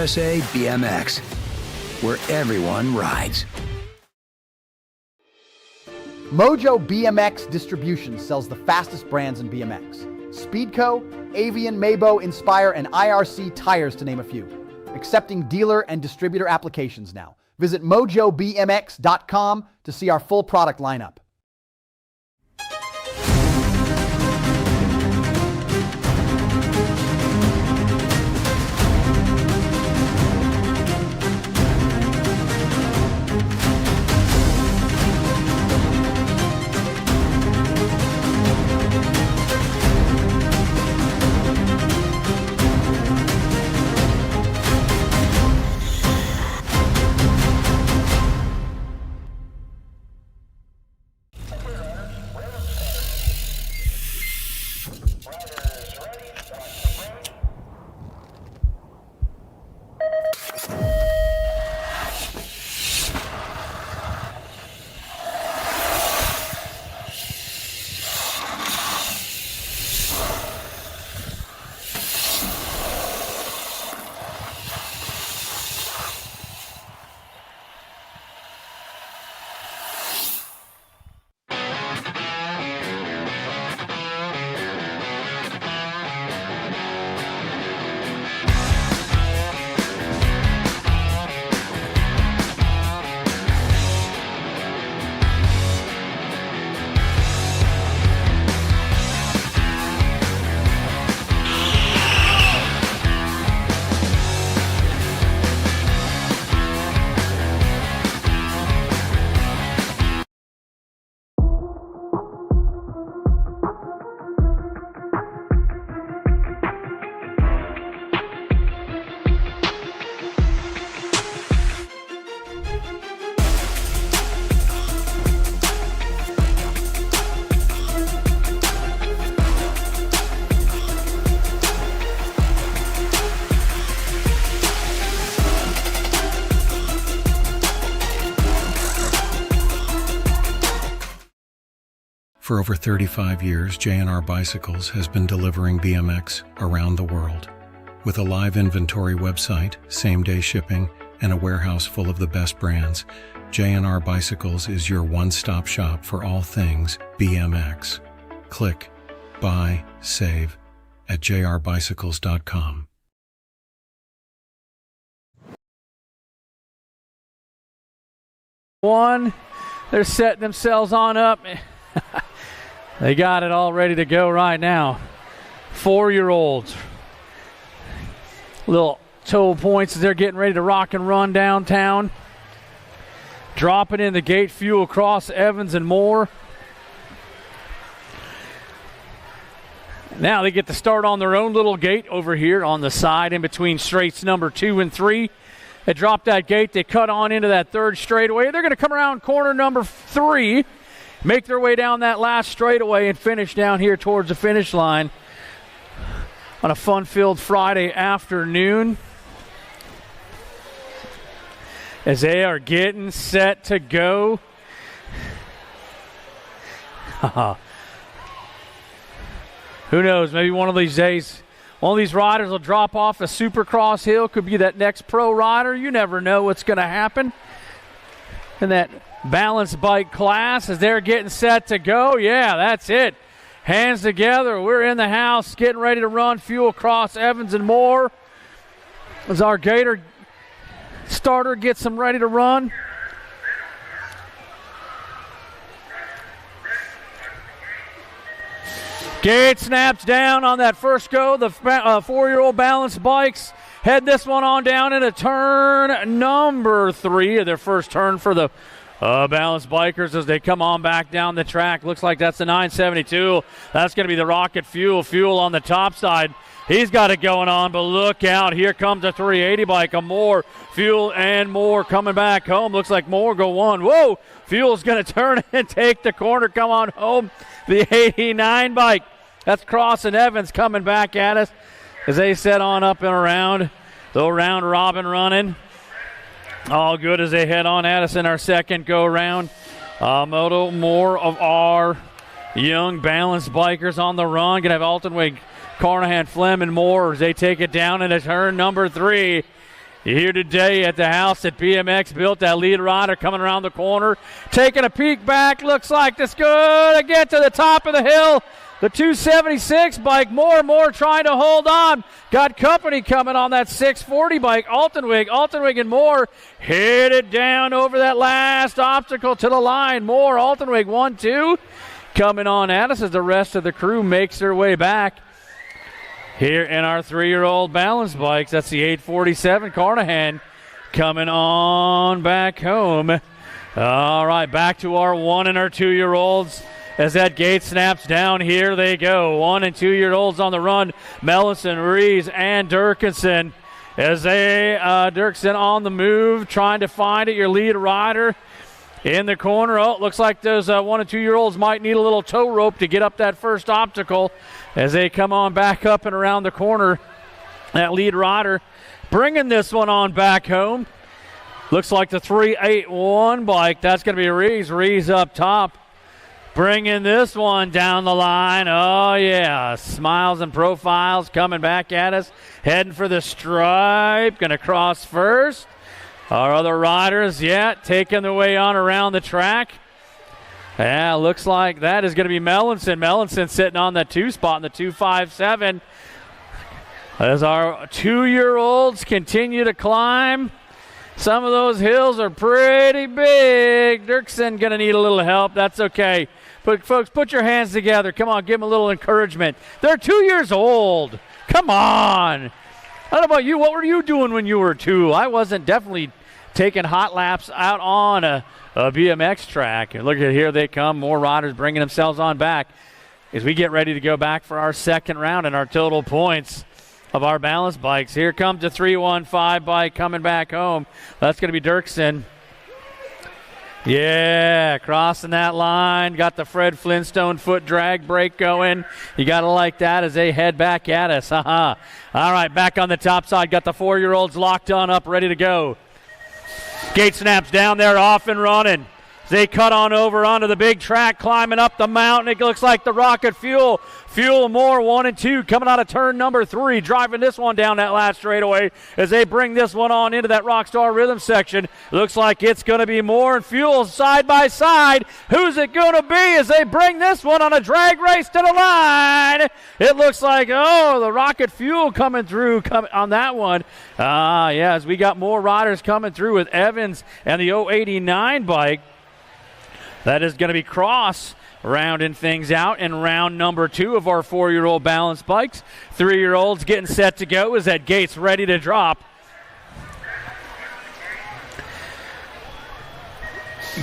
USA BMX, where everyone rides. Mojo BMX Distribution sells the fastest brands in BMX. Speedco, Avian, Mabo, Inspire, and IRC tires, to name a few. Accepting dealer and distributor applications now. Visit mojobmx.com to see our full product lineup. For over 35 years, JNR Bicycles has been delivering BMX around the world. With a live inventory website, same-day shipping, and a warehouse full of the best brands, JNR Bicycles is your one-stop shop for all things BMX. Click, buy, save at jrbicycles.com. They're setting themselves on up. They got it all ready to go right now. 4-year-olds. Little toe points as they're getting ready to rock and run downtown. Dropping in the gate, fuel across Evans and Moore. Now they get to start on their own little gate over here on the side in between straights number 2 and 3. They drop that gate. They cut on into that third straightaway. They're going to come around corner number 3. Make their way down that last straightaway and finish down here towards the finish line on a fun-filled Friday afternoon as they are getting set to go. Who knows, maybe one of these days, one of these riders will drop off a Supercross hill, could be that next pro rider. You never know what's going to happen. And that balance bike class as they're getting set to go. Yeah, that's it. Hands together. We're in the house getting ready to run fuel across Evans and Moore as our Gator starter gets them ready to run. Gate snaps down on that first go. The 4-year-old balance bikes head this one on down into turn number 3, their first turn for the balance bikers as they come on back down the track. Looks like that's the 972. That's going to be the Rocket Fuel on the top side. He's got it going on, but look out. Here comes a 380 bike. A Moore, Fuel, and Moore coming back home. Looks like Moore go one. Whoa! Fuel's going to turn and take the corner. Come on home. The 89 bike. That's Cross and Evans coming back at us as they set on up and around. The round robin running. All good as they head on at us in our second go-round. Moto, more of our young balanced bikers on the run. Going to have Altonweg, Carnahan, Flem, and Moore as they take it down into turn number 3. Here today at the house at BMX, built that lead rider coming around the corner, taking a peek back. Looks like it's going to get to the top of the hill. The 276 bike, more trying to hold on. Got company coming on that 640 bike. Altenweg and Moore hit it down over that last obstacle to the line. Moore, Altenweg 1-2. Coming on at us as the rest of the crew makes their way back. Here in our 3-year-old balance bikes, that's the 847 Carnahan coming on back home. All right, back to our 1 and our 2-year-olds. As that gate snaps down, here they go. 1 and 2-year-olds on the run. Mellison, Rees, and Dirksen. As they, Dirksen on the move, trying to find it. Your lead rider in the corner. Oh, looks like those 1 and 2-year-olds might need a little tow rope to get up that first obstacle as they come on back up and around the corner. That lead rider bringing this one on back home. Looks like the 381 bike. That's going to be Rees. Rees up top. Bringing this one down the line. Oh, yeah. Smiles and Profiles coming back at us. Heading for the stripe. Going to cross first. Our other riders, taking their way on around the track. Yeah, looks like that is going to be Mellinson. Mellinson sitting on the 2 spot in the 257. As our 2-year-olds continue to climb. Some of those hills are pretty big. Dirksen going to need a little help. That's okay. But folks, put your hands together. Come on, give them a little encouragement. They're 2 years old. Come on. I don't know about you. What were you doing when you were 2? I wasn't definitely taking hot laps out on a BMX track. And look at here they come. More riders bringing themselves on back as we get ready to go back for our second round and our total points of our balance bikes. Here comes the 315 bike coming back home. That's going to be Dirksen. Yeah, crossing that line. Got the Fred Flintstone foot drag brake going. You got to like that as they head back at us. All right, back on the top side. Got the 4-year-olds locked on up, ready to go. Gate snaps down there, off and running. They cut on over onto the big track, climbing up the mountain. It looks like the Rocket Fuel. Fuel Moore, 1 and 2, coming out of turn number 3, driving this one down that last straightaway as they bring this one on into that Rockstar Rhythm section. Looks like it's going to be Moore and Fuel side by side. Who's it going to be as they bring this one on a drag race to the line? It looks like, the Rocket Fuel coming through on that one. As we got more riders coming through with Evans and the 089 bike. That is going to be Cross rounding things out in round number 2 of our 4-year-old balance bikes. 3-year-olds getting set to go as that gate's ready to drop.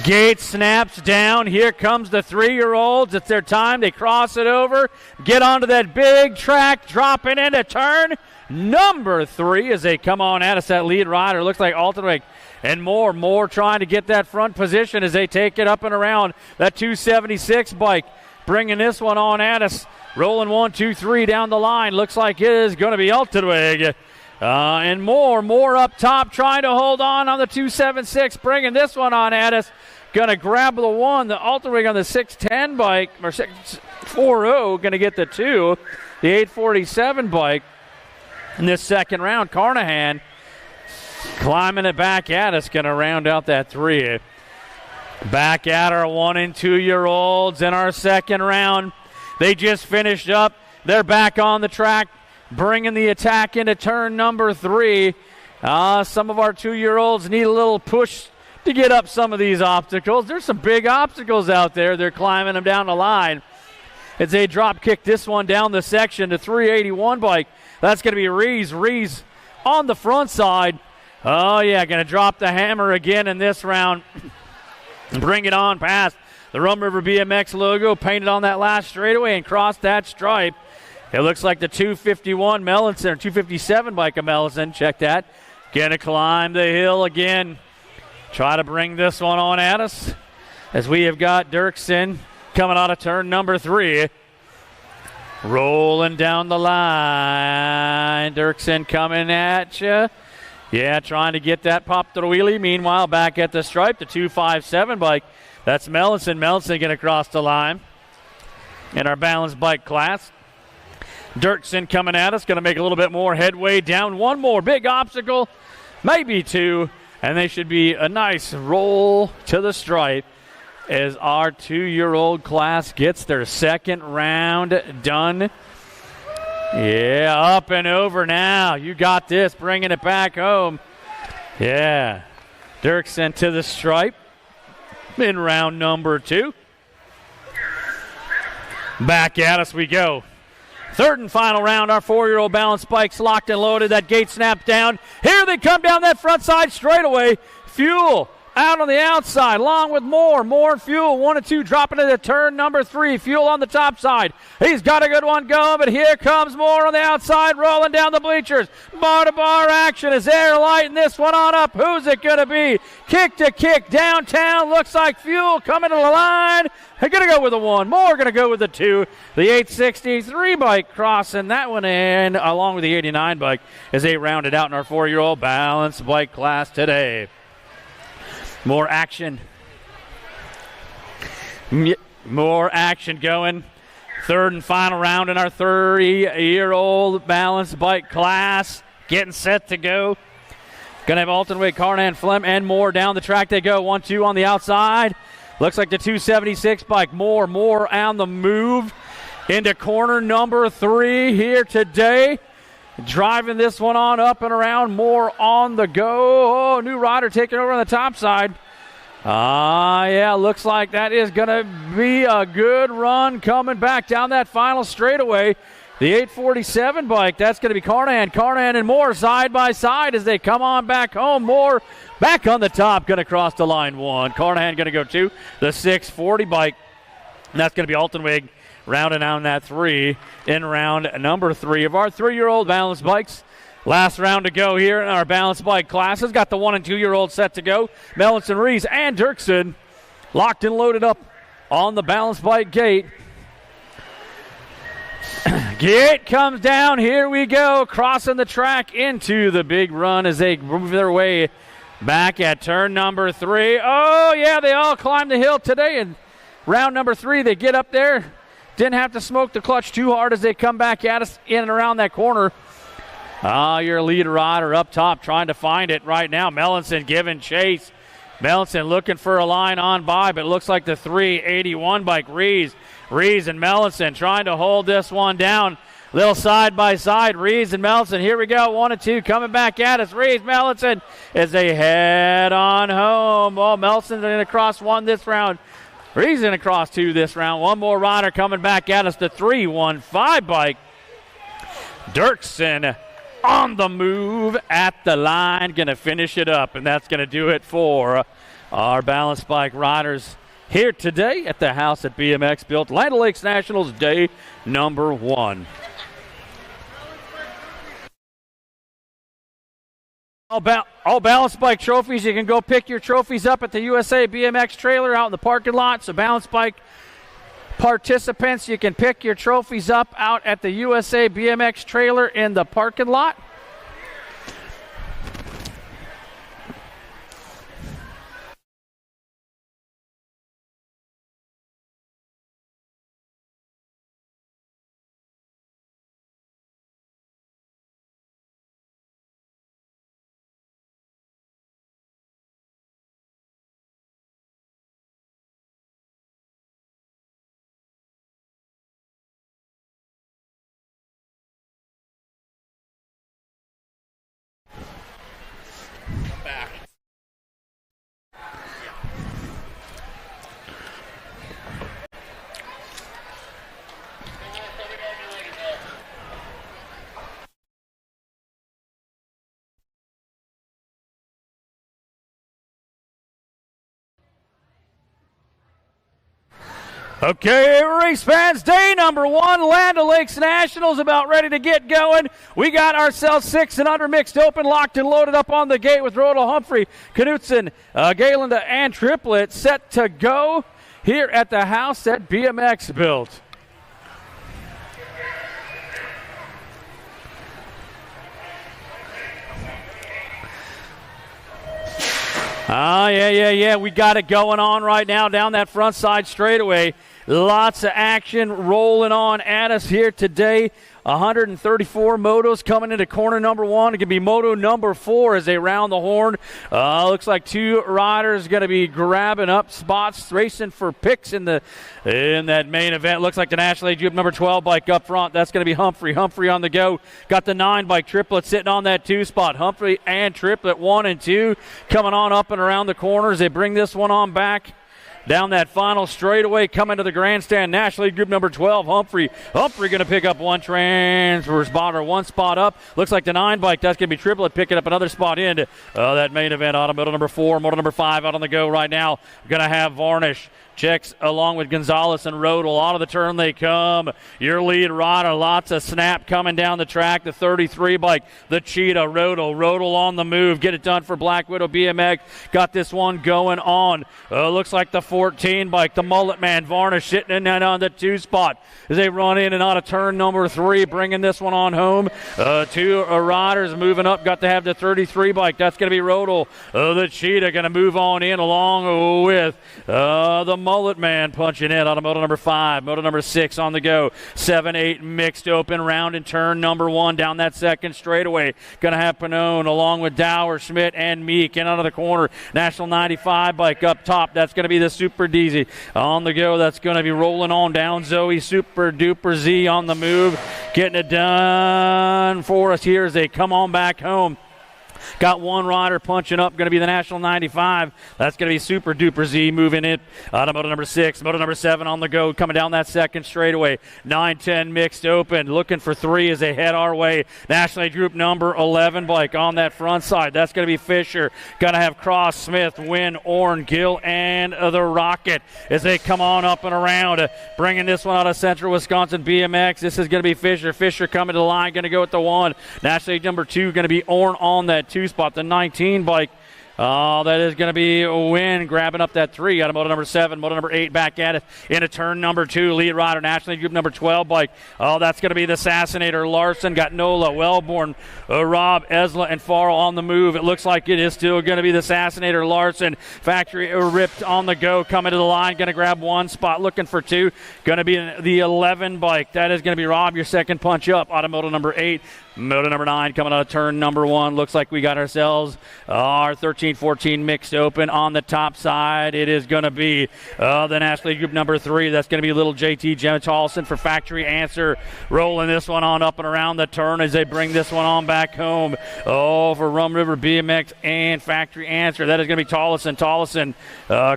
Gate snaps down. Here comes the 3-year-olds. It's their time. They cross it over, get onto that big track, dropping into turn number 3 as they come on at us. That lead rider looks like Altenweg and Moore trying to get that front position as they take it up and around that 276 bike. Bringing this one on at us. Rolling 1, 2, 3 down the line. Looks like it is going to be Altenweg. And Moore up top trying to hold on the 276. Bringing this one on at us. Going to grab the 1. The Altenweg on the 610 bike. Or 640 going to get the 2. The 847 bike in this second round. Carnahan climbing it back at us, going to round out that 3. Back at our 1 and 2-year-olds in our second round. They just finished up. They're back on the track, bringing the attack into turn number 3. Some of our 2-year-olds need a little push to get up some of these obstacles. There's some big obstacles out there. They're climbing them down the line. As they drop kick this one down the section, the 381 bike. That's going to be Rees. Rees on the front side. Going to drop the hammer again in this round. Bring it on past the Rum River BMX logo painted on that last straightaway and cross that stripe. It looks like the 251 Mellinson, or 257 bike of Mellison. Check that. Going to climb the hill again. Try to bring this one on at us as we have got Dirksen coming out of turn number 3. Rolling down the line. Dirksen coming at you. Yeah, trying to get that pop to the wheelie. Meanwhile, back at the stripe, the 257 bike. That's Mellison. Mellison going to cross the line in our balanced bike class. Dirksen coming at us. Going to make a little bit more headway down. One more big obstacle maybe 2, and they should be a nice roll to the stripe as our 2-year-old class gets their second round done. Yeah, up and over now. You got this, bringing it back home. Yeah, Dirksen to the stripe in round number 2. Back at us we go. Third and final round, our 4-year-old balance bikes locked and loaded. That gate snapped down. Here they come down that front side straightaway. Fuel out on the outside, along with Moore and Fuel. 1 and 2 dropping into turn number 3. Fuel on the top side. He's got a good one going, but here comes Moore on the outside, rolling down the bleachers. Bar-to-bar action as they're lighting this one on up. Who's it going to be? Kick to kick downtown. Looks like Fuel coming to the line. They're going to go with a 1. Moore going to go with a 2. The 863 bike crossing that one in, along with the 89 bike, as they rounded out in our 4-year-old balance bike class today. More action. More action going. Third and final round in our 30-year-old balance bike class. Getting set to go. Going to have Altonwig, Carnan, Flem, and Moore down the track they go. 1-2 on the outside. Looks like the 276 bike. Moore on the move into corner number 3 here today. Driving this one on up and around. Moore on the go. Oh, new rider taking over on the top side. Yeah, looks like that is going to be a good run coming back down that final straightaway. The 847 bike, that's going to be Carnan and Moore side by side as they come on back home. Moore back on the top, going to cross the line 1. Carnan going to go 2. The 640 bike, and that's going to be Altonwig rounding out that 3 in round number 3 of our 3-year-old balance bikes. Last round to go here in our balance bike classes. Got the 1- and 2-year-old set to go. Mellinson, Rees, and Dirksen locked and loaded up on the balance bike gate. Gate comes down. Here we go. Crossing the track into the big run as they move their way back at turn number 3. Oh, yeah, they all climbed the hill today. And round number 3, they get up there. Didn't have to smoke the clutch too hard as they come back at us in and around that corner. Your lead rider up top trying to find it right now. Mellinson giving chase. Mellinson looking for a line on by, but it looks like the 381 bike. Rees and Mellinson trying to hold this one down. Little side by side. Rees and Mellinson. Here we go. 1 and 2 coming back at us. Rees, Mellinson as they head on home. Oh, Mellinson's going to cross 1 this round. Rees going to cross 2 this round. One more rider coming back at us. The 315 bike. Dirksen on the move at the line, going to finish it up, and that's going to do it for our balance bike riders here today at the house at BMX built Land O'Lakes Nationals day number 1. All balance bike trophies, you can go pick your trophies up at the USA BMX trailer out in the parking lot. So balance bike participants, you can pick your trophies up out at the USA BMX trailer in the parking lot. Okay, race fans, day number 1, Land O'Lakes Nationals about ready to get going. We got ourselves 6 and under mixed open, locked and loaded up on the gate with Rodel, Humphrey, Knutson, Galenda, and Triplett set to go here at the house at BMX built. Yeah. We got it going on right now down that front side straightaway. Lots of action rolling on at us here today. 134 motos coming into corner number 1. It could be moto number 4 as they round the horn. Looks like 2 riders going to be grabbing up spots, racing for picks in that main event. Looks like the National Age Group number 12 bike up front. That's going to be Humphrey. Humphrey on the go. Got the 9 bike triplet sitting on that 2 spot. Humphrey and triplet 1 and 2 coming on up and around the corners. They bring this one on back. Down that final straightaway, coming to the grandstand, National Lead Group number 12, Humphrey. Humphrey going to pick up 1 transfer spot or 1 spot up. Looks like the 9 bike, that's going to be triplet, picking up another spot into that main event. Automoto number 4, moto number 5 out on the go right now. Going to have Varnish. Checks along with Gonzalez and Rodel. Out of the turn they come. Your lead rider, lots of snap coming down the track. The 33 bike, the Cheetah, Rodel. Rodel on the move. Get it done for Black Widow BMX. Got this one going on. Looks like the 14 bike, the Mullet Man, Varnish sitting in that on the 2 spot as they run in and out of turn number 3, bringing this one on home. 2 riders moving up. Got to have the 33 bike. That's going to be Rodel. The Cheetah going to move on in along with the Mullet Man punching in. Automoto number 5, moto number 6 on the go. 7-8 mixed open round in turn number 1 down that second straightaway. Going to have Panone along with Dower, Schmidt, and Meek in out of the corner. National 95 bike up top. That's going to be the Super DZ on the go. That's going to be rolling on down. Zoe Super Duper Z on the move. Getting it done for us here as they come on back home. Got 1 rider punching up, going to be the National 95. That's going to be Super Duper Z moving in. Automoto number 6, moto number 7 on the go, coming down that second straightaway. 9-10 mixed open, looking for 3 as they head our way. National Age Group number 11 bike on that front side. That's going to be Fisher. Going to have Cross, Smith, Wynn, Orn, Gill, and the Rocket as they come on up and around. Bringing this one out of Central Wisconsin BMX. This is going to be Fisher. Fisher coming to the line, going to go with the 1. National Age number 2 going to be Orn on that 2 spot. The 19 bike, that is going to be a win, grabbing up that 3 out of moto number 7, moto number 8 back at it into turn number 2. Lead rider, National League Group number 12 bike. That's going to be the Assassinator. Larson got Nola, Wellborn, Rob, Esla, and Farrell on the move. It looks like it is still going to be the Assassinator. Larson, factory ripped on the go, coming to the line, going to grab 1 spot, looking for 2. Going to be the 11 bike. That is going to be Rob, your second punch up. Automoto number 8. Moto number 9 coming out of turn number 1. Looks like we got ourselves our 13-14 mixed open on the top side. It is going to be the National League Group number 3. That's going to be little JT Jim Tolson for Factory Answer. Rolling this one on up and around the turn as they bring this one on back home. For Rum River BMX and Factory Answer. That is going to be Tollison. Tollison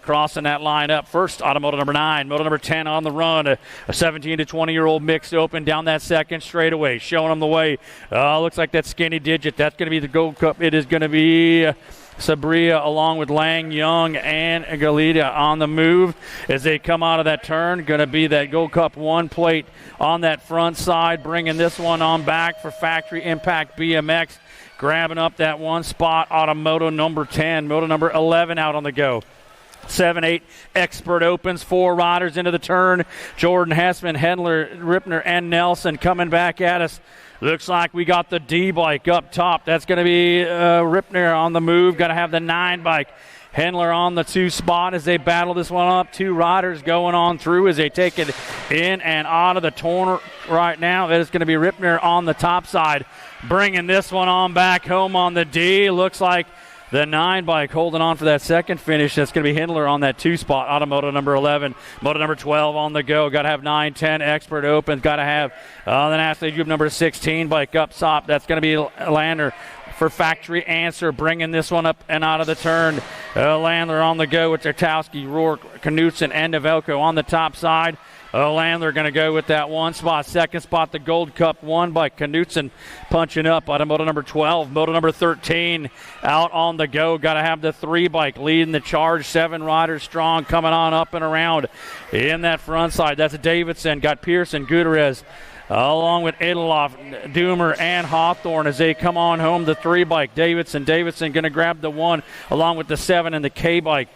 crossing that line up first. Automoto number 9. Moto number 10 on the run. A 17 to 20-year-old mixed open down that second straightaway. Showing them the way. Looks like that Skinny Digit. That's going to be the Gold Cup. It is going to be Sabria along with Lang, Young, and Galita on the move as they come out of that turn. Going to be that Gold Cup 1 plate on that front side, bringing this one on back for Factory Impact BMX. Grabbing up that 1 spot. Automoto number 10, moto number 11 out on the go. 7-8 expert opens, 4 riders into the turn. Jordan Hessman, Hendler, Ripner, and Nelson coming back at us. Looks like we got the D bike up top. That's going to be Ripner on the move. Got to have the 9 bike. Hendler on the 2 spot as they battle this one up. 2 riders going on through as they take it in and out of the corner right now. That is going to be Ripner on the top side. Bringing this one on back home on the D. Looks like the 9 bike holding on for that second finish. That's going to be Hindler on that 2 spot. Automoto number 11. Moto number 12 on the go. Got to have 9-10 expert opens. Got to have the National League Group number 16 bike up top. That's going to be Lander for Factory Answer, bringing this one up and out of the turn. Landler on the go with Tertowski, Rourke, Knutson, and Novelko on the top side. Landler going to go with that 1 spot. Second spot, the Gold Cup 1 by Knutson punching up. Automoto number 12. Moto number 13 out on the go. Got to have the 3 bike leading the charge. 7 riders strong coming on up and around in that front side. That's a Davidson. Got Pearson, Gutierrez, along with Edeloff, Doomer, and Hawthorne as they come on home. The 3 bike, Davidson going to grab the 1 along with the 7 and the K bike.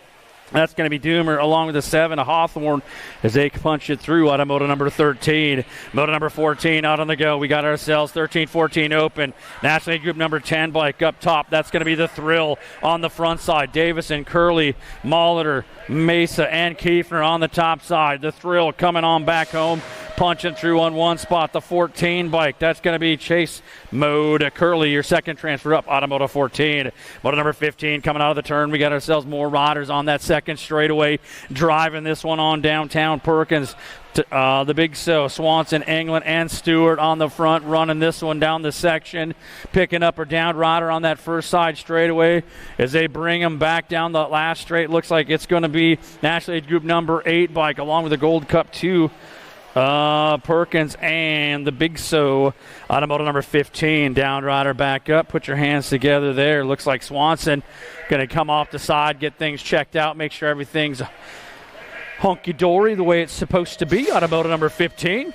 That's going to be Doomer along with the 7 of Hawthorne as they punch it through out of moto number 13. Moto number 14 out on the go. We got ourselves 13-14 open. National League Group number 10 bike up top. That's going to be the Thrill on the front side. Davison, Curley, Molitor, Mesa, and Kiefner on the top side. The Thrill coming on back home, punching through on one spot. The 14 bike, that's going to be Chase Mode. Curley, your second transfer up out of moto 14. Moto number 15 coming out of the turn. We got ourselves more riders on that second straightaway, driving this one on downtown. Perkins, the Big Swanson, England, and Stewart on the front, running this one down the section, picking up or down rider on that first side straightaway as they bring him back down the last straight. Looks like it's going to be National League Group number 8 bike along with the Gold Cup 2. Perkins and the Big out of moto number 15. Down rider back up. Put your hands together there. Looks like Swanson going to come off the side, get things checked out, make sure everything's hunky-dory the way it's supposed to be out of moto number 15.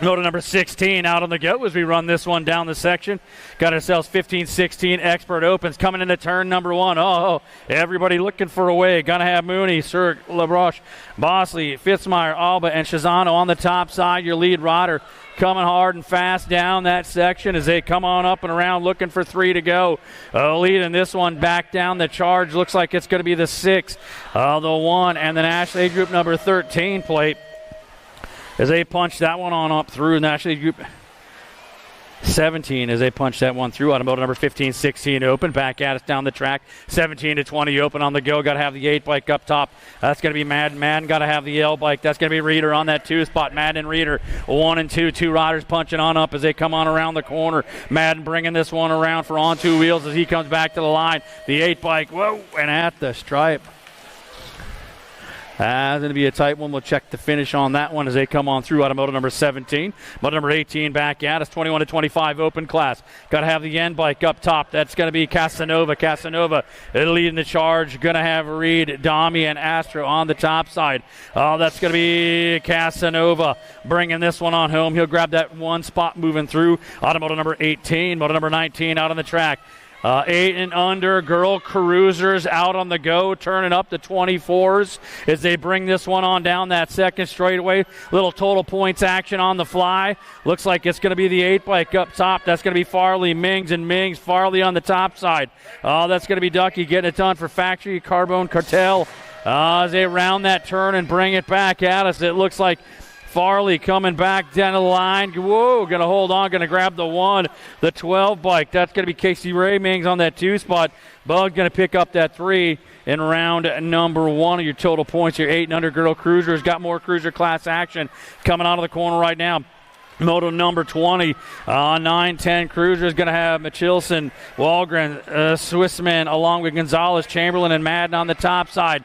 Moto number 16 out on the go as we run this one down the section. Got ourselves 15-16 Expert Opens coming into turn number 1. Oh, everybody looking for a way. Gonna have Mooney, Sir LaBroche, Bosley, Fitzmeyer, Alba, and Shazano on the top side. Your lead rider coming hard and fast down that section as they come on up and around looking for 3 to go. Leading this one back down the charge. Looks like it's going to be the 6, the 1, and the National League Group number 13 plate as they punch that one on up through National League Group 17 as they punch that one through. Automotive number 15-16 open. Back at us down the track. 17-20 open on the go. Got to have the 8 bike up top. That's going to be Madden. Madden got to have the L bike. That's going to be Reader on that 2 spot. Madden and Reader 1 and 2. 2 riders punching on up as they come on around the corner. Madden bringing this one around for on 2 wheels as he comes back to the line. The 8 bike, whoa, and at the stripe. That's going to be a tight one. We'll check the finish on that one as they come on through. Automotive number 17. Moto number 18 back at us. 21-25 open class. Got to have the N bike up top. That's going to be Casanova. Casanova leading the charge. Going to have Reed, Dami, and Astro on the top side. Oh, that's going to be Casanova bringing this one on home. He'll grab that one spot moving through. Automotive number 18. Moto number 19 out on the track. 8 and under girl cruisers out on the go, turning up the 24s as they bring this one on down that second straightaway. Little total points action on the fly. Looks like it's going to be the 8 bike up top. That's going to be Farley, Mings, and Mings. Farley on the top side. That's going to be Ducky getting it done for Factory Carbone Cartel. As they round that turn and bring it back at us, it looks like Farley coming back down the line. Whoa, going to hold on, going to grab the 1, the 12 bike. That's going to be Casey Ray Mings on that 2 spot. Bug going to pick up that 3 in round number 1 of your total points. Your 8 and under girl cruisers got more cruiser class action coming out of the corner right now. Moto number 20, 9-10 cruisers going to have Michelson, Walgren, Swissman, along with Gonzalez, Chamberlain, and Madden on the top side.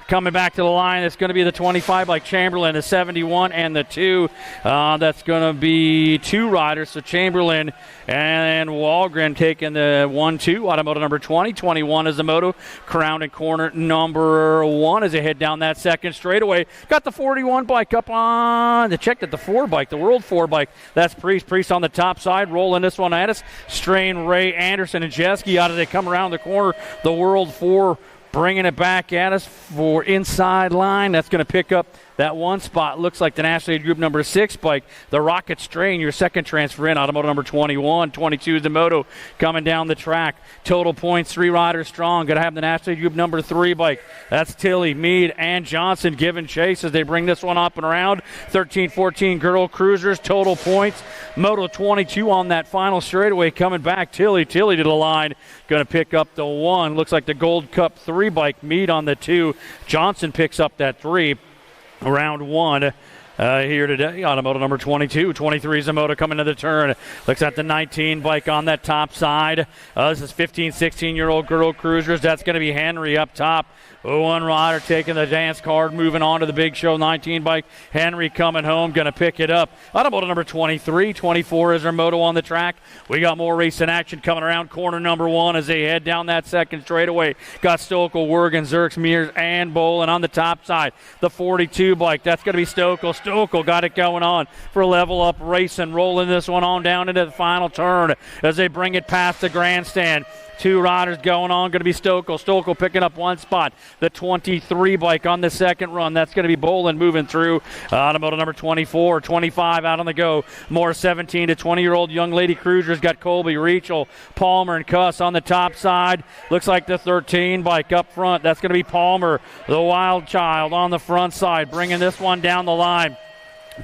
Coming back to the line, it's going to be the 25 like Chamberlain, the 71, and the 2. That's going to be 2 riders, so Chamberlain and Walgren taking the 1-2. Automotive number 20. 21 is the moto. Crown and corner number 1 as they head down that second straightaway. Got the 41 bike up on the check at the 4 bike, the World 4 bike. That's Priest. Priest on the top side, rolling this one at us. Strain, Ray, Anderson, and Jeske out as they come around the corner. The World 4 bringing it back at us for inside line. That's going to pick up that 1 spot. Looks like the National League Group number 6 bike, the Rocket Strain, your second transfer in. Automotive number 21. 22 is the moto coming down the track. Total points, 3 riders strong. Going to have the National League Group number 3 bike. That's Tilly, Mead, and Johnson giving chase as they bring this one up and around. 13-14 girl cruisers. Total points. Moto 22 on that final straightaway coming back. Tilly to the line. Going to pick up the 1. Looks like the Gold Cup 3 bike. Mead on the 2. Johnson picks up that 3. Round 1 here today. Automotive number 22. 23 is the moto coming to the turn. Looks at the 19 bike on that top side. This is 15, 16-year-old girl cruisers. That's going to be Henry up top. 1 rider taking the dance card, moving on to the big show 19 bike. Henry coming home, going to pick it up. Automotive number 23. 24 is our moto on the track. We got more racing action coming around corner number 1 as they head down that second straightaway. Got Stokel, Wergen, Zerks, Mears, and Bolin on the top side. The 42 bike, that's going to be Stokel. Stokel got it going on for level up racing, rolling this one on down into the final turn as they bring it past the grandstand. 2 riders going on, going to be Stokel. Stokel picking up 1 spot. the 23 bike on the second run. That's going to be Bolin moving through. Automotive number 24, 25 out on the go. More 17 to 20-year-old young lady cruisers. Got Colby, Rachel, Palmer, and Cuss on the top side. Looks like the 13 bike up front. That's going to be Palmer, the wild child, on the front side, bringing this one down the line.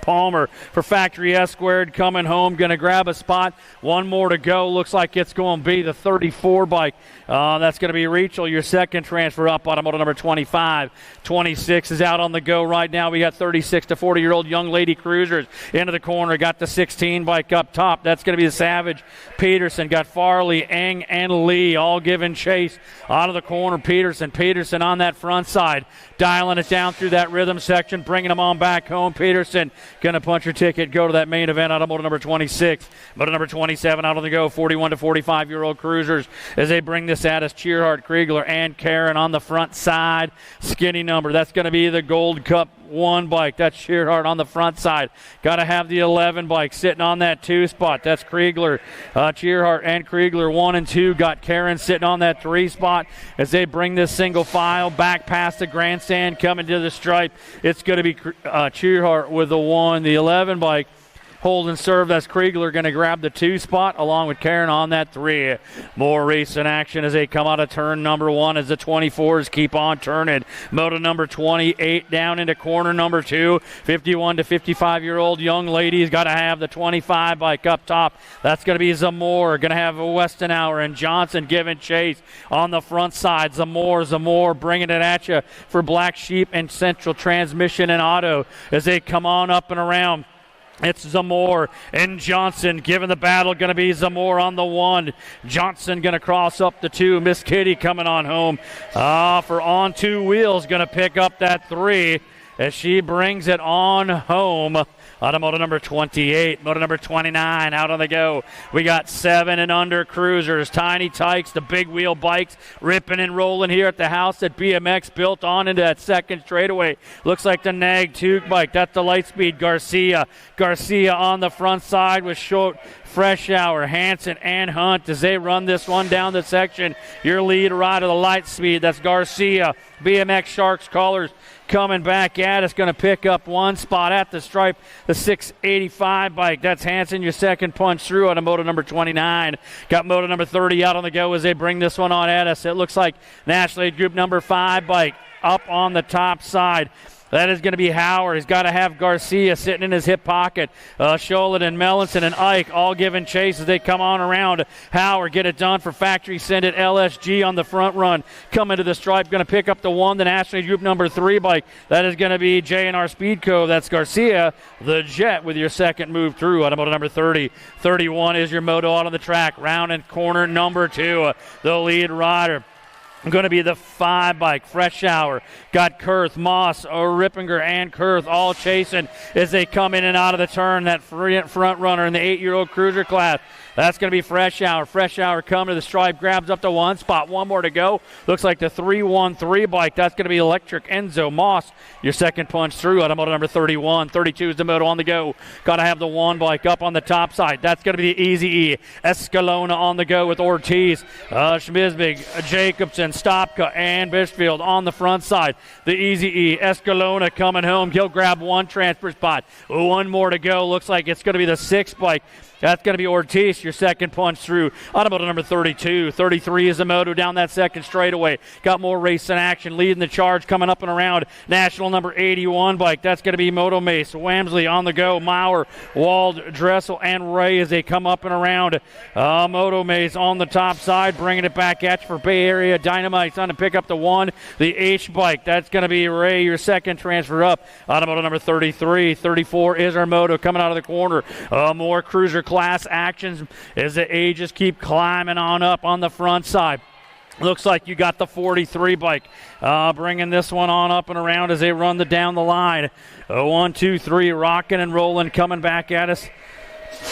Palmer for Factory S Squared coming home, going to grab a spot. One more to go. Looks like it's going to be the 34 bike. That's going to be Rachel, your second transfer up. Automotive number 25. 26 is out on the go right now. We got 36 to 40-year-old young lady cruisers into the corner. Got the 16 bike up top. That's going to be the Savage. Peterson got Farley, Eng, and Lee all giving chase out of the corner. Peterson on that front side, dialing it down through that rhythm section, bringing them on back home. Peterson going to punch her ticket, go to that main event. Automotive number 26. Motor number 27 out on the go. 41 to 45-year-old cruisers as they bring this at us. Cheerhart, Kriegler, and Karen on the front side. Skinny number. That's going to be the Gold Cup 1 bike. That's Cheerhart on the front side. Got to have the 11 bike sitting on that 2 spot. That's Kriegler. Cheerhart and Kriegler 1 and 2. Got Karen sitting on that 3 spot as they bring this single file back past the grandstand, coming to the stripe. It's going to be Cheerhart with the 1. The 11 bike hold and serve. That's Kriegler going to grab the 2 spot along with Karen on that 3. More race in action as they come out of turn number 1 as the 24s keep on turning. Moto number 28 down into corner number 2. 51 to 55-year-old young ladies got to have the 25 bike up top. That's going to be Zamore. Going to have Westenauer and Johnson giving chase on the front side. Zamore bringing it at you for Black Sheep and Central Transmission and Auto as they come on up and around. It's Zamore and Johnson giving the battle. Going to be Zamore on the 1. Johnson going to cross up the 2. Miss Kitty coming on home for on 2 wheels. Going to pick up that 3 as she brings it on home. Automotive number 28, motor number 29 out on the go. We got 7 and under cruisers, Tiny Tykes, the big wheel bikes, ripping and rolling here at the house that BMX built on into that second straightaway. Looks like the Nag 2 bike. That's the Lightspeed Garcia. Garcia on the front side with short Fresh Hour, Hanson, and Hunt as they run this one down the section. Your lead rider, the Lightspeed, that's Garcia. BMX Sharks Colors coming back at us, going to pick up 1 spot at the stripe. The 685 bike, that's Hanson, your second punch through on a motor number 29. Got motor number 30 out on the go as they bring this one on at us. It looks like National Aid Group number 5 bike up on the top side. That is going to be Howard. He's got to have Garcia sitting in his hip pocket. Scholet and Mellinson and Ike all giving chase as they come on around. Howard get it done for Factory Send It. LSG on the front run. Coming to the stripe. Going to pick up the 1, the National Group number 3 bike. That is going to be JNR Speedco. That's Garcia, the Jet, with your second move through. Automotive number 30. 31 is your moto out on the track. Round and corner number 2. The lead rider. Going to be the 5 bike, Fresh Hour. Got Kurth, Moss, Rippinger, and Kurth all chasing as they come in and out of the turn. That front runner in the 8-year-old cruiser class. That's going to be Fresh Hour. Fresh Hour coming to the stripe, grabs up to 1 spot. 1 more to go. Looks like the 313 bike. That's going to be Electric Enzo Moss. Your second punch through. Automotive number 31. 32 is the moto on the go. Got to have the 1 bike up on the top side. That's going to be the Easy E. Escalona on the go with Ortiz, Schmizbig, Jacobson, Stopka, and Bishfield on the front side. The Easy E. Escalona coming home. He'll grab 1 transfer spot. 1 more to go. Looks like it's going to be the 6 bike. That's going to be Ortiz, your second punch through. Automotive number 32. 33 is the moto down that second straightaway. Got more race in action. Leading the charge coming up and around. National number 81 bike. That's going to be Moto Mace. Wamsley on the go. Maurer, Wald, Dressel, and Ray as they come up and around. Moto Mace on the top side. Bringing it back at you for Bay Area Dynamite. On to pick up the 1. The H bike. That's going to be Ray, your second transfer up. Automotive number 33. 34 is our moto coming out of the corner. More cruiser class actions as the ages keep climbing on up on the front side. Looks like you got the 43 bike bringing this one on up and around as they run down the line. 1, 2, 3, rocking and rolling, coming back at us.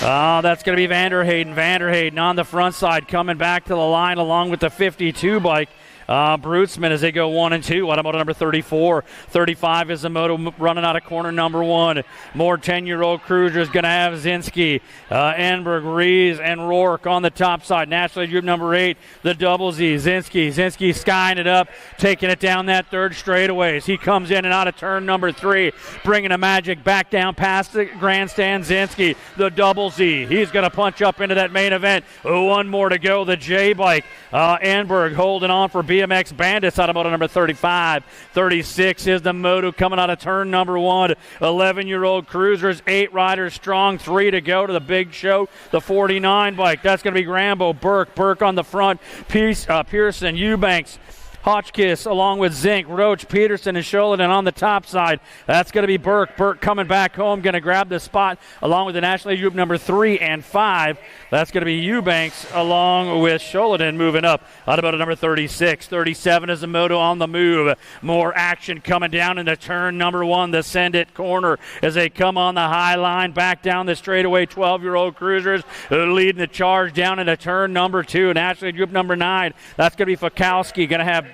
That's going to be Vanderhayden. Vanderhayden on the front side coming back to the line along with the 52 bike. Brutsman as they go 1 and 2. Automoto number 34. 35 is the moto running out of corner number 1. More 10-year-old cruisers going to have Zinski, Enberg, Rees, and Rourke on the top side. National Group number 8, the double Z. Zinski skying it up, taking it down that third straightaway as he comes in and out of turn number 3, bringing the magic back down past the grandstand. Zinski, the double Z. He's going to punch up into that main event. One more to go. The J-Bike. Enberg holding on for BMX Bandits. Automoto number 35. 36 is the moto coming out of turn number 1. 11-year-old cruisers, 8 riders strong, 3 to go to the big show. The 49 bike. That's going to be Grambo, Burke on the front. Pearson, Eubanks, Hotchkiss along with Zink, Roach, Peterson, and Sholidan on the top side. That's going to be Burke. Burke coming back home, going to grab the spot along with the National League Group number 3 and 5. That's going to be Eubanks along with Sholidan moving up. Automoto number 36. 37 is the moto on the move. More action coming down into turn number 1, the Send It corner as they come on the high line back down the straightaway. 12-year-old cruisers leading the charge down into turn number 2. National League Group number 9. That's going to be Fakowski. Going to have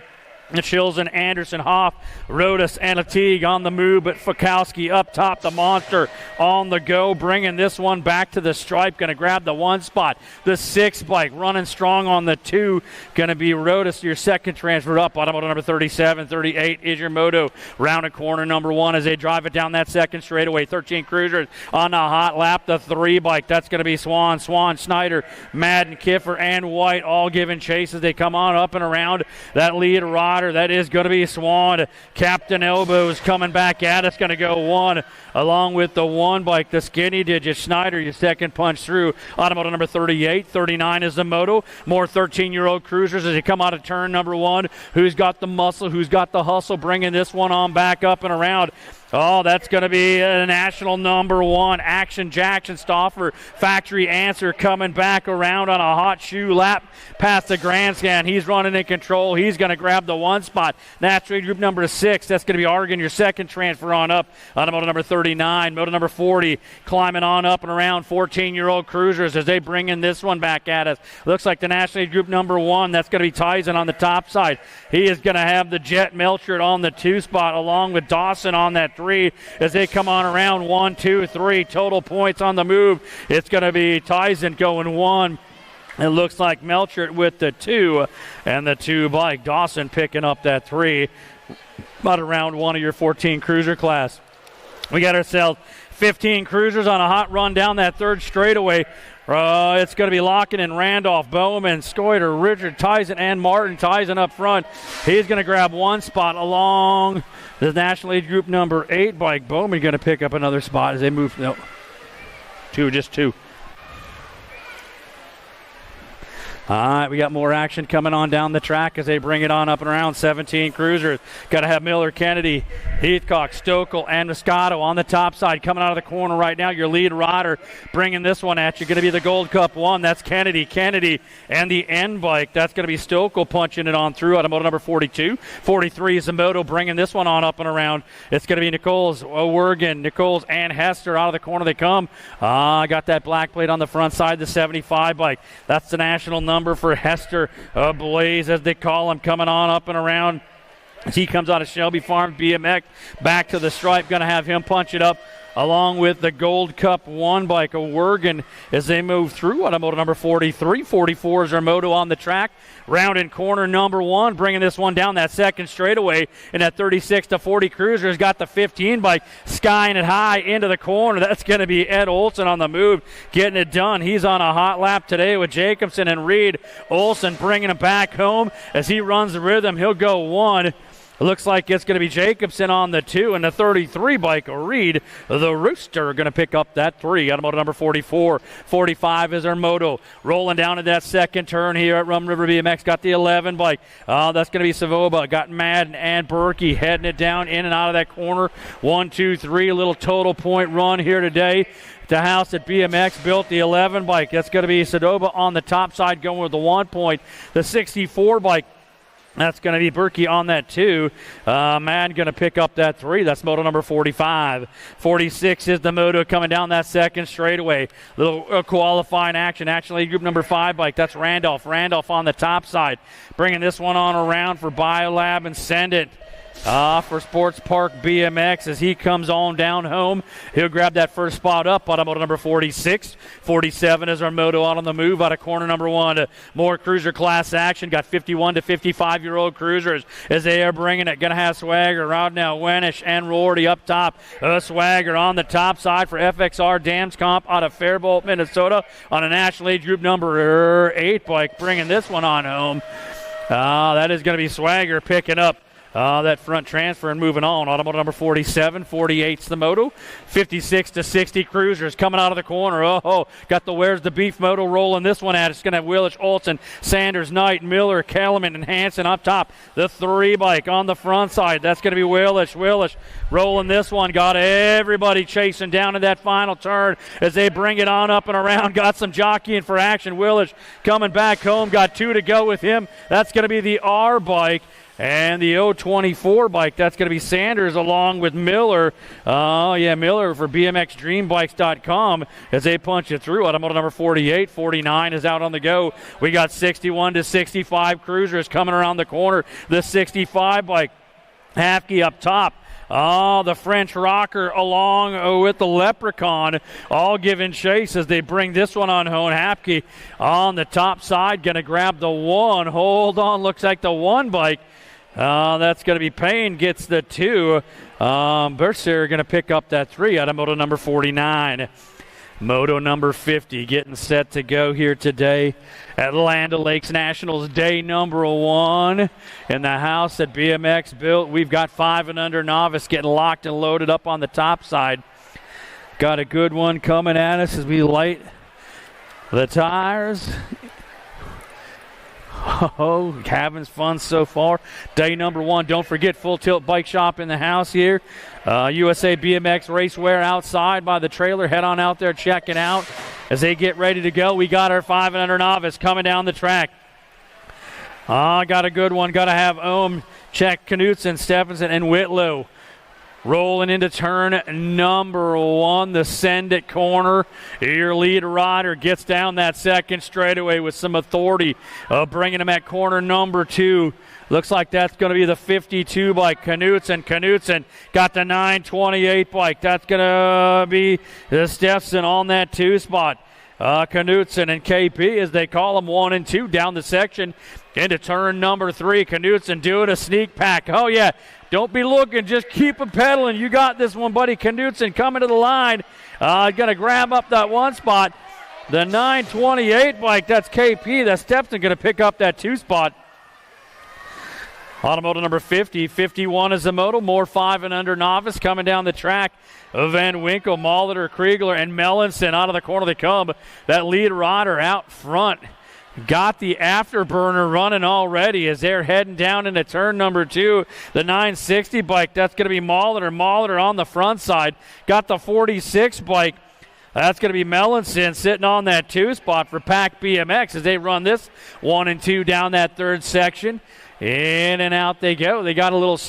Chilson, Anderson, Hoff, Rodas, and Latig on the move, but Fakowski up top, the monster on the go, bringing this one back to the stripe, going to grab the 1 spot. The 6 bike running strong on the 2, going to be Rodas, your second transfer up. Automoto number 37, 38 is your moto. Round a corner number 1 as they drive it down that second straightaway. 13 cruisers on the hot lap. The 3 bike, that's going to be Swan, Snyder, Madden, Kiffer, and White all giving chase as they come on up and around that lead rider. That is going to be Swan. Captain Elbows coming back at us. Going to go 1 along with the 1 bike. The skinny digit. Schneider, your second punch through. Automoto number 38. 39 is the moto. More 13-year-old cruisers as they come out of turn number 1. Who's got the muscle? Who's got the hustle? Bringing this one on back up and around. Oh, that's going to be a national number 1. Action Jackson Stauffer. Factory Answer coming back around on a hot shoe lap past the grandstand. He's running in control. He's going to grab the 1 spot. National Group number 6. That's going to be Argon, your second transfer on up. Automoto number 39. Moto number 40 climbing on up and around. 14-year-old cruisers as they bring in this one back at us. Looks like the National Group number 1. That's going to be Tyson on the top side. He is going to have the Jet Melchert on the 2 spot along with Dawson on that 3 as they come on around. 1, 2, 3 total points on the move. It's going to be Tyson going 1. It looks like Melchert with the 2 and the 2 bike. Dawson picking up that 3 about around 1 of your 14 cruiser class. We got ourselves 15 cruisers on a hot run down that third straightaway. It's going to be Locken and Randolph, Bowman, Skoiter, Richard, Tyson, and Martin. Tyson up front. He's going to grab 1 spot along the National League Group number 8 bike. Bowman going to pick up another spot as they move. No, 2, just 2. All right, we got more action coming on down the track as they bring it on up and around. 17 cruisers. Got to have Miller, Kennedy, Heathcock, Stokel, and Moscato on the top side. Coming out of the corner right now, your lead rider bringing this one at you. Going to be the Gold Cup 1. That's Kennedy, and the N bike. That's going to be Stokel punching it on through. Automoto number 42. 43 is the moto bringing this one on up and around. It's going to be Nichols, Wergen, Nichols, and Hester out of the corner they come. Got that black plate on the front side, the 75 bike. That's the national number for Hester Blaze, as they call him, coming on up and around. As he comes out of Shelby Farm BMX back to the stripe, going to have him punch it up along with the Gold Cup 1 bike of Wergen as they move through. Automoto number 43. 44 is our moto on the track. Round in corner number 1, bringing this one down that second straightaway. And that 36 to 40 cruiser's got the 15 bike skying it high into the corner. That's going to be Ed Olson on the move, getting it done. He's on a hot lap today with Jacobson and Reed. Olson bringing him back home as he runs the rhythm. He'll go 1. It looks like it's going to be Jacobson on the 2 and the 33 bike. Reed, the Rooster, going to pick up that 3. Automoto number 44. 45 is our moto. Rolling down to that second turn here at Rum River BMX. Got the 11 bike. That's going to be Savoba. Got Madden and Berkey heading it down in and out of that corner. 1, 2, 3. A little total point run here today. The house at BMX built the 11 bike. That's going to be Sadoba on the top side going with the 1 point. The 64 bike That's going to be Berkey on that 2. Man going to pick up that 3. That's moto number 45. 46 is the moto coming down that second straightaway. Little qualifying action. Actually, group number 5 bike. That's Randolph. Randolph on the top side. Bringing this one on around for Biolab and Send It. For Sports Park BMX as he comes on down home. He'll grab that first spot up out of moto number 46. 47 is our moto out on the move out of corner number 1. More cruiser class action. Got 51 to 55-year-old cruisers as they are bringing it. Going to have Swagger, Rodnell, Wenish, and Rorty up top. Swagger on the top side for FXR Dams Comp out of Faribault, Minnesota on a National Age Group number 8 bike. Bringing this one on home. That is going to be Swagger picking up that front transfer and moving on. Automotive number 47, 48's the moto. 56 to 60 cruisers coming out of the corner. Got the Where's the Beef moto rolling this one at. It's going to have Willich, Olson, Sanders, Knight, Miller, Kellerman, and Hanson up top. The 3 bike on the front side. That's going to be Willich rolling this one. Got everybody chasing down in that final turn as they bring it on up and around. Got some jockeying for action. Willich coming back home. Got 2 to go with him. That's going to be the R bike. And the 024 bike, that's going to be Sanders along with Miller. Miller for BMXDreamBikes.com as they punch it through. Automotive number 48, 49 is out on the go. We got 61 to 65 cruisers coming around the corner. The 65 bike, Hafke up top. The French rocker along with the Leprechaun all giving chase as they bring this one on home. Hapke on the top side going to grab the 1. Hold on, looks like the 1 bike. That's going to be Payne gets the 2. Berser going to pick up that 3 out of moto number 49. Moto number 50 getting set to go here today at Land O'Lakes Nationals, day number 1 in the house that BMX built. We've got 5 and under novice getting locked and loaded up on the top side. Got a good one coming at us as we light the tires. Having fun so far. Day number 1. Don't forget Full Tilt Bike Shop in the house here. USA BMX Racewear outside by the trailer. Head on out there, check it out. As they get ready to go, we got our 5 and under novice coming down the track. Got a good one. Got to have Ohm, check Knutson, Stephenson, and Whitlow. Rolling into turn number 1, the Send It corner. Your lead rider gets down that second straightaway with some authority, bringing him at corner number 2. Looks like that's going to be the 52 bike, Knutson. Knutson got the 928 bike. That's going to be the Steffensen on that 2 spot. Knutson and KP, as they call them, 1 and 2 down the section into turn number 3. Knutson doing a sneak pack. Oh, yeah. Don't be looking. Just keep it pedaling. You got this one, buddy. Knutson coming to the line. Going to grab up that 1 spot. The 928 bike, that's KP. That's Stephenson going to pick up that 2 spot. Automotive number 50. 51 is the moto. More 5 and under novice coming down the track. Van Winkle, Molitor, Kriegler, and Mellinson out of the corner they come. That lead rider out front. Got the afterburner running already as they're heading down into turn number 2. The 960 bike, that's going to be Molitor. Molitor on the front side. Got the 46 bike. That's going to be Mellinson sitting on that 2 spot for Pack BMX as they run this 1 and 2 down that 3rd section. In and out they go. They got a little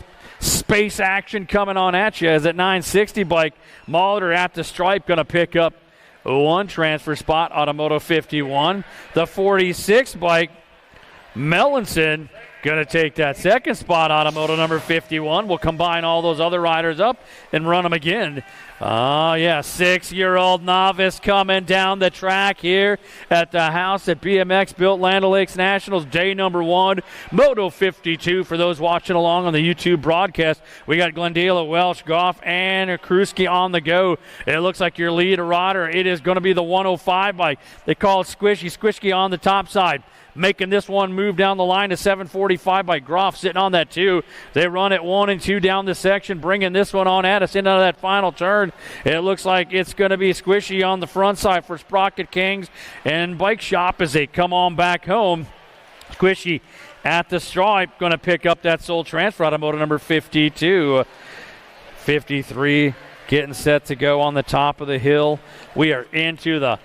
space action coming on at you as that 960 bike, Molitor at the stripe, going to pick up 1 transfer spot, Automoto 51. The 46 bike, Mellinson, going to take that 2nd spot, Automoto number 51. We'll combine all those other riders up and run them again. 6-year-old novice coming down the track here at the house at BMX built Land O'Lakes Nationals, day number 1, Moto 52 for those watching along on the YouTube broadcast. We got Glendale, Welsh, Goff, and Kruski on the go. It looks like your lead rider, it is going to be the 105 bike. They call it Squishy on the top side. Making this one move down the line to 745 by Groff sitting on that 2. They run it 1 and 2 down the section, bringing this one on at us into that final turn. It looks like it's going to be Squishy on the front side for Sprocket Kings and Bike Shop as they come on back home. Squishy at the stripe, going to pick up that sole transfer automotive number 52. 53 getting set to go on the top of the hill. We are into the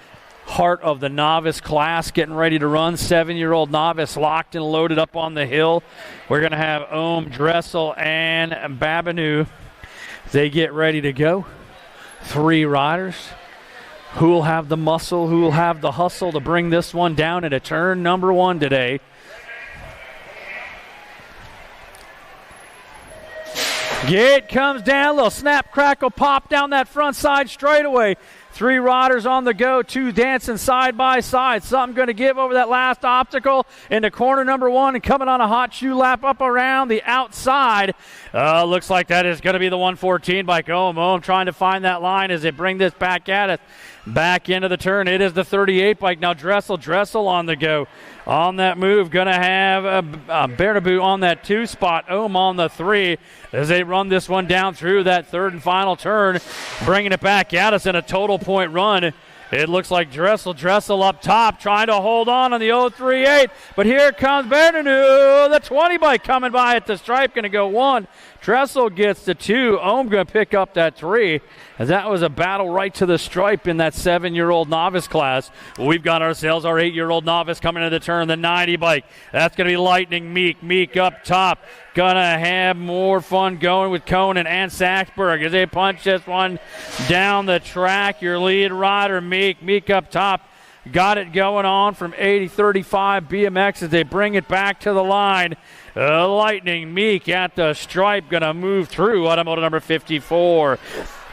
heart of the novice class getting ready to run. 7-year-old novice locked and loaded up on the hill. We're going to have Ohm, Dressel, and Babanu. They get ready to go. 3 riders. Who will have the muscle, who will have the hustle to bring this one down into turn number 1 today. Gate comes down, little snap, crackle, pop down that front side straightaway. 3 riders on the go, 2 dancing side by side. Something going to give over that last obstacle into corner number 1 and coming on a hot shoe lap up around the outside. Looks like that is going to be the 114 by Ohm trying to find that line as they bring this back at it. Back into the turn. It is the 38 bike. Now Dressel on the go. On that move, going to have Bernabu on that 2 spot. Ohm on the 3 as they run this one down through that 3rd and final turn, bringing it back at us in a total point run. It looks like Dressel up top, trying to hold on the 038. But here comes Bernabu, the 20 bike coming by at the stripe, going to go 1. Dressel gets the 2. Ohm going to pick up that 3. As that was a battle right to the stripe in that 7-year-old novice class. We've got ourselves our 8-year-old novice coming into the turn, the 90 bike. That's going to be Lightning Meek up top. Gonna have more fun going with Conan and Saxberg as they punch this one down the track. Your lead rider, Meek up top. Got it going on from 80-35 BMX as they bring it back to the line. Lightning Meek at the stripe, gonna move through automotive number 54.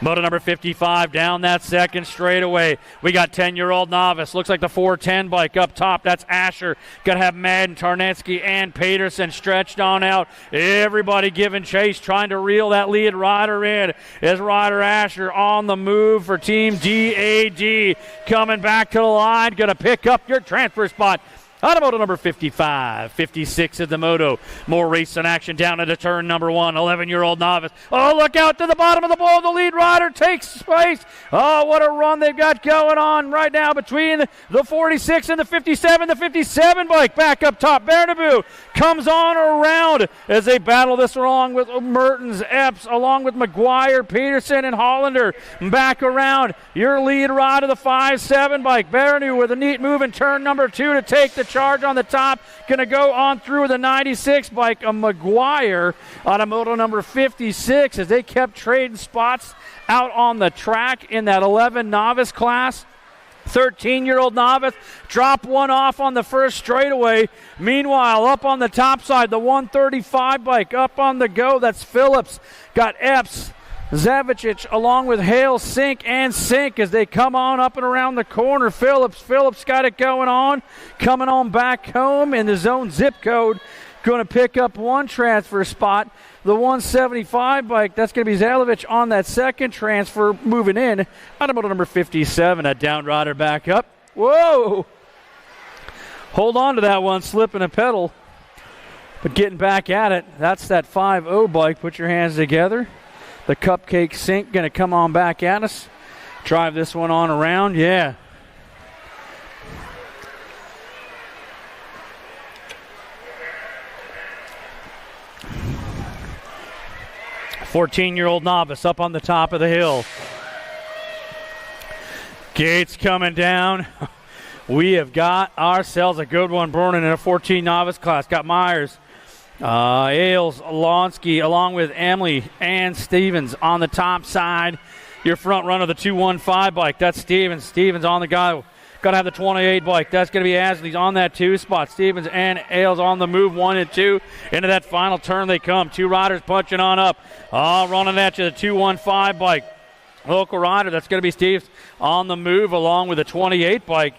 Moto number 55 down that second straightaway. We got 10-year-old novice. Looks like the 410 bike up top. That's Asher. Got to have Madden, Tarnetsky, and Peterson stretched on out. Everybody giving chase, trying to reel that lead rider in. Is Ryder Asher on the move for Team DAD. Coming back to the line. Going to pick up your transfer spot. Automoto number 55, 56 is the moto. More racing action down into turn number 1. 11-year-old novice. Oh, look out to the bottom of the ball. The lead rider takes space. Oh, what a run they've got going on right now between the 46 and the 57. The 57 bike back up top. Bernabu comes on around as they battle this along with Mertens, Epps, along with McGuire, Peterson, and Hollander. Back around. Your lead rider, the 5-7 bike. Bernabu with a neat move in turn number 2 to take the charge on the top. Going to go on through the 96 bike, a McGuire, automoto number 56, as they kept trading spots out on the track in that 11 novice class. 13-year-old novice drop one off on the first straightaway. Meanwhile, up on the top side, the 135 bike up on the go. That's Phillips. Got Epps, Zavicic along with Hale, Sink as they come on up and around the corner. Phillips got it going on. Coming on back home in the zone zip code. Going to pick up 1 transfer spot. The 175 bike, that's going to be Zalovic on that second transfer moving in. Automoto number 57, a down rider back up. Whoa! Hold on to that one, slipping a pedal. But getting back at it, that's that 5-0 bike. Put your hands together. The Cupcake Sink going to come on back at us. Drive this one on around. Yeah. "14-year-old novice up on the top of the hill. Gates coming down. We have got ourselves a good one burning in a 14 novice class. Got Myers, Ailes, Alonsky, along with Emily and Stevens on the top side. Your front runner, the 215 bike. That's Stevens. Stevens on the guy. Got to have the 28 bike. That's going to be Asley's on that 2 spot. Stevens and Ailes on the move, 1 and 2. Into that final turn they come. 2 riders punching on up. Running at you, the 215 bike. Local rider, that's going to be Steve on the move along with the 28 bike.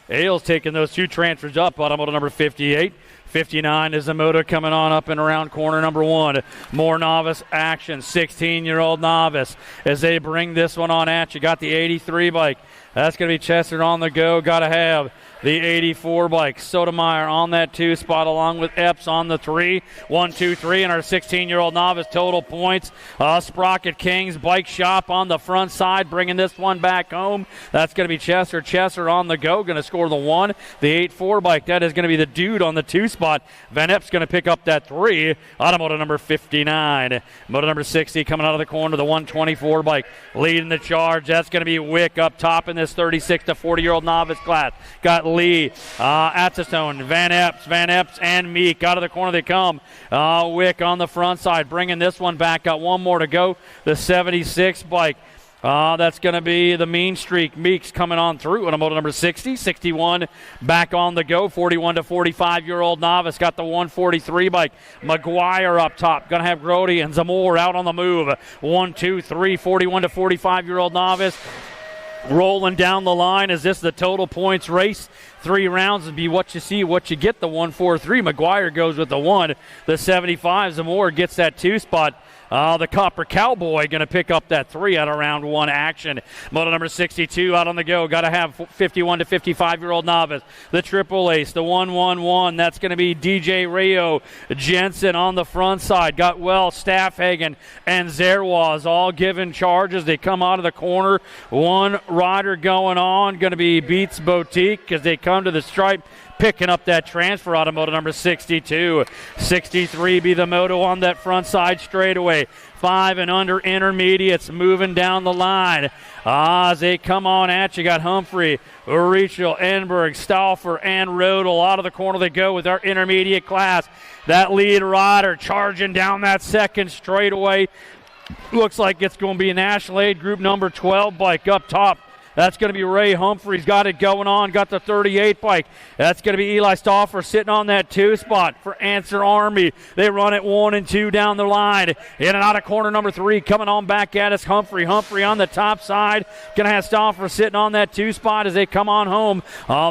Ailes taking those 2 transfers up. Automoto number 58. 59 is the motor coming on up and around corner number 1. More novice action. 16-year-old novice as they bring this one on at you. Got the 83 bike. That's going to be Chester on the go. Got to have the 84 bike. Sotomayor on that 2 spot along with Epps on the 3. 1, 2, 3, and our 16-year-old novice total points. Sprocket Kings Bike Shop on the front side, bringing this one back home. That's going to be Chester. Chester on the go, going to score the 1. The 8-4 bike, that is going to be the dude on the 2 spot. Van Epps going to pick up that 3. Automoto number 59. Moto number 60 coming out of the corner, the 124 bike leading the charge. That's going to be Wick up top in this this 36 to 40-year-old novice class. Got Lee, Atchison, Van Epps, and Meek. Out of the corner they come. Wick on the front side, bringing this one back. Got one more to go. The 76 bike. That's going to be the Mean Streak. Meeks coming on through on a moto number 60. 61 back on the go. 41 to 45-year-old novice. Got the 143 bike. McGuire up top. Going to have Grody and Zamor out on the move. 1, 2, 3. 41 to 45-year-old novice. Rolling down the line. Is this the total points race? 3 rounds would be what you see, what you get. The 143. McGuire goes with the 1. The 75. Zamor gets that 2 spot. The Copper Cowboy going to pick up that 3 out of round 1 action. Moto number 62 out on the go. Got to have 51 to 55-year-old novice. The Triple Ace, the 111. That's going to be DJ Rayo Jensen on the front side. Got Staffhagen, and Zerwaz all giving charges. They come out of the corner. One rider going on. Going to be Beats Boutique as they come to the stripe. Picking up that transfer out of moto number 62. 63 be the moto on that front side straightaway. 5 and under intermediates moving down the line. As they come on at you, got Humphrey, Rachel, Enberg, Stauffer, and Rodel. Out of the corner they go with our intermediate class. That lead rider charging down that second straightaway. Looks like it's going to be a National Aid Group number 12 bike up top. That's going to be Ray Humphreys. Got it going on. Got the 38 bike. That's going to be Eli Stauffer sitting on that 2 spot for Answer Army. They run it 1 and 2 down the line. In and out of corner number 3. Coming on back at us. Humphrey on the top side. Going to have Stauffer sitting on that 2 spot as they come on home.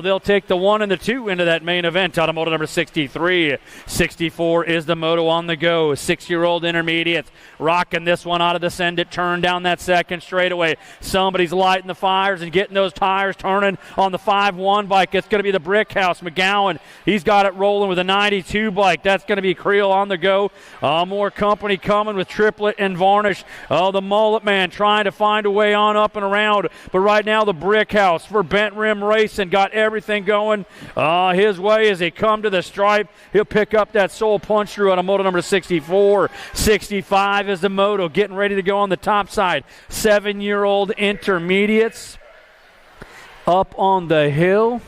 They'll take the 1 and the 2 into that main event out of moto number 63. 64 is the moto on the go. 6-year-old intermediates rocking this one out of the send it turn down that second straightaway. Somebody's lighting the fire and getting those tires turning on the 5-1 bike. It's going to be the Brick House. McGowan, he's got it rolling with a 92 bike. That's going to be Creel on the go. More company coming with Triplet and Varnish. The Mullet Man trying to find a way on up and around. But right now the Brick House for Bent Rim Racing got everything going his way as they come to the stripe. He'll pick up that Soul Punch through on a moto number 64. 65 is the moto getting ready to go on the top side. 7-year-old intermediates. Up on the hill.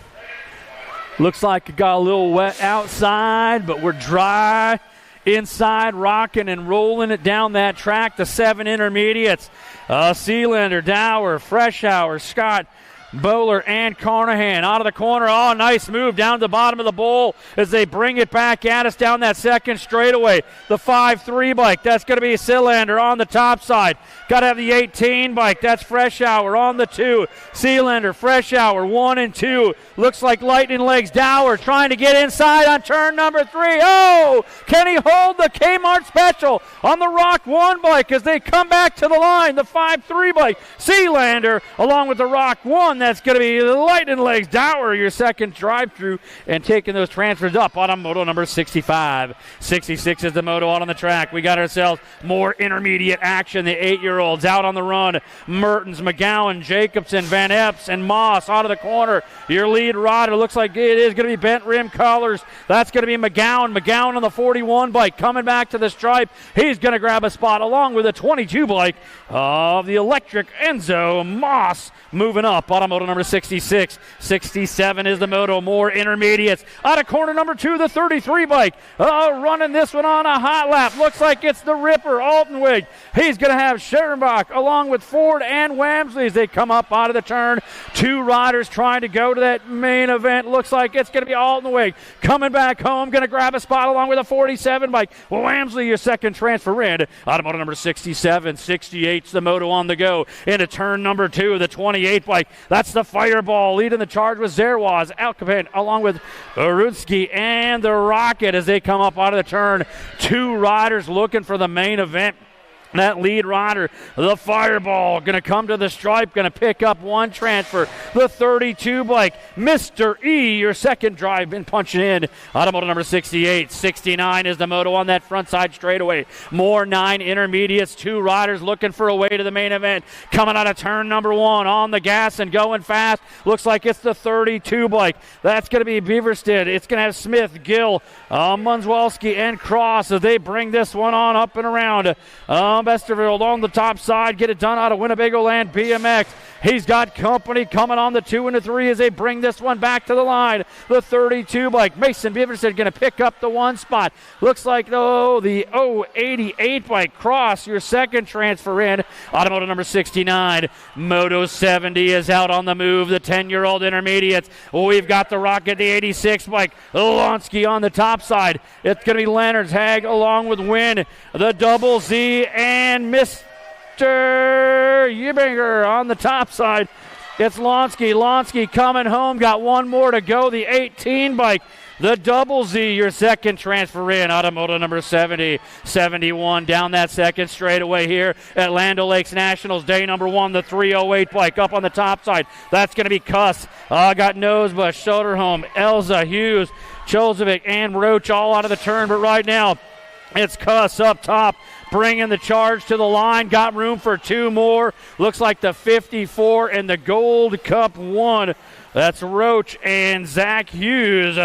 Looks like it got a little wet outside, but we're dry inside, rocking and rolling it down that track. The 7 intermediates. Sealander, Dower, Freshour, Scott, Bowler, and Carnahan out of the corner. Oh, nice move down to the bottom of the bowl as they bring it back at us down that second straightaway. The 5-3 bike, that's going to be Sealander on the top side. Got to have the 18 bike, that's Freshour on the 2. Sealander, Freshour, 1 and 2. Looks like Lightning Legs. Dower trying to get inside on turn number 3. Oh, can he hold the Kmart Special on the Rock 1 bike as they come back to the line? The 5-3 bike, Sealander, along with the Rock 1. That's going to be Lightning Legs. Dower, your second drive-through, and taking those transfers up on moto number 65. 66 is the moto out on the track. We got ourselves more intermediate action. The 8-year-olds out on the run. Mertens, McGowan, Jacobson, Van Epps, and Moss out of the corner. Your lead rider looks like it is going to be Bent Rim Colors. That's going to be McGowan. McGowan on the 41 bike coming back to the stripe. He's going to grab a spot along with a 22 bike of the electric Enzo Moss moving up on moto number 66. 67 is the moto. More intermediates. Out of corner number 2, the 33 bike. Running this one on a hot lap. Looks like it's the Ripper, Altenweg. He's going to have Scherenbach along with Ford and Wamsley as they come up out of the turn. 2 riders trying to go to that main event. Looks like it's going to be Altenweg coming back home. Going to grab a spot along with a 47 bike. Wamsley, your second transfer in. Out of moto number 67. 68's the moto on the go. Into turn number 2, the 28 bike. That's the Fireball leading the charge with Zerwaz, Alcapan, along with Rutsky and the Rocket as they come up out of the turn. 2 riders looking for the main event. That lead rider, the Fireball, going to come to the stripe, going to pick up 1 transfer. The 32 bike, Mr. E, your second drive, been punching in. Out of moto number 68. 69 is the moto on that front side straightaway. More 9 intermediates, 2 riders looking for a way to the main event. Coming out of turn number 1 on the gas and going fast. Looks like it's the 32 bike. That's going to be Beaverstead. It's going to have Smith, Gill, Munzwalski, and Cross as they bring this one on up and around. Westerveld on the top side. Get it done out of Winnebago Land BMX. He's got company coming on the 2 and the 3 as they bring this one back to the line. The 32 bike. Mason Beaverson going to pick up the 1 spot. Looks like, the 88 bike Cross, your second transfer in. Automotive number 69. Moto 70 is out on the move. The 10-year-old intermediates. We've got the Rocket, the 86 bike. Lonsky on the top side. It's going to be Leonard's Hag along with Win. The double Z and Mr. Yibinger on the top side. It's Lonsky. Lonsky coming home. Got one more to go. The 18 bike. The double Z, your second transfer in. Automotive number 70, 71 down that second straightaway here at Land O'Lakes Nationals. Day number 1, the 308 bike up on the top side. That's going to be Cuss. Got Nosebush, Soderholm, Elza, Hughes, Chozovic, and Roach all out of the turn. But right now, it's Cuss up top, bringing the charge to the line. Got room for 2 more. Looks like the 54 and the Gold Cup 1. That's Roach and Zach Hughes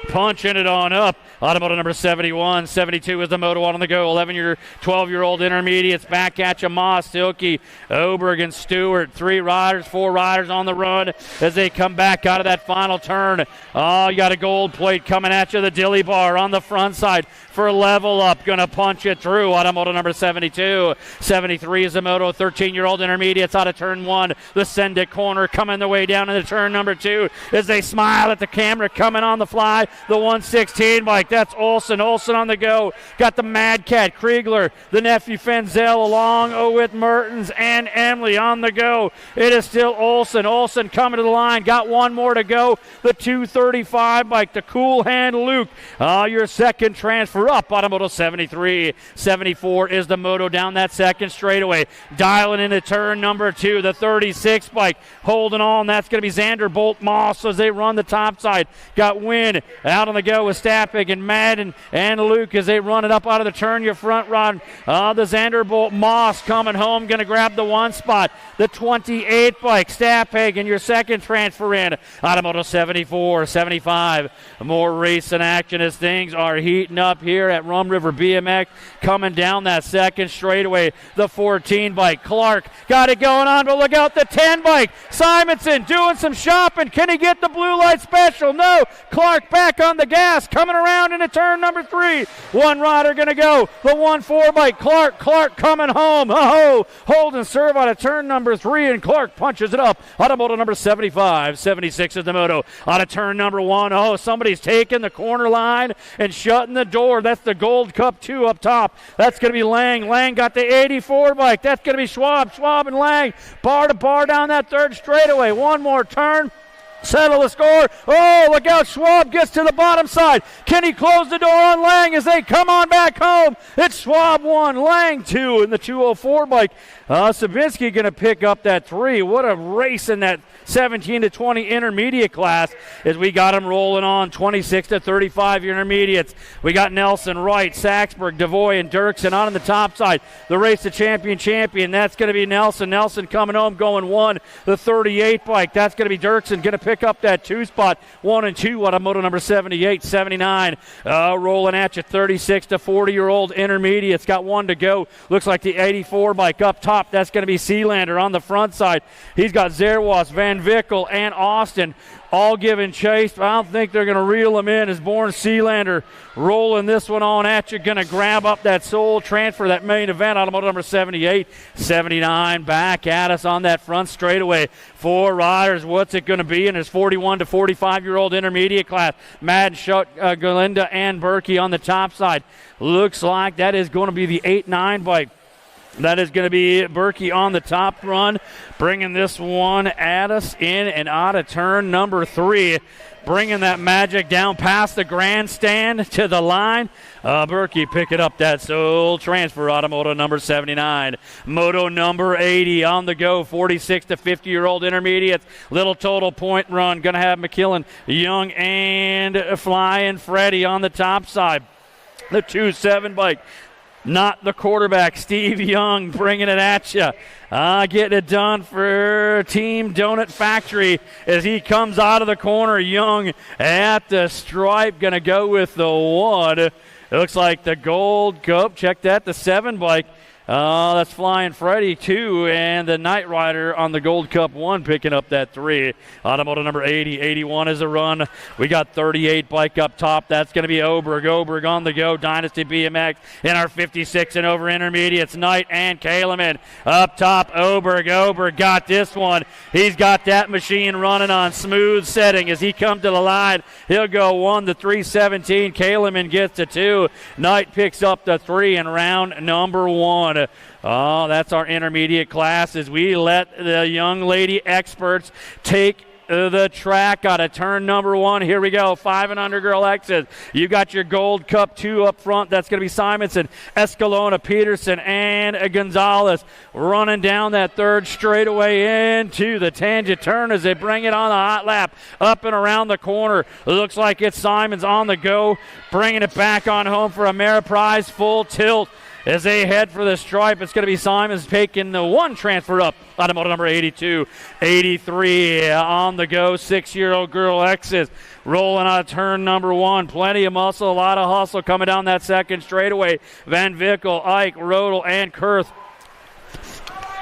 punching it on up. Automotive number 71, 72 is the Moto on the go. 12-year-old intermediates back at you. Moss, Silky, Oberg, and Stewart. 3 riders, 4 riders on the run as they come back out of that final turn. You got a gold plate coming at you. The Dilly Bar on the front side for level up. Going to punch it through. Automotive number 72. 73 is the Moto. 13-year-old intermediates out of turn 1. The Send It corner coming the way down into turn number 2 as they smile at the camera coming on the fly. The 116 bike. That's Olsen. Olsen on the go. Got the Mad Cat, Kriegler, the nephew Fenzel along with Mertens and Emily on the go. It is still Olsen. Olsen coming to the line. Got one more to go. The 235 bike, the Cool Hand Luke. Your second transfer up. Automotive 73. 74 is the Moto down that second straightaway. Dialing into turn number 2. The 36 bike holding on. That's going to be Xander Bolt Moss as they run the top side. Got Win out on the go with Stappig and Madden and Luke as they run it up out of the turn. Your front run. The Xanderbolt Moss coming home. Going to grab the 1 spot. The 28 bike. Stappig and your second transfer in. Automotive 74, 75. More racing action as things are heating up here at Rum River BMX. Coming down that second straightaway. The 14 bike. Clark got it going on, but look out the 10 bike. Simonson doing some shopping. Can he get the blue light special? No. Clark back on the gas, coming around into turn number 3. 1 rider going to go. The 1-4 bike. Clark coming home. Hold and serve out of turn number 3, and Clark punches it up. Automotive number 75. 76 is the Moto. Out of turn number 1. Somebody's taking the corner line and shutting the door. That's the Gold Cup 2 up top. That's going to be Lang. Lang got the 84 bike. That's going to be Schwab. Schwab and Lang. Bar to bar down that third straightaway. One more turn. Settle the score. Look out. Schwab gets to the bottom side. Can he close the door on Lang as they come on back home? It's Schwab 1, Lang 2 in the 204 bike. Sabinski going to pick up that 3. What a race in that 17 to 20 intermediate class as we got them rolling on 26 to 35 intermediates. We got Nelson, Wright, Saxberg, Devoy, and Dirksen on the top side. The race to champion. That's going to be Nelson. Nelson coming home going 1. The 38 bike. That's going to be Dirksen. Going to pick up that 2 spot. 1 and 2 Automotive number 78, 79. Rolling at you 36 to 40-year-old intermediates. Got 1 to go. Looks like the 84 bike up top. That's going to be Sealander on the front side. He's got Zerwas, Van Vickel, and Austin all giving chase. I don't think they're going to reel him in as Born Sealander rolling this one on at you. Going to grab up that sole transfer, that main event. Automotive number 78, 79 back at us on that front straightaway. 4 riders. What's it going to be in his 41 to 45-year-old intermediate class? Madden, Schutt, Galinda, and Berkey on the top side. Looks like that is going to be the 8-9 bike. That is going to be Berkey on the top run, bringing this one at us in and out of turn number 3. Bringing that magic down past the grandstand to the line. Berkey picking up that sole transfer. Automotive number 79. Moto number 80 on the go. 46 to 50-year-old intermediates. Little total point run. Going to have McKillen, Young, and Flying Freddy on the top side. The 2-7 bike. Not the quarterback, Steve Young, bringing it at you. Getting it done for Team Donut Factory as he comes out of the corner. Young at the stripe, going to go with the 1. It looks like the Gold Cup. Check that, the 7 bike. That's Flying Freddy 2, and the Knight Rider on the Gold Cup 1 picking up that 3. Automoto number 80. 81 is a run. We got 38 bike up top. That's going to be Oberg. Oberg on the go. Dynasty BMX in our 56 and over intermediates. Knight and Kaleman up top. Oberg. Oberg got this one. He's got that machine running on smooth setting. As he comes to the line, he'll go 1 to 3:17. Kaleman gets to 2. Knight picks up the 3 in round number 1. Oh, that's our intermediate class as we let the young lady experts take the track out of turn number 1. Here we go. 5 and under girl X's. You got your Gold Cup 2 up front. That's going to be Simonson, Escalona, Peterson, and Gonzalez running down that third straightaway into the tangent turn as they bring it on the hot lap up and around the corner. It looks like it's Simons on the go, bringing it back on home for Ameriprise full tilt. As they head for the stripe, it's going to be Simons taking the 1 transfer up. Automotive number 82. 83 on the go. 6-year-old girl X's rolling out of turn number 1. Plenty of muscle, a lot of hustle coming down that second straightaway. Van Vickel, Ike, Rodel, and Kurth.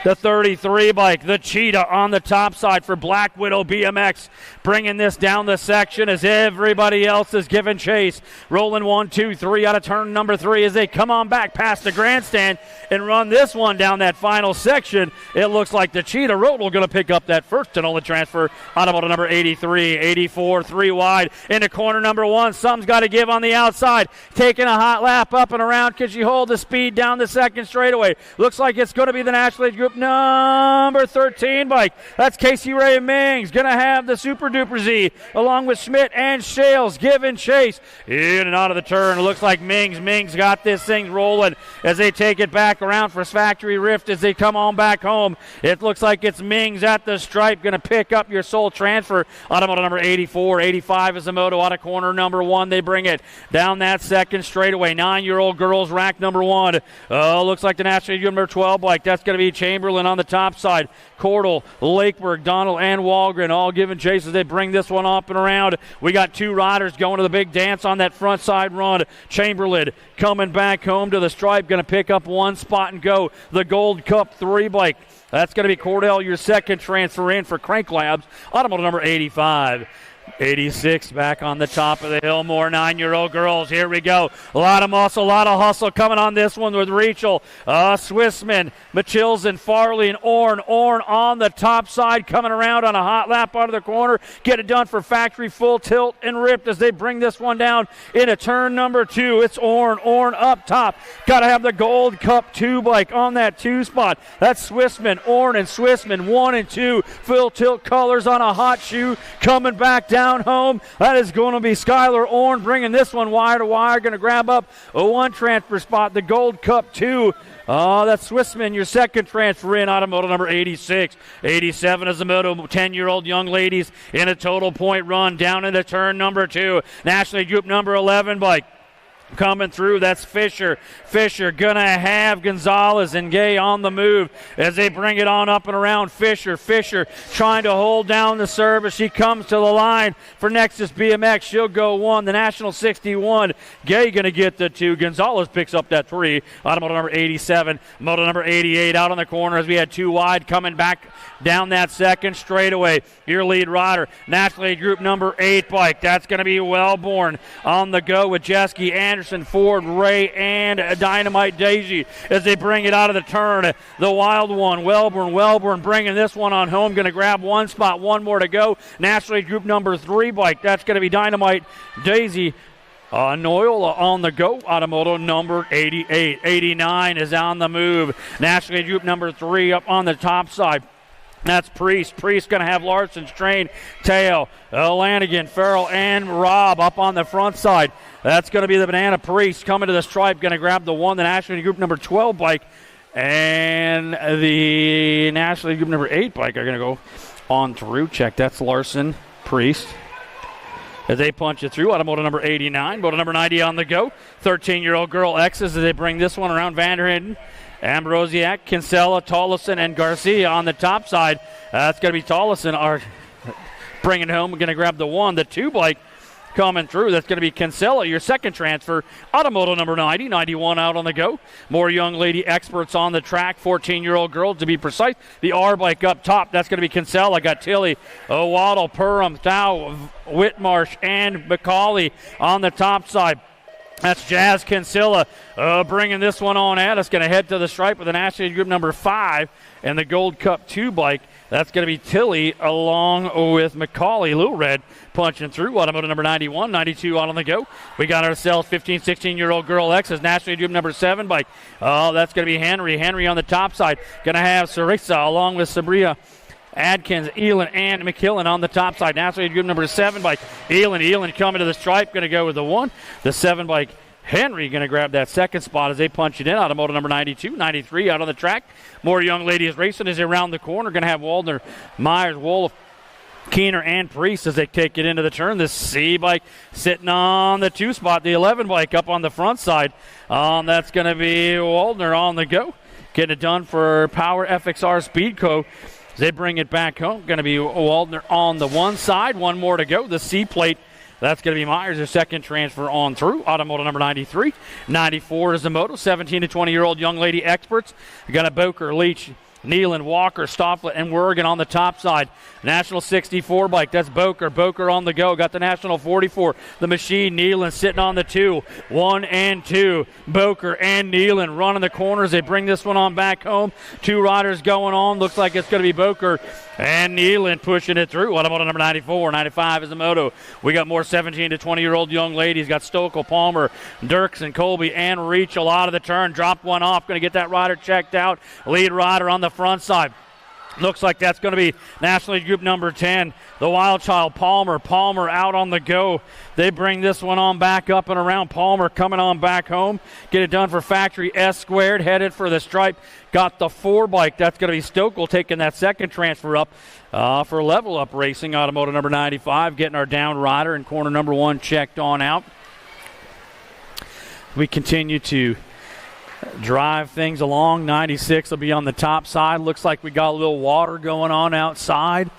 The 33 bike, the Cheetah on the top side for Black Widow BMX, bringing this down the section as everybody else is giving chase. Rolling 1, 2, 3 out of turn number 3 as they come on back past the grandstand and run this one down that final section. It looks like the Cheetah Rodel going to pick up that first and only transfer. Automotive number 83, 84, 3 wide into corner number 1. Something's got to give on the outside. Taking a hot lap up and around. Can she hold the speed down the second straightaway? Looks like it's going to be the National Age Group number 13 bike. That's Casey Ray Mings. Going to have the Super Duper Z along with Schmidt and Shales giving chase in and out of the turn. It looks like Mings got this thing rolling as they take it back around for Factory Rift as they come on back home. It looks like it's Mings at the stripe going to pick up your sole transfer. Automoto number 84. 85 is the moto out of corner number 1. They bring it down that second straightaway. 9-year-old girls rack number 1. Looks like the National number 12 bike. That's going to be Chamberlain on the top side. Cordell, Lakeberg, Donald, and Walgren all giving chase as they bring this one up and around. We got 2 riders going to the big dance on that front side run. Chamberlain coming back home to the stripe, going to pick up 1 spot and go. The Gold Cup 3 bike. That's going to be Cordell, your second transfer in for Crank Labs. Automotive number 85. 86 back on the top of the hill. More 9-year-old girls. Here we go. A lot of muscle, a lot of hustle coming on this one with Rachel, Swissman, Machilson, Farley, and Orn. Orn on the top side coming around on a hot lap out of the corner. Get it done for Factory full tilt and ripped as they bring this one down into turn number 2. It's Orn. Orn up top. Got to have the Gold Cup 2 bike on that 2 spot. That's Swissman, Orn, and Swissman 1 and 2. Full tilt colors on a hot shoe coming back down home. That is going to be Skylar Orn bringing this one wire to wire. Going to grab up a 1 transfer spot, the Gold Cup 2. That's Swissman, your second transfer in. Automotive number 86. 87 is the moto 10-year-old young ladies in a total point run down into turn number 2. National Group number 11 bike. Coming through, that's Fisher. Fisher gonna have Gonzalez and Gay on the move as they bring it on up and around. Fisher trying to hold down the service. She comes to the line for Nexus BMX. She'll go 1. The National 61. Gay gonna get the 2. Gonzalez picks up that 3. Automotive number 87. Moto number 88 out on the corner as we had 2 wide coming back down that second straightaway. Your lead rider, National Age Group number 8 bike. That's gonna be Wellborn on the go with Jeske, Anderson, Ford, Ray, and Dynamite Daisy as they bring it out of the turn. The wild one, Wellborn bringing this one on home. Going to grab 1 spot, 1 more to go. National Age Group number 3 bike. That's going to be Dynamite Daisy. Noyola on the go. Automoto number 88. 89 is on the move. National Age Group number 3 up on the top side. That's Priest. Priest going to have Larson's train, Teo, Lanigan, Farrell, and Robb up on the front side. That's going to be the Banana Priest coming to the stripe. Going to grab the 1, the National Group number 12 bike. And the National Group number 8 bike are going to go on through. Check. That's Larson, Priest. As they punch it through, Automotive number 89. Moto number 90 on the go. 13-year-old girl X's as they bring this one around. Vanderhiden, Ambrosiak, Kinsella, Tollison, and Garcia on the top side. That's going to be Tollison bringing home. We're going to grab the 1. The 2 bike coming through. That's going to be Kinsella, your second transfer. Automoto number 90, 91 out on the go. More young lady experts on the track, 14-year-old girls to be precise. The R bike up top, that's going to be Kinsella. Got Tilly, Waddle, Perham, Thau, Whitmarsh, and McCauley on the top side. That's Jazz Kinsella bringing this one on at us. Going to head to the stripe with an National Group number 5 and the Gold Cup 2 bike. That's going to be Tilly along with McCauley. Little Red punching through. Automotive number 91, 92 out on the go. We got ourselves 15, 16-year-old girl X's National Group number 7 bike. Oh, that's going to be Henry. Henry on the top side. Going to have Sarissa along with Sabria, Adkins, Elin, and McKillen on the top side. National Group number 7 bike. Elin coming to the stripe. Going to go with the 1. The 7 bike. Henry going to grab that second spot as they punch it in. Automotive number 92, 93 out on the track. More young ladies racing as they round the corner. Going to have Waldner, Myers, Wolf, Keener, and Priest as they take it into the turn. The C bike sitting on the 2 spot. The 11 bike up on the front side. That's going to be Waldner on the go. Getting it done for Power FXR Speedco. They bring it back home. Going to be Waldner on the 1 side. 1 more to go. The C plate. That's going to be Myers, their second transfer on through. Automotive number 93. 94 is the moto. 17 to 20-year-old young lady experts. We got a Boker, Leach, Nealon, Walker, Stofflet, and Wergen on the top side. National 64 bike, that's Boker. Boker on the go. Got the National 44. The Machine, Nealon sitting on the 2. 1 and 2. Boker and Nealon running the corners. They bring this one on back home. 2 riders going on. Looks like it's going to be Boker and Nealon pushing it through. Automotive number 94. 95 is the moto. We got more 17 to 20-year-old young ladies. Got Stokel, Palmer, Dirks, Colby, and Reach a lot of the turn. Dropped one off. Going to get that rider checked out. Lead rider on the front side. Looks like that's going to be National League Group number 10, the Wild Child, Palmer. Palmer out on the go. They bring this one on back up and around. Palmer coming on back home. Get it done for Factory S Squared, headed for the stripe. Got the 4 bike. That's going to be Stokel taking that second transfer up for Level Up Racing. Automotive number 95, getting our down rider in corner number 1 checked on out. We continue to drive things along. 96 will be on the top side. Looks like we got a little water going on outside.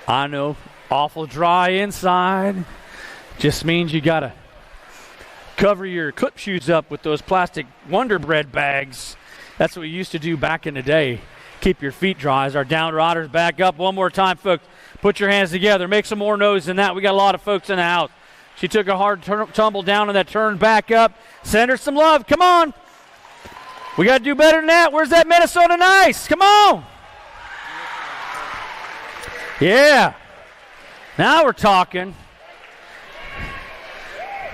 I know, awful dry inside. Just means you got to cover your clip shoes up with those plastic Wonder Bread bags. That's what we used to do back in the day. Keep your feet dry. As our down riders back up one more time, folks. Put your hands together. Make some more noise than that. We got a lot of folks in the house. She took a hard tumble down on that turn back up. Send her some love. Come on. We got to do better than that. Where's that Minnesota Nice? Come on. Yeah. Now we're talking.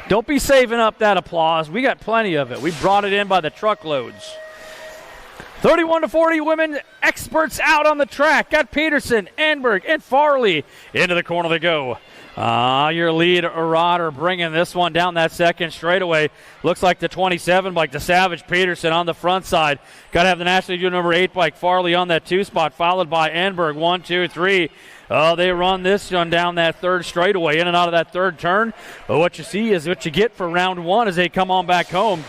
Don't be saving up that applause. We got plenty of it. We brought it in by the truckloads. 31 to 40 women experts out on the track. Got Peterson, Enberg, and Farley into the corner they go. Your lead rider bringing this one down that second straightaway. Looks like the 27 bike, the Savage Peterson on the front side. Got to have the National Union number 8 bike, Farley on that 2 spot, followed by Enberg. 1, 2, 3. They run this one down that third straightaway, in and out of that third turn. What you see is what you get for round 1 as they come on back home.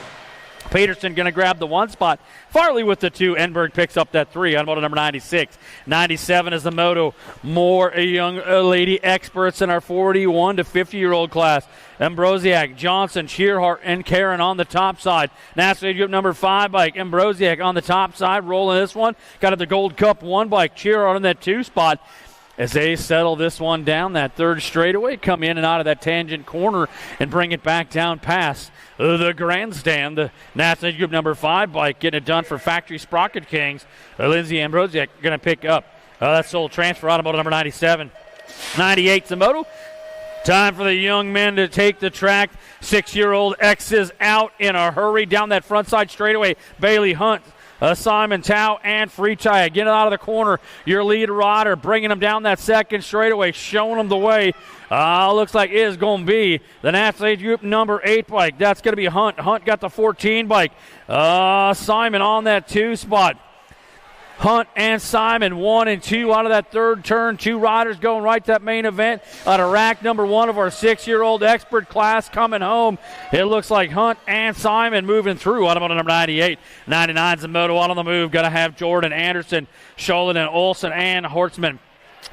Peterson going to grab the 1 spot. Farley with the 2. Enberg picks up that 3 on moto number 96. 97 is the moto. More young lady experts in our 41 to 50-year-old class. Ambrosiak, Johnson, Shearhart, and Karen on the top side. National Group number 5 bike. Ambrosiak on the top side, rolling this one. Got the Gold Cup 1 bike. Shearhart on that 2 spot. As they settle this one down that third straightaway, come in and out of that tangent corner and bring it back down past the grandstand. The National Group number 5 bike getting it done for Factory Sprocket Kings. Lindsay Ambrosiak going to pick up. That's sold transfer automotive number 97. 98's the moto. Time for the young men to take the track. 6-year-old X's out in a hurry down that front side straightaway. Bailey Hunt, Simon Tao, and Freetire getting out of the corner. Your lead rider bringing them down that second straightaway, showing them the way. Looks like it is going to be the National Age Group number 8 bike. That's going to be Hunt. Hunt got the 14 bike. Simon on that 2 spot. Hunt and Simon, 1 and 2 out of that third turn. 2 riders going right to that main event. Out of rack number 1 of our 6-year-old expert class coming home. It looks like Hunt and Simon moving through. Automotive number 98. 99's the moto out on the move. Got to have Jordan, Anderson, Sholin, and Olsen, and Hortzman.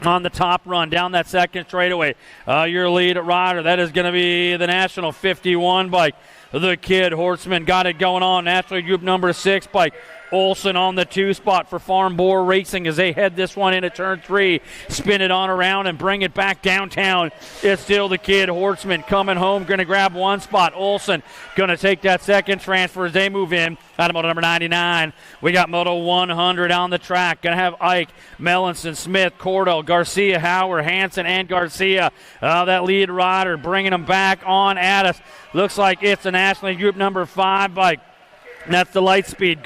on the top run down that second straightaway. Your lead rider, that is going to be the National 51 bike. The Kid Horseman got it going on. National Group number 6 bike. Olson on the 2 spot for Farm Boar Racing as they head this one into turn 3. Spin it on around and bring it back downtown. It's still the Kid Horseman coming home. Going to grab 1 spot. Olson going to take that second transfer as they move in. Out of moto number 99, we got moto 100 on the track. Going to have Ike, Mellinson, Smith, Cordell, Garcia, Howard, Hansen, and Garcia. That lead rider bringing them back on at us. Looks like it's a National Group number 5 bike. And that's the Lightspeed.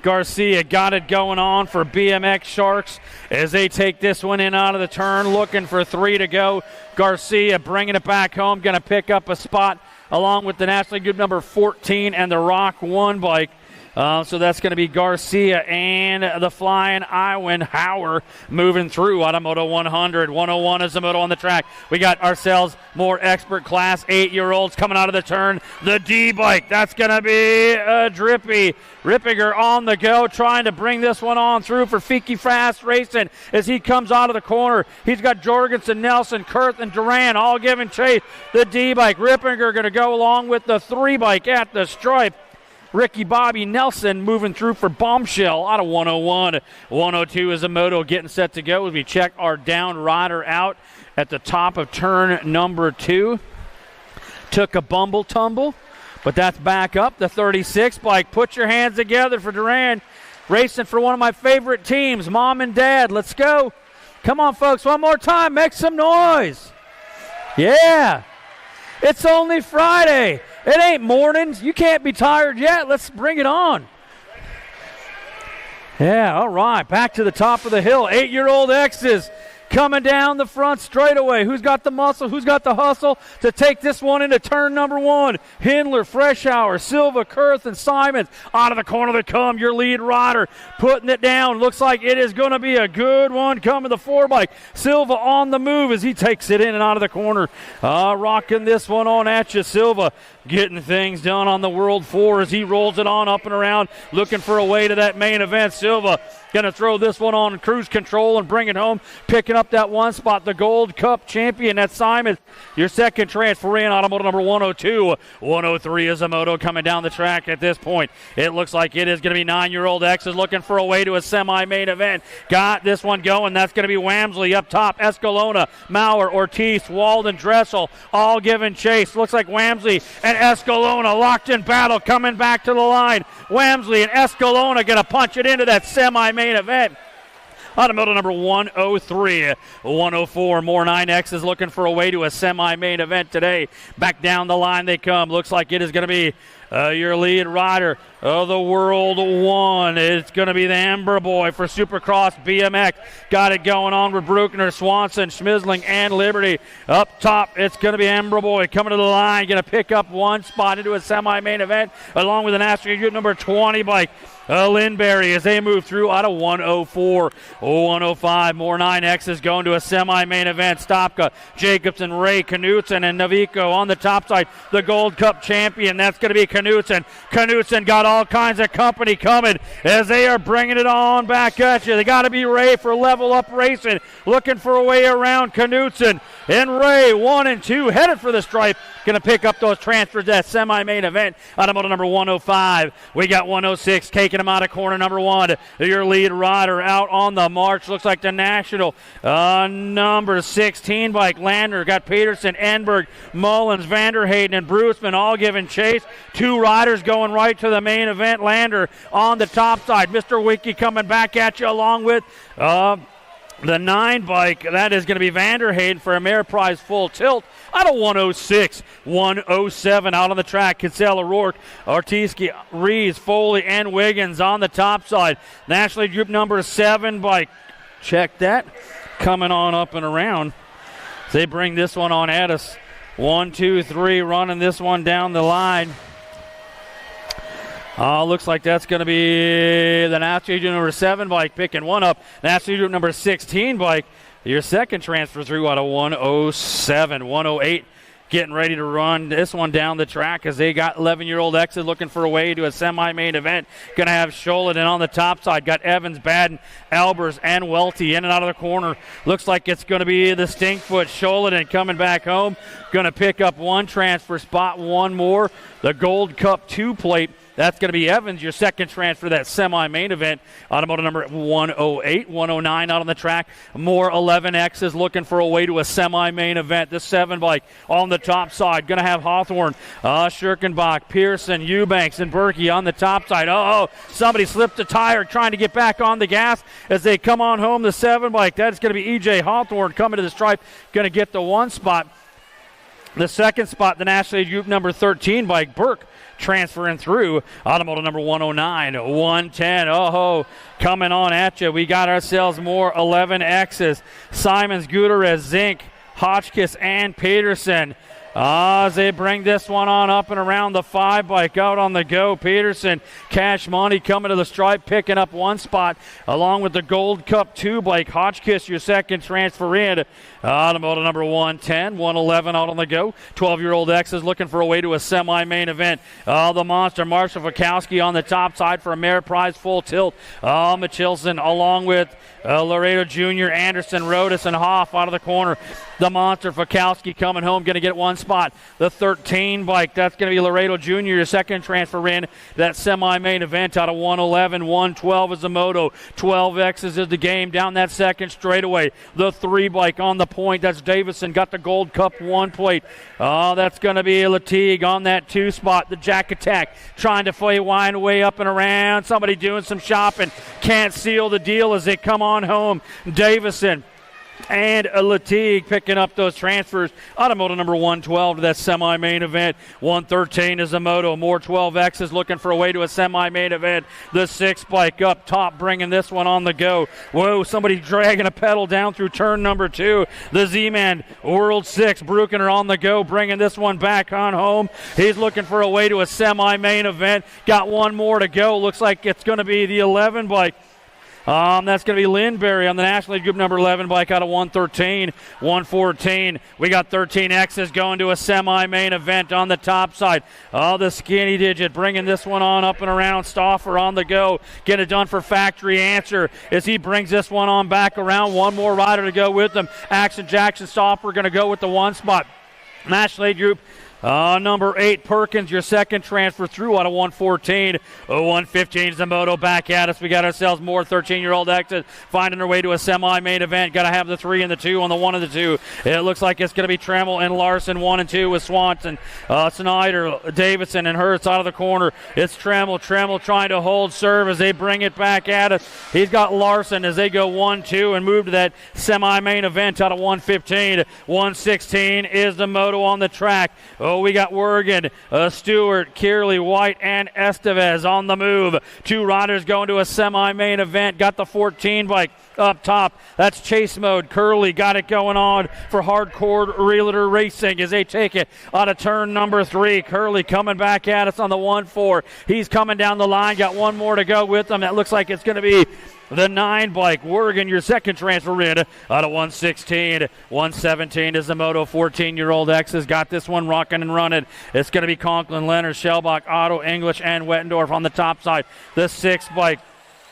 Garcia got it going on for BMX Sharks as they take this one in out of the turn, looking for 3 to go. Garcia bringing it back home, going to pick up a spot along with the National Group number 14 and the Rock 1 bike. So that's going to be Garcia and the Flying Iwan Hauer moving through out of Moto 100. 101 is the moto on the track. We got ourselves more expert class 8-year-olds coming out of the turn. The D-bike, that's going to be Drippy. Rippiger on the go, trying to bring this one on through for Fiki Fast Racing as he comes out of the corner. He's got Jorgensen, Nelson, Kurth, and Duran all giving chase. The D-bike, Rippiger going to go along with the 3-bike at the stripe. Ricky Bobby Nelson moving through for Bombshell out of 101. 102 is a moto getting set to go as we check our down rider out at the top of turn number 2. Took a bumble tumble, but that's back up. The 36 bike. Put your hands together for Duran. Racing for one of my favorite teams, Mom and Dad. Let's go. Come on, folks. One more time. Make some noise. Yeah. It's only Friday. It ain't mornings. You can't be tired yet. Let's bring it on. Yeah, all right. Back to the top of the hill. 8-year-old X's coming down the front straightaway. Who's got the muscle? Who's got the hustle to take this one into turn number 1? Hindler, Freshour, Silva, Kurth, and Simons. Out of the corner they come. Your lead rider putting it down. Looks like it is going to be a good one coming the 4-bike. Silva on the move as he takes it in and out of the corner. Rocking this one on at you. Silva getting things done on the World 4 as he rolls it on up and around, looking for a way to that main event. Silva going to throw this one on cruise control and bring it home, picking up that 1 spot. The Gold Cup champion, that's Simon. Your second transfer in, automoto number 102. 103 is a moto coming down the track at this point. It looks like it is going to be 9-year-old X is looking for a way to a semi-main event. Got this one going. That's going to be Wamsley up top. Escalona, Maurer, Ortiz, Walden, Dressel, all giving chase. Looks like Wamsley and Escalona locked in battle, coming back to the line. Wamsley and Escalona going to punch it into that semi-main event. Automoto number 103. 104, more 9X is looking for a way to a semi-main event today. Back down the line they come. Looks like it is going to be your lead rider of the World 1. It's going to be the Amber Boy for Supercross BMX. Got it going on with Bruckner, Swanson, Schmisling, and Liberty. Up top, it's going to be Amber Boy coming to the line. Going to pick up 1 spot into a semi-main event along with the National Group number 20 bike. Lindberry as they move through out of 104. 105, more 9Xs going to a semi-main event. Stopka, Jacobson, Ray, Knutson, and Navico on the top side. The Gold Cup champion, that's going to be Knutson. Knutson got all kinds of company coming as they are bringing it on back at you. They got to be Ray for Level Up Racing, looking for a way around Knutson. And Ray, 1 and 2, headed for the stripe. Going to pick up those transfers at semi-main event. Automoto number 105. We got 106 taking him out of corner number 1. Your lead rider out on the march. Looks like the National number 16 bike. Lander got Peterson, Enberg, Mullins, Vanderhayden, and Bruceman all giving chase. 2 riders going right to the main event. Lander on the top side. Mr. Wiki coming back at you along with the 9 bike. That is going to be Vanderhayden for a Ameriprise full tilt. Out of 106, 107 out on the track. Kinsella, Rourke, Artiski, Rees, Foley, and Wiggins on the top side. National Group number 7 bike. Check that. Coming on up and around. They bring this one on at us. 1, 2, 3, running this one down the line. Looks like that's going to be the National Group number 7 bike picking one up. National Group number 16 bike. Your second transfer through out of 107. 108 getting ready to run this one down the track as they got 11-year-old X's looking for a way to a semi-main event. Going to have Sholaden on the top side. Got Evans, Baden, Albers, and Welty in and out of the corner. Looks like it's going to be the Stinkfoot. Sholaden coming back home. Going to pick up one transfer spot, one more. The Gold Cup 2 plate. That's going to be Evans, your second transfer, that semi-main event. Automotive number 108, 109 out on the track. More 11Xs looking for a way to a semi-main event. The 7 bike on the top side. Going to have Hawthorne, Schirkenbach, Pearson, Eubanks, and Berkey on the top side. Somebody slipped a tire trying to get back on the gas as they come on home. The 7 bike, that's going to be E.J. Hawthorne coming to the stripe. Going to get the 1 spot. The second spot, the National League Group number 13 bike, Burke, transferring through. Automotive number 109, 110. Coming on at you. We got ourselves more 11Xs. Simons, Gutierrez, Zink, Hotchkiss, and Peterson. As they bring this one on up and around the 5 bike out on the go. Peterson, Cash Money coming to the stripe, picking up 1 spot along with the Gold Cup 2 bike. Hotchkiss, your second transfer in. Automotive number 110, 111 out on the go. 12-year-old X is looking for a way to a semi-main event. The monster, Marshall Fakowski on the top side for a Merit Prize full tilt. Michelson along with Laredo Jr., Anderson, Rodas, and Hoff out of the corner. The monster, Fakowski, coming home, going to get 1 spot. The 13 bike, that's going to be Laredo Jr., your second transfer in that semi-main event out of 111. 112 is the moto. 12Xs is the game down that second straightaway. The 3 bike on the point, that's Davison, got the Gold Cup 1 plate. That's going to be Latigue on that 2 spot. The Jack Attack trying to wind way up and around. Somebody doing some shopping. Can't seal the deal as they come on home. Davison and Latigue picking up those transfers. Automotive number 112 to that semi-main event. 113 is the moto. More 12Xs looking for a way to a semi-main event. The 6 bike up top bringing this one on the go. Whoa, somebody dragging a pedal down through turn number 2. The Z-Man, World 6, Bruckner on the go, bringing this one back on home. He's looking for a way to a semi-main event. Got 1 more to go. Looks like it's going to be the 11 bike. That's going to be Lindberry on the National League Group number 11 bike out of 113, 114. We got 13Xs going to a semi-main event on the top side. The Skinny Digit bringing this one on up and around. Stauffer on the go. Get it done for Factory Answer as he brings this one on back around. 1 more rider to go with them. Action Jackson Stauffer going to go with the 1 spot. National League Group number 8, Perkins, your second transfer through out of 114. 115 is the moto back at us. We got ourselves more 13-year-old X's finding their way to a semi-main event. Got to have the 3 and the 2 on the 1 and the 2. It looks like it's going to be Tremmel and Larson 1 and 2 with Swanson, Snyder, Davidson, and Hurts out of the corner. It's Tremmel trying to hold serve as they bring it back at us. He's got Larson as they go 1-2 and move to that semi-main event out of 115. 116 is the moto on the track. We got Wergen, Stewart, Kearley, White, and Estevez on the move. 2 riders going to a semi-main event. Got the 14 bike up top. That's Chase Mode. Curley got it going on for Hardcore Realtor Racing as they take it out of turn number 3. Curley coming back at us on the 1-4. He's coming down the line. Got 1 more to go with him. That looks like it's going to be the 9 bike. Wergen, your second transfer in out of 116. 117 is the moto. 14-year-old X has got this one rocking and running. It's going to be Conklin, Leonard, Shellbach, Otto, English, and Wettendorf on the top side. The 6 bike.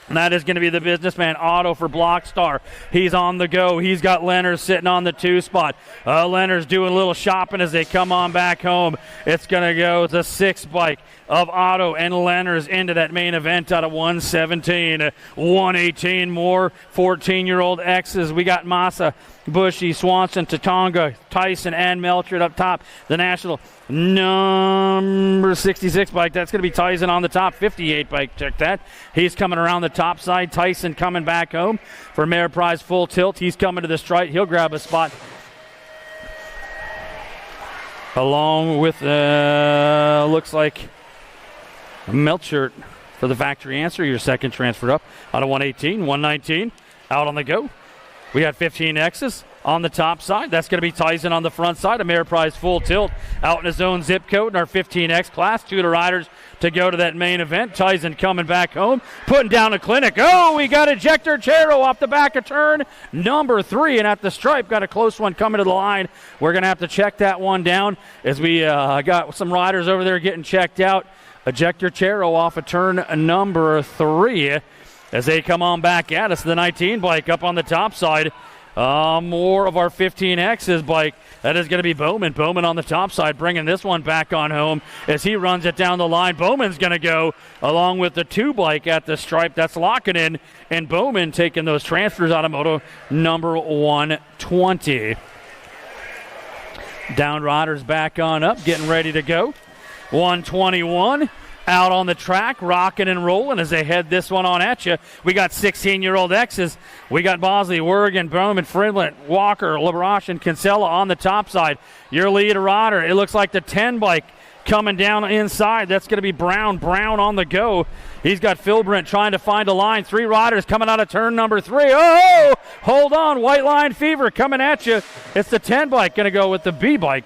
And that is going to be the businessman Otto for Blockstar. He's on the go. He's got Leonard sitting on the 2 spot. Leonard's doing a little shopping as they come on back home. It's going to go the 6 bike of Otto and Leonard's into that main event out of 117. 118 more 14-year-old X's. We got Massa, Bushy, Swanson, Tatonga, Tyson, and Melchert up top. The national number 66 bike, that's going to be Tyson on the top. 58 bike, check that. He's coming around the top side. Tyson coming back home for Merit Prize full tilt. He's coming to the stripe. He'll grab a spot along with, looks like Melchert for the Factory Answer. Your second transferred up out of 118, 119 out on the go. We got 15 X's, on the top side. That's going to be Tyson on the front side. Ameriprise full tilt out in his own zip code in our 15X class. 2 to riders to go to that main event. Tyson coming back home, putting down a clinic. Oh, we got ejector Chero off the back of turn number 3, and at the stripe, got a close one coming to the line. We're going to have to check that one down as we got some riders over there getting checked out. Ejector Chero off of turn number 3 as they come on back at us. The 19 bike up on the top side. More of our 15X's bike. That is going to be Bowman. Bowman on the top side, bringing this one back on home as he runs it down the line. Bowman's going to go along with the 2 bike at the stripe. That's locking in, and Bowman taking those transfers out of moto number 120. Down riders back on up, getting ready to go. 121. Out on the track, rocking and rolling as they head this one on at you. We got 16-year-old X's. We got Bosley, Wergen, Bowman, Fridland, Walker, LaBroche, and Kinsella on the top side. Your lead rider, it looks like the 10 bike coming down inside. That's going to be Brown. Brown on the go. He's got Philbrant trying to find a line. 3 riders coming out of turn number 3. Oh, hold on. White Line Fever coming at you. It's the 10 bike going to go with the B bike.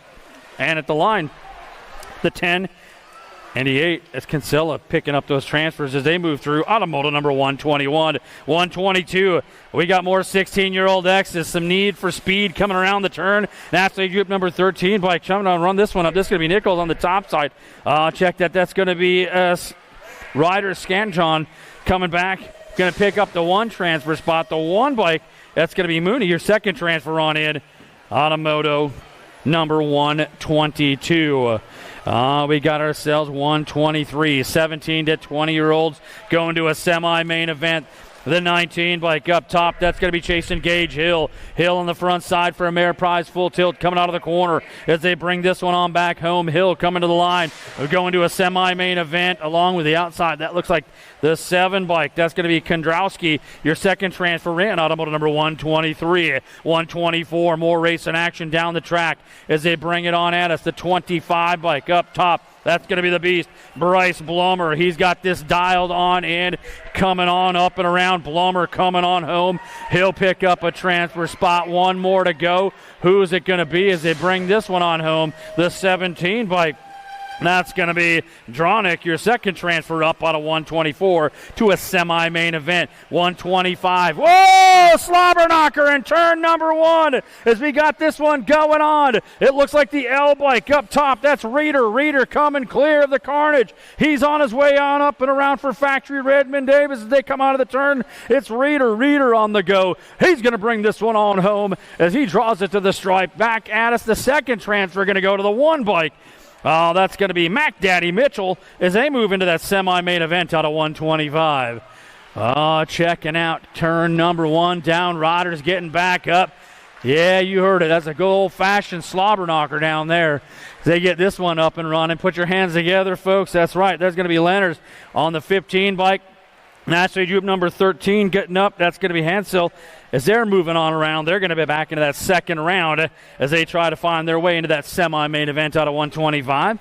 And at the line, the 10 and the 8 as Kinsella picking up those transfers as they move through automotive number 121. 122. We got more 16-year-old X's. Some need for speed coming around the turn. National group number 13 bike coming on, run this one up. This is going to be Nichols on the top side. Check that. That's going to be Ryder Scanjon coming back. Going to pick up the 1 transfer spot. The 1 bike, that's going to be Mooney, your second transfer on in. Automoto number 122. We got ourselves 123, 17 to 20-year-olds going to a semi-main event. The 19 bike up top, that's going to be chasing Gage Hill. Hill on the front side for Ameriprise full tilt coming out of the corner as they bring this one on back home. Hill coming to the line. We're going to a semi-main event along with the outside. That looks like the 7 bike. That's going to be Kondrowski, your second transfer in, automotive number 123. 124, more racing action down the track as they bring it on at us. The 25 bike up top. That's going to be the beast, Bryce Blummer. He's got this dialed on in, coming on up and around. Blummer coming on home. He'll pick up a transfer spot. 1 more to go. Who's it going to be as they bring this one on home? The 17 bike. That's going to be Dronick, your second transfer up out of 124 to a semi-main event. 125. Whoa! Slobber knocker in turn number 1 as we got this one going on. It looks like the L bike up top. That's Reeder. Reeder coming clear of the carnage. He's on his way on up and around for Factory Redmond Davis as they come out of the turn. It's Reeder. Reeder on the go. He's going to bring this one on home as he draws it to the stripe. Back at us. The second transfer going to go to the 1 bike. Oh, that's going to be Mac Daddy Mitchell as they move into that semi-main event out of 125. Oh, checking out turn number 1. Down riders getting back up. Yeah, you heard it. That's a good old-fashioned slobber knocker down there. They get this one up and running. Put your hands together, folks. That's right. There's going to be Lenners on the 15 bike. National group number 13 getting up. That's going to be Hansel. As they're moving on around, they're going to be back into that second round as they try to find their way into that semi-main event out of 125.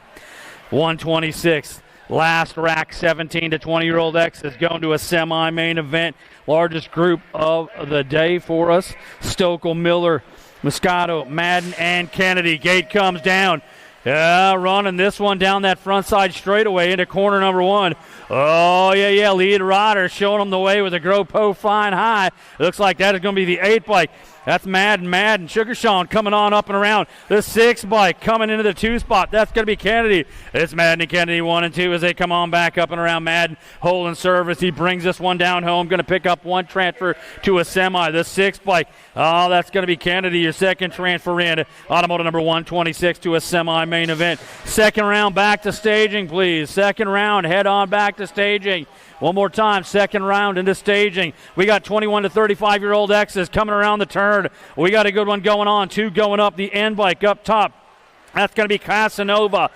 126. Last rack, 17 to 20-year-old X is going to a semi-main event. Largest group of the day for us. Stokel, Miller, Moscato, Madden, and Kennedy. Gate comes down. Running this one down that front side straightaway into corner number 1. Oh, yeah. Lead rider showing them the way with a Gropo flying high. Looks like that is going to be the 8 bike. That's Madden. Sugar Sean coming on up and around. The 6 bike coming into the 2 spot. That's going to be Kennedy. It's Madden and Kennedy 1 and 2 as they come on back up and around. Madden holding service. He brings this one down home. Going to pick up 1 transfer to a semi. The 6 bike. Oh, that's going to be Kennedy, your second transfer in. Automotive number 126 to a semi-main event. Second round back to staging, please. Second round, head on back to staging. One more time, second round into staging. We got 21 to 35-year-old X's coming around the turn. We got a good one going on. 2 going up, the N bike up top. That's going to be Casanova.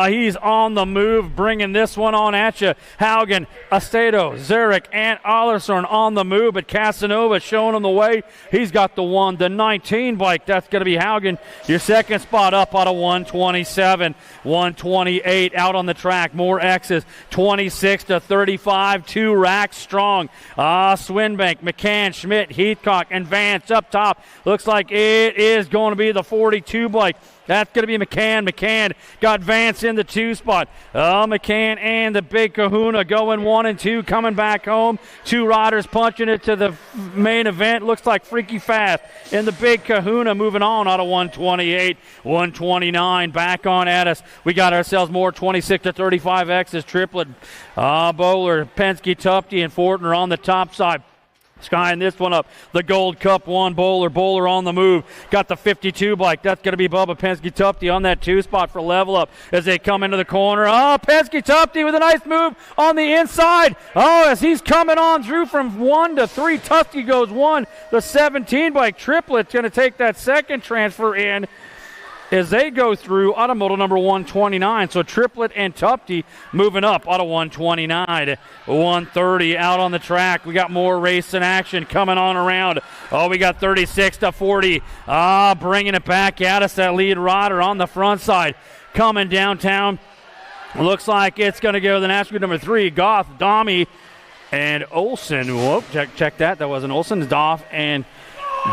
He's on the move, bringing this one on at you. Haugen, Estedo, Zarek, and Allerson on the move, but Casanova showing him the way. He's got the 19 bike. That's going to be Haugen. Your second spot up out of 127. 128 out on the track. More X's. 26 to 35. 2 racks strong. Swinbank, McCann, Schmidt, Heathcock, and Vance up top. Looks like it is going to be the 42 bike. That's going to be McCann. McCann got Vance in the 2 spot. McCann and the Big Kahuna going 1 and 2, coming back home. 2 riders punching it to the main event. Looks like Freaky Fast in the Big Kahuna moving on out of 128. 129 back on at us. We got ourselves more 26 to 35 X's triplet. Bowler, Penske, Tufte, and Fortner on the top side. Skying this one up. The Gold Cup 1 Bowler on the move. Got the 52 bike. That's going to be Bubba Penske Tufte on that 2 spot for level up as they come into the corner. Penske Tufte with a nice move on the inside. As he's coming on through from 1 to 3. Tufte goes 1. The 17 bike triplet's going to take that second transfer in as they go through automotive number 129. So Triplet and Tufte moving up out of 129. 130 out on the track. We got more racing action coming on around. We got 36 to 40. Bringing it back at us, that lead rider on the front side. Coming downtown. Looks like it's going to go to the National number 3, Goff, Domi, and Olson. Whoop, check that. That wasn't Olson. It's Doff and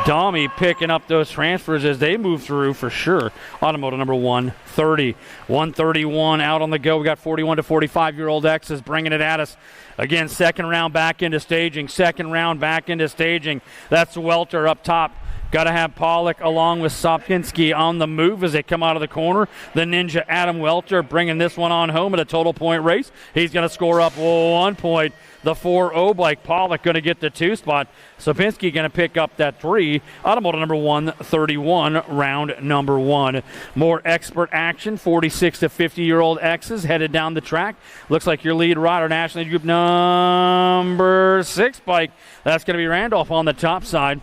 Domi picking up those transfers as they move through for sure. Automotive number 130. 131 out on the go. We got 41 to 45-year-old X's bringing it at us. Again, second round back into staging. Second round back into staging. That's Welter up top. Got to have Pollock along with Sopinski on the move as they come out of the corner. The Ninja Adam Welter bringing this one on home at a total point race. He's going to score up 1 point. The 4-0 bike. Pollock going to get the 2 spot. Sopinski going to pick up that 3. Automotive number 131, round number 1. More expert action. 46 to 50-year-old X's headed down the track. Looks like your lead rider, National Group number 6 bike. That's going to be Randolph on the top side.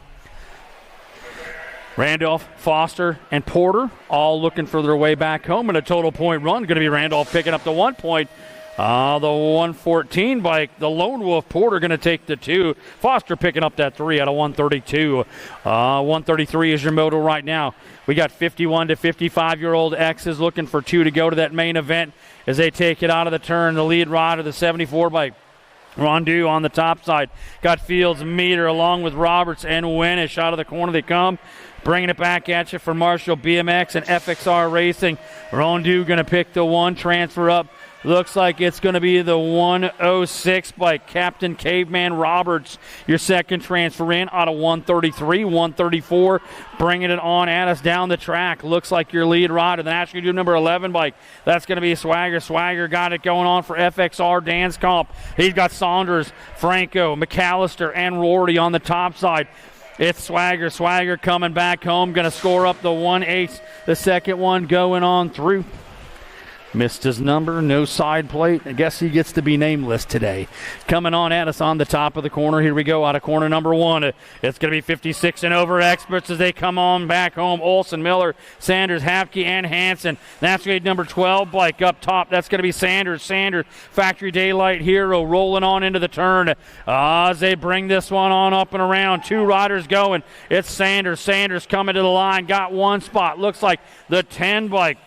Randolph, Foster, and Porter all looking for their way back home in a total point run. Going to be Randolph picking up the 1 point. The 114 bike, the Lone Wolf Porter going to take the 2. Foster picking up that 3 out of 132. 133 is your moto right now. We got 51 to 55-year-old X's looking for 2 to go to that main event as they take it out of the turn. The lead rider, the 74 bike. Rondeau on the top side. Got Fields, Meter along with Roberts and Winnish out of the corner they come. Bringing it back at you for Marshall, BMX, and FXR Racing. Rondeau going to pick the 1 transfer up. Looks like it's going to be the 106 bike. Captain Caveman Roberts, your second transfer in out of 133, 134. Bringing it on at us down the track. Looks like your lead rider, the National Group number 11 bike. That's going to be Swagger. Swagger got it going on for FXR Dance Comp. He's got Saunders, Franco, McAllister, and Rory on the top side. It's Swagger. Swagger coming back home. Going to score up the 1-8. The second one going on through. Missed his number, no side plate. I guess he gets to be nameless today. Coming on at us on the top of the corner. Here we go out of corner number 1. It's going to be 56 and over experts as they come on back home. Olson, Miller, Sanders, Hapke, and Hansen. That's grade number 12 bike up top. That's going to be Sanders. Sanders, Factory Daylight Hero rolling on into the turn. As they bring this one on up and around. 2 riders going. It's Sanders. Sanders coming to the line. Got 1 spot. Looks like the 10 bike.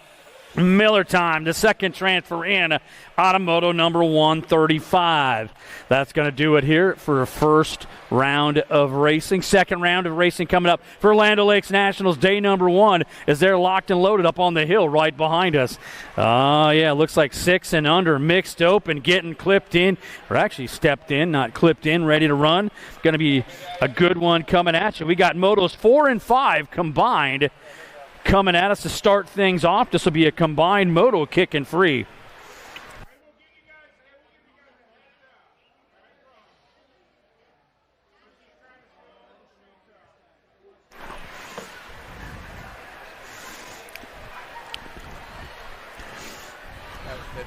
Miller time, the second transfer in, Automoto number 135. That's going to do it here for a first round of racing. Second round of racing coming up for Land O'Lakes Nationals, day number 1, as they're locked and loaded up on the hill right behind us. Looks like 6 and under, mixed open, getting clipped in, or actually stepped in, not clipped in, ready to run. Going to be a good one coming at you. We got motos 4 and 5 combined coming at us to start things off. This will be a combined moto kick and free.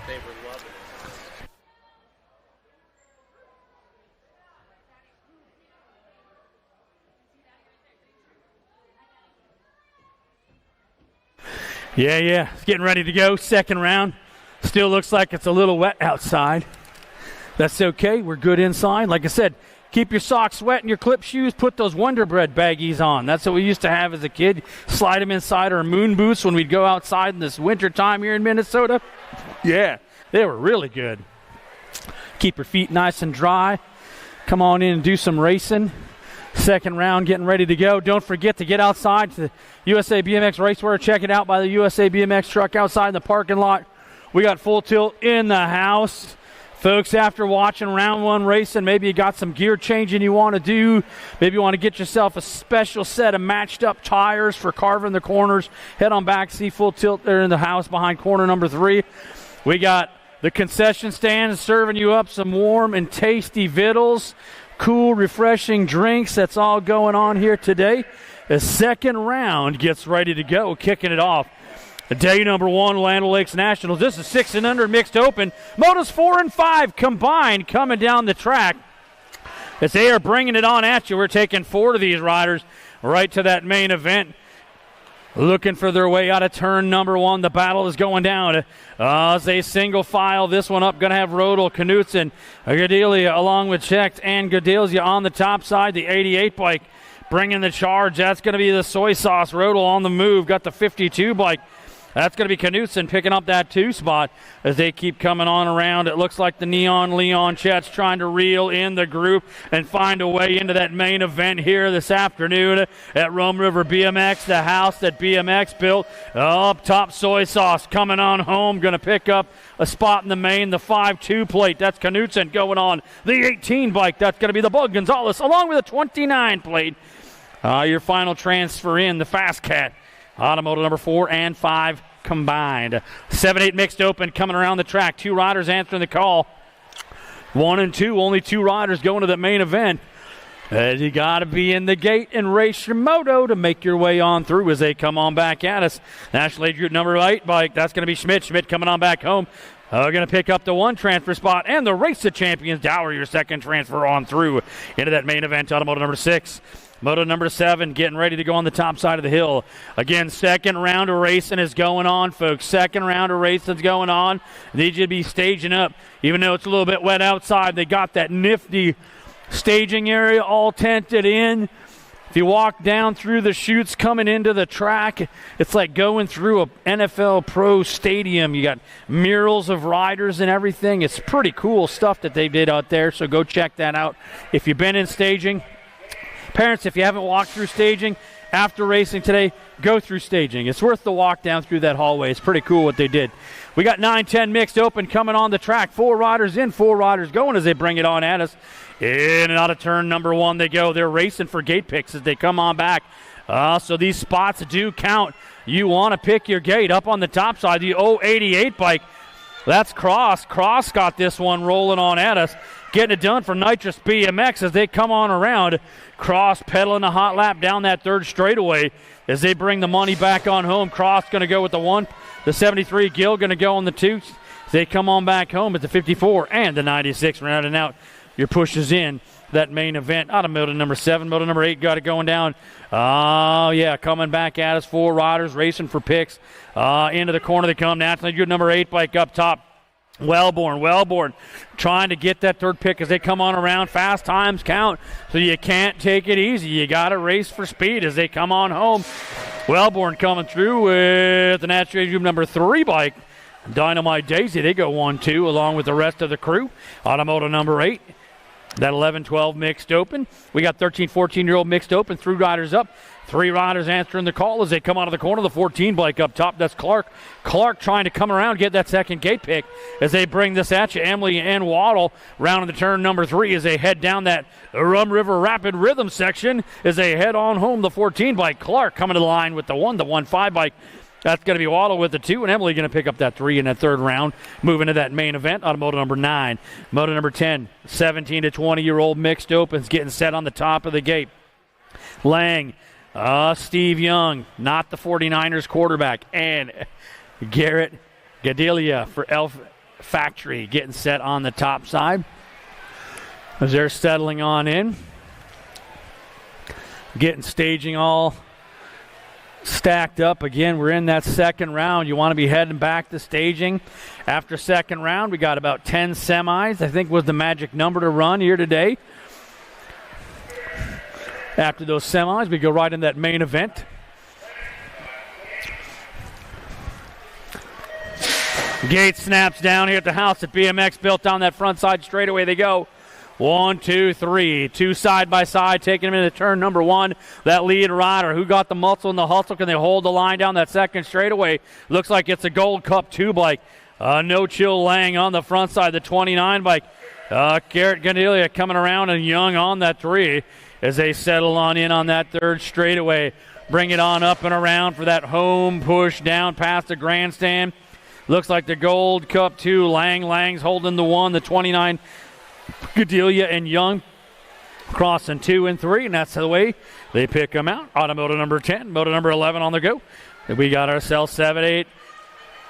They were loving it. Yeah. It's getting ready to go. Second round. Still looks like it's a little wet outside. That's okay. We're good inside. Like I said, keep your socks wet and your clip shoes. Put those Wonder Bread baggies on. That's what we used to have as a kid. Slide them inside our moon boots when we'd go outside in this winter time here in Minnesota. Yeah, they were really good. Keep your feet nice and dry. Come on in and do some racing. Second round getting ready to go. Don't forget to get outside to the USA BMX Racewear. Check it out by the USA BMX truck outside in the parking lot. We got Full Tilt in the house. Folks, after watching round one racing, maybe you got some gear changing you want to do. Maybe you want to get yourself a special set of matched up tires for carving the corners. Head on back, see Full Tilt there in the house behind corner number 3. We got the concession stand serving you up some warm and tasty vittles, cool, refreshing drinks. That's all going on here today. The second round gets ready to go, kicking it off. Day number 1, Land O'Lakes Nationals. This is 6 and under mixed open. Motos 4 and 5 combined coming down the track. As they are bringing it on at you, we're taking 4 of these riders right to that main event. Looking for their way out of turn number 1. The battle is going down as they single file this one up. Going to have Rodel, Knutson, Gadelia along with Checht and Gadelia on the top side. The 88 bike bringing the charge. That's going to be the soy sauce. Rodel on the move. Got the 52 bike. That's going to be Knutson picking up that 2 spot as they keep coming on around. It looks like the Neon Leon Chet's trying to reel in the group and find a way into that main event here this afternoon at Rome River BMX, the house that BMX built. Up top, soy sauce coming on home. Going to pick up a spot in the main, the 5-2 plate. That's Knutson going on the 18 bike. That's going to be the Bug Gonzalez along with a 29 plate. Your final transfer in, the Fast Cat. Automotive number 4 and 5 combined. 7-8 mixed open coming around the track. 2 riders answering the call. 1 and 2, only 2 riders going to the main event. You got to be in the gate and race your moto to make your way on through as they come on back at us. National Age Group number 8 bike, that's going to be Schmidt. Schmidt coming on back home. Going to pick up the 1 transfer spot and the Race of Champions Dower, your second transfer on through into that main event. Automotive number 6. Moto number 7 getting ready to go on the top side of the hill. Again, second round of racing is going on, folks. Second round of racing is going on. Need you to be staging up. Even though it's a little bit wet outside, they got that nifty staging area all tented in. If you walk down through the chutes coming into the track, it's like going through a NFL Pro stadium. You got murals of riders and everything. It's pretty cool stuff that they did out there, so go check that out. If you've been in staging, parents, if you haven't walked through staging after racing today, go through staging. It's worth the walk down through that hallway. It's pretty cool what they did. We got 9-10 mixed open coming on the track. 4 riders in, 4 riders going as they bring it on at us. In and out of turn number 1 they go. They're racing for gate picks as they come on back. So these spots do count. You want to pick your gate up on the top side. The 088 bike, that's Cross. Cross got this one rolling on at us. Getting it done for Nitrous BMX as they come on around. Cross pedaling a hot lap down that 3rd straightaway as they bring the money back on home. Cross going to go with the 1. The 73, Gill going to go on the 2. As they come on back home at the 54 and the 96. Rounding out your pushes in that main event. Automotive number 7. Moto number 8 got it going down. Oh, yeah, coming back at us. 4 riders racing for picks. Into the corner they come. Nationally good number 8 bike up top. Wellborn trying to get that 3rd pick as they come on around. Fast times count, so you can't take it easy. You got to race for speed as they come on home. Wellborn coming through with the National Age Group number 3 bike. Dynamite Daisy, they go 1-2 along with the rest of the crew. Automotive number 8. That 11-12 mixed open. We got 13, 14-year-old mixed open. 3 riders up. 3 riders answering the call as they come out of the corner. The 14 bike up top. That's Clark. Clark trying to come around, get that second gate pick as they bring this at you. Emily and Waddle rounding the turn number 3 as they head down that Rum River Rapid Rhythm section as they head on home. The 14 bike. Clark coming to the line with the 1. The 1-5 bike. That's going to be Waddle with the 2, and Emily going to pick up that 3 in that 3rd round. Moving to that main event, Automotive number 9. Moto number 10, 17 to 20-year-old mixed opens getting set on the top of the gate. Lang, Steve Young, not the 49ers quarterback, and Garrett Gadelia for Elf Factory getting set on the top side as they're settling on in. Getting staging all stacked up. Again, we're in that second round. You want to be heading back to staging. After second round, we got about 10 semis, I think was the magic number to run here today. After those semis, we go right in that main event. Gate snaps down here at the house at BMX, built on that front side straightaway they go. 1, 2, 3. Two side by side, taking them into turn number 1. That lead rider who got the muscle and the hustle. Can they hold the line down that second straightaway? Looks like it's a Gold Cup 2 bike. No Chill Lang on the front side, the 29 bike. Garrett Gandelia coming around and Young on that 3 as they settle on in on that third straightaway. Bring it on up and around for that home push down past the grandstand. Looks like the Gold Cup 2. Lang's holding the 1, the 29. Gadelia and Young crossing 2 and 3, and that's the way they pick them out. Automoto number 10, moto number 11 on the go. And we got ourselves 7-8.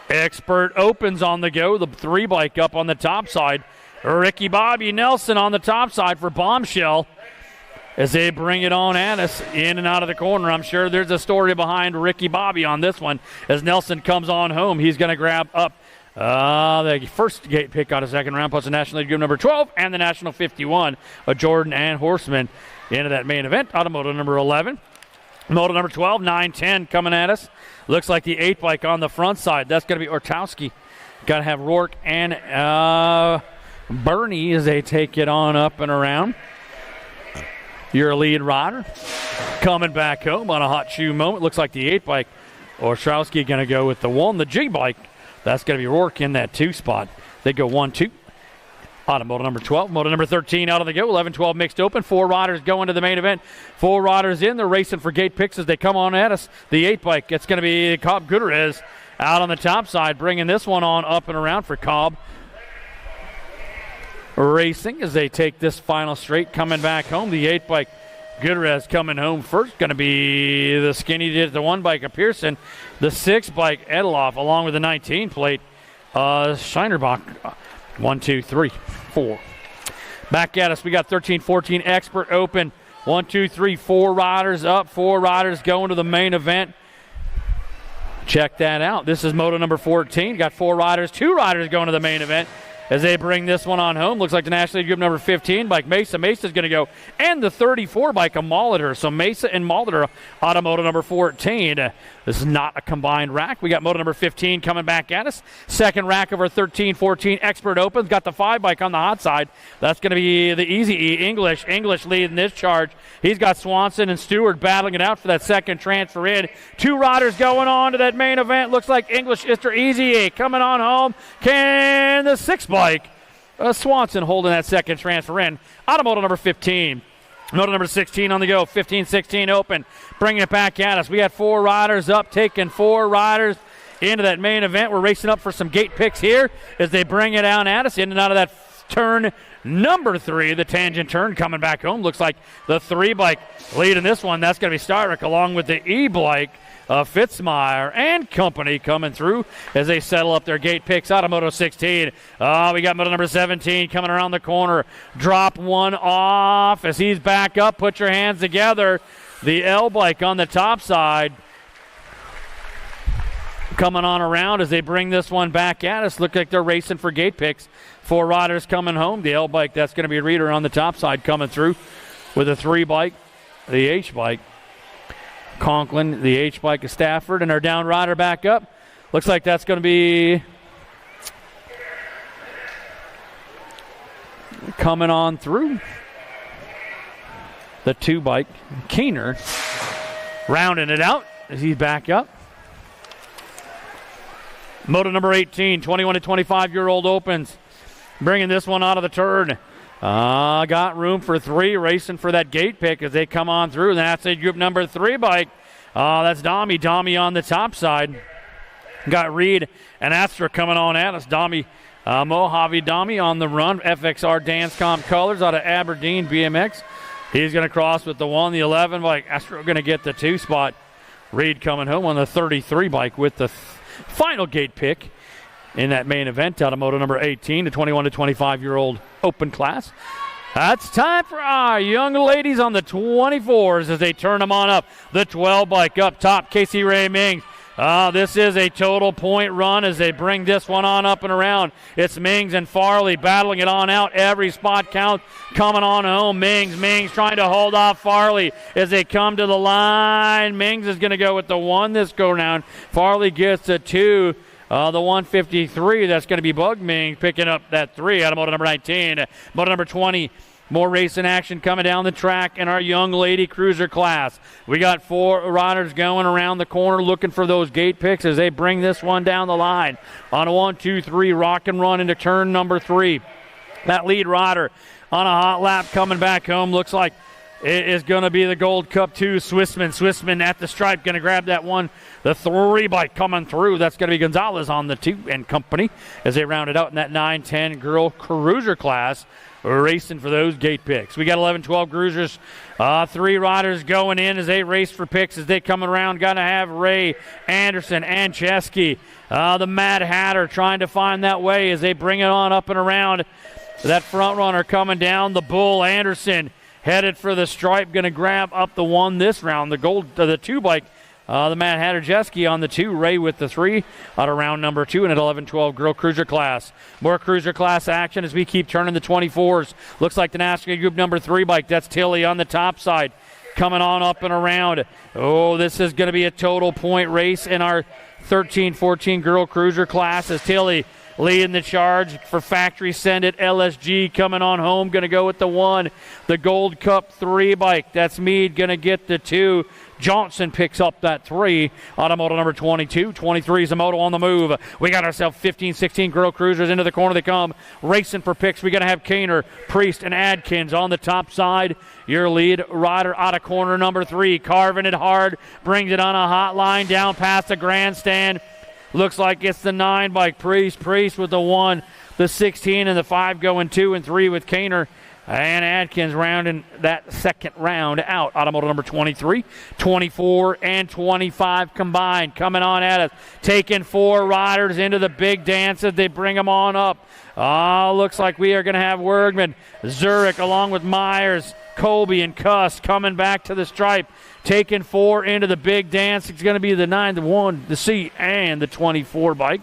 Expert Opens on the go. The 3 bike up on the top side. Ricky Bobby Nelson on the top side for Bombshell as they bring it on at us in and out of the corner. I'm sure there's a story behind Ricky Bobby on this one. As Nelson comes on home, he's going to grab up the first gate pick out of second round, plus the National League Group number 12 and the National 51 of Jordan and Horseman into that main event. Automoto number 11. Moto number 12, 9-10 coming at us. Looks like the 8 bike on the front side. That's going to be Ortowski. Got to have Rourke and Bernie as they take it on up and around. Your lead rider coming back home on a hot shoe moment. Looks like the 8 bike. Ortowski going to go with the 1. The G bike. That's going to be Rourke in that 2 spot. They go 1-2. Automoto number 12. Moto number 13 out of the go. 11-12 mixed open. 4 riders going to the main event. 4 riders in. They're racing for gate picks as they come on at us. The 8 bike. It's going to be Cobb Gutierrez out on the top side, bringing this one on up and around for Cobb Racing as they take this final straight coming back home. The 8 bike. Gutierrez coming home first. Going to be the skinny, the 1 bike of Pearson. The 6 bike Edeloff along with the 19 plate Scheinerbach. 1, 2, 3, 4. Back at us. We got 13-14 Expert Open. 1, 2, 3, 4 riders up. 4 riders going to the main event. Check that out. This is moto number 14. Got 4 riders. 2 riders going to the main event as they bring this one on home. Looks like the National League Group number 15 bike Mesa. Mesa's going to go. And the 34 bike of Molitor. So Mesa and Molitor, automoto number 14. This is not a combined rack. We got moto number 15 coming back at us. Second rack of our 13-14 Expert Opens. Got the 5 bike on the hot side. That's going to be the Easy E. English leading this charge. He's got Swanson and Stewart battling it out for that second transfer in. 2 riders going on to that main event. Looks like English Mr. Easy E coming on home. Can the 6 bike Swanson holding that second transfer in. Automoto number 15. Moto number 16 on the go. 15-16 open. Bringing it back at us. We got 4 riders up, taking 4 riders into that main event. We're racing up for some gate picks here as they bring it down at us. In and out of that turn number 3, the tangent turn coming back home. Looks like the 3 bike leading this one. That's going to be Styrick along with the E bike. Fitzmeyer and company coming through as they settle up their gate picks. Automoto 16. We got moto number 17 coming around the corner. Drop 1 off as he's back up. Put your hands together. The L bike on the top side coming on around as they bring this one back at us. Look like they're racing for gate picks. 4 riders coming home. The L bike, that's going to be a Reader on the top side coming through with a 3 bike. The H bike. Conklin, the H bike of Stafford, and our down rider back up. Looks like that's going to be coming on through. The 2 bike, Keener, rounding it out as he's back up. Moto number 18, 21 to 25-year-old opens. Bringing this one out of the turn. Got room for 3 racing for that gate pick as they come on through. And that's a group number 3 bike. That's Dami on the top side. Got Reed and Astra coming on at us. Mojave Dami on the run. FXR Dancecom colors out of Aberdeen BMX. He's going to cross with the 1, the 11 bike. Astra going to get the 2 spot. Reed coming home on the 33 bike with the final gate pick in that main event. Automoto number 18, the 21 to 25-year-old open class. That's time for our young ladies on the 24s as they turn them on up. The 12 bike up top, Casey Ray Mings. This is a total point run as they bring this one on up and around. It's Mings and Farley battling it on out. Every spot count coming on home. Mings trying to hold off Farley as they come to the line. Mings is going to go with the 1 this go round. Farley gets the 2. The 153, that's going to be Bug Ming picking up that 3 out of moto number 19. Moto number 20, more racing action coming down the track in our young lady cruiser class. We got 4 riders going around the corner looking for those gate picks as they bring this one down the line. On a 1, 2, 3, rock and run into turn number 3. That lead rider on a hot lap coming back home looks like it is going to be the Gold Cup 2, Swissman at the stripe, going to grab that one. The 3 bike coming through. That's going to be Gonzalez on the 2 and company as they round it out in that 9-10 girl cruiser class, racing for those gate picks. We got 11-12 cruisers. 3 riders going in as they race for picks as they come around. Got to have Ray, Anderson, and Chesky. The Mad Hatter trying to find that way as they bring it on up and around. That front runner coming down. The Bull, Anderson, headed for the stripe, going to grab up the 1 this round. The 2 bike, the Mad Hatter Jeski on the 2, Ray with the 3 out of round number 2 in an 11-12 girl cruiser class. More cruiser class action as we keep turning the 24s. Looks like the NASCAR group number 3 bike, that's Tilly on the top side, coming on up and around. Oh, this is going to be a total point race in our 13-14 girl cruiser class as Tilly leading the charge for Factory Send It. LSG coming on home, going to go with the 1. The Gold Cup 3 bike, that's Meade, going to get the 2. Johnson picks up that 3. Automoto number 22. 23 is a moto on the move. We got ourselves 15, 16 girl cruisers into the corner they come. Racing for picks. We got to have Kaner, Priest, and Adkins on the top side. Your lead rider out of corner number 3. Carving it hard. Brings it on a hot line down past the grandstand. Looks like it's the 9 bike. Priest with the 1, the 16, and the 5 going 2 and 3 with Kaner and Adkins rounding that second round out. Automoto number 23, 24, and 25 combined. Coming on at us. Taking 4 riders into the big dance as they bring them on up. Looks like we are going to have Wergman, Zurich, along with Myers, Colby, and Cuss coming back to the stripe. Taking 4 into the big dance. It's going to be the 9, the 1, the C, and the 24 bike.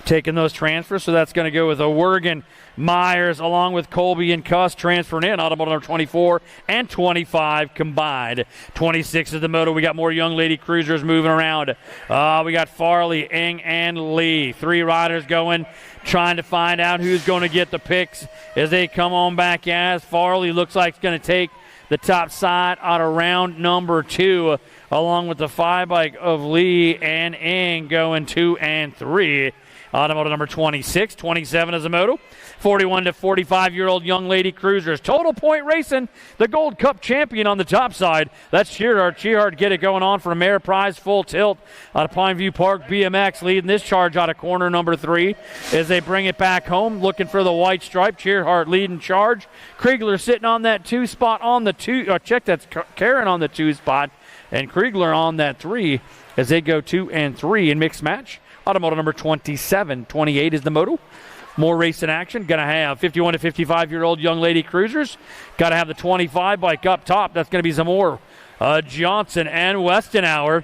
Taking those transfers, so that's going to go with a Wergen, Myers, along with Colby and Cuss transferring in. Automotive number 24 and 25 combined. 26 is the moto. We got more young lady cruisers moving around. We got Farley, Ing, and Lee. 3 riders going, trying to find out who's going to get the picks as they come on back. As Farley looks like it's going to take the top side out of round number 2, along with the 5 bike of Lee and Ing going 2 and 3. Automotive number 26, 27 is a moto. 41 to 45-year-old young lady cruisers. Total point racing, the Gold Cup champion on the top side. That's Cheerhard get it going on for Ameriprise full tilt out of Pineview Park. BMX leading this charge out of corner number 3 as they bring it back home, looking for the white stripe. Cheerhard leading charge. Kriegler sitting on that 2 spot on the 2. Check, that's Karen on the 2 spot, and Kriegler on that 3 as they go 2 and 3 in mixed match. Automotive number 27, 28 is the moto. More racing action. Going to have 51 to 55-year-old young lady cruisers. Got to have the 25 bike up top. That's going to be Zamore, Johnson, and Westenauer.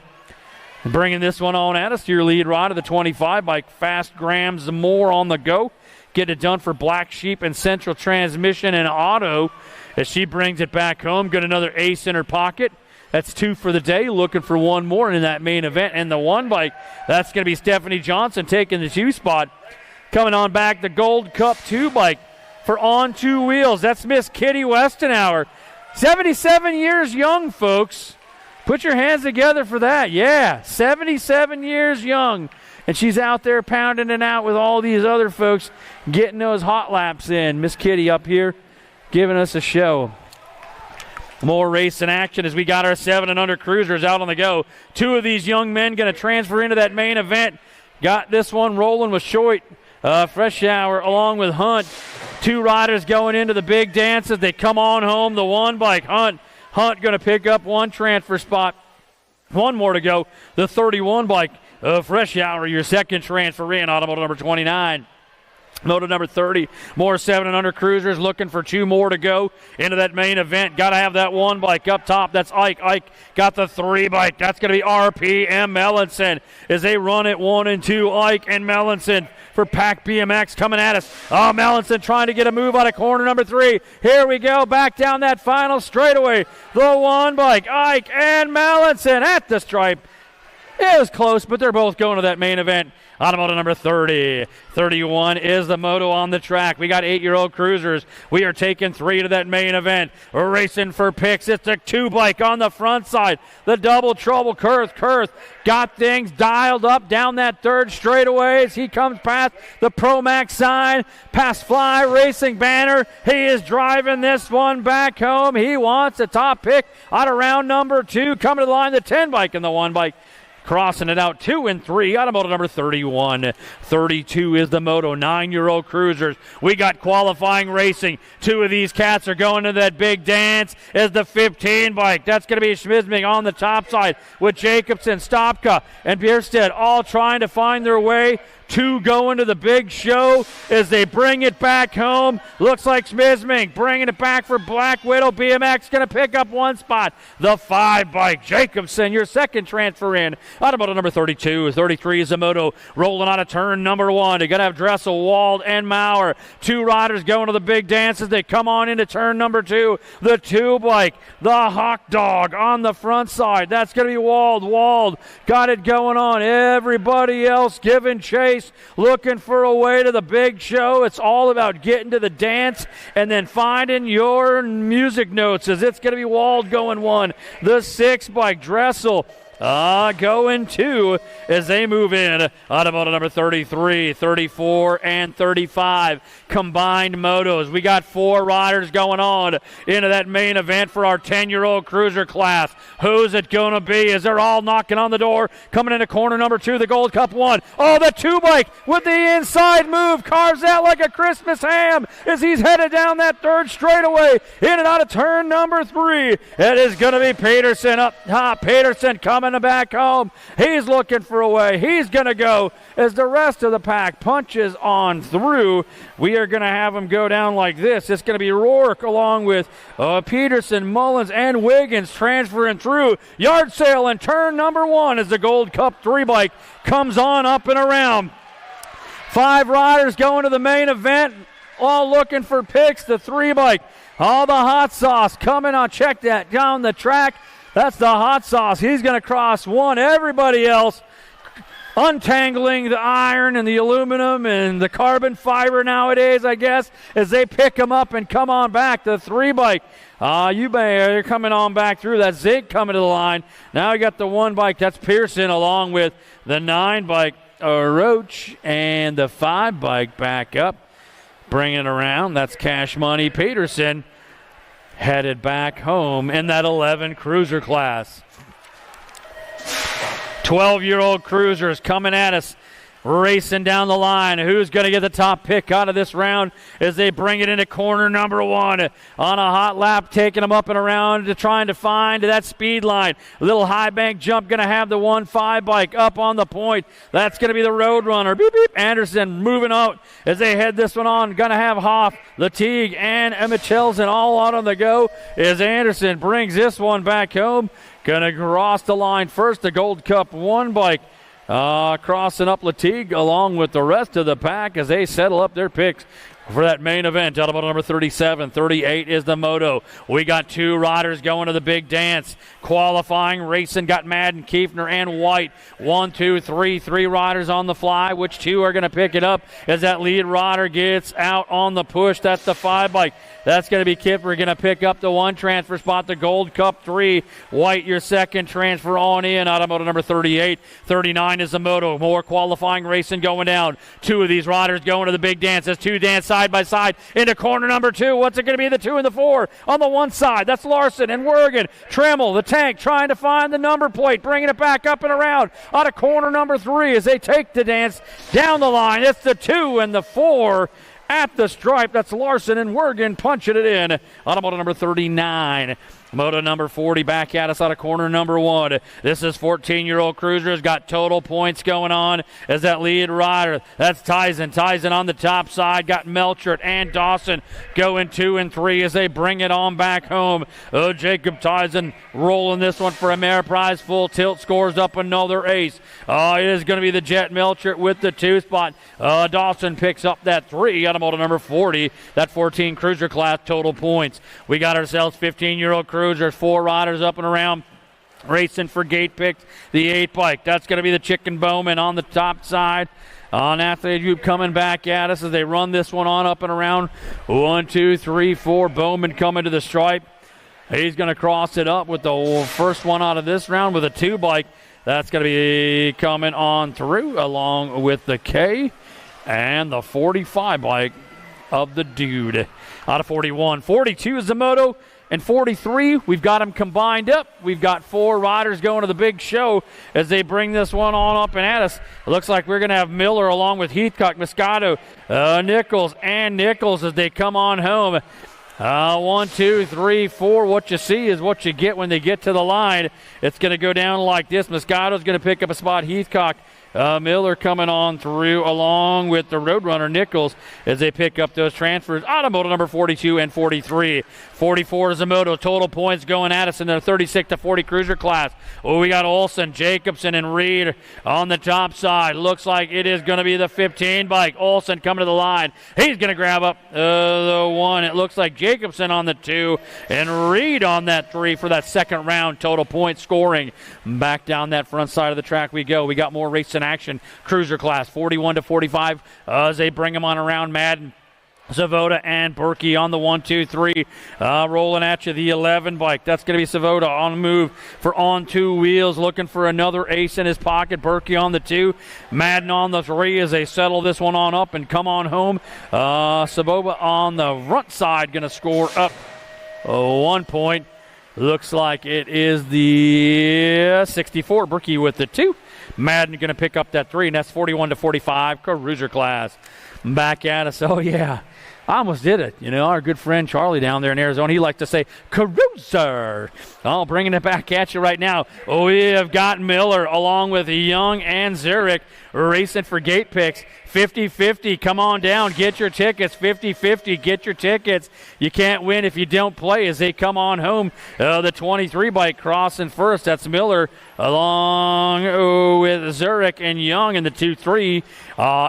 Bringing this one on at us. Your lead rider, the 25 bike. Fast Graham Zamore on the go. Getting it done for Black Sheep and Central Transmission and Auto as she brings it back home. Got another ace in her pocket. That's 2 for the day. Looking for 1 more in that main event. And the 1 bike, that's going to be Stephanie Johnson taking the 2 spot. Coming on back, the Gold Cup 2 bike for On 2 Wheels. That's Miss Kitty Westenauer. 77 years young, folks. Put your hands together for that. Yeah, 77 years young. And she's out there pounding it out with all these other folks getting those hot laps in. Miss Kitty up here giving us a show. More race in action as we got our 7 and under cruisers out on the go. 2 of these young men going to transfer into that main event. Got this one rolling with Schoit, Freshour, along with Hunt. 2 riders going into the big dance as they come on home. The 1 bike, Hunt going to pick up 1 transfer spot. 1 more to go. The 31 bike, Freshour, your second transfer in, automotive number 29. Moto number 30, more 7 and under cruisers looking for 2 more to go into that main event. Got to have that 1 bike up top. That's Ike. Ike got the 3 bike. That's going to be RP and Mellinson as they run it 1 and 2. Ike and Mellinson for Pack BMX coming at us. Oh, Mellinson trying to get a move out of corner number 3. Here we go, back down that final straightaway. The 1 bike, Ike and Mellinson at the stripe. It was close, but they're both going to that main event. Automoto number 30. 31 is the moto on the track. We got 8-year-old cruisers. We are taking 3 to that main event. We're racing for picks. It's a 2 bike on the front side. The double trouble. Kurth got things dialed up down that 3rd straightaway as he comes past the Pro Max sign, past Fly Racing banner. He is driving this one back home. He wants a top pick out of round number 2. Coming to the line, the 10 bike and the 1 bike. Crossing it out 2 and 3. Automoto number 31. 32 is the moto. 9-year-old cruisers. We got qualifying racing. 2 of these cats are going to that big dance as the 15 bike. That's going to be Schmidming on the top side with Jacobson, Stopka, and Bierstedt all trying to find their way. 2 going to the big show as they bring it back home. Looks like Schmidming bringing it back for Black Widow. BMX going to pick up 1 spot. The 5 bike. Jacobson, your second transfer in. Automoto number 32. 33 is the moto rolling out of turn number 1. They're going to have Dressel, Wald, and Maurer. 2 riders going to the big dance as they come on into turn number 2. The 2 bike. The Hawk Dog on the front side. That's going to be Wald. Wald got it going on. Everybody else giving chase. Looking for a way to the big show. It's all about getting to the dance and then finding your music notes as it's going to be Wald going 1. The 6 bike, Dressel going 2 as they move in. Automoto number 33, 34, and 35. Combined motos. We got 4 riders going on into that main event for our 10-year-old cruiser class. Who's it going to be as they're all knocking on the door? Coming into corner number 2, the Gold Cup 1. Oh, the 2 bike with the inside move. Carves out like a Christmas ham as he's headed down that 3rd straightaway. In and out of turn number 3. It is going to be Peterson up top. Peterson coming back home. He's looking for a way. He's going to go as the rest of the pack punches on through. We are going to have him go down like this. It's going to be Rourke along with Peterson, Mullins, and Wiggins transferring through. Yard sale in turn number 1 as the Gold Cup 3 bike comes on up and around. 5 riders going to the main event, all looking for picks. The 3 bike. All the hot sauce coming on. Check that down the track. That's the hot sauce. He's going to cross 1. Everybody else untangling the iron and the aluminum and the carbon fiber nowadays, I guess, as they pick them up and come on back. The 3 bike. They're coming on back through. That zinc coming to the line. Now we got the 1 bike. That's Pearson along with the 9 bike, Roach, and the 5 bike back up. Bringing it around. That's Cash Money Peterson. Headed back home in that 11 cruiser class. 12-year-old cruisers coming at us, racing down the line. Who's going to get the top pick out of this round as they bring it into corner number 1 on a hot lap, taking them up and around to trying to find that speed line. A little high bank jump, going to have the 1-5 bike up on the point. That's going to be the Roadrunner. Beep, beep. Anderson moving out as they head this one on. Going to have Hoff, Latigue, and Michelsen all out on the go as Anderson brings this one back home. Going to cross the line first, the Gold Cup 1 bike. Crossing up Latigue along with the rest of the pack as they settle up their picks for that main event. Automoto number 37, 38 is the moto. We got 2 riders going to the big dance. Qualifying racing got Madden, Kiefner, and White. 1, 2, 3 riders on the fly. Which 2 are going to pick it up as that lead rider gets out on the push? That's the 5 bike. That's going to be Kipper going to pick up the 1 transfer spot, the Gold Cup 3. White, your second transfer on in. Automoto number 38. 39 is the moto. More qualifying racing going down. 2 of these riders going to the big dance. That's 2 dance side by side into corner number 2. What's it going to be? The 2 and the 4 on the 1 side. That's Larson and Wergen. Tremmel, the tank, trying to find the number plate, bringing it back up and around out of corner number 3 as they take the dance down the line. It's the 2 and the 4 at the stripe. That's Larson and Wergen punching it in. Automoto number 39 Moto number 40 back at us out of corner number 1. This is 14-year-old Cruiser's got total points going on as that lead rider. That's Tyson. Tyson on the top side. Got Melchert and Dawson going 2 and 3 as they bring it on back home. Oh, Jacob Tyson rolling this one for Ameriprise. Full tilt, scores up another ace. It is going to be the Jet Melchert with the 2 spot. Dawson picks up that 3 out of moto number 40. That 14 Cruiser class total points. We got ourselves 15-year-old Cruisers, 4 riders up and around racing for gate picks. The 8 bike, that's going to be the Chicken Bowman on the top side. On athlete group coming back at us as they run this one on up and around. 1, 2, 3, 4. Bowman coming to the stripe. He's going to cross it up with the first one out of this round with a 2 bike. That's going to be coming on through along with the K and the 45 bike of the dude. Out of 41. 42 is the moto. And 43, we've got them combined up. We've got 4 riders going to the big show as they bring this one on up and at us. It looks like we're going to have Miller along with Heathcock, Moscato, Nichols, and Nichols as they come on home. 1, 2, 3, 4. What you see is what you get when they get to the line. It's going to go down like this. Moscato's going to pick up a spot. Heathcock. Miller coming on through along with the Roadrunner Nichols as they pick up those transfers out of moto number 42 and 43. 44 is the moto. Total points going at us in the 36 to 40 Cruiser class. We got Olson, Jacobson, and Reed on the top side. Looks like it is going to be the 15 bike. Olson coming to the line. He's going to grab up the 1. It looks like Jacobson on the 2 and Reed on that 3 for that second round total point scoring. Back down that front side of the track we go. We got more racing action. Cruiser class 41 to 45 as they bring them on around. Madden, Savoda, and Berkey on the 1, 2, 3. Rolling at you, the 11 bike. That's going to be Savoda on the move for on 2 wheels, looking for another ace in his pocket. Berkey on the 2. Madden on the 3 as they settle this one on up and come on home. Savoda on the front side going to score up 1 point. Looks like it is the 64. Berkey with the 2. Madden going to pick up that 3, and that's 41 to 45 Cruiser class. Back at us. Oh, yeah. I almost did it. You know, our good friend Charlie down there in Arizona, he likes to say, Cruiser. Oh, bringing it back at you right now. We have got Miller along with Young and Zurich racing for gate picks. 50-50, come on down, get your tickets. 50-50, get your tickets. You can't win if you don't play as they come on home. The 23 bike crossing first. That's Miller along with Zurich and Young in the 2-3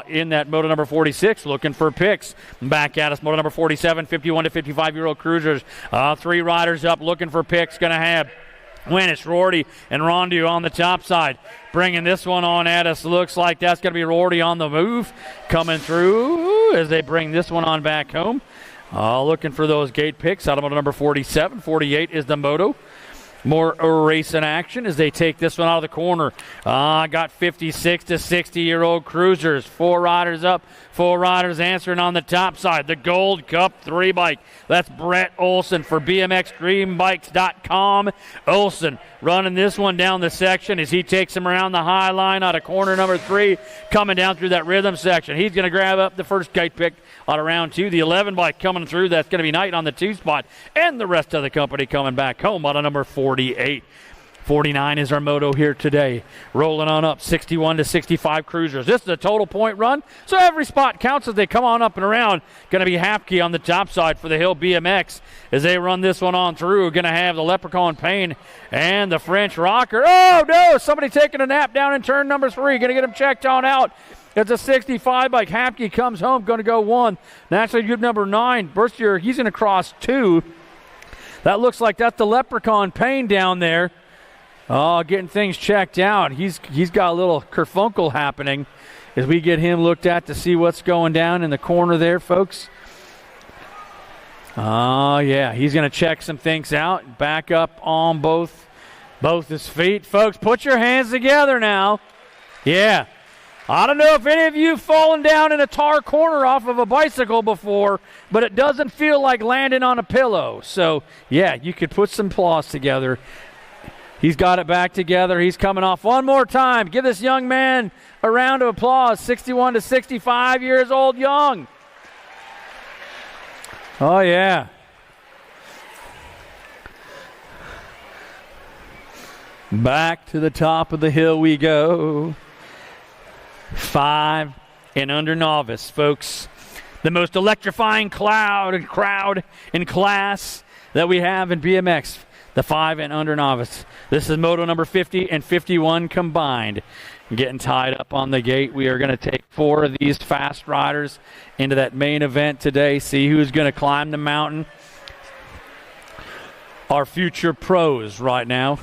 in that moto number 46 looking for picks. Back at us, moto number 47, 51 to 55-year-old Cruisers. 3 riders up looking for picks. Going to have Winnish, Rorty, and Rondu on the top side. Bringing this one on at us. Looks like that's going to be Rorty on the move. Coming through as they bring this one on back home. Looking for those gate picks out of moto number 47. 48 is the moto. More racing action as they take this one out of the corner. Got 56 to 60-year-old Cruisers. 4 riders up, 4 riders answering on the top side. The Gold Cup 3 bike. That's Brett Olson for BMXDreamBikes.com. Olson running this one down the section as he takes him around the high line out of corner number 3, coming down through that rhythm section. He's going to grab up the first gate pick out of round 2. The 11 bike coming through. That's going to be Knight on the 2 spot. And the rest of the company coming back home out of number 48. 49 is our moto here today. Rolling on up, 61 to 65 Cruisers. This is a total point run, so every spot counts as they come on up and around. Going to be Hapke on the top side for the Hill BMX as they run this one on through. Going to have the Leprechaun Payne and the French Rocker. Oh, no, somebody taking a nap down in turn number 3. Going to get him checked on out. It's a 65 bike. Hapke comes home, going to go 1. Naturally, group number 9, Burstier, he's going to cross 2. That looks like that's the Leprechaun Payne down there. Getting things checked out. He's got a little kerfunkel happening as we get him looked at to see what's going down in the corner there, folks. Yeah, he's going to check some things out. Back up on both his feet. Folks, put your hands together now. Yeah. I don't know if any of you have fallen down in a tar corner off of a bicycle before, but it doesn't feel like landing on a pillow. So, yeah, you could put some applause together. He's got it back together. He's coming off one more time. Give this young man a round of applause. 61 to 65 years old, Young. Oh, yeah. Back to the top of the hill we go. 5 and under novice, folks. The most electrifying crowd in class that we have in BMX. The 5 and under novice. This is moto number 50 and 51 combined. Getting tied up on the gate. We are going to take 4 of these fast riders into that main event today. See who's going to climb the mountain. Our future pros right now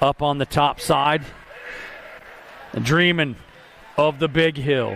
up on the top side, dreaming of the big hill.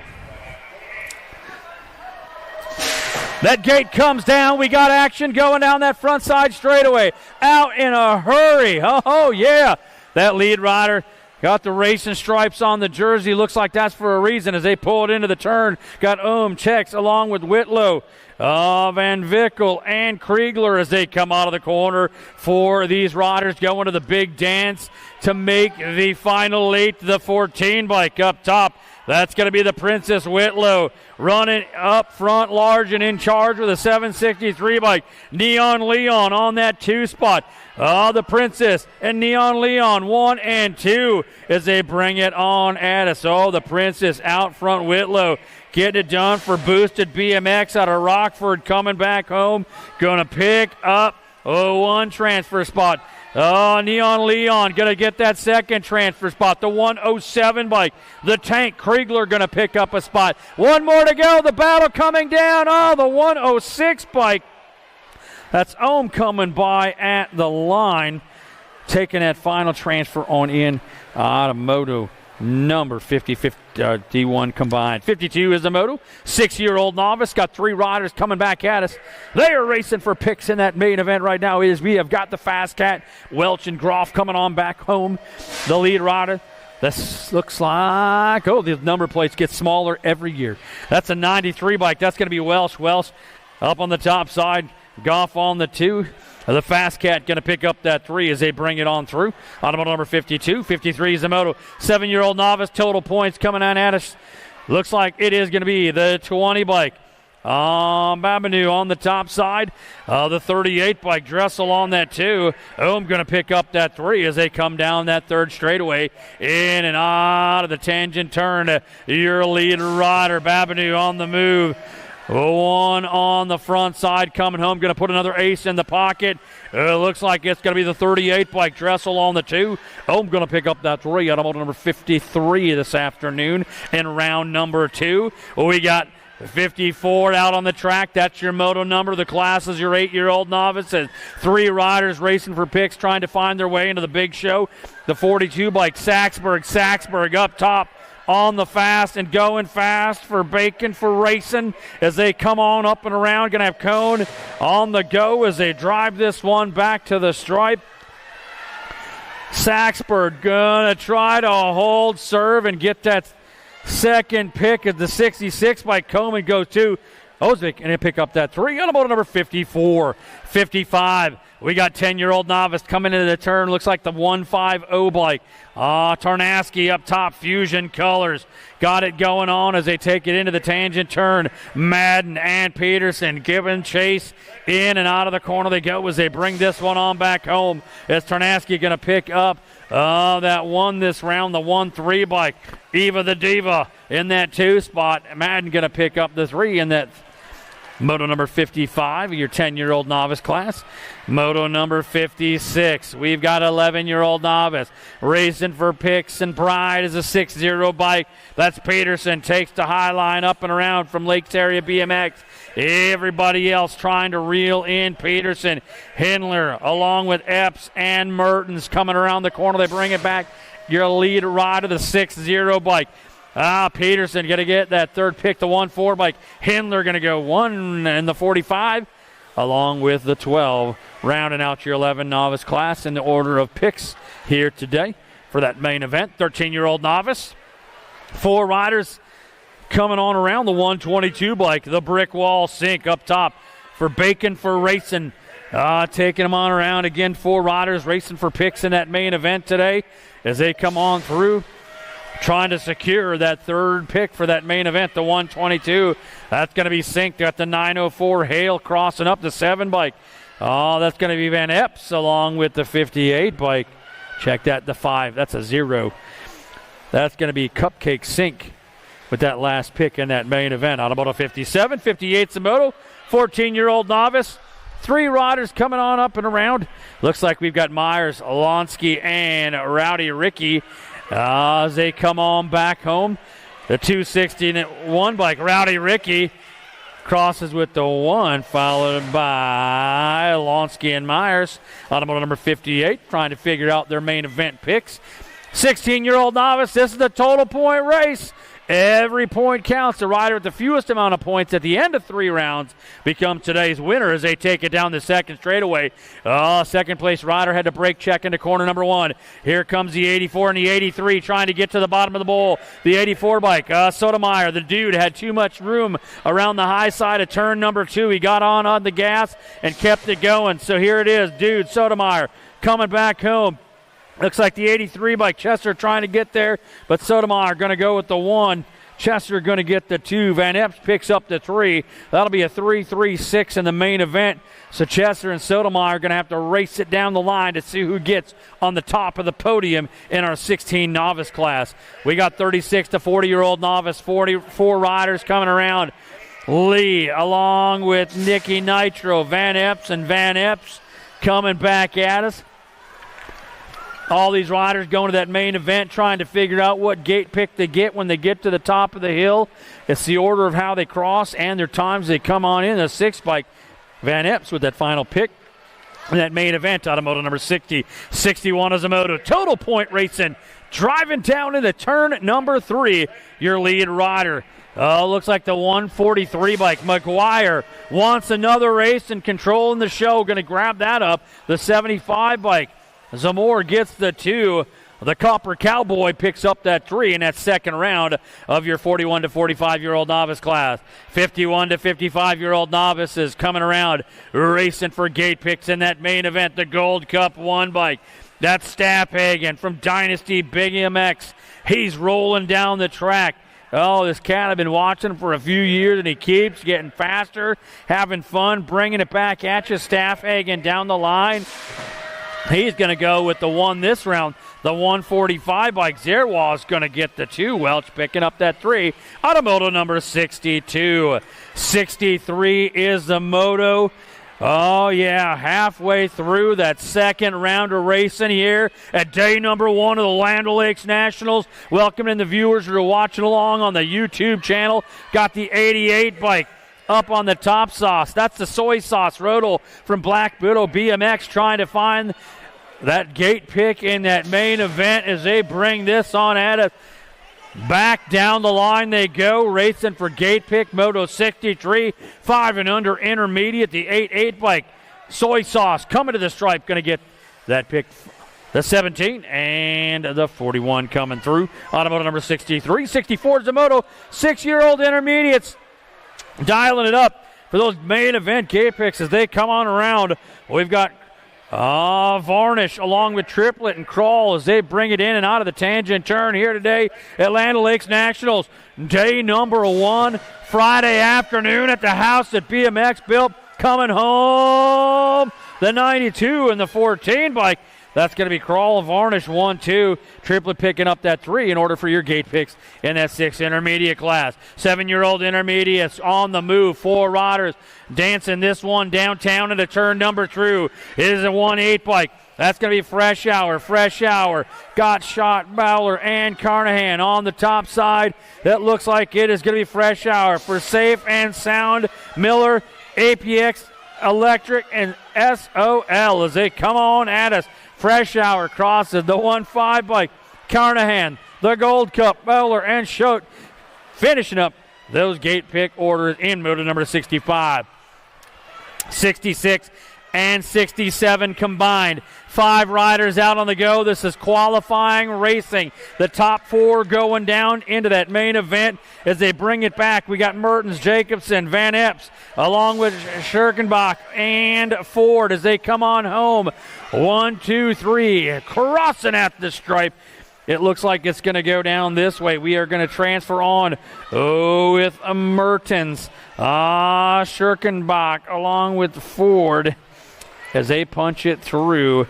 That gate comes down. We got action going down that front side straightaway. Out in a hurry. Oh, yeah. That lead rider got the racing stripes on the jersey. Looks like that's for a reason as they pull it into the turn. Got checks along with Whitlow, Van Vickel, and Kriegler as they come out of the corner for these riders going to the big dance to make the final 8, the 14 bike up top. That's going to be the Princess Whitlow running up front large and in charge with a 763 bike. Neon Leon on that 2 spot. The Princess and Neon Leon 1 and 2 as they bring it on at us. The Princess out front. Whitlow getting it done for Boosted BMX out of Rockford coming back home. Going to pick up 1 transfer spot. Neon Leon going to get that second transfer spot. The 107 bike. The Tank Kriegler going to pick up a spot. 1 more to go. The battle coming down. The 106 bike. That's Ohm coming by at the line. Taking that final transfer on in out of moto number 50, D1 combined. 52 is the moto. 6-year-old novice. Got 3 riders coming back at us. They are racing for picks in that main event right now. We have got the Fast Cat, Welch and Groff coming on back home. The lead rider. This looks like, the number plates get smaller every year. That's a 93 bike. That's going to be Welch. Welch up on the top side. Goff on the 2. The Fast Cat going to pick up that 3 as they bring it on through. Automoto number 52. 53 is the moto. 7-year-old novice. Total points coming on at us. Looks like it is going to be the 20 bike. Babanu on the top side. The 38 bike. Dressel on that 2. Ohm going to pick up that 3 as they come down that 3rd straightaway. In and out of the tangent turn. Your lead rider. Babanu on the move. 1 on the front side coming home. Going to put another ace in the pocket. Looks like it's going to be the 38 bike. Dressel on the 2. Ohm going to pick up that 3. Automotive number 53 this afternoon in round number 2. We got 54 out on the track. That's your moto number. The class is your 8-year-old novice. And 3 riders racing for picks trying to find their way into the big show. The 42 bike. Saxberg up top. On the fast and going fast for Bacon for racing as they come on up and around. Going to have Cone on the go as they drive this one back to the stripe. Saxberg going to try to hold serve and get that second pick as the 66 by Coleman goes to Osvik and they pick up that 3. Automotive number 54. 55. We got 10-year-old novice coming into the turn. Looks like the 150 bike. Tarnaski up top, Fusion Colors. Got it going on as they take it into the tangent turn. Madden and Peterson giving chase in and out of the corner they go as they bring this one on back home. As Tarnaski going to pick up that one this round, the 1-3 bike. Eva the Diva in that 2 spot. Madden going to pick up the 3 in that moto number 55, your 10-year-old novice class. Moto number 56, we've got 11-year-old novice. Racing for picks and pride is a 6-0 bike. That's Peterson, takes the high line up and around from Lakes Area BMX. Everybody else trying to reel in Peterson. Hindler along with Epps and Mertens coming around the corner. They bring it back. Your lead rider, the 6-0 bike. Peterson going to get that 3rd pick, the 1-4 bike. Hindler going to go 1 in the 45, along with the 12, rounding out your 11 novice class in the order of picks here today for that main event. 13-year-old novice. 4 riders coming on around the 122 bike. The brick wall sink up top for Bacon for racing. Taking them on around again. 4 riders racing for picks in that main event today as they come on through. Trying to secure that 3rd pick for that main event, the 122. That's going to be synced at the 904 Hale crossing up the 7 bike. That's going to be Van Epps along with the 58 bike. Check that, the 5. That's a 0. That's going to be Cupcake Sink with that last pick in that main event. Automoto 57, 58's the moto, 14-year-old novice. 3 riders coming on up and around. Looks like we've got Myers, Alonsky, and Rowdy Ricky as they come on back home. The 261 bike, Rowdy Ricky, crosses with the 1, followed by Alonsky and Myers. Automoto number 58 trying to figure out their main event picks. 16-year-old novice, this is the total point race. Every point counts. The rider with the fewest amount of points at the end of 3 rounds becomes today's winner as they take it down the second straightaway. Second place rider had to brake check into corner number 1. Here comes the 84 and the 83 trying to get to the bottom of the bowl. The 84 bike, Sotomayor, the dude had too much room around the high side of turn number 2. He got on the gas and kept it going. So here it is, dude, Sotomayor coming back home. Looks like the 83 by Chester trying to get there, but Sotomayor going to go with the 1. Chester going to get the 2. Van Epps picks up the 3. That'll be a 3-3-6 in the main event. So Chester and Sotomayor are going to have to race it down the line to see who gets on the top of the podium in our 16 novice class. We got 36 to 40-year-old novice, 44 riders coming around. Lee along with Nicky Nitro, Van Epps coming back at us. All these riders going to that main event trying to figure out what gate pick they get when they get to the top of the hill. It's the order of how they cross and their times they come on in. The 6 bike, Van Epps with that final pick in that main event. Automoto number 60. 61 is a moto. Total point racing. Driving down into turn number 3. Your lead rider. Looks like the 143 bike. McGuire wants another race and controlling the show. Going to grab that up. The 75 bike. Zamore gets the 2. The Copper Cowboy picks up that 3 in that second round of your 41 to 45-year-old novice class. 51 to 55-year-old novice is coming around, racing for gate picks in that main event. The Gold Cup 1 bike. That's Staffhagen from Dynasty BMX. He's rolling down the track. Oh, this cat I've been watching for a few years, and he keeps getting faster, having fun, bringing it back at you. Staffhagen down the line. He's going to go with the 1 this round. The 145 bike. Zerwa's going to get the 2. Welch picking up that 3. Automoto number 62. 63 is the moto. Oh, yeah, halfway through that second round of racing here at day number 1 of the Land O'Lakes Nationals. Welcoming the viewers who are watching along on the YouTube channel. Got the 88 bike up on the top sauce. That's the soy sauce. Rodel from Black Widow BMX trying to find that gate pick in that main event as they bring this on at us. Back down the line they go, racing for gate pick. Moto 63, 5 and under intermediate. The 8-8 bike. Soy sauce coming to the stripe. Going to get that pick. The 17 and the 41 coming through. Automoto number 63. 64 is the moto. 6-year-old intermediates. Dialing it up for those main event gate picks as they come on around. We've got Varnish along with Triplet and Crawl as they bring it in and out of the tangent turn here today at Land O'Lakes Nationals. Day number 1, Friday afternoon at the house that BMX built. Coming home, the 92 and the 14 bike. That's going to be Crawl and Varnish 1-2. Triplet picking up that 3 in order for your gate picks in that 6 intermediate class. 7-year-old intermediates on the move. 4 riders dancing this one downtown into turn number 2. It is a 1-8 bike. That's going to be Fresh Hour. Got Shot, Bowler, and Carnahan on the top side. That looks like it is going to be Fresh Hour for Safe and Sound. Miller, APX, Electric, and SOL as they come on at us. Fresh Hour crosses the 1-5 bike. Carnahan, the Gold Cup, Bowler, and Schott finishing up those gate pick orders in moto number 65. 66 and 67 combined. 5 riders out on the go. This is qualifying racing. The top 4 going down into that main event as they bring it back. We got Mertens, Jacobson, Van Epps, along with Schirkenbach and Ford as they come on home. 1, 2, 3, crossing at the stripe. It looks like it's going to go down this way. We are going to transfer on with Mertens. Schirkenbach along with Ford as they punch it through.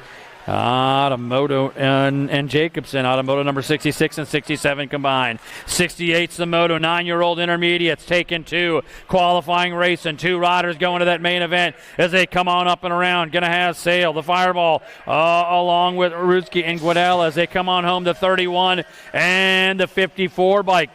Moto and Jacobson. Moto number 66 and 67 combined. 68's the Moto. 9-year-old intermediates taking 2. Qualifying race and 2 riders going to that main event as they come on up and around. Gonna have Sale, the Fireball, along with Rutsky and Guadell as they come on home. The 31 and the 54 bike.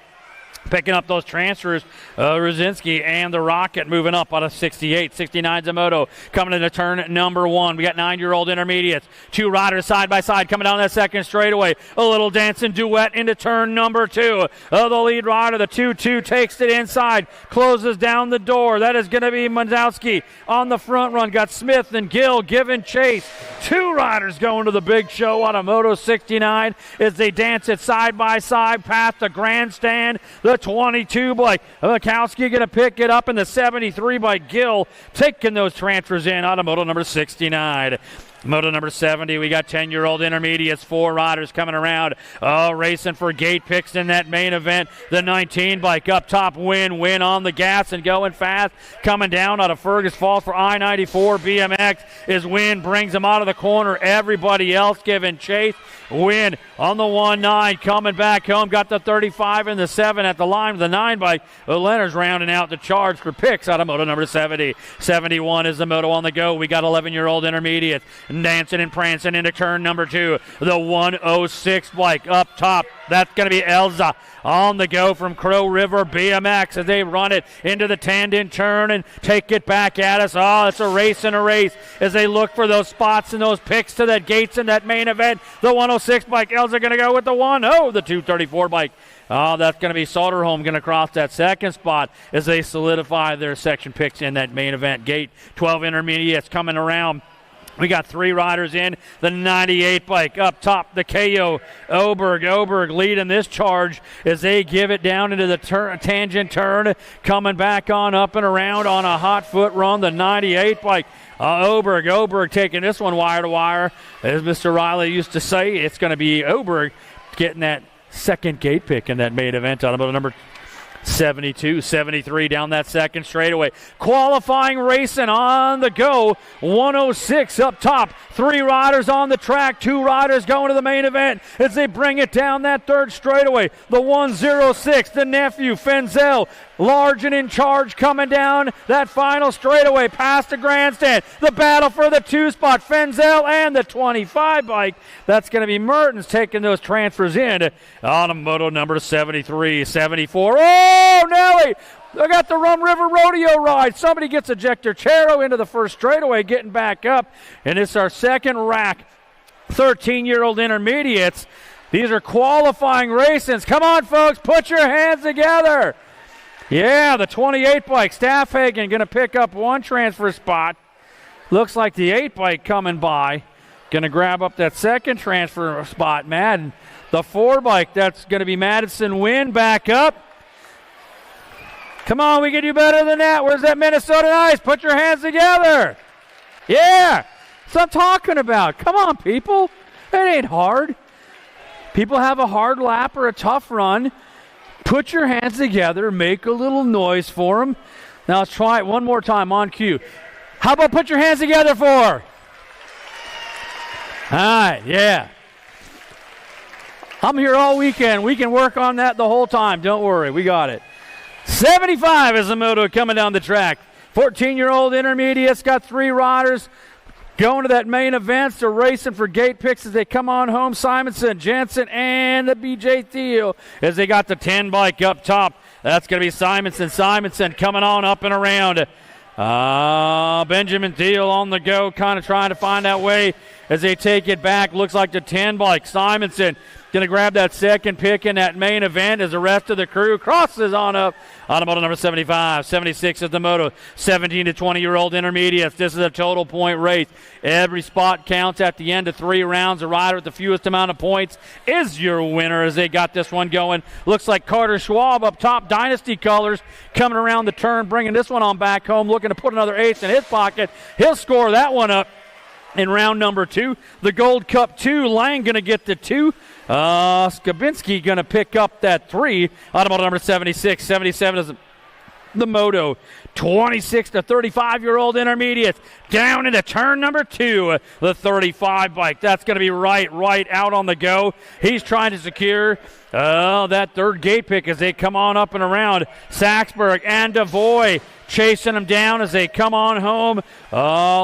Picking up those transfers, Rosinski and the Rocket moving up out of 68. 69's a Moto coming into turn number 1. We got 9-year-old intermediates. 2 riders side by side coming down that second straightaway. A little dancing duet into turn number 2. The lead rider, the 2-2, takes it inside, closes down the door. That is going to be Mazowski on the front run. Got Smith and Gill giving chase. 2 riders going to the big show out of Moto 69 as they dance it side by side past the grandstand. The 22 by Mikowski going to pick it up, and the 73 by Gill taking those transfers in out of Moto number 69. Moto number 70, we got 10-year-old intermediates, 4 riders coming around, racing for gate picks in that main event. The 19 bike up top, win on the gas and going fast. Coming down out of Fergus Falls for I-94 BMX is Win, brings them out of the corner. Everybody else giving chase. Win on the 1-9, coming back home. Got the 35 and the 7 at the line with the 9 bike. Leonard's rounding out the charge for picks out of Moto number 70. 71 is the Moto on the go. We got 11-year-old intermediates dancing and prancing into turn number 2. The 106 bike up top. That's going to be Elza on the go from Crow River BMX as they run it into the tandem turn and take it back at us. It's a race as they look for those spots and those picks to that gates in that main event. The 106 bike, Elza going to go with the 1-0. The 234 bike. That's going to be Soderholm going to cross that second spot as they solidify their section picks in that main event gate. 12 intermediates coming around. We got 3 riders in. The 98 bike up top, the KO Oberg leading this charge as they give it down into the tangent turn. Coming back on up and around on a hot foot run. The 98 bike. Oberg taking this one wire to wire. As Mr. Riley used to say, it's going to be Oberg getting that second gate pick in that main event out of number 72, 73 down that second straightaway. Qualifying racing on the go. 106 up top. 3 riders on the track. 2 riders going to the main event as they bring it down that third straightaway. The 106, the nephew, Fenzel, large and in charge coming down that final straightaway past the grandstand. The battle for the 2 spot. Fenzel and the 25 bike. That's going to be Mertens taking those transfers in on Moto number 73, 74. Oh, Nelly! I got the Rum River Rodeo ride. Somebody gets ejector Chero into the first straightaway, getting back up. And it's our second rack. 13-year-old intermediates. These are qualifying racings. Come on, folks, put your hands together. Yeah, the 28 bike, Staffhagen, going to pick up 1 transfer spot. Looks like the 8 bike coming by. Going to grab up that second transfer spot, Madden. The 4 bike, that's going to be Madison Wynn back up. Come on, we can do better than that. Where's that Minnesota Ice? Put your hands together. Yeah, that's what I'm talking about. Come on, people. It ain't hard. People have a hard lap or a tough run. Put your hands together. Make a little noise for them. Now let's try it one more time on cue. How about put your hands together for? All right, yeah. I'm here all weekend. We can work on that the whole time. Don't worry, we got it. 75 is the Moto coming down the track. 14-year-old intermediates, got 3 riders going to that main event. They're racing for gate picks as they come on home. Simonson, Jensen, and the BJ Thiel as they got the 10 bike up top. That's going to be Simonson. Simonson coming on up and around. Benjamin Thiel on the go, kind of trying to find that way as they take it back. Looks like the 10 bike. Simonson going to grab that second pick in that main event as the rest of the crew crosses on up. On Moto number 75. 76 is the Moto. 17 to 20-year-old intermediates. This is a total point race. Every spot counts at the end of 3 rounds. The rider with the fewest amount of points is your winner as they got this one going. Looks like Carter Schwab up top. Dynasty colors coming around the turn, bringing this one on back home, looking to put another ace in his pocket. He'll score that one up in round number 2. The Gold Cup 2. Lang going to get the 2. Skabinski going to pick up that 3. Automotive number 76. 77 is the Moto. 26 to 35-year-old intermediates. down into turn number 2. The 35 bike. That's going to be right out on the go. He's trying to secure that third gate pick as they come on up and around. Saxberg and DeVoy chasing them down as they come on home.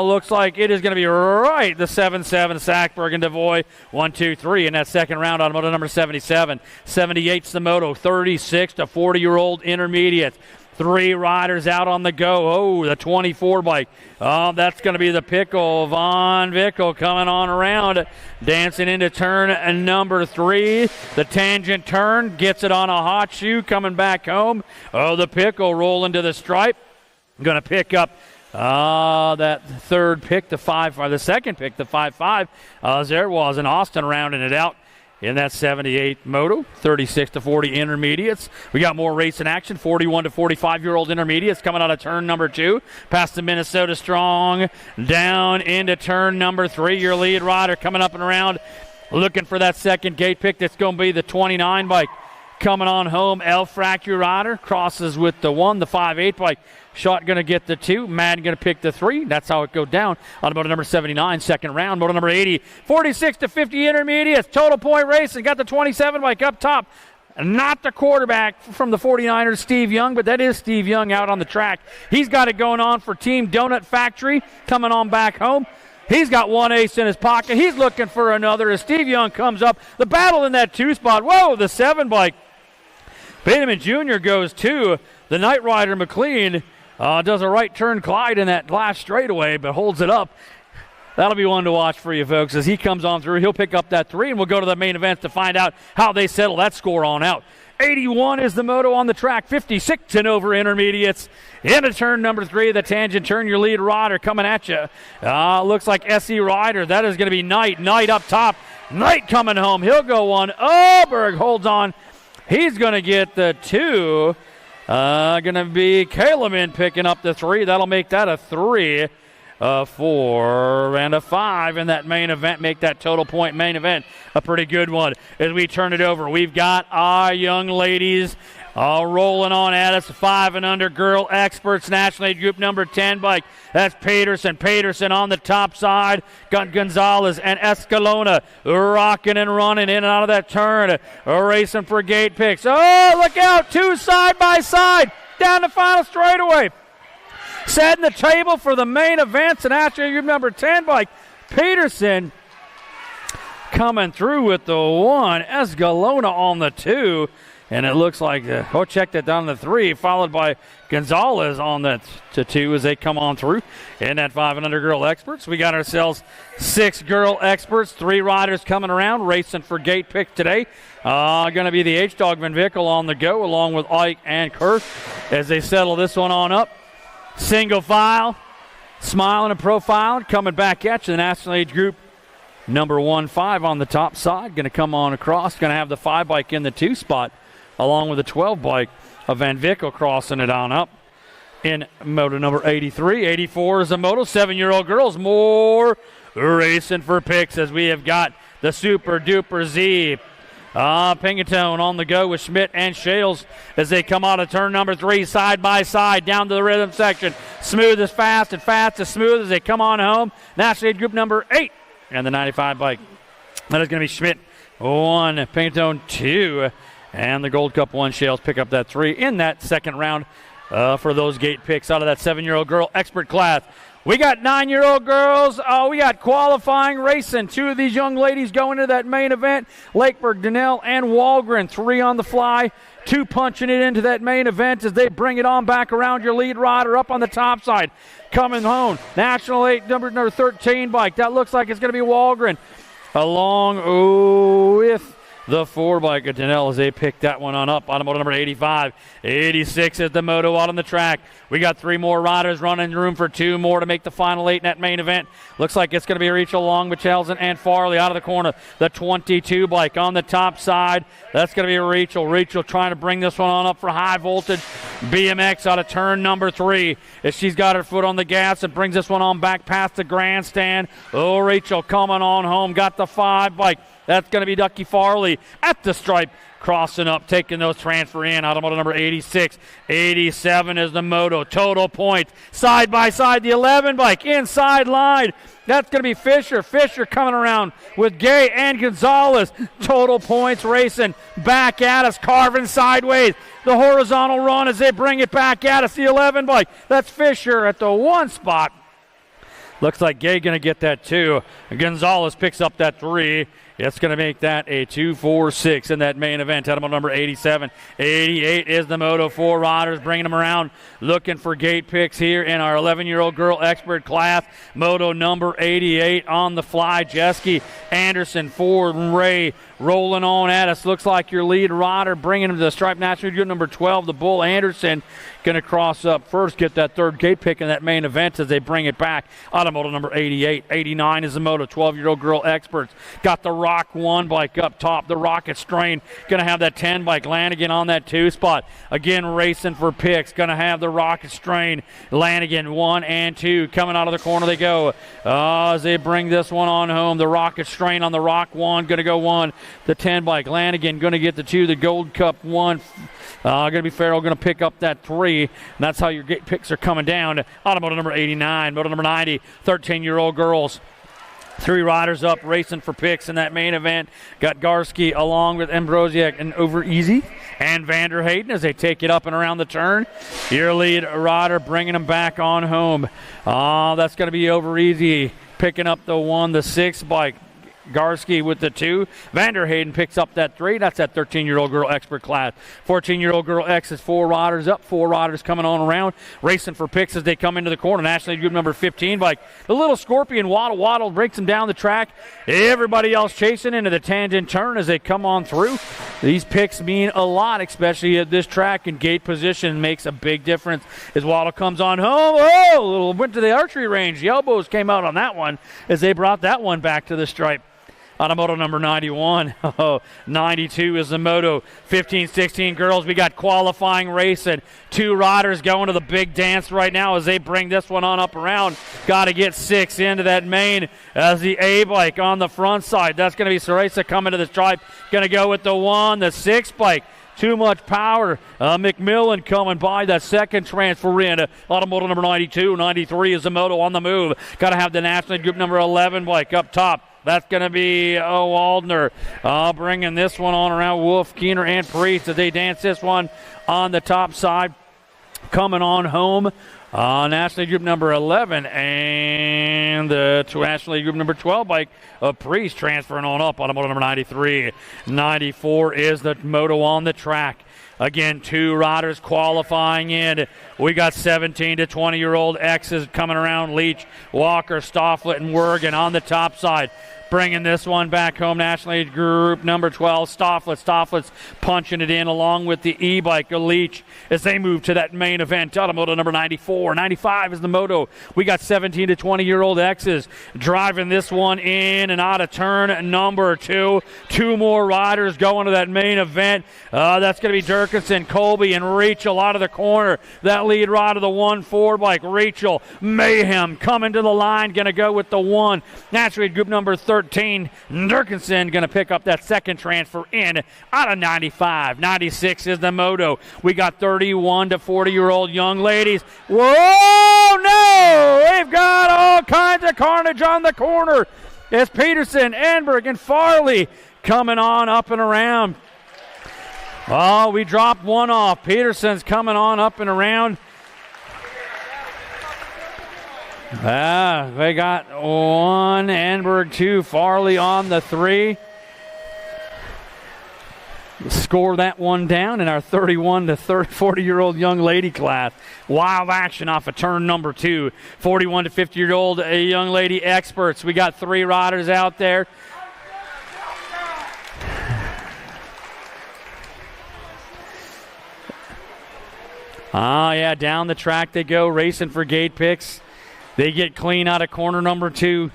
Looks like it is going to be right. The 7-7, Saxberg and DeVoy. 1, 2, 3 in that second round on moto number 77. 78's the moto. 36 to 40-year-old intermediate. 3 riders out on the go. Oh, the 24 bike. Oh, that's going to be the Pickle. Von Vickel coming on around, dancing into turn number 3. The tangent turn, gets it on a hot shoe, coming back home. Oh, the Pickle rolling to the stripe. Going to pick up that third pick, the 5-5. The second pick, the 5-5. There was an Austin rounding it out in that 78 moto. 36 to 40 intermediates. We got more racing action. 41 to 45-year-old intermediates coming out of turn number 2. Past the Minnesota Strong. Down into turn number 3. Your lead rider coming up and around, looking for that second gate pick. That's going to be the 29 bike. Coming on home, El Fracture rider crosses with the 1, the 5-8 bike. Shot going to get the 2. Madden going to pick the 3. That's how it goes down on moto number 79, second round. Moto number 80, 46 to 50 intermediates. Total point racing. Got the 27 bike up top. Not the quarterback from the 49ers, Steve Young, but that is Steve Young out on the track. He's got it going on for Team Donut Factory coming on back home. He's got 1 ace in his pocket. He's looking for another as Steve Young comes up. The battle in that 2 spot. Whoa, the 7 bike. Bateman Jr. goes 2. The Knight Rider McLean does a right turn glide in that last straightaway, but holds it up. That'll be one to watch for you folks as he comes on through. He'll pick up that 3, and we'll go to the main event to find out how they settle that score on out. 81 is the moto on the track. 56 and over intermediates. Into turn number 3, the tangent turn. Your lead rider coming at you. Looks like SE Rider. That is going to be Knight. Knight up top. Knight coming home. He'll go 1. Oberg holds on. He's going to get the 2. Going to be Kaleman picking up the 3. That'll make that a 3, a 4, and a 5 in that main event. Make that total point main event a pretty good one. As we turn it over, we've got our young ladies rolling on at us. 5 and under girl experts, national age group number 10 bike. That's Peterson. Peterson on the top side. Got Gonzalez and Escalona rocking and running in and out of that turn. Racing for gate picks. Oh, look out. 2 side by side. Down the final straightaway. Setting the table for the main events. And national age group number 10 bike. Peterson coming through with the 1. Escalona on the 2. And it looks like, check that down to 3, followed by Gonzalez on that to 2 as they come on through. In that 5 and under girl experts, we got ourselves 6 girl experts, 3 riders coming around, racing for gate pick today. Going to be the H-Dog Van Vickel on the go, along with Ike and Kurt as they settle this one on up. Single file, smiling and profiling, coming back at you. The national age group number 1-5 on the top side, going to come on across, going to have the 5 bike in the 2 spot, along with the 12 bike of Van Vickel crossing it on up in moto number 83. 84 is a moto. 7-year-old girls, more racing for picks as we have got the Super Duper Z. Pingatone on the go with Schmidt and Shales as they come out of turn number 3, side by side, down to the rhythm section. Smooth as fast and fast as smooth as they come on home. National age group number 8 and the 95 bike. That is going to be Schmidt 1, Pingatone 2. And the Gold Cup 1 Shales pick up that 3 in that second round for those gate picks out of that 7-year-old girl expert class. We got 9-year-old girls. We got qualifying racing. 2 of these young ladies going to that main event. Lakeberg, Donnell, and Walgren. 3 on the fly. 2 punching it into that main event as they bring it on back around. Your lead rider up on the top side. Coming home. National 8, number 13 bike. That looks like it's going to be Walgren. Along with the 4 bike of Donnell as they pick that one on up. On moto number 85. 86 is the moto out on the track. We got 3 more riders running room for 2 more to make the final 8 in that main event. Looks like it's going to be Rachel Long, Michelsen, and Farley out of the corner. The 22 bike on the top side. That's going to be Rachel. Rachel trying to bring this one on up for high voltage. BMX out of turn number 3 as she's got her foot on the gas and brings this one on back past the grandstand. Oh, Rachel coming on home. Got the 5 bike. That's going to be Ducky Farley at the stripe, crossing up, taking those transfer in. Automotive number 86. 87 is the moto. Total points. Side by side, the 11 bike. Inside line. That's going to be Fisher. Fisher coming around with Gay and Gonzalez. Total points racing back at us, carving sideways. The horizontal run as they bring it back at us. The 11 bike. That's Fisher at the 1 spot. Looks like Gay going to get that 2. Gonzalez picks up that 3. It's going to make that a 2-4-6 in that main event. Animal number 87. 88 is the Moto 4 riders, bringing them around, looking for gate picks here in our 11-year-old girl expert class. Moto number 88 on the fly. Jeske, Anderson, Ford, and Ray rolling on at us. Looks like your lead rider bringing him to the stripe. National Good number 12, the Bull Anderson, going to cross up first, get that 3rd gate pick in that main event as they bring it back. Automotive number 88. 89 is the Moto 12-year-old girl experts. Got the Rock 1 bike up top. The Rocket Strain going to have that 10 bike. Lanigan on that 2 spot. Again, racing for picks. Going to have the Rocket Strain. Lanigan 1 and 2. Coming out of the corner they go. As they bring this one on home. The Rocket Strain on the Rock 1. Going to go 1. The 10 bike. Lanigan going to get the 2. The Gold Cup 1. Going to be Farrell going to pick up that 3. And that's how your gate picks are coming down. Automotive number 89. Moto number 90. 13-year-old girls. 3 riders up racing for picks in that main event. Got Garski along with Ambrosiak and Over Easy and Vander Hayden as they take it up and around the turn. Your lead rider bringing them back on home. That's going to be Over Easy picking up the 1, the 6 bike. Garski with the 2. Vander Hayden picks up that 3. That's that 13-year-old girl expert class. 14-year-old girl X is 4 riders up. 4 riders coming on around, racing for picks as they come into the corner. National Group number 15 bike. The little Scorpion Waddle breaks them down the track. Everybody else chasing into the tangent turn as they come on through. These picks mean a lot, especially at this track, and gate position makes a big difference as Waddle comes on home. Went to the archery range. The elbows came out on that one as they brought that one back to the stripe. Automoto number 91. 92 is the Moto 15-16 girls. We got qualifying racing. 2 riders going to the big dance right now as they bring this one on up around. Got to get 6 into that main as the A bike on the front side. That's going to be Ceresa coming to the stripe. Going to go with the 1, the 6 bike. Too much power. McMillan coming by that 2nd transfer in. Automoto number 92. 93 is the Moto on the move. Got to have the National Group number 11 bike up top. That's going to be Waldner bringing this one on around Wolf, Keener, and Priest as they dance this one on the top side. Coming on home, National Group number 11 and the National Group number 12 bike of Priest transferring on up. Automotive number 93. 94 is the Moto on the track. Again, 2 riders qualifying in. We got 17 to 20-year-old X's coming around. Leach, Walker, Stofflet, and Wergen on the top side. Bringing this one back home, National Age Group number 12, Stofflet's punching it in along with the E-bike, Leach, as they move to that main event. Automoto number 94. 95 is the Moto. We got 17 to 20-year-old X's driving this one in and out of turn number 2. 2 more riders going to that main event. That's going to be Durkinson, Colby, and Rachel out of the corner. That lead rider, the 1-4 bike, Rachel Mayhem coming to the line, going to go with the 1. National Age Group number 13. Durkinson going to pick up that 2nd transfer in out of 95. 96 is the Moto. We got 31 to 40-year-old young ladies. Whoa, no! They've got all kinds of carnage on the corner. It's Peterson, Enberg, and Farley coming on up and around. Oh, we dropped one off. Peterson's coming on up and around. They got 1, Enberg 2, Farley on the 3. Score that one down in our 31 to 40-year-old young lady class. Wild action off of turn number 2. 41 to 50-year-old young lady experts. We got 3 riders out there. Down the track they go, racing for gate picks. They get clean out of corner number 2.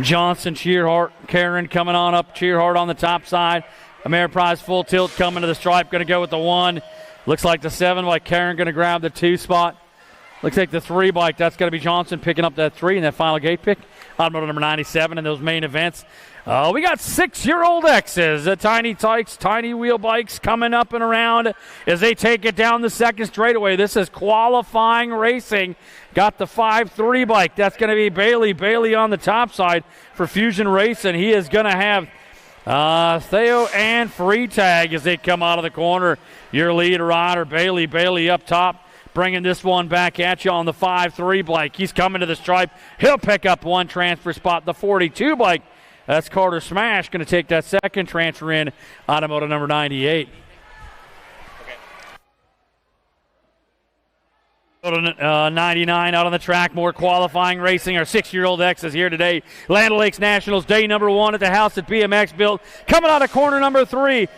Johnson, Cheerhart, Karen coming on up. Cheerhart on the top side. Ameriprise full tilt coming to the stripe. Going to go with the 1. Looks like the 7 bike. Karen going to grab the 2 spot. Looks like the 3 bike. That's going to be Johnson picking up that 3 and that final gate pick. Automotive number 97 in those main events. We got 6-year-old X's, the tiny tykes, tiny wheel bikes coming up and around as they take it down the second straightaway. This is qualifying racing. Got the 5-3 bike. That's going to be Bailey. Bailey on the top side for Fusion Racing. He is going to have Theo and Free Tag as they come out of the corner. Your lead rider, Bailey. Bailey up top, bringing this one back at you on the 5-3 bike. He's coming to the stripe. He'll pick up one transfer spot. The 42 bike, that's Carter Smash, going to take that second transfer in, automotive number 98. Okay. 99 out on the track, more qualifying racing. Our 6-year-old X is here today. Land O'Lakes Nationals, day number 1 at the house that BMX built. Coming out of corner number 3,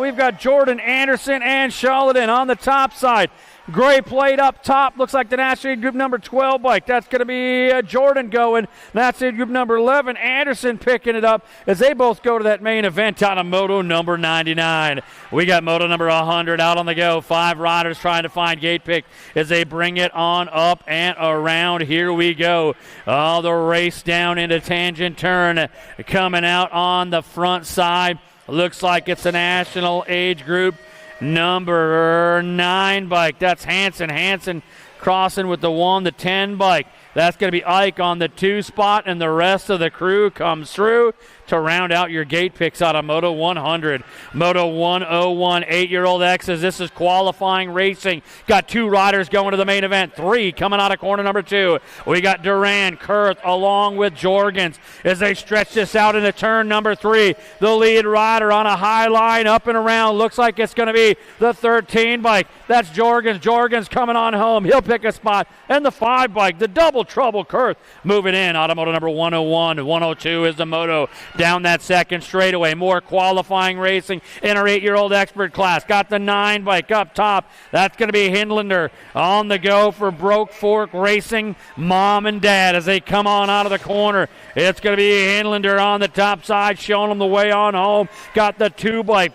we've got Jordan Anderson and Charlatan on the top side. Gray plate up top. Looks like the National Group number 12 bike. That's going to be Jordan going. National Group number 11, Anderson picking it up as they both go to that main event out of Moto number 99. We got Moto number 100 out on the go. 5 riders trying to find gate pick as they bring it on up and around. Here we go. The race down into tangent turn. Coming out on the front side. Looks like it's a national age group number 9 bike. That's Hanson. Hanson crossing with the 1 to 10 bike. That's going to be Ike on the 2 spot, and the rest of the crew comes through to round out your gate picks out of Moto 100. Moto 101, 8-year-old X's. This is qualifying racing. Got 2 riders going to the main event. 3 coming out of corner number 2. We got Duran, Kurth, along with Jorgens as they stretch this out into turn number 3. The lead rider on a high line up and around. Looks like it's going to be the 13 bike. That's Jorgens. Jorgens coming on home. He'll pick a spot. And the 5 bike, the double trouble Kurth, moving in. Automotive number 101. 102 is the Moto. Down that second straightaway. More qualifying racing in our 8-year-old expert class. Got the 9 bike up top. That's going to be Hindlander on the go for Broke Fork Racing. Mom and Dad as they come on out of the corner. It's going to be Hindlander on the top side, showing them the way on home. Got the 2 bike.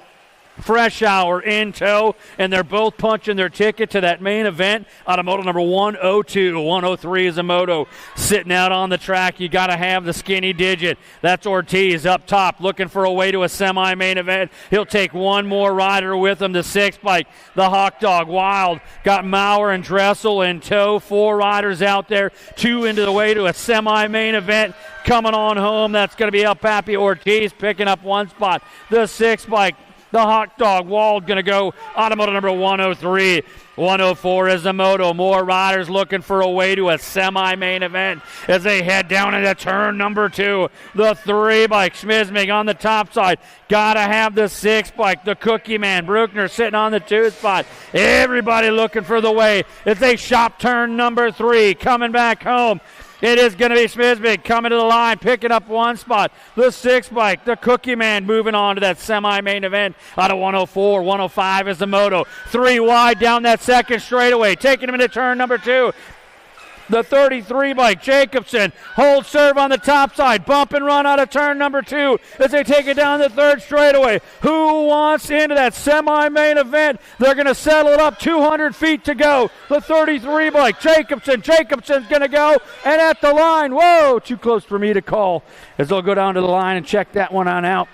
Fresh Hour in tow, and they're both punching their ticket to that main event out of Moto number 102. 103 is a Moto. Sitting out on the track, you got to have the skinny digit. That's Ortiz up top, looking for a way to a semi-main event. He'll take one more rider with him, the 6 bike, the Hawk Dog Wild. Got Maurer and Dressel in tow. 4 riders out there, 2 into the way to a semi-main event. Coming on home, that's going to be El Papi Ortiz picking up 1 spot. The 6 bike, the Hawk Dog Wald, going to go automotive number 103. 104 is the Moto. More riders looking for a way to a semi-main event as they head down into turn number 2. The 3 bike, Schmizmig on the top side. Got to have the 6 bike, the Cookie Man. Bruckner sitting on the 2 spot. Everybody looking for the way as they shop turn number 3. Coming back home. It is going to be Schmizmig coming to the line, picking up 1 spot. The 6 bike, the Cookie Man, moving on to that semi-main event out of 104. 105 is the Moto. 3 wide down that second straightaway, taking him into turn number 2. The 33 bike, Jacobson, hold serve on the top side, bump and run out of turn number 2 as they take it down the 3rd straightaway. Who wants into that semi-main event? They're going to settle it up, 200 feet to go. The 33 bike, Jacobson's going to go, and at the line, whoa, too close for me to call, as they'll go down to the line and check that one on out.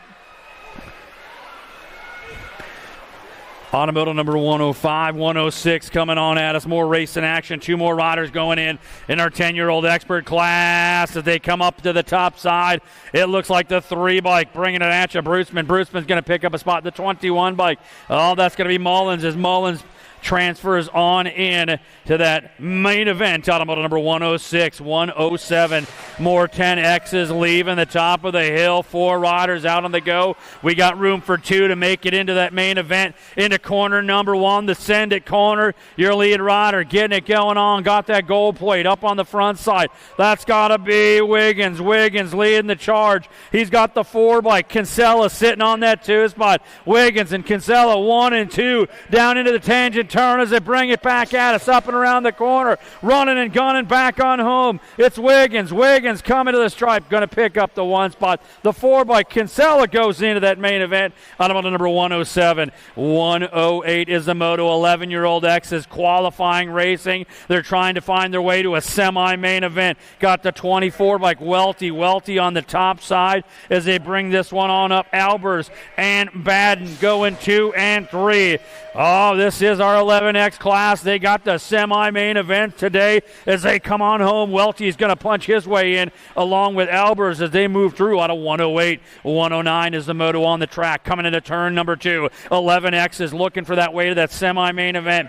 Automotive number 105, 106 coming on at us. More racing action. 2 more riders going in our 10-year-old expert class as they come up to the top side. It looks like the 3 bike bringing it at you. Bruceman's going to pick up a spot. The 21 bike. Oh, that's going to be Mullins as Mullins transfers on in to that main event. Automotive number 106, 107. More 10Xs leaving the top of the hill. 4 riders out on the go. We got room for 2 to make it into that main event. Into corner number 1, the send it corner. Your lead rider getting it going on. Got that gold plate up on the front side. That's got to be Wiggins. Wiggins leading the charge. He's got the 4 bike. Kinsella sitting on that 2 spot. Wiggins and Kinsella 1 and 2 down into the tangent turn as they bring it back at us, up and around the corner, running and gunning back on home. It's Wiggins. Wiggins coming to the stripe, going to pick up the 1 spot. The 4 by Kinsella goes into that main event. Automoto number 107. 108 is the Moto 11-year-old X's qualifying racing. They're trying to find their way to a semi-main event. Got the 24 by Welty. Welty on the top side as they bring this one on up. Albers and Baden going 2 and 3. Oh, this is our 11X class. They got the semi-main event today as they come on home. Welty is going to punch his way in along with Albers as they move through out of 108. 109 is the Moto on the track coming into turn number 2. 11X is looking for that way to that semi-main event.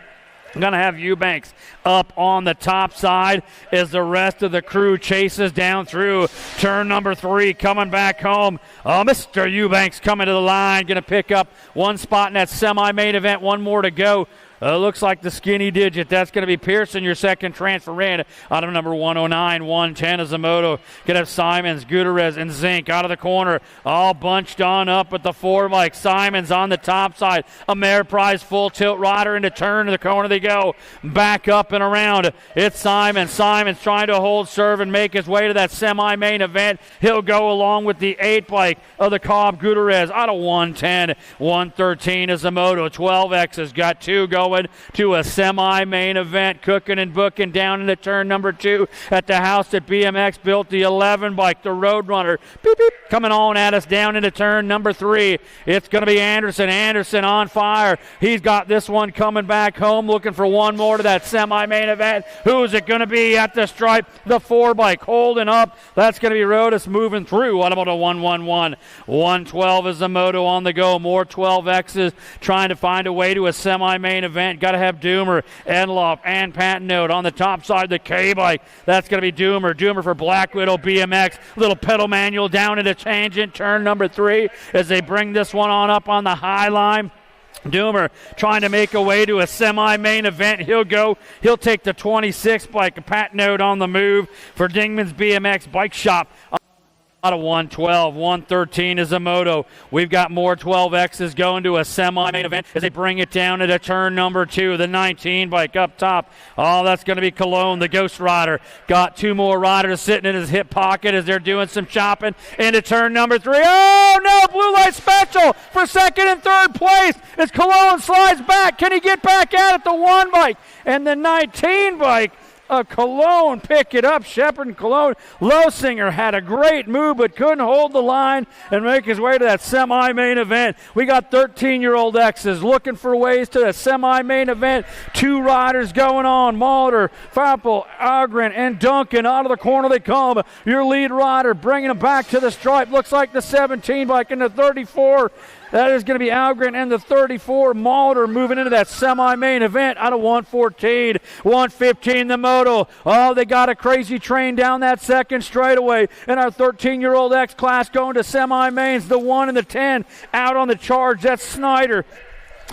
I'm going to have Eubanks up on the top side as the rest of the crew chases down through turn number 3, coming back home. Mr. Eubanks coming to the line, going to pick up 1 spot in that semi-main event. 1 more to go. Looks like the skinny digit. That's going to be Pearson, your second transfer in. Out of number 109, 110 is the Moto. Going to have Simons, Gutierrez, and Zink out of the corner. All bunched on up with the 4 bike. Simons on the top side. Ameriprise full tilt rider into turn to the corner they go. Back up and around. It's Simons. Simons trying to hold serve and make his way to that semi-main event. He'll go along with the 8 bike of the Cobb Gutierrez out of 110. 113 is the Moto. 12X has got 2 going to a semi-main event, cooking and booking down into turn number 2 at the house that BMX built. The 11 bike, the Roadrunner, beep, beep, coming on at us down into turn number 3. It's going to be Anderson. Anderson on fire. He's got this one coming back home, looking for 1 more to that semi-main event. Who's it going to be at the stripe? The 4 bike holding up. That's going to be Rodas moving through. What about a 111? 112 is the Moto on the go. More 12Xs trying to find a way to a semi-main event. Got to have Doomer, Enloff, and Patnote on the top side. The K-bike, that's going to be Doomer. Doomer for Black Widow BMX. Little pedal manual down into tangent, turn number 3 as they bring this one on up on the high line. Doomer trying to make a way to a semi-main event. He'll take the 26 bike. Patnote on the move for Dingman's BMX Bike Shop. Out of 112, 113 is a Moto. We've got more 12Xs going to a semi-main event as they bring it down into turn number 2. The 19 bike up top. Oh, that's going to be Cologne, the Ghost Rider. Got 2 more riders sitting in his hip pocket as they're doing some chopping into turn number 3. Oh, no, blue light special for second and third place as Cologne slides back. Can he get back at it? The 1 bike and the 19 bike. Cologne pick it up. Shepard and Cologne. Losinger had a great move but couldn't hold the line and make his way to that semi-main event. We got 13-year-old X's looking for ways to the semi-main event. 2 riders going on. Mulder, Fappel, Agren, and Duncan out of the corner they come. Your lead rider bringing them back to the stripe. Looks like the 17 bike and the 34. That is going to be Algren and the 34. Mulder moving into that semi-main event out of 114. 115 the Moto. Oh, they got a crazy train down that second straightaway. And our 13-year-old X class going to semi-mains. The 1 and the 10 out on the charge. That's Snyder.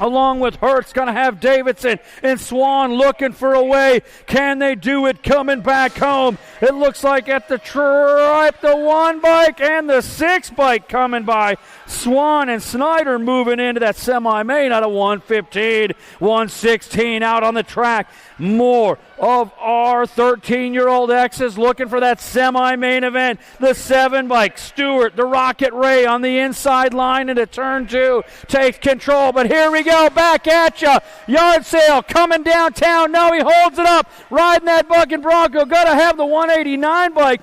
Along with Hertz, going to have Davidson and Swan looking for a way. Can they do it coming back home? It looks like at the stripe, the 1 bike and the 6 bike coming by. Swan and Snyder moving into that semi-main out of 115. 116 out on the track. More of our 13-year-old X's looking for that semi-main event. The 7 bike, Stewart, the Rocket Ray on the inside line into turn 2. Takes control, but here we go, back at ya. Yard sale coming downtown. No, he holds it up. Riding that bucking Bronco. Got to have the 189 bike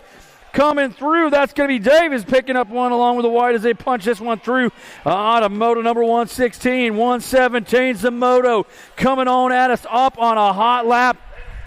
coming through. That's going to be Davis picking up one along with the white as they punch this one through. Out of Moto number 116. 117's the Moto coming on at us up on a hot lap.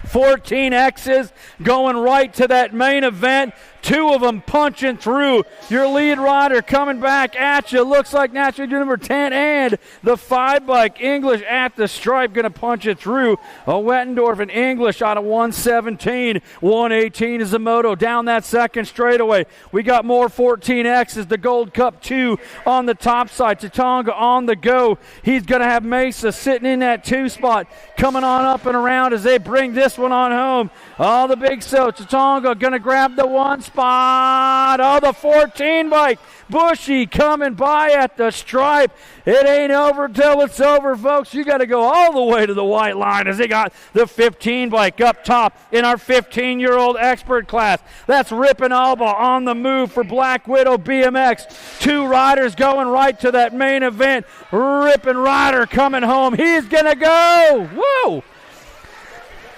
14 X's going right to that main event. 2 of them punching through. Your lead rider coming back at you. Looks like naturally number 10 and the 5 bike English at the stripe going to punch it through. Wettendorf and English out of 117. 118 is the Moto down that second straightaway. We got more 14Xs. The Gold Cup 2 on the top side. Tatonga on the go. He's going to have Mesa sitting in that 2 spot. Coming on up and around as they bring this one on home. Oh, the big so. Tatonga going to grab the 1 spot. spot. Oh, the 14 bike. Bushy coming by at the stripe. It ain't over till it's over, folks. You got to go all the way to the white line as they got the 15 bike up top in our 15-year-old expert class. That's Rippin' Alba on the move for Black Widow BMX. 2 riders going right to that main event. Rippin' Rider coming home. He's going to go. Woo!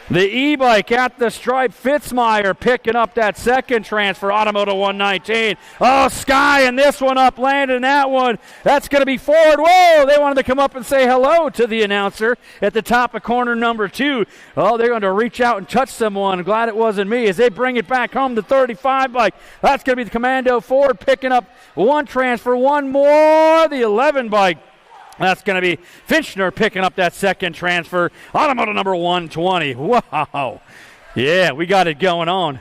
The e-bike at the stripe. Fitzmeyer picking up that second transfer. Automoto 119. Oh, Sky and this one up, landing that one. That's going to be Ford. Whoa, they wanted to come up and say hello to the announcer at the top of corner number 2. Oh, they're going to reach out and touch someone. Glad it wasn't me as they bring it back home. The 35 bike. That's going to be the Commando Ford picking up one transfer. One more. The 11 bike. That's going to be Finchner picking up that second transfer. Automoto number 120. Wow. Yeah, we got it going on.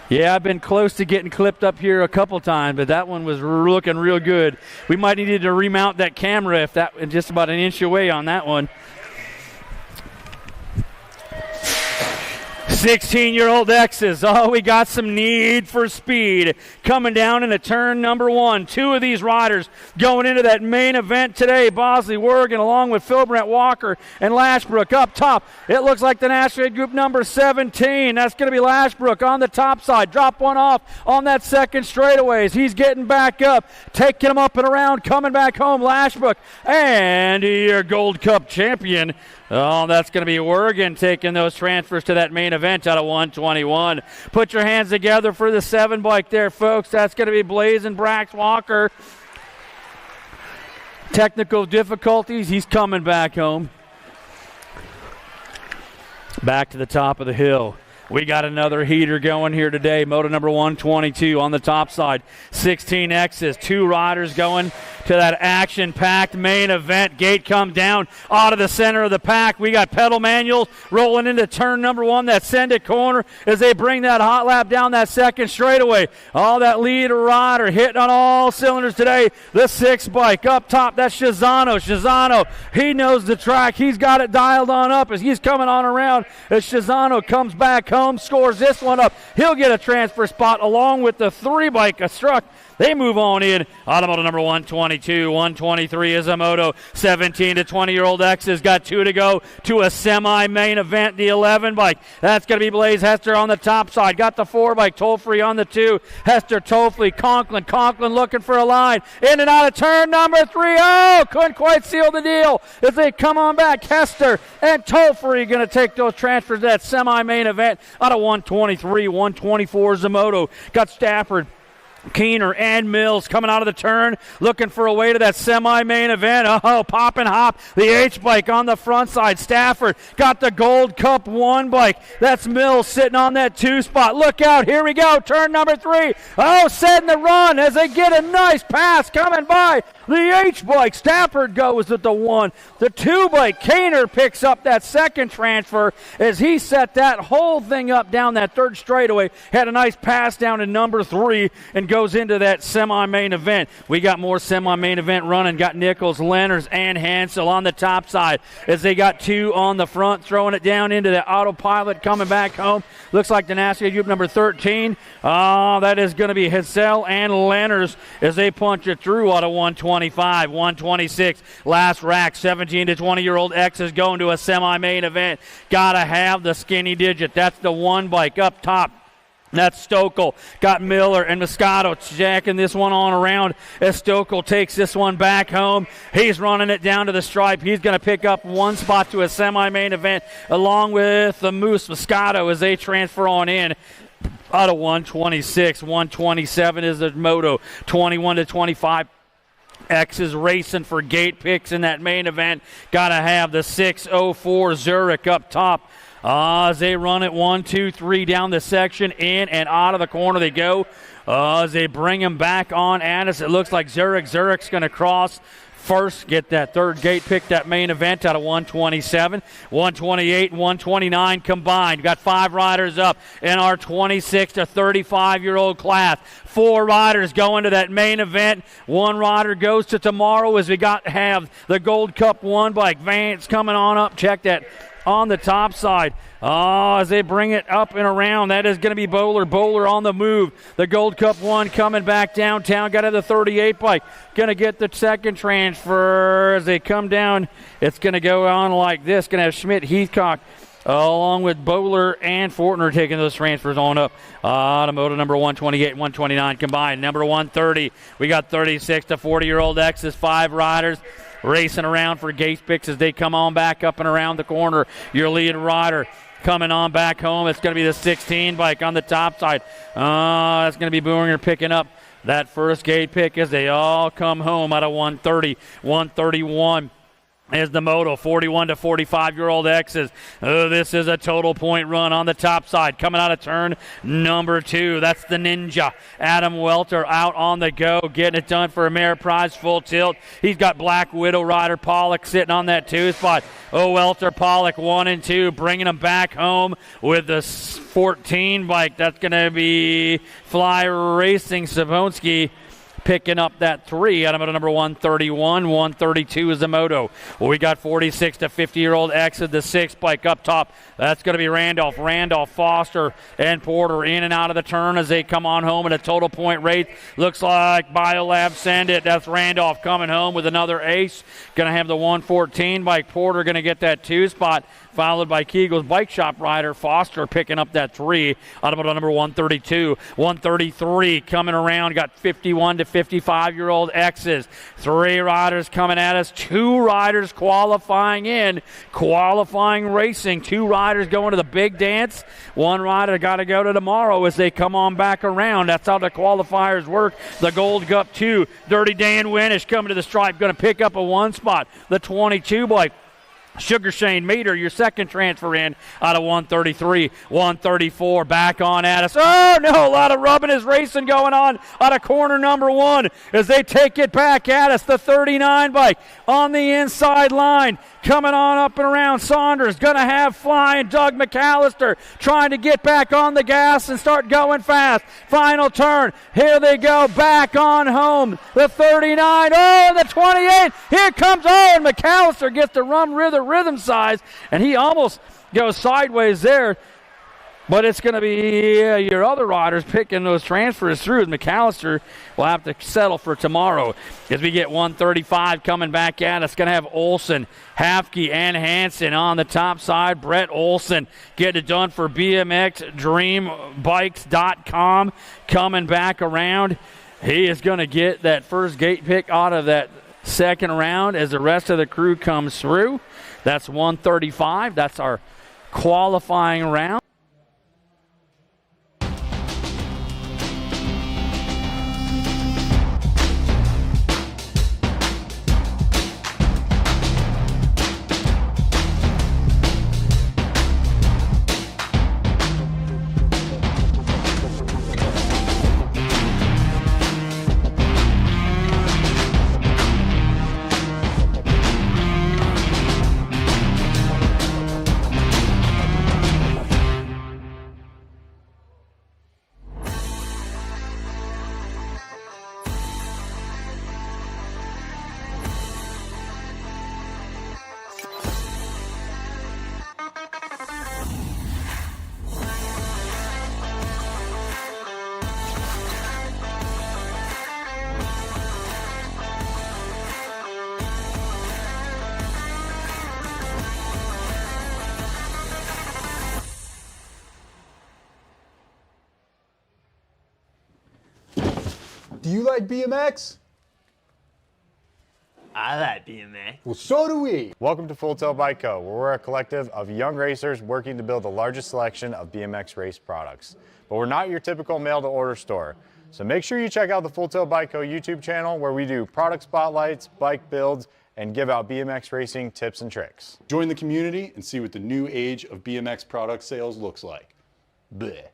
Yeah, I've been close to getting clipped up here a couple times, but that one was looking real good. We might need to remount that camera if that just about an inch away on that one. 16-year-old X's. Oh, we got some need for speed coming down into turn number 1. 2 of these riders going into that main event today. Bosley Wergen along with Phil Brent Walker and Lashbrook up top. It looks like the National Group number 17. That's going to be Lashbrook on the top side. Drop one off on that second straightaways. He's getting back up, taking him up and around, coming back home. Lashbrook and your Gold Cup champion. Oh, that's going to be Wergen taking those transfers to that main event out of 121. Put your hands together for the 7 bike there, folks. That's going to be Blazin' Brax Walker. Technical difficulties. He's coming back home. Back to the top of the hill. We got another heater going here today. Moto number 122 on the top side. 16 X's. 2 riders going to that action-packed main event. Gate come down out of the center of the pack. We got pedal manuals rolling into turn number 1. That send it corner as they bring that hot lap down that second straightaway. All that leader rider hitting on all cylinders today. The 6 bike up top. That's Shizano. Shizano, he knows the track. He's got it dialed on up as he's coming on around. As Shizano comes back home, scores this one up. He'll get a transfer spot along with the 3 bike struck. They move on in. Automoto number 122, 123 is a moto. 17 to 20-year-old X has got 2 to go to a semi-main event. The 11 bike. That's going to be Blaze Hester on the top side. Got the 4 bike. Tollfree on the 2. Hester, Tollfree, Conklin. Conklin looking for a line. In and out of turn number 3. Oh, couldn't quite seal the deal as they come on back. Hester and Tollfree going to take those transfers to that semi-main event out of 123, 124 is a moto. Got Stafford, Keener and Mills coming out of the turn, looking for a way to that semi-main event. Oh, pop and hop. The H-bike on the front side. Stafford got the Gold Cup 1 bike. That's Mills sitting on that 2 spot. Look out. Here we go. Turn number 3. Oh, setting the run as they get a nice pass coming by. The H-bike. Stafford goes with the 1. The 2 bike. Keener picks up that second transfer as he set that whole thing up down that third straightaway. Had a nice pass down to number 3 and goes into that semi-main event. We got more semi-main event running. Got Nichols, Lenners, and Hansel on the top side as they got 2 on the front, throwing it down into the autopilot, coming back home. Looks like the NASCAR Group number 13. That is going to be Hassel and Lenners as they punch it through out of 125, 126. Last rack, 17 to 20-year-old X is going to a semi-main event. Got to have the skinny digit. That's the 1 bike up top. That's Stokel. Got Miller and Moscato jacking this one on around as Stokel takes this one back home. He's running it down to the stripe. He's going to pick up 1 spot to a semi-main event along with the Moose Moscato as they transfer on in. Out of 126, 127 is the moto. 21 to 25. X is racing for gate picks in that main event. Got to have the 604 Zurich up top. As they run it 1, 2, 3 down the section, in and out of the corner they go. As they bring him back on at us, it looks like Zurich's going to cross first, get that 3rd gate pick, that main event out of 127, 128, and 129 combined. Got 5 riders up in our 26 to 35-year-old class. 4 riders going to that main event. 1 rider goes to tomorrow as we have the Gold Cup 1 bike. Vance coming on up. Check that on the top side. As they bring it up and around, that is going to be Bowler. Bowler on the move. The Gold Cup 1 coming back downtown. Got to the 38 bike. Going to get the second transfer as they come down. It's going to go on like this. Going to have Schmidt, Heathcock, along with Bowler and Fortner taking those transfers on up. Automotive number 128 and 129 combined. Number 130, we got 36 to 40-year-old X's, 5 riders racing around for gate picks as they come on back up and around the corner. Your lead rider coming on back home. It's going to be the 16 bike on the top side. That's going to be Boehringer picking up that first gate pick as they all come home out of 130, 131. Is the moto, 41 to 45-year-old X's. This is a total point run on the top side. Coming out of turn number 2. That's the Ninja. Adam Welter out on the go, getting it done for Ameriprise full tilt. He's got Black Widow rider Pollock sitting on that 2 spot. Welter, Pollock 1 and 2, bringing them back home with the 14 bike. That's going to be Fly Racing. Savonsky picking up that 3 out of number 131. 132 is the moto. Well, we got 46 to 50-year-old X of the 6 bike up top. That's going to be Randolph, Foster, and Porter in and out of the turn as they come on home at a total point rate. Looks like BioLab send it. That's Randolph coming home with another ace. Going to have the 114 bike. Porter going to get that 2 spot, followed by Kegel's Bike Shop rider Foster picking up that 3 out of number 132. 133 coming around. Got 51 to 55-year-old X's. 3 riders coming at us. 2 riders qualifying racing. 2 riders going to the big dance. 1 rider got to go to tomorrow as they come on back around. That's how the qualifiers work. The Gold Cup 2. Dirty Dan Winish coming to the stripe. Going to pick up a 1 spot. The 22 bike. Sugar Shane Meter, your second transfer in out of 133. 134 back on at us. Oh, no, a lot of rubbing is racing going on out of corner number 1 as they take it back at us. The 39 bike on the inside line. Coming on up and around. Saunders going to have flying Doug McAllister trying to get back on the gas and start going fast. Final turn. Here they go back on home. The 39. Oh, the 28. Here comes and McAllister gets to run rhythm size, and he almost goes sideways there. But it's going to be your other riders picking those transfers through. McAllister will have to settle for tomorrow as we get 135 coming back at us. Going to have Olson, Hafke, and Hansen on the top side. Brett Olson getting it done for BMXDreamBikes.com coming back around. He is going to get that first gate pick out of that second round as the rest of the crew comes through. That's 135. That's our qualifying round. Do you like BMX? I like BMX. Well, so do we. Welcome to Full Tilt Bike Co., where we're a collective of young racers working to build the largest selection of BMX race products. But we're not your typical mail-to-order store. So make sure you check out the Full Tilt Bike Co. YouTube channel, where we do product spotlights, bike builds, and give out BMX racing tips and tricks. Join the community and see what the new age of BMX product sales looks like. Bleh.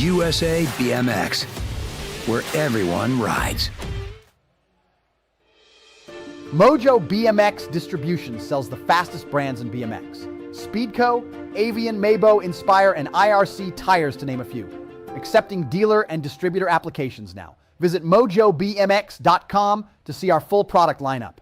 USA BMX, where everyone rides. Mojo BMX Distribution sells the fastest brands in BMX. Speedco, Avian, Mabo, Inspire, and IRC tires, to name a few. Accepting dealer and distributor applications now. Visit mojobmx.com to see our full product lineup.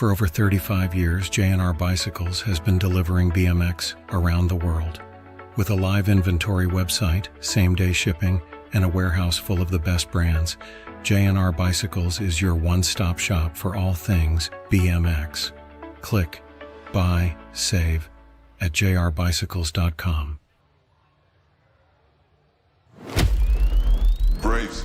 For over 35 years, JNR Bicycles has been delivering BMX around the world. With a live inventory website, same-day shipping, and a warehouse full of the best brands, JNR Bicycles is your one-stop shop for all things BMX. Click, buy, save at jrbicycles.com. Brace.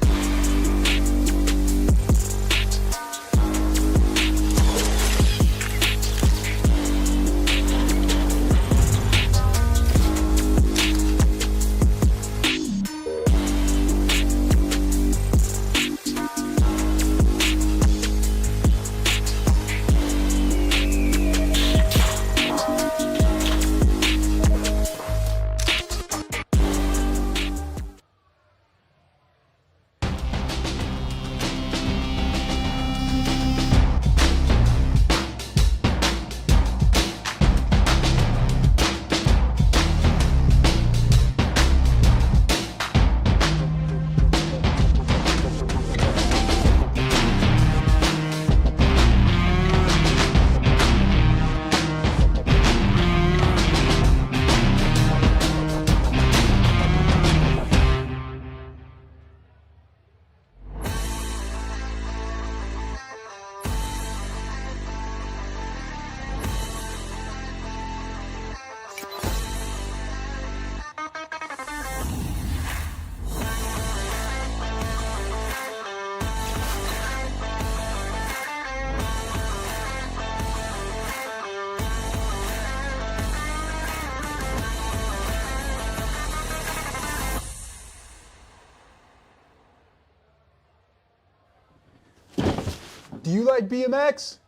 Do you like BMX?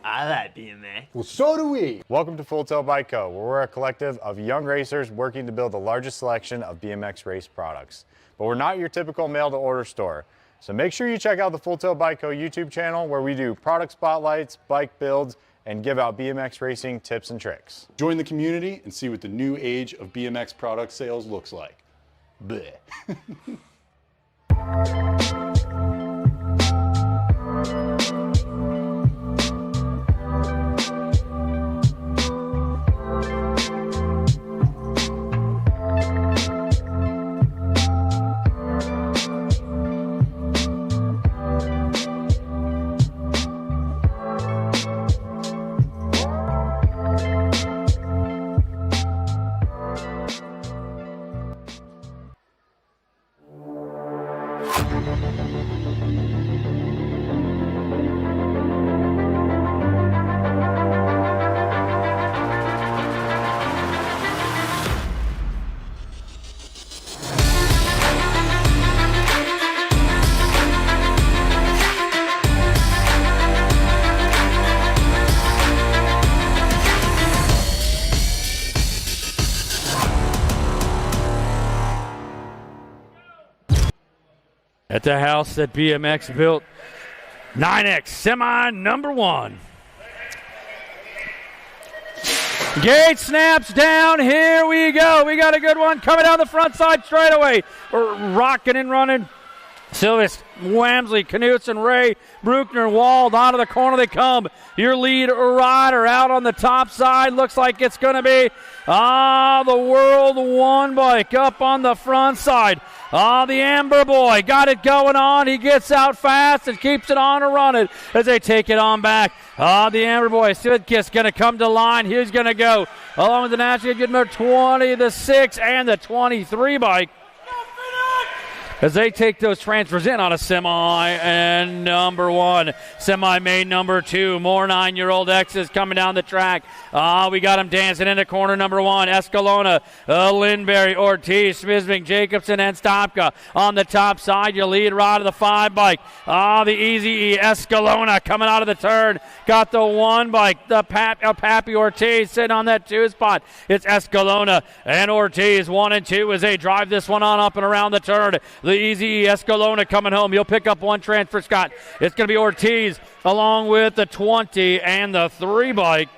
I like BMX. Well, so do we. Welcome to Full Tilt Bike Co., where we're a collective of young racers working to build the largest selection of BMX race products. But we're not your typical mail-to-order store. So make sure you check out the Full Tilt Bike Co. YouTube channel, where we do product spotlights, bike builds, and give out BMX racing tips and tricks. Join the community and see what the new age of BMX product sales looks like. Bleh. At the house that BMX built, 9X semi number 1. Gate snaps down. Here we go. We got a good one coming down the front side straightaway. We're rocking and running. Silvis, Wamsley, Knutson, Ray, Bruckner, Wald, out of the corner they come. Your lead rider out on the top side. Looks like it's going to be the World 1 bike up on the front side. The Amber Boy got it going on. He gets out fast and keeps it on and running as they take it on back. The Amber Boy, Sidkiss going to come to line. He's going to go along with the national good number 20, the 6, and the 23 bike, as they take those transfers in on a semi and number 1. Semi main number 2. More 9-year-old X's coming down the track. We got them dancing into corner number 1. Escalona, Lindberry, Ortiz, Smisving, Jacobson, and Stopka on the top side. Your lead ride of the 5 bike. The Easy E, Escalona coming out of the turn. Got the 1 bike. The Pappy Ortiz sitting on that 2 spot. It's Escalona and Ortiz 1 and 2 as they drive this one on up and around the turn. The Easy Escalona coming home. He'll pick up 1 transfer, Scott. It's going to be Ortiz along with the 20 and the 3 bike.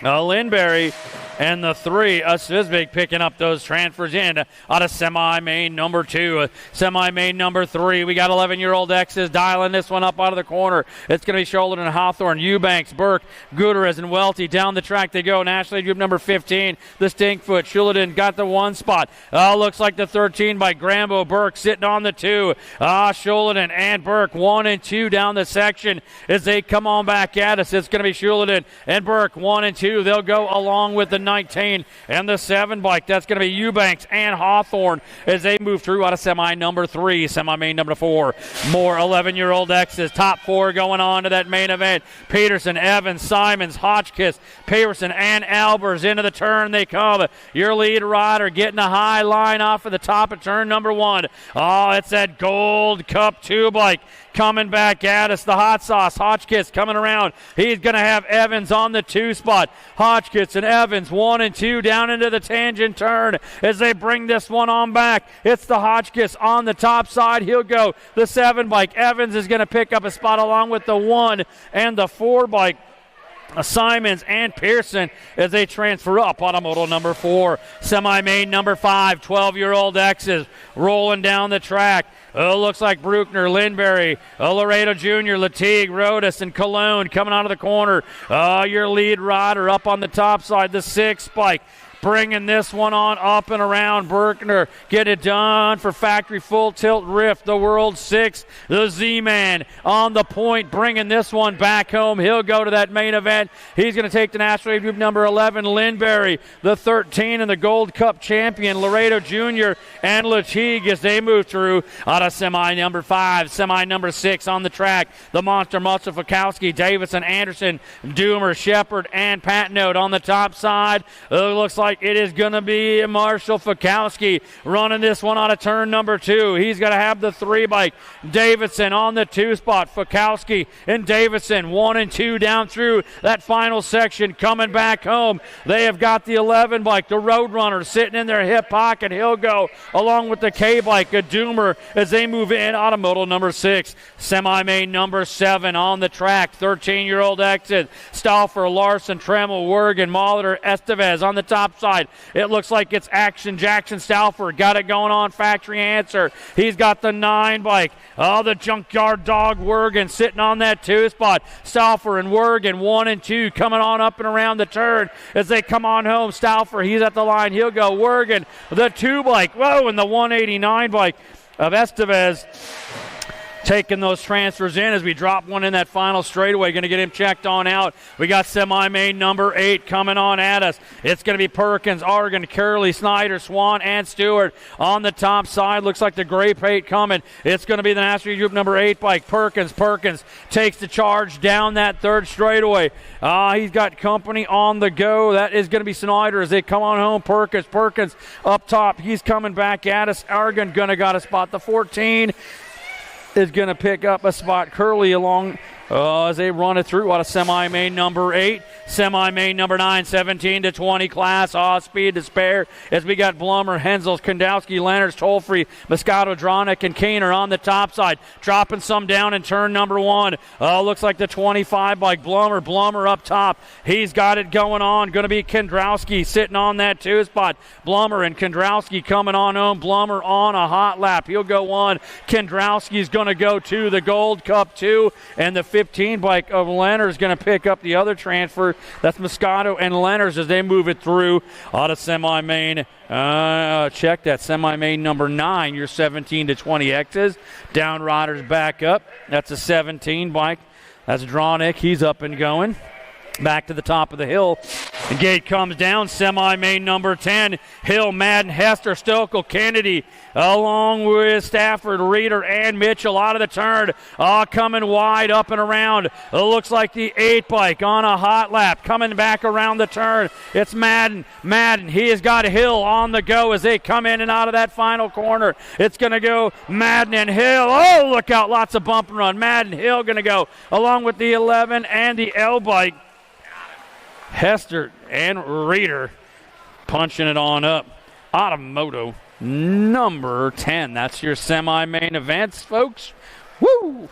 Lindberry and the 3, Svisbig picking up those transfers in out of semi-main number 2. Semi-main number 3, we got 11-year-old X's dialing this one up out of the corner. It's going to be Shoulder and Hawthorne, Eubanks, Burke, Gutierrez, and Welty. Down the track they go. Nationally group number 15, the Stinkfoot. Shulidin got the 1 spot. Looks like the 13 by Grambo. Burke sitting on the 2. Shulidin and Burke 1 and 2 down the section as they come on back at us. It's going to be Shulidin and Burke 1 and 2. They'll go along with the 19 and the 7 bike. That's going to be Eubanks and Hawthorne as they move through out of semi number 3, semi main number 4. More 11-year-old X's. Top 4 going on to that main event. Peterson, Evans, Simons, Hotchkiss, Peterson, and Albers into the turn they come. Your lead rider getting a high line off of the top of turn number 1. It's that Gold Cup 2 bike coming back at us. The hot sauce, Hotchkiss coming around. He's going to have Evans on the 2 spot. Hotchkiss and Evans 1 and 2 down into the tangent turn as they bring this one on back. It's the Hotchkiss on the top side. He'll go the 7 bike. Evans is going to pick up a spot along with the 1 and the 4 bike. Simons and Pearson as they transfer up on a moto number 4. Semi-main number 5, 12-year-old X's rolling down the track. Looks like Bruckner, Lindberry, Laredo Jr., Latigue, Rodas, and Cologne coming out of the corner. Your lead rider up on the top side, the 6 bike. Bringing this one on up and around. Berkner get it done for Factory Full Tilt Rift, the World 6. The Z-Man on the point, bringing this one back home. He'll go to that main event. He's going to take the National Group number 11, Lindberry, the 13, and the Gold Cup champion, Laredo Jr. and Latigue as they move through out of semi number 5, semi number 6 on the track. The Monster Muscle, Fikowski, Davison, Anderson, Doomer, Shepard, and Patnode on the top side. Looks like it is going to be Marshall Fikowski running this one out of turn number 2. He's going to have the 3 bike. Davidson on the 2 spot. Fikowski and Davidson 1 and 2 down through that final section coming back home. They have got the 11 bike, the Roadrunner, sitting in their hip pocket. He'll go along with the K bike, a Doomer, as they move in automoto number 6. Semi-main number 7 on the track. 13-year-old exit. Stauffer, Larson, Tremmel, Wergen, Molitor, Estevez on the top side. It looks like it's action. Jackson Stauffer got it going on. Factory answer. He's got the 9 bike. The Junkyard Dog Wergen sitting on that 2 spot. Stauffer and Wergen 1 and 2 coming on up and around the turn as they come on home. Stauffer, he's at the line. He'll go. Wergen, the 2 bike. Whoa, and the 189 bike of Estevez. taking those transfers in as we drop one in that final straightaway. Going to get him checked on out. We got semi-main number 8 coming on at us. It's going to be Perkins, Argan, Curley, Snyder, Swan, and Stewart on the top side. Looks like the gray paint coming. It's going to be the National Group number 8 bike. Perkins takes the charge down that third straightaway. He's got company on the go. That is going to be Snyder as they come on home. Perkins up top. He's coming back at us. Argan going to got a spot. The 14 is going to pick up a spot. Curley along as they run it through. What a semi-main number 8. Semi-main number 9, 17 to 20 class. Speed to spare as we got Blummer, Hensels, Kondowski, Leonards, Tollfree, Moscato, Dronick, and Keener on the top side. Dropping some down in turn number 1. Looks like the 25 bike. Blummer up top. He's got it going on. Going to be Kondrowski sitting on that 2 spot. Blummer and Kondrowski coming on home. Blummer on a hot lap. He'll go 1. Kondrowski's going to go 2. The Gold Cup 2. And the 15 bike of Leonards is going to pick up the other transfer. That's Moscato and Leonards as they move it through out of semi-main. Check that semi-main number 9, your 17 to 20 X's. Down riders back up. That's a 17 bike. That's Dronick. He's up and going. Back to the top of the hill. The gate comes down. Semi-main number 10. Hill, Madden, Hester, Stokel, Kennedy, along with Stafford, Reeder, and Mitchell out of the turn. Coming wide up and around. It looks like the 8 bike on a hot lap. Coming back around the turn. It's Madden. He has got Hill on the go as they come in and out of that final corner. It's going to go Madden and Hill. Oh, look out. Lots of bump and run. Madden, Hill going to go along with the 11 and the L bike. Hester and Reeder punching it on up. Automoto number 10. That's your semi-main events, folks. Woo!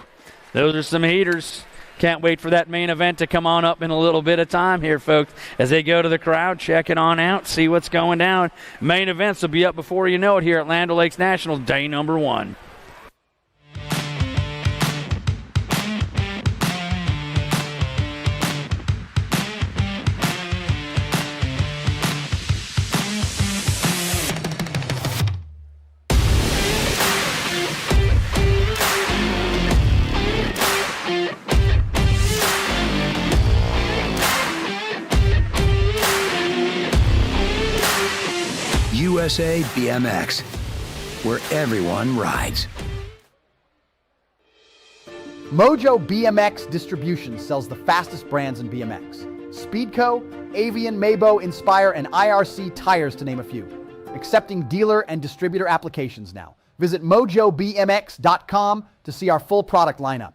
Those are some heaters. Can't wait for that main event to come on up in a little bit of time here, folks, as they go to the crowd, check it on out, see what's going down. Main events will be up before you know it here at Land O'Lakes National, day number 1. USA BMX, where everyone rides. Mojo BMX Distribution sells the fastest brands in BMX. Speedco, Avian, Mabo, Inspire, and IRC tires, to name a few. Accepting dealer and distributor applications now. Visit mojobmx.com to see our full product lineup.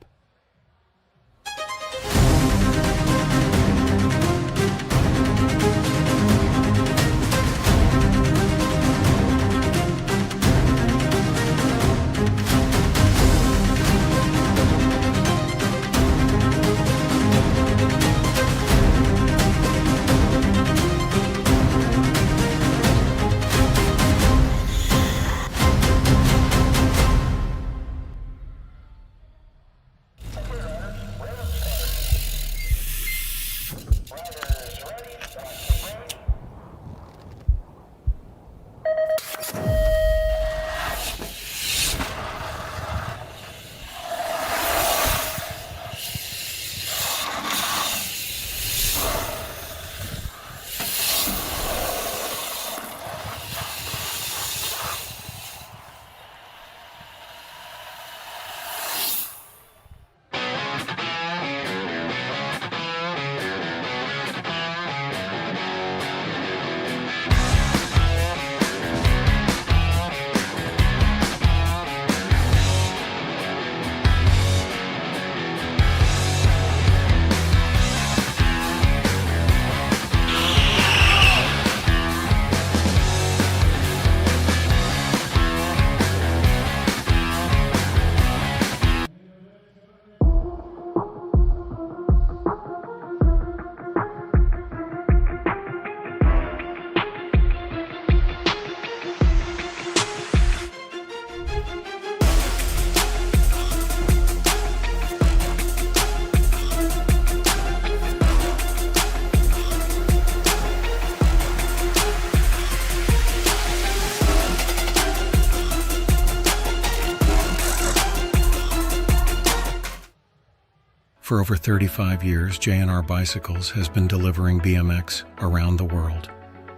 For over 35 years, JNR Bicycles has been delivering BMX around the world.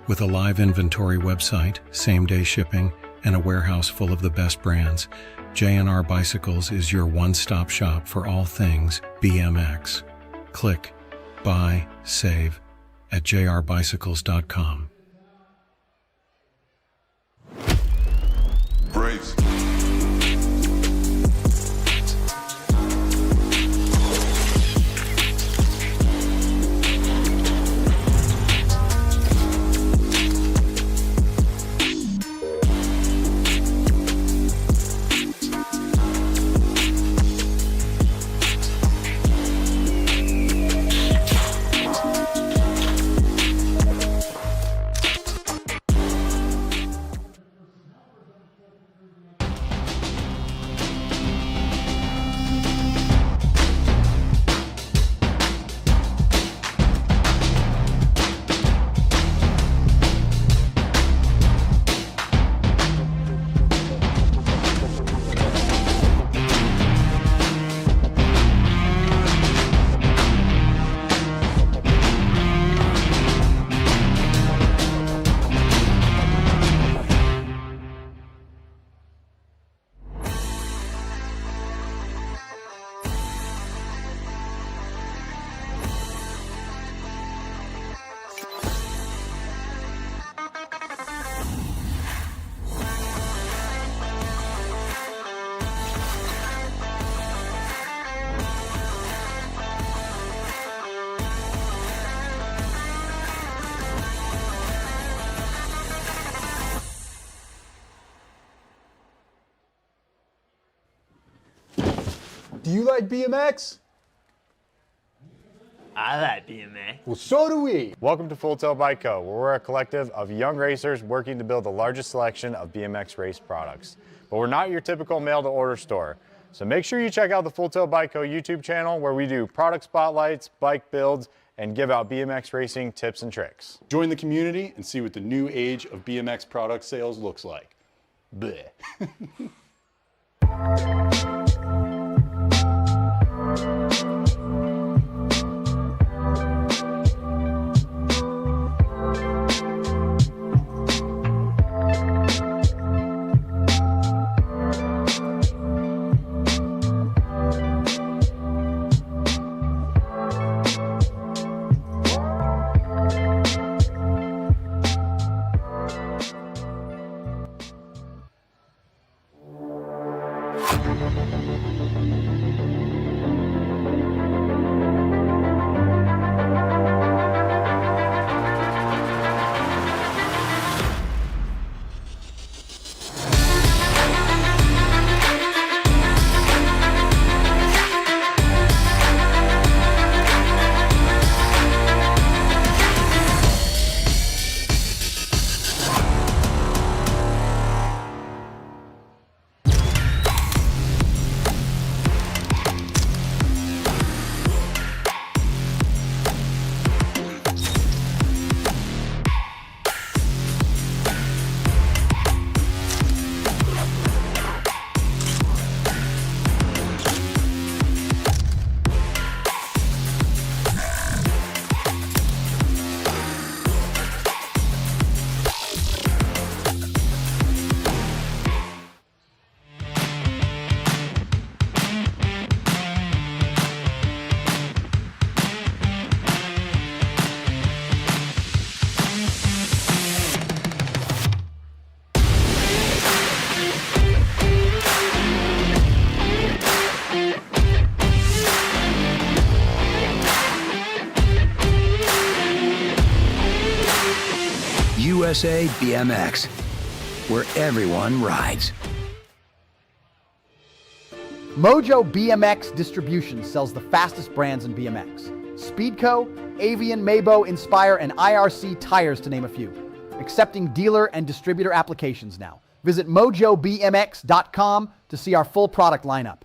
With a live inventory website, same-day shipping, and a warehouse full of the best brands, JNR Bicycles is your one-stop shop for all things BMX. Click, buy, save at jrbicycles.com. Brace. Do you like BMX? I like BMX. Well, so do we. Welcome to Full Tilt Bike Co., where we're a collective of young racers working to build the largest selection of BMX race products. But we're not your typical mail-to-order store. So make sure you check out the Full Tilt Bike Co. YouTube channel, where we do product spotlights, bike builds, and give out BMX racing tips and tricks. Join the community and see what the new age of BMX product sales looks like. Bleh. USA BMX, where everyone rides. Mojo BMX Distribution sells the fastest brands in BMX. Speedco, Avian, Mabo, Inspire, and IRC tires, to name a few. Accepting dealer and distributor applications now. Visit mojobmx.com to see our full product lineup.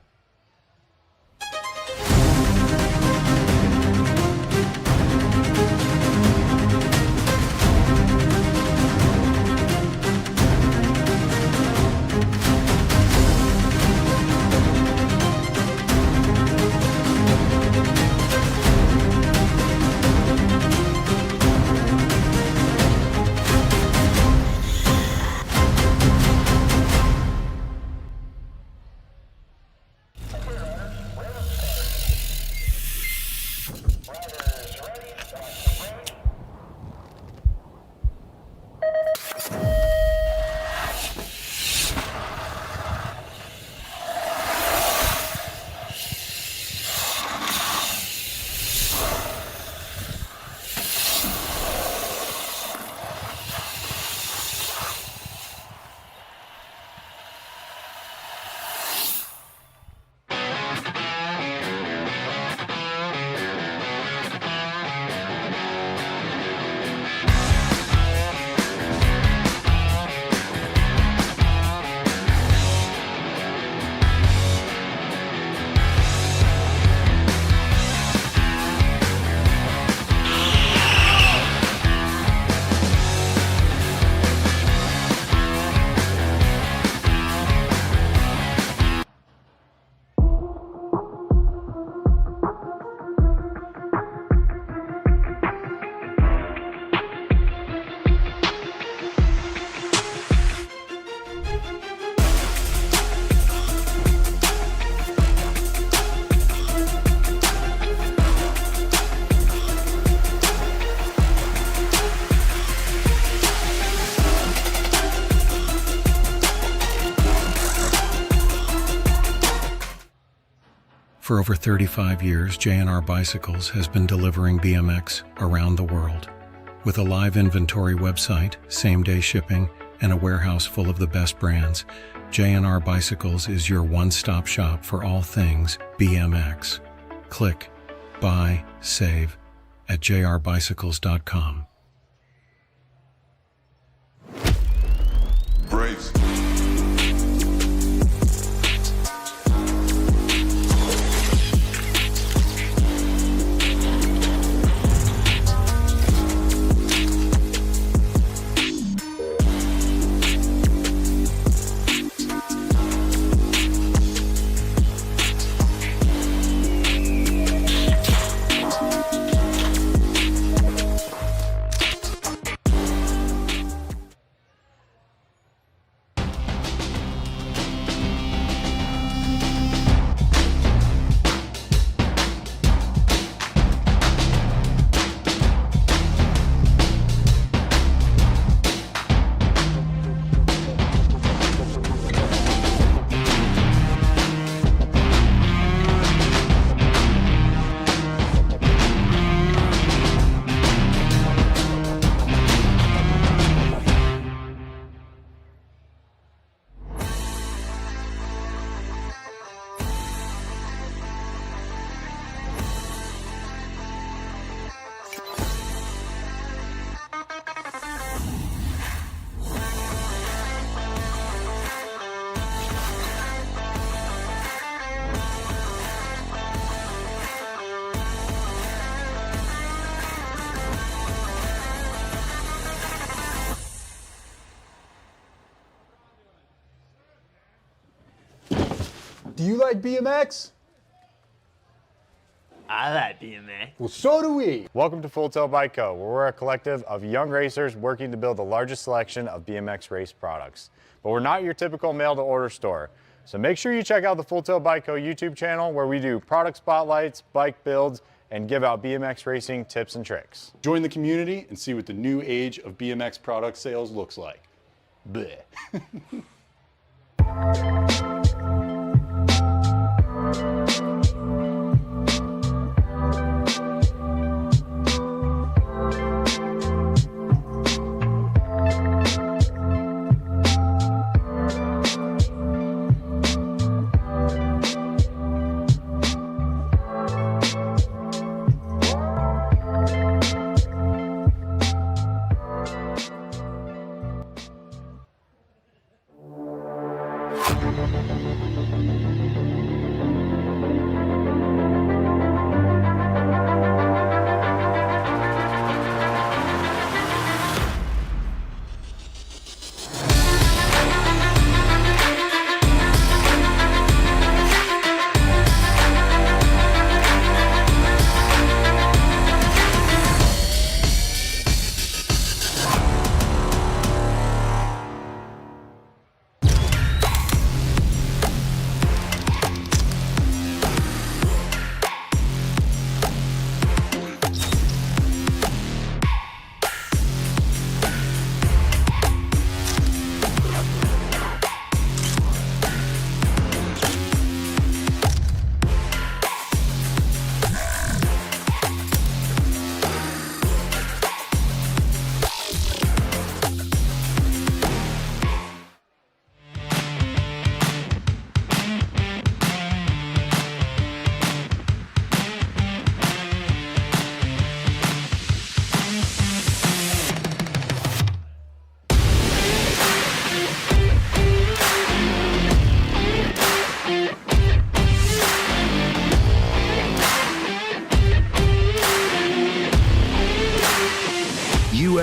For over 35 years, JNR Bicycles has been delivering BMX around the world. With a live inventory website, same-day shipping, and a warehouse full of the best brands, JNR Bicycles is your one-stop shop for all things BMX. Click, buy, save at jrbicycles.com. Brace. Do you like BMX? I like BMX. Well, so do we. Welcome to Full Tilt Bike Co., where we're a collective of young racers working to build the largest selection of BMX race products. But we're not your typical mail-to-order store. So make sure you check out the Full Tilt Bike Co. YouTube channel, where we do product spotlights, bike builds, and give out BMX racing tips and tricks. Join the community and see what the new age of BMX product sales looks like. Bleh.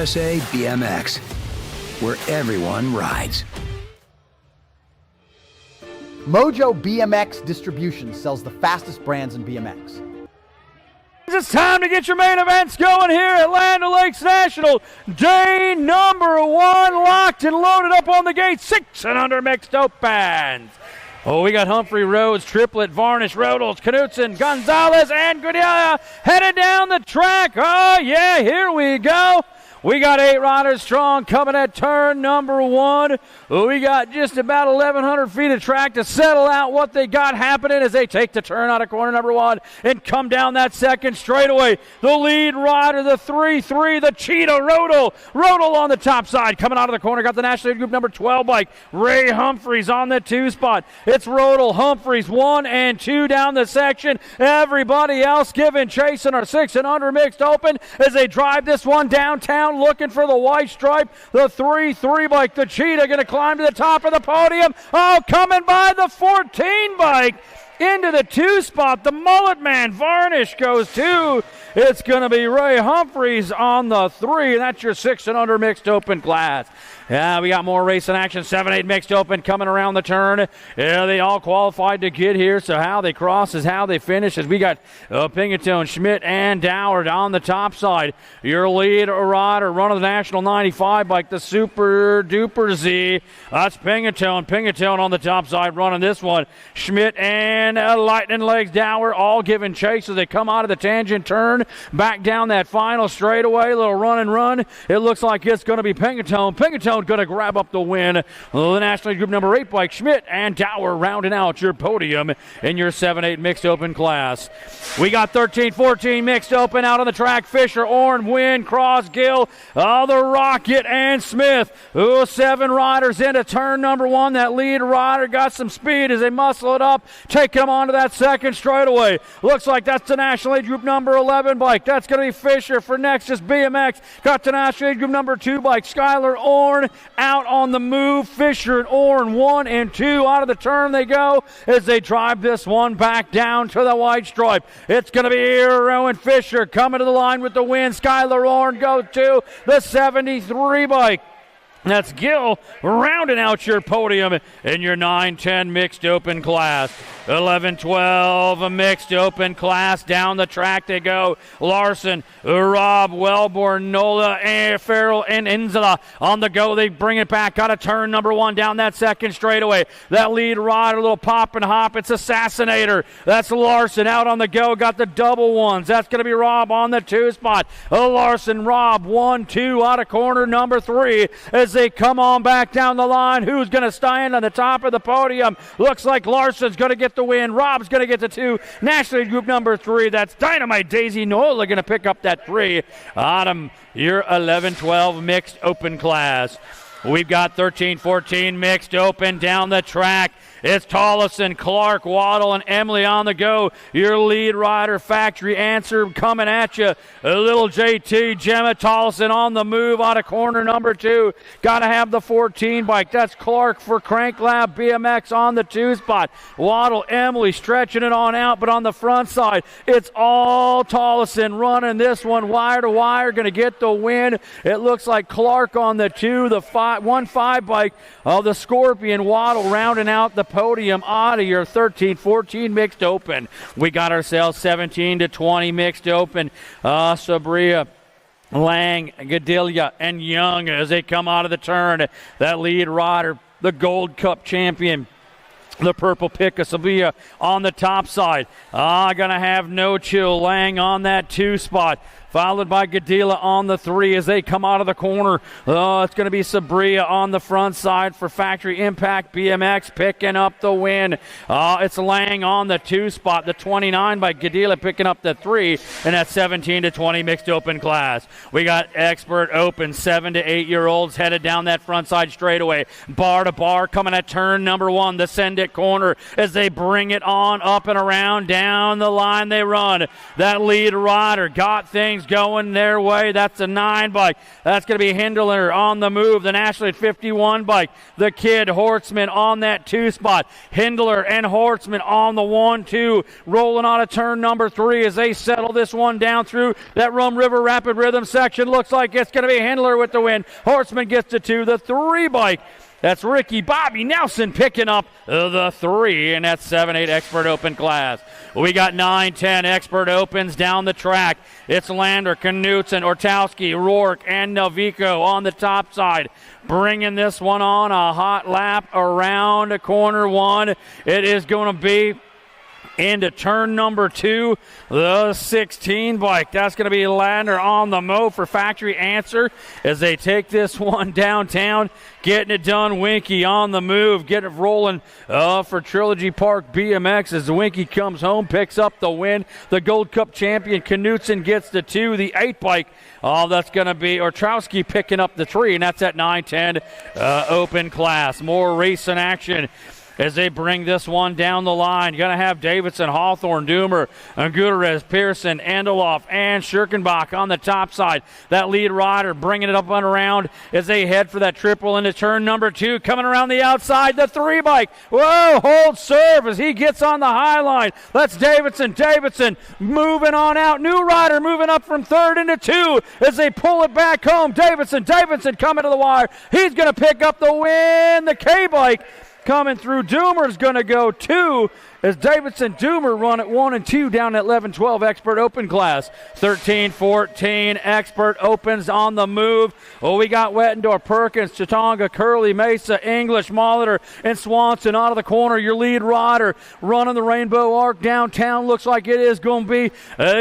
USA BMX, where everyone rides. Mojo BMX Distribution sells the fastest brands in BMX. It's time to get your main events going here at Land O'Lakes National. Day number 1 locked and loaded up on the gate. 6 and under mixed opens. Oh, we got Humphrey, Rhodes, Triplet, Varnish, Rodels, Knutson, Gonzalez, and Gudilla headed down the track. Oh, yeah, here we go. We got 8 riders strong coming at turn number 1. We got just about 1,100 feet of track to settle out what they got happening as they take the turn out of corner number 1 and come down that second straightaway. The lead rider, the 3-3, the Cheetah Rodel. Rodel on the top side coming out of the corner. Got the National Lead Group number 12 bike. Ray Humphreys on the 2 spot. It's Rodel, Humphreys 1 and 2 down the section. Everybody else giving chase in our 6 and under mixed open as they drive this one downtown looking for the white stripe. The 3-3 bike, the Cheetah, going to climb to the top of the podium. Oh, coming by the 14 bike into the 2 spot. The Mullet Man Varnish goes 2. It's going to be Ray Humphreys on the 3, and that's your 6 and under mixed open class. Yeah, we got more racing action. 7-8 mixed open coming around the turn. Yeah, they all qualified to get here, so how they cross is how they finish. As we got Pingatone, Schmidt, and Dower on the top side. Your lead rider running the National 95 bike, the Super Duper Z. That's Pingatone. Pingatone on the top side running this one. Schmidt and Lightning Legs Dower all giving chase as they come out of the tangent turn. Back down that final straightaway. Little run and run. It looks like it's going to be Pingatone. Pingatone going to grab up the win. The National Lead Group number 8 bike, Schmidt and Dower rounding out your podium in your 7-8 mixed open class. We got 13-14 mixed open out on the track. Fisher, Orn, Wynn, Cross, Gill, the Rocket, and Smith. 7 riders into turn number 1. That lead rider got some speed as they muscle it up, take him onto that second straightaway. Looks like that's the National Lead Group number 11 bike. That's going to be Fisher. For Nexus BMX, got the National Lead Group number 2 bike, Skylar Orn out on the move. Fisher and Orn 1 and 2 out of the turn they go as they drive this one back down to the white stripe. It's going to be Rowan Fisher coming to the line with the win. Skylar Orn goes to the 73 bike. That's Gill rounding out your podium in your 9-10 mixed open class. 11-12 mixed open class. Down the track they go. Larson, Rob, Wellborn, Nola, and Farrell, and Inzala on the go. They bring it back out of turn number 1 down that second straightaway. That lead rider, a little pop and hop. It's Assassinator. That's Larson out on the go. Got the double ones. That's going to be Rob on the 2 spot. Larson, Rob, 1-2 out of corner number 3 as they come on back down the line. Who's going to stand on the top of the podium? Looks like Larson's going to get the win. Rob's going to get the 2. National Lead Group number 3. That's Dynamite Daisy Nola going to pick up that 3. Autumn, your 11-12 mixed open class. We've got 13-14 mixed open down the track. It's Tollison, Clark, Waddle, and Emily on the go. Your lead rider, Factory Answer, coming at you. A little JT, Gemma Tollison on the move out of corner number 2. Got to have the 14 bike. That's Clark for Crank Lab BMX on the 2 spot. Waddle, Emily stretching it on out, but on the front side, it's all Tollison running this one wire to wire, going to get the win. It looks like Clark on the 2, the 1-5 bike of the Scorpion. Waddle rounding out the podium out of your 13-14 mixed open. We got ourselves 17-20 mixed open. Sabria, Lang, Gadilia, and Young as they come out of the turn. That lead rider, the Gold Cup champion, the purple pick of Sevilla on the top side. Gonna have No Chill Lang on that 2 spot. Followed by Gadila on the 3 as they come out of the corner. It's going to be Sabria on the front side for Factory Impact BMX picking up the win. It's Lang on the 2 spot. The 29 by Gadila picking up the 3 in that 17-20 mixed open class. We got Expert Open 7 to 8-year-olds headed down that front side straightaway. Bar to bar coming at turn number 1, the Send It corner as they bring it on up and around down the line they run. That lead rider got things going their way. That's a 9 bike. That's going to be Hindler on the move. The National at 51 bike. The Kid Hortzman on that 2 spot. Hindler and Hortzman on the 1-2. Rolling on a turn number 3 as they settle this one down through that Rum River Rapid Rhythm section. Looks like it's going to be Hindler with the win. Hortzman gets the 2. The 3 bike. That's Ricky Bobby Nelson picking up the 3 in that 7-8 Expert Open class. We got 9-10 Expert Opens down the track. It's Lander, Knutson, Ortowski, Rourke, and Novico on the top side. Bringing this one on a hot lap around corner 1. It is going to be into turn number 2, the 16 bike. That's going to be Ladner on the mow for Factory Answer as they take this one downtown. Getting it done, Winky on the move, getting it rolling for Trilogy Park BMX as Winky comes home, picks up the win. The Gold Cup champion Knutson gets the 2, the 8 bike. That's going to be Ortrowski picking up the 3, and that's at 9-10 open class. More racing action as they bring this one down the line. Going to have Davidson, Hawthorne, Doomer, and Gutierrez, Pearson, Endeloff, and Schirkenbach on the top side. That lead rider bringing it up and around as they head for that triple into turn number 2. Coming around the outside, the 3 bike. Whoa, hold serve as he gets on the high line. That's Davidson. Davidson moving on out. New rider moving up from 3rd into 2 as they pull it back home. Davidson coming to the wire. He's going to pick up the win. The K bike coming through. Doomer's going to go 2 as Davidson Doomer run at 1 and 2 down at 11-12 Expert Open class. 13-14 Expert Opens on the move. We got Wettendorf, Perkins, Chatonga, Curley, Mesa, English, Molitor, and Swanson out of the corner. Your lead rider running the Rainbow Arc downtown. Looks like it is going to be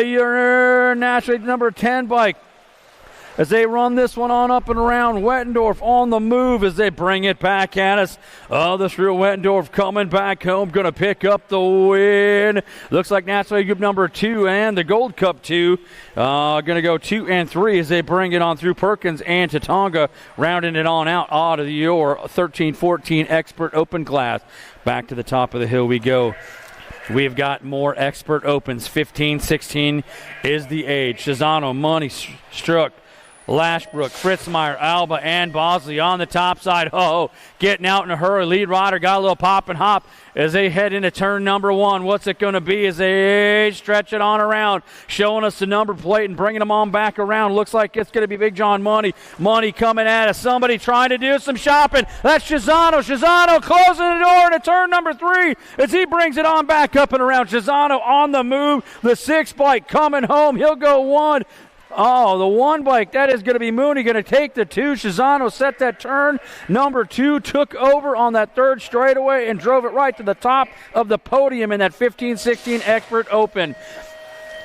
your naturally number 10 bike as they run this one on up and around. Wettendorf on the move as they bring it back at us. This real Wettendorf coming back home, going to pick up the win. Looks like National Group number 2 and the Gold Cup 2. Going to go 2 and 3 as they bring it on through Perkins and Tatonga, rounding it on out of your 13-14 Expert Open class. Back to the top of the hill we go. We've got more Expert Opens. 15-16 is the age. Shizano, Money, Struck, Lashbrook, Fritzmeyer, Alba, and Bosley on the top side. Getting out in a hurry. Lead rider got a little pop and hop as they head into turn number 1. What's it going to be as they stretch it on around, showing us the number plate and bringing them on back around. Looks like it's going to be Big John Money. Money coming at us. Somebody trying to do some shopping. That's Shizano. Shizano closing the door into turn number 3 as he brings it on back up and around. Shizano on the move. The 6 bike coming home. He'll go 1. The 1 bike, that is going to be Mooney, going to take the 2. Shizano set that turn. Number 2 took over on that 3rd straightaway and drove it right to the top of the podium in that 15-16 Expert Open.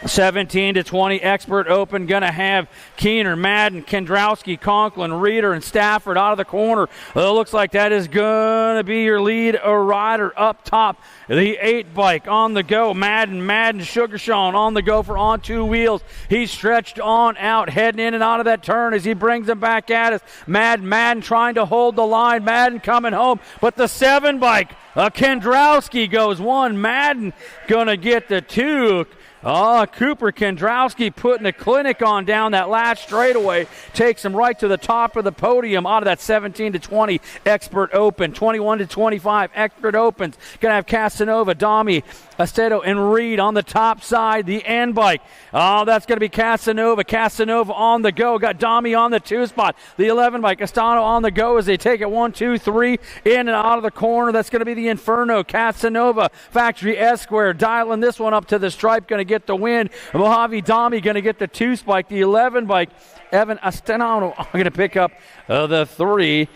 17-20 Expert Open. Going to have Keener, Madden, Kendrowski, Conklin, Reeder, and Stafford out of the corner. Looks like that is going to be your lead rider up top. The 8 bike on the go. Madden, Sugarshawn on the go for on 2 wheels. He's stretched on out, heading in and out of that turn as he brings them back at us. Madden trying to hold the line. Madden coming home, but the 7 bike, Kendrowski goes 1. Madden going to get the 2. Cooper Kendrowski putting a clinic on down that last straightaway. Takes him right to the top of the podium out of that 17-20 Expert Open. 21-25 Expert Opens. Going to have Casanova, Dami, Esteto, and Reed on the top side. The N bike. That's going to be Casanova. Casanova on the go. Got Dami on the 2 spot. The 11 bike. Estano on the go as they take it 1, 2, 3 in and out of the corner. That's going to be the Inferno. Casanova, Factory S-Square, dialing this one up to the stripe. Going to get the win. Mojave Dami going to get the 2 spike. The 11 bike, Evan Astenano going to pick up the 3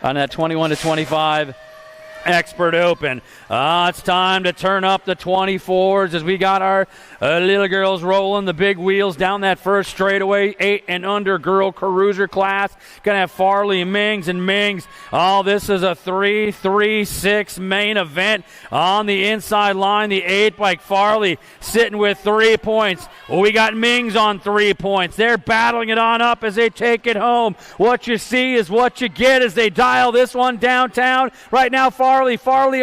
on that 21-25 Expert Open. It's time to turn up the 24s as we got our little girls rolling the big wheels down that first straightaway. 8 and under girl cruiser class. Gonna have Farley, Mings, and Mings. This is a 3-3-6 main event on the inside line. The 8 bike, Farley sitting with 3 points. We got Mings on 3 points. They're battling it on up as they take it home. What you see is what you get as they dial this one downtown. Right now, Farley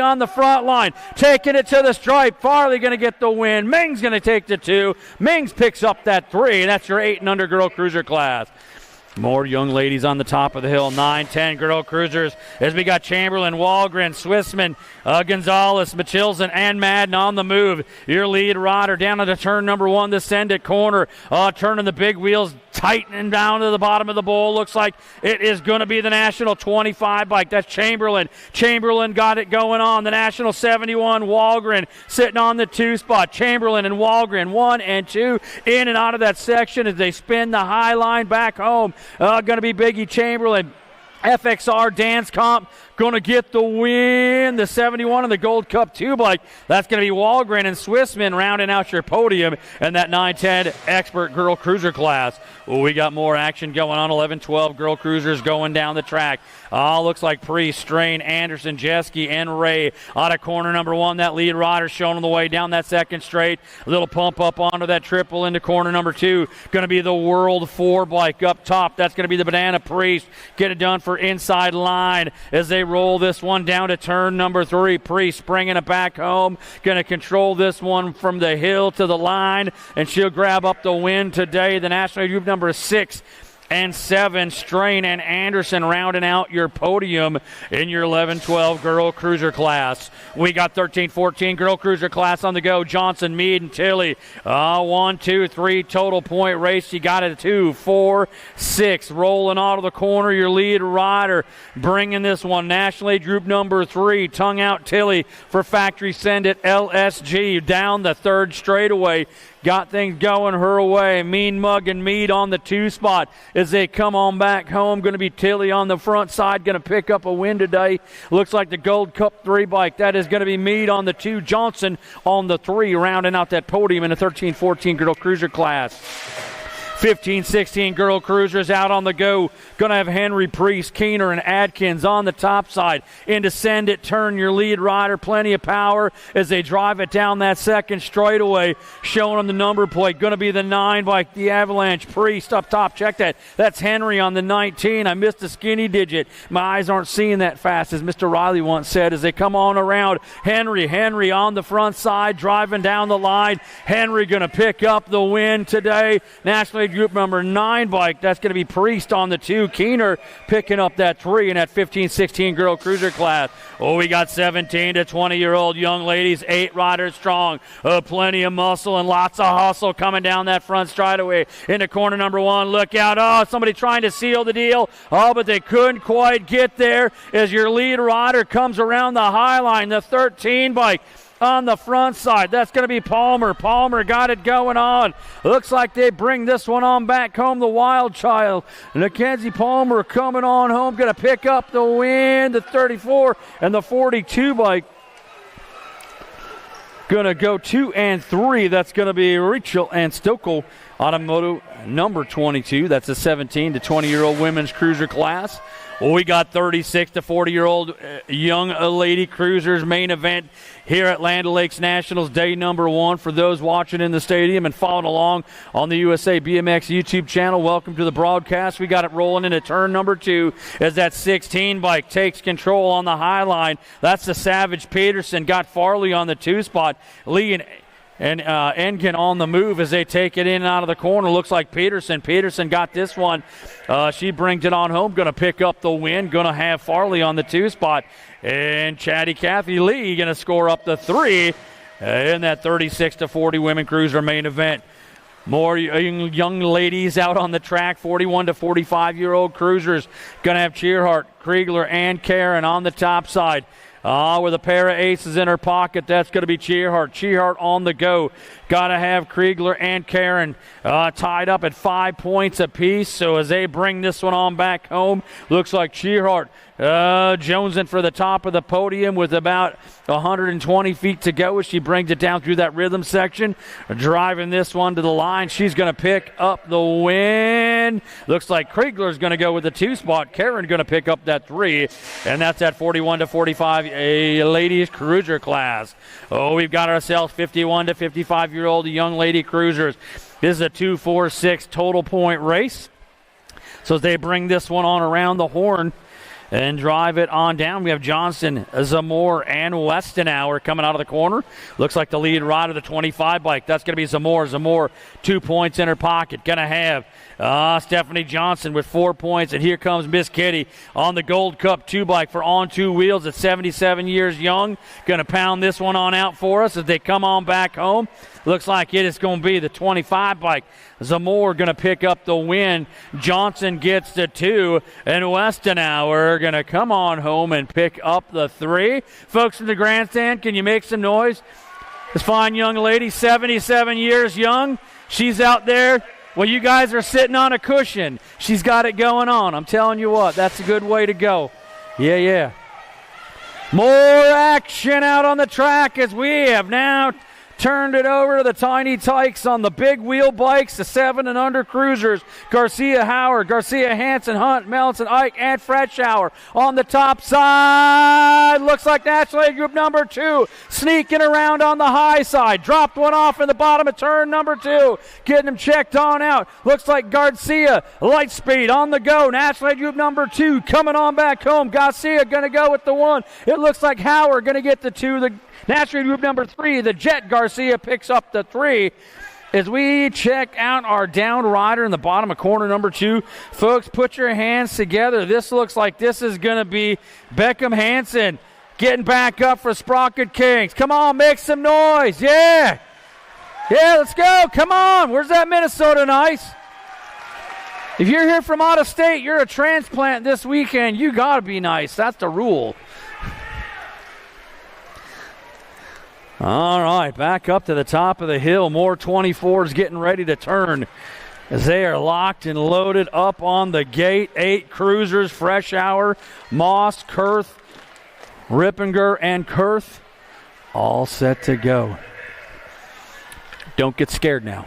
on the front line, taking it to the stripe. Farley going to get the win. Mings going to take the 2. Mings picks up that 3. That's your 8 and under girl cruiser class. More young ladies on the top of the hill. 9-10 girl cruisers as we got Chamberlain, Walgren, Swissman, Gonzalez, Machilson, and Madden on the move. Your lead rider down into turn number 1, the send it corner. Turning the big wheels, tightening down to the bottom of the bowl. Looks like it is going to be the National 25 bike. That's Chamberlain. Chamberlain got it going on. The National 71, Walgren sitting on the 2 spot. Chamberlain and Walgren 1 and 2 in and out of that section as they spin the high line back home. Going to be Biggie Chamberlain. FXR, Dance Comp, going to get the win. The 71 in the Gold Cup 2 bike. That's going to be Walgren and Swissman rounding out your podium in that 910 Expert Girl Cruiser class. Oh, we got more action going on. 11-12 Girl Cruisers going down the track. Looks like Priest, Strain, Anderson, Jeske, and Ray out of corner number 1. That lead rider showing on the way down that second straight. A little pump up onto that triple into corner number 2. Going to be the World 4 bike up top. That's going to be the Banana Priest. Get it done for inside line as they roll this one down to turn number 3. Priest bringing it back home. Going to control this one from the hill to the line, and she'll grab up the win today. The National Group number 6 and 7, Strain and Anderson rounding out your podium in your 11-12 Girl Cruiser class. We got 13-14 Girl Cruiser class on the go. Johnson, Mead, and Tilly. 1, 2, 3 total point race. You got it at 2, 4, 6. Rolling out of the corner, your lead rider bringing this one. National Age Group number 3, tongue out Tilly for Factory Send It LSG down the third straightaway. Got things going her way. Mean Mug and Mead on the 2 spot as they come on back home. Going to be Tilly on the front side. Going to pick up a win today. Looks like the Gold Cup 3 bike. That is going to be Mead on the 2. Johnson on the 3, rounding out that podium in the 13-14 Girl Cruiser class. 15-16 Girl Cruisers out on the go. Going to have Henry, Priest, Keener, and Adkins on the top side. Into Send It, turn your lead rider. Plenty of power as they drive it down that second straightaway. Showing on the number plate. Going to be the 9 bike, the Avalanche. Priest up top. Check that. That's Henry on the 19. I missed the skinny digit. My eyes aren't seeing that fast, as Mr. Riley once said, as they come on around. Henry on the front side, driving down the line. Henry going to pick up the win today. National Group number 9 bike. That's going to be Priest on the 2. Keener picking up that 3 in that 15-16 Girl Cruiser class. Oh, we got 17 to 20-year-old young ladies, 8 riders strong. Plenty of muscle and lots of hustle coming down that front straightaway into corner number 1. Look out. Oh, somebody trying to seal the deal. Oh, but they couldn't quite get there as your lead rider comes around the high line. The 13 bike on the front side. That's going to be Palmer. Palmer got it going on. Looks like they bring this one on back home, the Wild Child. Mackenzie Palmer coming on home, going to pick up the win. The 34 and the 42 bike going to go 2 and 3. That's going to be Rachel and Stokel Automoto number 22. That's a 17 to 20-year-old women's cruiser class. Well, we got 36 to 40-year-old young lady cruisers main event here at Land O'Lakes Nationals, day number 1. For those watching in the stadium and following along on the USA BMX YouTube channel, welcome to the broadcast. We got it rolling into turn number 2 as that 16 bike takes control on the high line. That's the Savage Peterson. Got Farley on the 2 spot. Lee and Engen on the move as they take it in and out of the corner. Looks like Peterson got this one. She brings it on home. Going to pick up the win. Going to have Farley on the 2 spot. And Chatty Kathy Lee going to score up the 3 in that 36 to 40 women cruiser main event. More young ladies out on the track, 41 to 45-year-old cruisers. Going to have Cheerhart, Kriegler, and Karen on the top side. With a pair of aces in her pocket, that's going to be Cheerhart. Cheerhart on the go. Got to have Kriegler and Karen tied up at 5 points apiece. So as they bring this one on back home, looks like Cheerhart jonesing for the top of the podium with about 120 feet to go as she brings it down through that rhythm section. Driving this one to the line. She's going to pick up the win. Looks like Kriegler's going to go with the 2 spot. Karen going to pick up that 3. And that's at 41 to 45, a ladies cruiser class. Oh, we've got ourselves 51 to 55-year-old young lady cruisers. This is a 2-4-6 total point race. So as they bring this one on around the horn and drive it on down, we have Johnson, Zamore, and Westenauer coming out of the corner. Looks like the lead rider, the 25 bike. That's going to be Zamore. Zamore, 2 points in her pocket. Going to have Stephanie Johnson with 4 points. And here comes Miss Kitty on the Gold Cup 2 bike for On 2 Wheels at 77 years young. Going to pound this one on out for us as they come on back home. Looks like it is going to be the 25 bike. Zamore going to pick up the win. Johnson gets the 2. And Westenauer going to come on home and pick up the 3. Folks in the grandstand, can you make some noise? This fine young lady, 77 years young. She's out there. Well, you guys are sitting on a cushion. She's got it going on. I'm telling you what, that's a good way to go. Yeah. More action out on the track as we have now turned it over to the Tiny Tykes on the big wheel bikes, the 7 and under cruisers. Garcia Howard, Garcia Hansen, Hunt, Melton, Ike, and Fretschauer on the top side. Looks like National Aid Group number 2 sneaking around on the high side. Dropped one off in the bottom of turn number 2. Getting him checked on out. Looks like Garcia, Lightspeed on the go. National Aid Group number 2 coming on back home. Garcia going to go with the 1. It looks like Howard going to get the 2. The National Group number 3, the Jet Garcia picks up the 3. As we check out our down rider in the bottom of corner number 2, folks, put your hands together. This looks like this is going to be Beckham Hansen getting back up for Sprocket Kings. Come on, make some noise. Yeah. Yeah, let's go. Come on. Where's that Minnesota nice? If you're here from out of state, you're a transplant this weekend. You got to be nice. That's the rule. All right, back up to the top of the hill. More 24s getting ready to turn as they are locked and loaded up on the gate. 8 cruisers, Fretschauer, Moss, Kurth, Rippinger, and Kurth all set to go. Don't get scared now.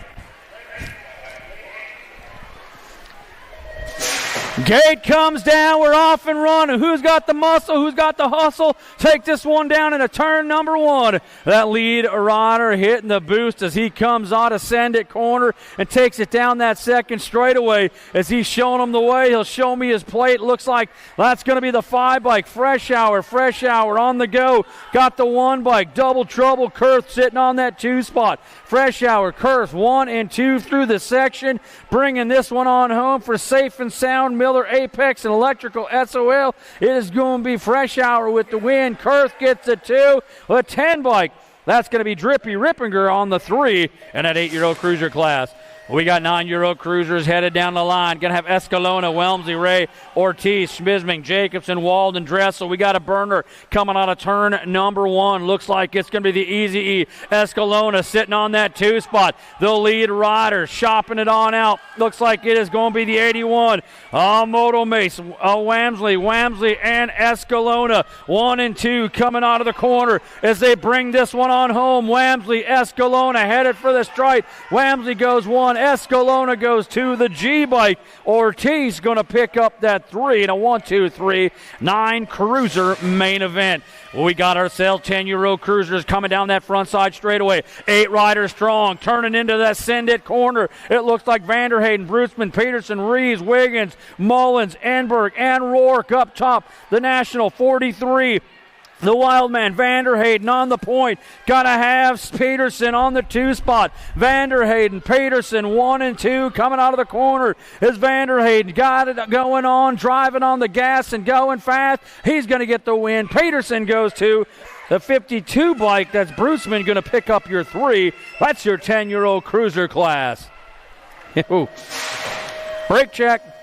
Gate comes down. We're off and running. Who's got the muscle? Who's got the hustle? Take this one down into turn number 1. That lead rider hitting the boost as he comes out of Send It corner and takes it down that second straightaway. As he's showing him the way, he'll show me his plate. Looks like that's going to be the 5 bike. Fretschauer on the go. Got the 1 bike. Double trouble. Kurth sitting on that 2 spot. Fretschauer, Kurth 1 and 2 through the section. Bringing this one on home for Safe and Sound, Miller, Apex, and Electrical SOL. It is going to be Fretschauer with the win. Kurth gets the 2. A 10 bike. That's going to be Drippy Rippinger on the 3 in that 8-year-old cruiser class. We got 9-year-old cruisers headed down the line. Going to have Escalona, Welmsley, Ray, Ortiz, Schmisming, Jacobson, Walden, Dressel. We got a burner coming out of turn number 1. Looks like it's going to be the Easy E. Escalona sitting on that 2 spot. The lead rider shopping it on out. Looks like it is going to be the 81. Moto Mace, Wamsley, and Escalona. 1 and 2 coming out of the corner as they bring this one on home. Wamsley, Escalona headed for the stripe. Wamsley goes 1. Escalona goes 2. The G-bike. Ortiz going to pick up that 3 in a 1-2-3 9 cruiser main event. We got ourselves 10-year-old cruisers coming down that front side straightaway. 8 riders strong, turning into that Send It corner. It looks like Vanderhayden, Bruceman, Peterson, Reeves, Wiggins, Mullins, Enberg, and Rourke up top. The National 43. The Wildman, Vanderhayden on the point. Gotta have Peterson on the 2 spot. Vanderhayden, Peterson, 1 and 2 coming out of the corner. Is Vanderhayden got it going on, driving on the gas and going fast. He's going to get the win. Peterson goes 2. The 52 bike, that's Bruceman, going to pick up your 3. That's your 10-year-old cruiser class. Brake check.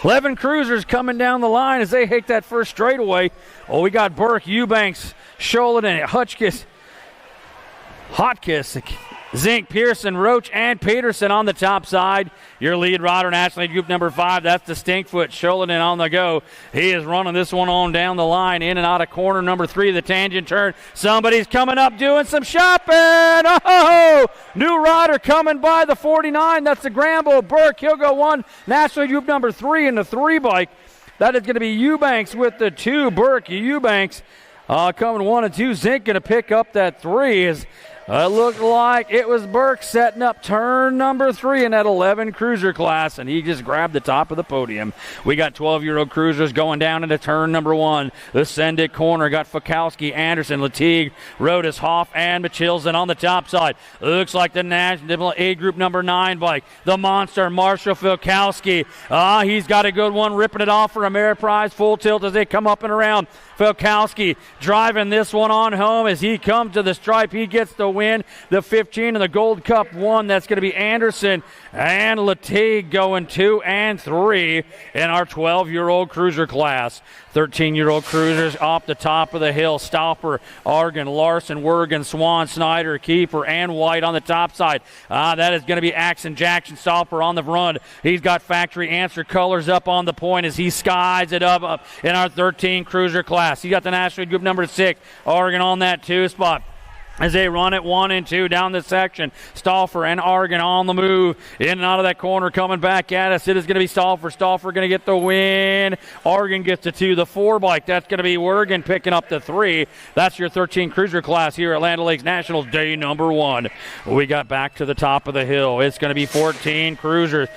11 cruisers coming down the line as they hit that first straightaway. Oh, we got Burke, Eubanks, Sholin, and Hotkiss, Zink, Pearson, Roach, and Peterson on the top side. Your lead rider, National Lead Group number 5, that's the Stinkfoot. Sholin on the go. He is running this one on down the line, in and out of corner number 3, the tangent turn. Somebody's coming up doing some shopping. Oh, new rider coming by the 49. That's the Grambo Burke. He'll go 1. National Lead Group number 3 in the 3 bike. That is going to be Eubanks with the 2. Burke, Eubanks coming 1 and 2. Zink going to pick up that 3. It looked like it was Burke setting up turn number 3 in that 11 cruiser class, and he just grabbed the top of the podium. We got 12-year-old cruisers going down into turn number 1. The Send It corner got Fakowski, Anderson, Latigue, Rodas, Hoff, and Michelson on the top side. Looks like the National A Group number 9 bike. The monster, Marshall Fakowski. He's got a good one, ripping it off for a Ameriprise full tilt as they come up and around. Fakowski driving this one on home as he comes to the stripe. He gets the win. The 15 and the Gold Cup 1, that's going to be Anderson and Latigue going 2 and 3 in our 12-year-old cruiser class. 13-year-old cruisers off the top of the hill. Stauffer, Argan, Larson, Wergen, Swan, Snyder, Keeper, and White on the top side. That is going to be Axon Jackson. Stauffer on the run. He's got factory answer colors up on the point as he skies it up in our 13 cruiser class. He got the National Group number 6. Argan on that 2 spot. As they run it 1 and 2 down the section. Stauffer and Argan on the move. In and out of that corner coming back at us. It is going to be Stauffer. Stauffer going to get the win. Argan gets the 2. The 4 bike, that's going to be Wergen picking up the 3. That's your 13 cruiser class here at Land O'Lakes Nationals day number 1. We got back to the top of the hill. It's going to be 14 cruisers.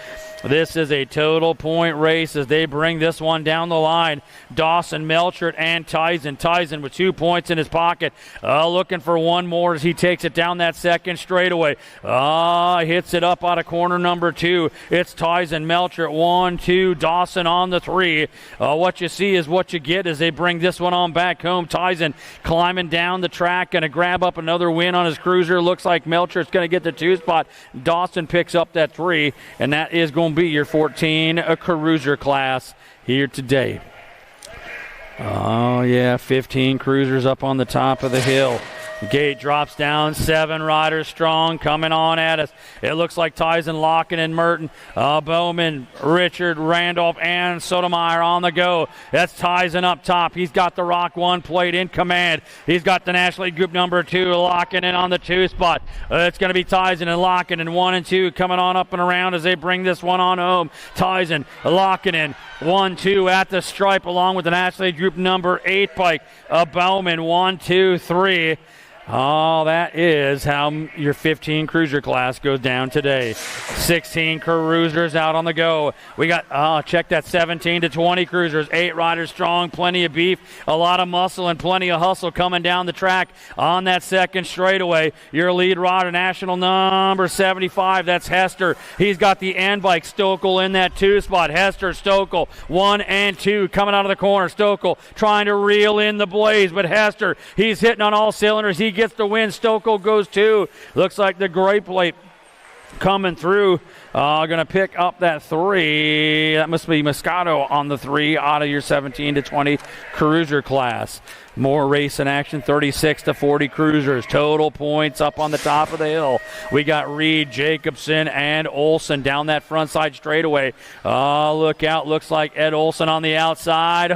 This is a total point race as they bring this one down the line. Dawson, Melchert, and Tyson. Tyson with 2 points in his pocket. Looking for one more as he takes it down that second straightaway. Hits it up out of corner number 2. It's Tyson, Melchert, 1, 2. Dawson on the 3. What you see is what you get as they bring this one on back home. Tyson climbing down the track, going to grab up another win on his cruiser. Looks like Melchert's going to get the 2 spot. Dawson picks up that 3, and that is going to be your 14 cruiser class here today. 15 cruisers up on the top of the hill. Gate drops down, 7 riders strong coming on at us. It looks like Tyson, Locken, and Merton. Bowman, Richard, Randolph, and Sotomayor on the go. That's Tyson up top. He's got the Rock 1 plate in command. He's got the National League Group number 2, Locken in on the 2 spot. It's going to be Tyson and Locken in 1 and 2 coming on up and around as they bring this one on home. Tyson, Locken in 1, 2 at the stripe along with the National League Group number 8 bike. Bowman 1, 2, 3. That is how your 15 cruiser class goes down today. 16 cruisers out on the go. We got, check that, 17 to 20 cruisers. 8 riders strong, plenty of beef, a lot of muscle, and plenty of hustle coming down the track on that second straightaway. Your lead rider, national number 75, that's Hester. He's got the end bike. Stokel in that 2 spot. Hester, Stokel, 1 and 2 coming out of the corner. Stokel trying to reel in the blaze, but Hester, he's hitting on all cylinders. He gets the win. Stokel goes 2. Looks like the gray plate coming through. Going to pick up that 3. That must be Moscato on the 3 out of your 17 to 20 cruiser class. More race in action, 36 to 40 cruisers. Total points up on the top of the hill. We got Reed, Jacobson, and Olson down that front side straightaway. Look out. Looks like Ed Olson on the outside.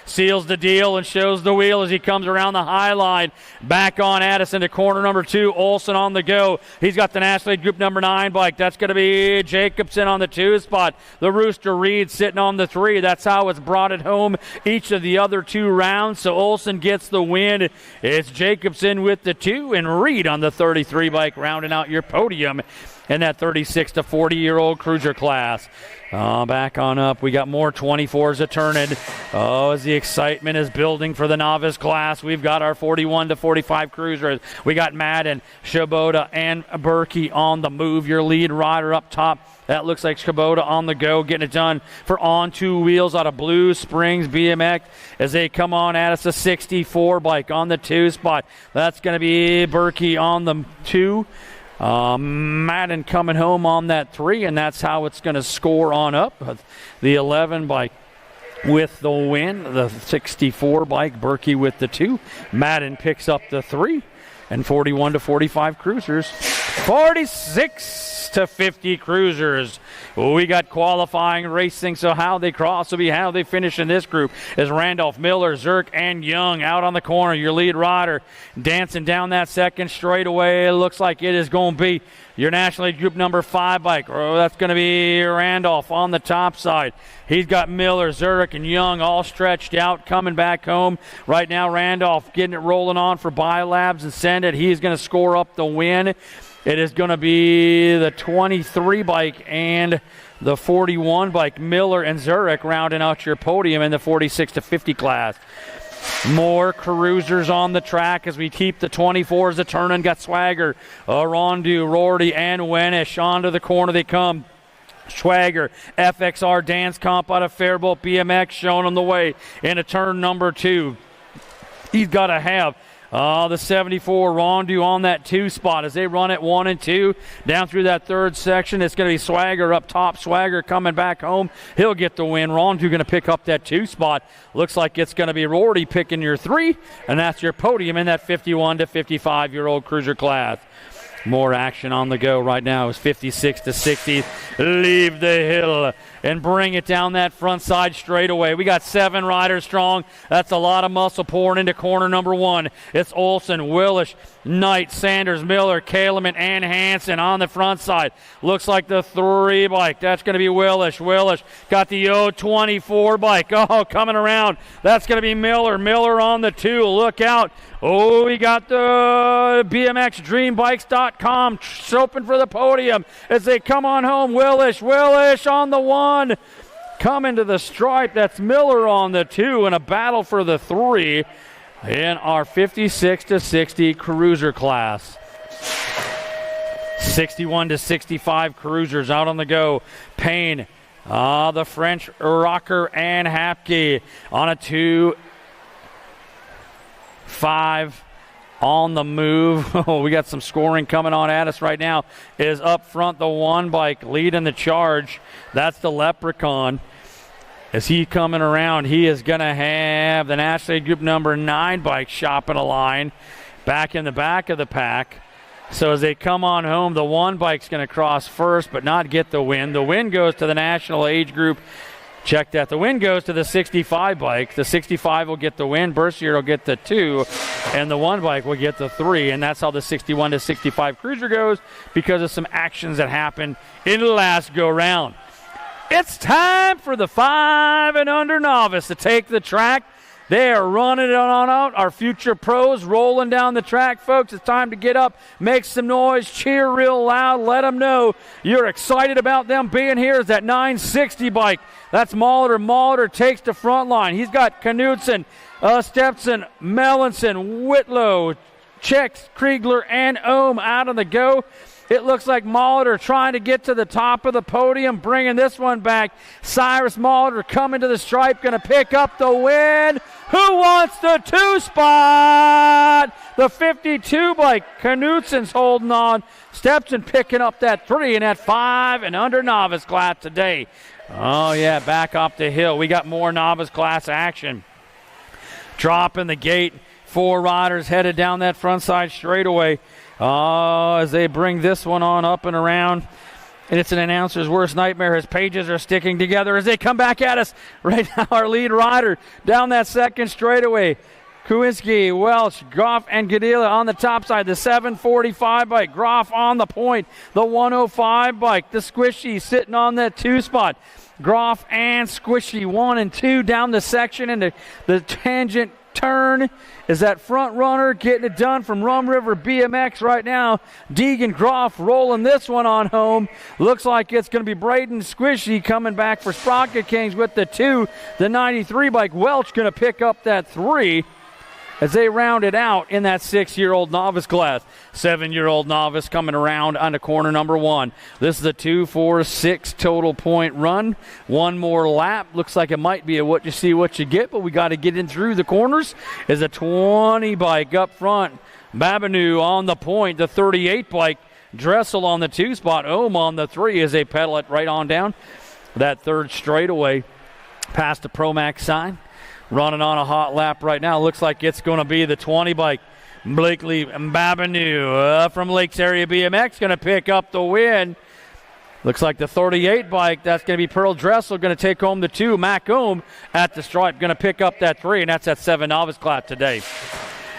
Seals the deal and shows the wheel as he comes around the high line. Back on Addison to corner number 2. Olson on the go. He's got the National League Group number 9 bike. That's going to be Jacobson on the 2 spot. The Rooster Reed sitting on the 3. That's how it's brought it home each of the other 2 rounds. So Olson gets the win. It's Jacobson with the 2 and Reed on the 33 bike rounding out your podium in that 36 to 40-year-old cruiser class. Back on up. We got more 24s a turning. As the excitement is building for the novice class, we've got our 41 to 45 cruisers. We got Madden, Shibota, and Berkey on the move. Your lead rider up top. That looks like Shibota on the go, getting it done for On 2 Wheels out of Blue Springs BMX as they come on at us. A 64 bike on the 2 spot. That's going to be Berkey on the 2. Madden coming home on that 3, and that's how it's going to score on up. The 11 bike with the win. The 64 bike, Berkey with the 2. Madden picks up the 3. And 41 to 45 cruisers. 46 to 50 cruisers. We got qualifying racing, so how they cross will be how they finish in this group is Randolph, Miller, Zerk, and Young out on the corner. Your lead rider dancing down that second straightaway. It looks like it is going to be your National League Group number 5 bike. That's going to be Randolph on the top side. He's got Miller, Zurich, and Young all stretched out, coming back home. Right now, Randolph getting it rolling on for Biolabs and Send It. He's going to score up the win. It is going to be the 23 bike and the 41 bike, Miller and Zurich, rounding out your podium in the 46 to 50 class. More cruisers on the track as we keep the 24s a turning. Got Swagger, Rondu, Rorty, and Wenish onto the corner they come. Swagger, FXR Dance Comp out of Faribault BMX showing them the way into turn number 2. He's got to have The 74, Rondu on that 2 spot as they run it 1 and 2. Down through that 3rd section, it's going to be Swagger up top. Swagger coming back home. He'll get the win. Rondu going to pick up that 2 spot. Looks like it's going to be Rorty picking your 3, and that's your podium in that 51 to 55-year-old cruiser class. More action on the go right now is 56 to 60. Leave the hill and bring it down that front side straightaway. We got 7 riders strong. That's a lot of muscle pouring into corner number 1. It's Olson, Willish, Knight, Sanders, Miller, Kaleman, and Hansen on the front side. Looks like the 3 bike. That's going to be Willish. Willish got the 024 bike. Oh, coming around. That's going to be Miller. Miller on the 2. Look out. Oh, we got the BMXDreamBikes.com soaping for the podium as they come on home. Willish on the 1. Coming to the stripe. That's Miller on the 2 and a battle for the 3 in our 56 to 60 cruiser class. 61 to 65 cruisers out on the go. Payne, the French rocker, and Hapke on a 2-5 on the move. Oh, we got some scoring coming on at us right now. Is up front the 1 bike leading the charge. That's the Leprechaun. As he coming around, he is going to have the National Group number 9 bike shopping a line back in the back of the pack. So as they come on home, the 1 bike's going to cross first but not get the win. The win goes to the National Age Group. Check that. The win goes to the 65 bike. The 65 will get the win. Bercier will get the 2, and the 1 bike will get the 3. And that's how the 61 to 65 cruiser goes because of some actions that happened in the last go-round. It's time for the 5 and under novice to take the track. They are running it on out. Our future pros rolling down the track, folks. It's time to get up, make some noise, cheer real loud, let them know you're excited about them being here. Is that 960 bike. That's Molitor. Molitor takes the front line. He's got Knudsen, Stepson, Mellinson, Whitlow, Checks, Kriegler, and Ohm out on the go. It looks like Molitor trying to get to the top of the podium, bringing this one back. Cyrus Molitor coming to the stripe, going to pick up the win. Who wants the 2 spot? The 52 bike. Knudsen's holding on. Stepson picking up that 3 in that 5 and under novice class today. Oh, yeah, back up the hill. We got more novice class action. Dropping the gate. 4 riders headed down that front side straightaway. As they bring this one on up and around. And it's an announcer's worst nightmare. His pages are sticking together as they come back at us. Right now, our lead rider down that second straightaway. Kowinski, Welch, Groff, and Gadila on the top side. The 745 bike. Groff on the point. The 105 bike. The Squishy sitting on that 2 spot. Groff and Squishy 1 and 2 down the section into the tangent turn. Is that front runner getting it done from Rum River BMX right now. Deegan Groff rolling this one on home. Looks like it's going to be Braden Squishy coming back for Sprocket Kings with the 2. The 93 bike. Welch going to pick up that 3 as they round it out in that 6-year-old novice class. 7-year-old novice coming around onto corner number 1. This is a 2-4-6 total point run. 1 more lap. Looks like it might be a what you see, what you get, but we got to get in through the corners. Is a 20 bike up front. Babanu on the point. The 38 bike. Dressel on the 2 spot. Ohm on the 3 as they pedal it right on down that 3rd straightaway past the Promax sign. Running on a hot lap right now. Looks like it's going to be the 20 bike. Blakely Babanu from Lakes Area BMX going to pick up the win. Looks like the 38 bike, that's going to be Pearl Dressel, going to take home the 2. Mac Ohm at the stripe, going to pick up that 3, and that's that 7 novice class today.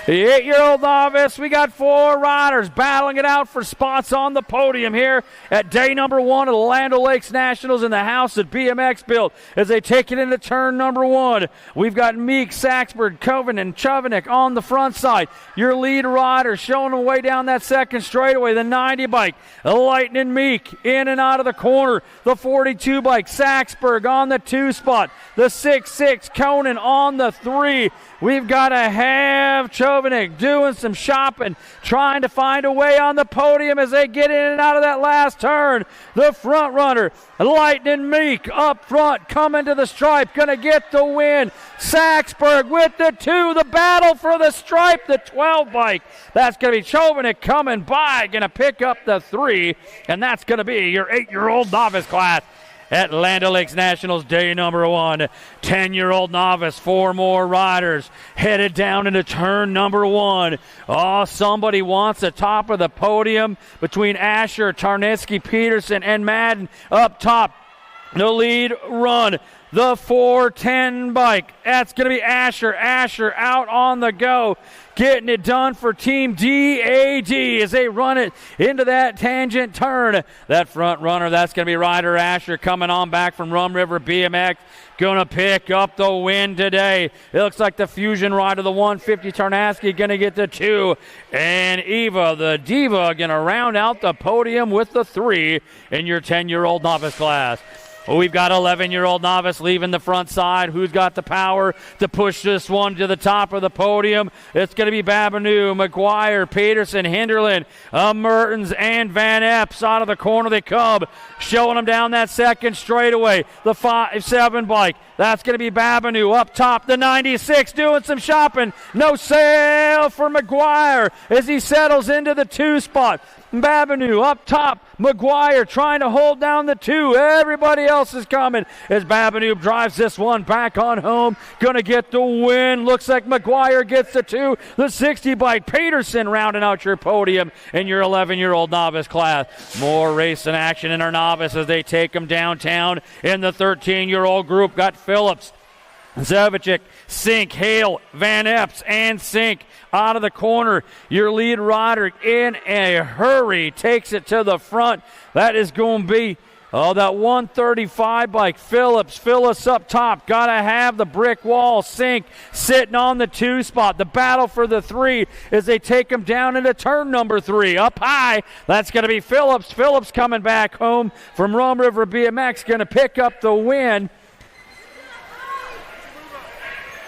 The 8-year-old novice, we got 4 riders battling it out for spots on the podium here at day number 1 of the Land O'Lakes Nationals in the house that BMX built as they take it into turn number 1. We've got Meek, Saxford, Coven, and Chovanik on the front side. Your lead rider showing the way down that second straightaway, the 90 bike. The Lightning Meek in and out of the corner. The 42 bike, Saxberg on the 2 spot. The 6-6, Conan on the 3. We've got to have Chovanec doing some shopping, trying to find a way on the podium as they get in and out of that last turn. The front runner, Lightning Meek, up front, coming to the stripe, going to get the win. Saxberg with the 2, the battle for the stripe, the 12 bike. That's going to be Chovanec coming by, going to pick up the 3, and that's going to be your 8-year-old novice class at Land O'Lakes Nationals day number 1. 10-year-old novice, 4 more riders headed down into turn number 1. Oh, somebody wants the top of the podium between Asher, Tarnitsky, Peterson, and Madden up top. The lead run, the 410 bike. That's going to be Asher. Asher out on the go, getting it done for Team DAD as they run it into that tangent turn. That front runner, that's going to be Ryder Asher coming on back from Rum River BMX. Going to pick up the win today. It looks like the Fusion rider, the 150 Tarnasky, going to get the 2. And Eva, the Diva, going to round out the podium with the 3 in your 10-year-old novice class. We've got 11-year-old novice leaving the front side. Who's got the power to push this one to the top of the podium? It's going to be Babineau, McGuire, Peterson, Hinderland, Mertens, and Van Epps. Out of the corner they come, showing them down that second straightaway. The 5-7 bike. That's going to be Babineau up top. The 96 doing some shopping. No sale for McGuire as he settles into the 2 spot. Babineau up top. McGuire trying to hold down the 2. Everybody else is coming as Babineau drives this one back on home. Going to get the win. Looks like McGuire gets the 2. The 60 bike. Peterson rounding out your podium in your 11-year-old novice class. More racing action in our novice as they take them downtown in the 13-year-old group. Got Phillips, Zavicek, Sink, Hale, Van Epps, and Sink out of the corner. Your lead rider in a hurry takes it to the front. That is going to be that 135 bike. Phillips up top. Got to have the brick wall. Sink sitting on the 2 spot. The battle for the 3 as they take him down into turn number 3. Up high. That's going to be Phillips. Phillips coming back home from Rum River BMX. Going to pick up the win.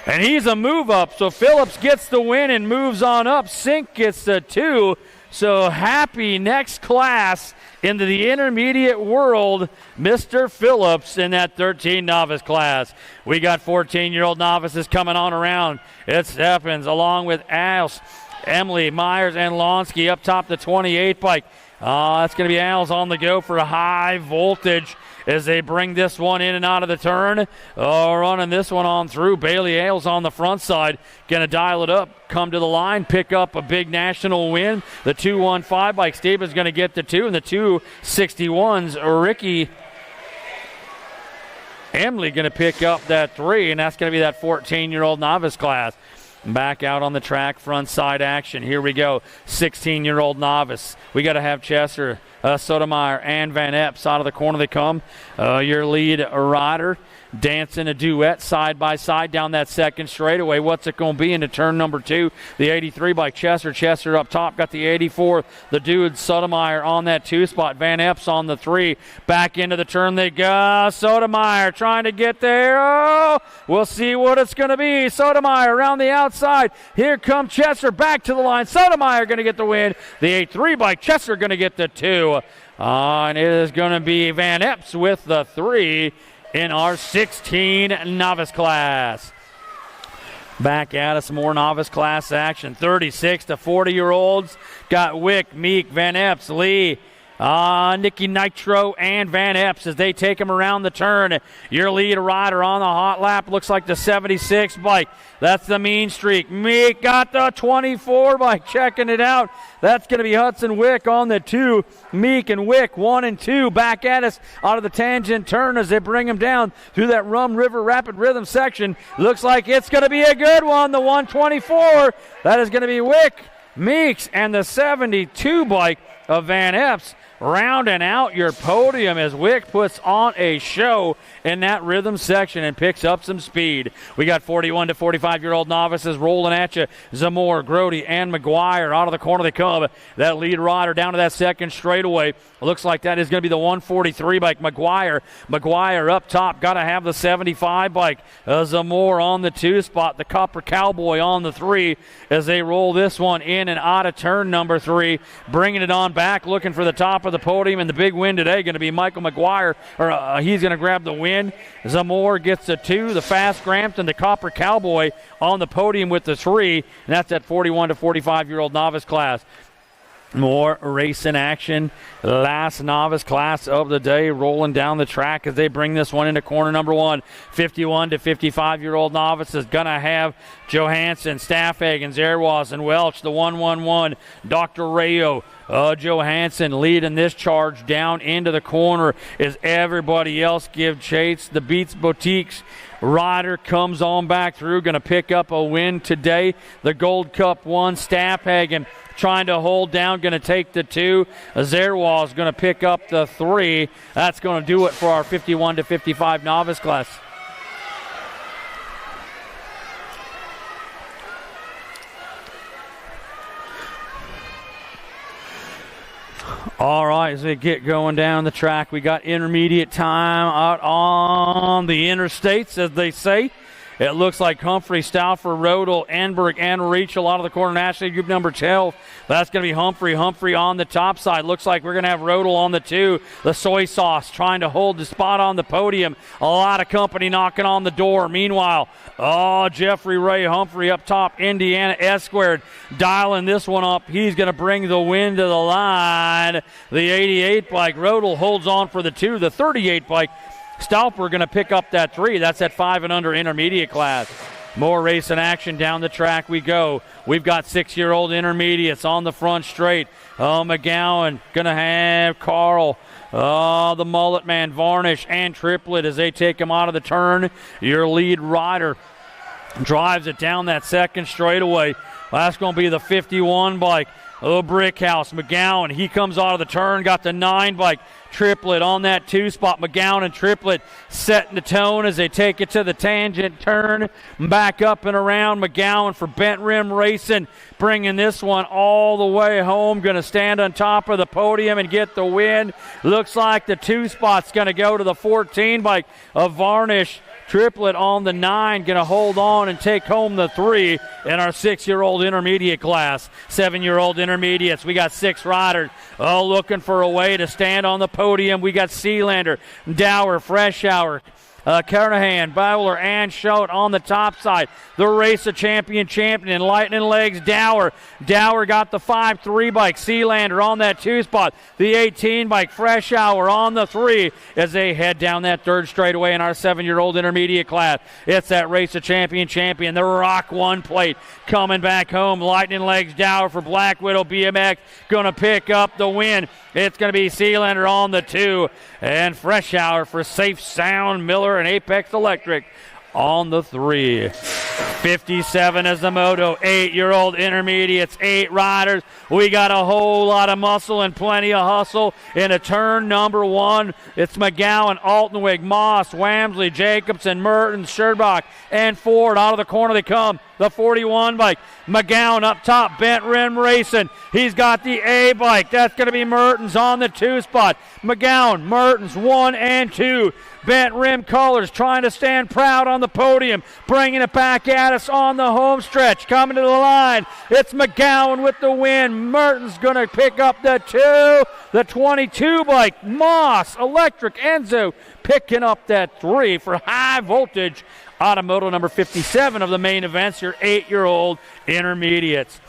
And he's a move up, so Phillips gets the win and moves on up. Sink gets the 2. So happy next class into the intermediate world, Mr. Phillips in that 13 novice class. We got 14-year-old novices coming on around. It's Stephens along with Als, Emily, Myers, and Lonsky up top the 28 bike. That's going to be Als on the go for a high voltage as they bring this one in and out of the turn. Running this one on through. Bailey Ailes on the front side. Going to dial it up, come to the line, pick up a big national win. The 215 bike. Stevens going to get the 2, and the 261s. Ricky Emily going to pick up that 3, and that's going to be that 14-year-old novice class. Back out on the track, front side action. Here we go. 16-year-old novice. We got to have Chester, Sotomayor, and Van Epps out of the corner they come. Your lead rider dancing a duet side by side down that second straightaway. What's it going to be into turn number 2? The 83 by Chester. Chester up top. Got the 84. The dude Sotomayor on that 2 spot. Van Epps on the 3. Back into the turn they go. Sotomayor trying to get there. Oh, we'll see what it's going to be. Sotomayor around the outside. Here comes Chester back to the line. Sotomayor going to get the win. The 83 by Chester going to get the 2. And it is going to be Van Epps with the 3 in our 16 novice class. Back at us, more novice class action. 36 to 40-year-olds. Got Wick, Meek, Van Epps, Lee, Nicky Nitro, and Van Epps as they take him around the turn. Your lead rider on the hot lap looks like the 76 bike. That's the Mean Streak. Meek got the 24 bike, checking it out. That's going to be Hudson Wick on the 2. Meek and Wick 1 and 2 back at us out of the tangent turn as they bring him down through that Rum River Rapid Rhythm section. Looks like it's going to be a good one. The 124, that is going to be Wick, Meeks, and the 72 bike of Van Epps rounding out your podium as Wick puts on a show in that rhythm section and picks up some speed. We got 41 to 45-year-old novices rolling at you. Zamore, Grody, and McGuire out of the corner they come. That lead rider down to that second straightaway. Looks like that is going to be the 143 bike, McGuire. McGuire up top, got to have the 75 bike. Zamore on the 2 spot, the Copper Cowboy on the 3 as they roll this one in and out of turn number 3. Bringing it on back, looking for the top of the podium, and the big win today going to be Michael McGuire, or he's going to grab the win. Zamore gets the 2, the Fast Grampton, the Copper Cowboy on the podium with the 3, and that's that 41 to 45-year-old novice class. More racing action. Last novice class of the day rolling down the track as they bring this one into corner number 1. 51 to 55-year-old novice is going to have Johansson, Staffhagen, Zerwas, and Welch. The 111, Dr. Rayo. Johansson leading this charge down into the corner as everybody else give chase. The Beats Boutiques rider comes on back through, going to pick up a win today. The Gold Cup 1, Staffhagen trying to hold down, going to take the 2. Zerwal is going to pick up the 3. That's going to do it for our 51 to 55 novice class. All right, as we get going down the track, we got intermediate time out on the interstates, as they say. It looks like Humphrey, Stauffer, Rodel, Enberg, and Rachel out of the corner. National Group number 12. That's going to be Humphrey. Humphrey on the top side. Looks like we're going to have Rodel on the 2. The Soy Sauce trying to hold the spot on the podium. A lot of company knocking on the door. Meanwhile, Jeffrey Ray Humphrey up top. Indiana S-squared dialing this one up. He's going to bring the win to the line. The 88 bike. Rodel holds on for the 2. The 38 bike. Stauffer going to pick up that 3. That's at 5 and under intermediate class. More racing action down the track we go. We've got 6-year-old intermediates on the front straight. McGowan going to have Carl. The Mullet Man, Varnish, and Triplet as they take him out of the turn. Your lead rider drives it down that second straightaway. That's going to be the 51 bike. Brickhouse, McGowan, he comes out of the turn, got the 9 bike. Triplet on that 2 spot. McGowan and Triplet setting the tone as they take it to the tangent turn. Back up and around. McGowan for Bent Rim Racing, bringing this one all the way home. Going to stand on top of the podium and get the win. Looks like the 2 spot's going to go to the 14 bike of Varnish. Triplet on the 9, going to hold on and take home the 3 in our 6-year-old intermediate class. 7-year-old intermediates, we got 6 riders looking for a way to stand on the podium. We got Sealander, Dower, Freshour, Carnahan, Bowler, and Schott on the top side. The race of champion, Lightning Legs, Dower. Dower got the 5-3 bike. Sealander on that 2 spot. The 18 bike, Freshour on the 3 as they head down that third straightaway in our 7-year-old intermediate class. It's that race of champion. The Rock 1 plate coming back home. Lightning Legs, Dower for Black Widow BMX going to pick up the win. It's going to be Sealander on the 2 and Freshour for Safe Sound, Miller, and Apex Electric on the 3. 57 is the moto. 8-year-old intermediates, 8 riders. We got a whole lot of muscle and plenty of hustle in a turn number 1. It's McGowan, Altenweg, Moss, Wamsley, Jacobson, Mertens, Scherbach, and Ford. Out of the corner they come. The 41 bike. McGowan up top, Bent Rim Racing. He's got the A bike. That's going to be Mertens on the 2 spot. McGowan, Mertens, 1 and 2. Bent Rim Colors trying to stand proud on the podium, bringing it back at us on the home stretch. Coming to the line, it's McGowan with the win. Mertens going to pick up the 2. The 22 bike, Moss, Electric, Enzo picking up that 3 for High Voltage Automoto number 57 of the main events, your 8-year-old intermediates.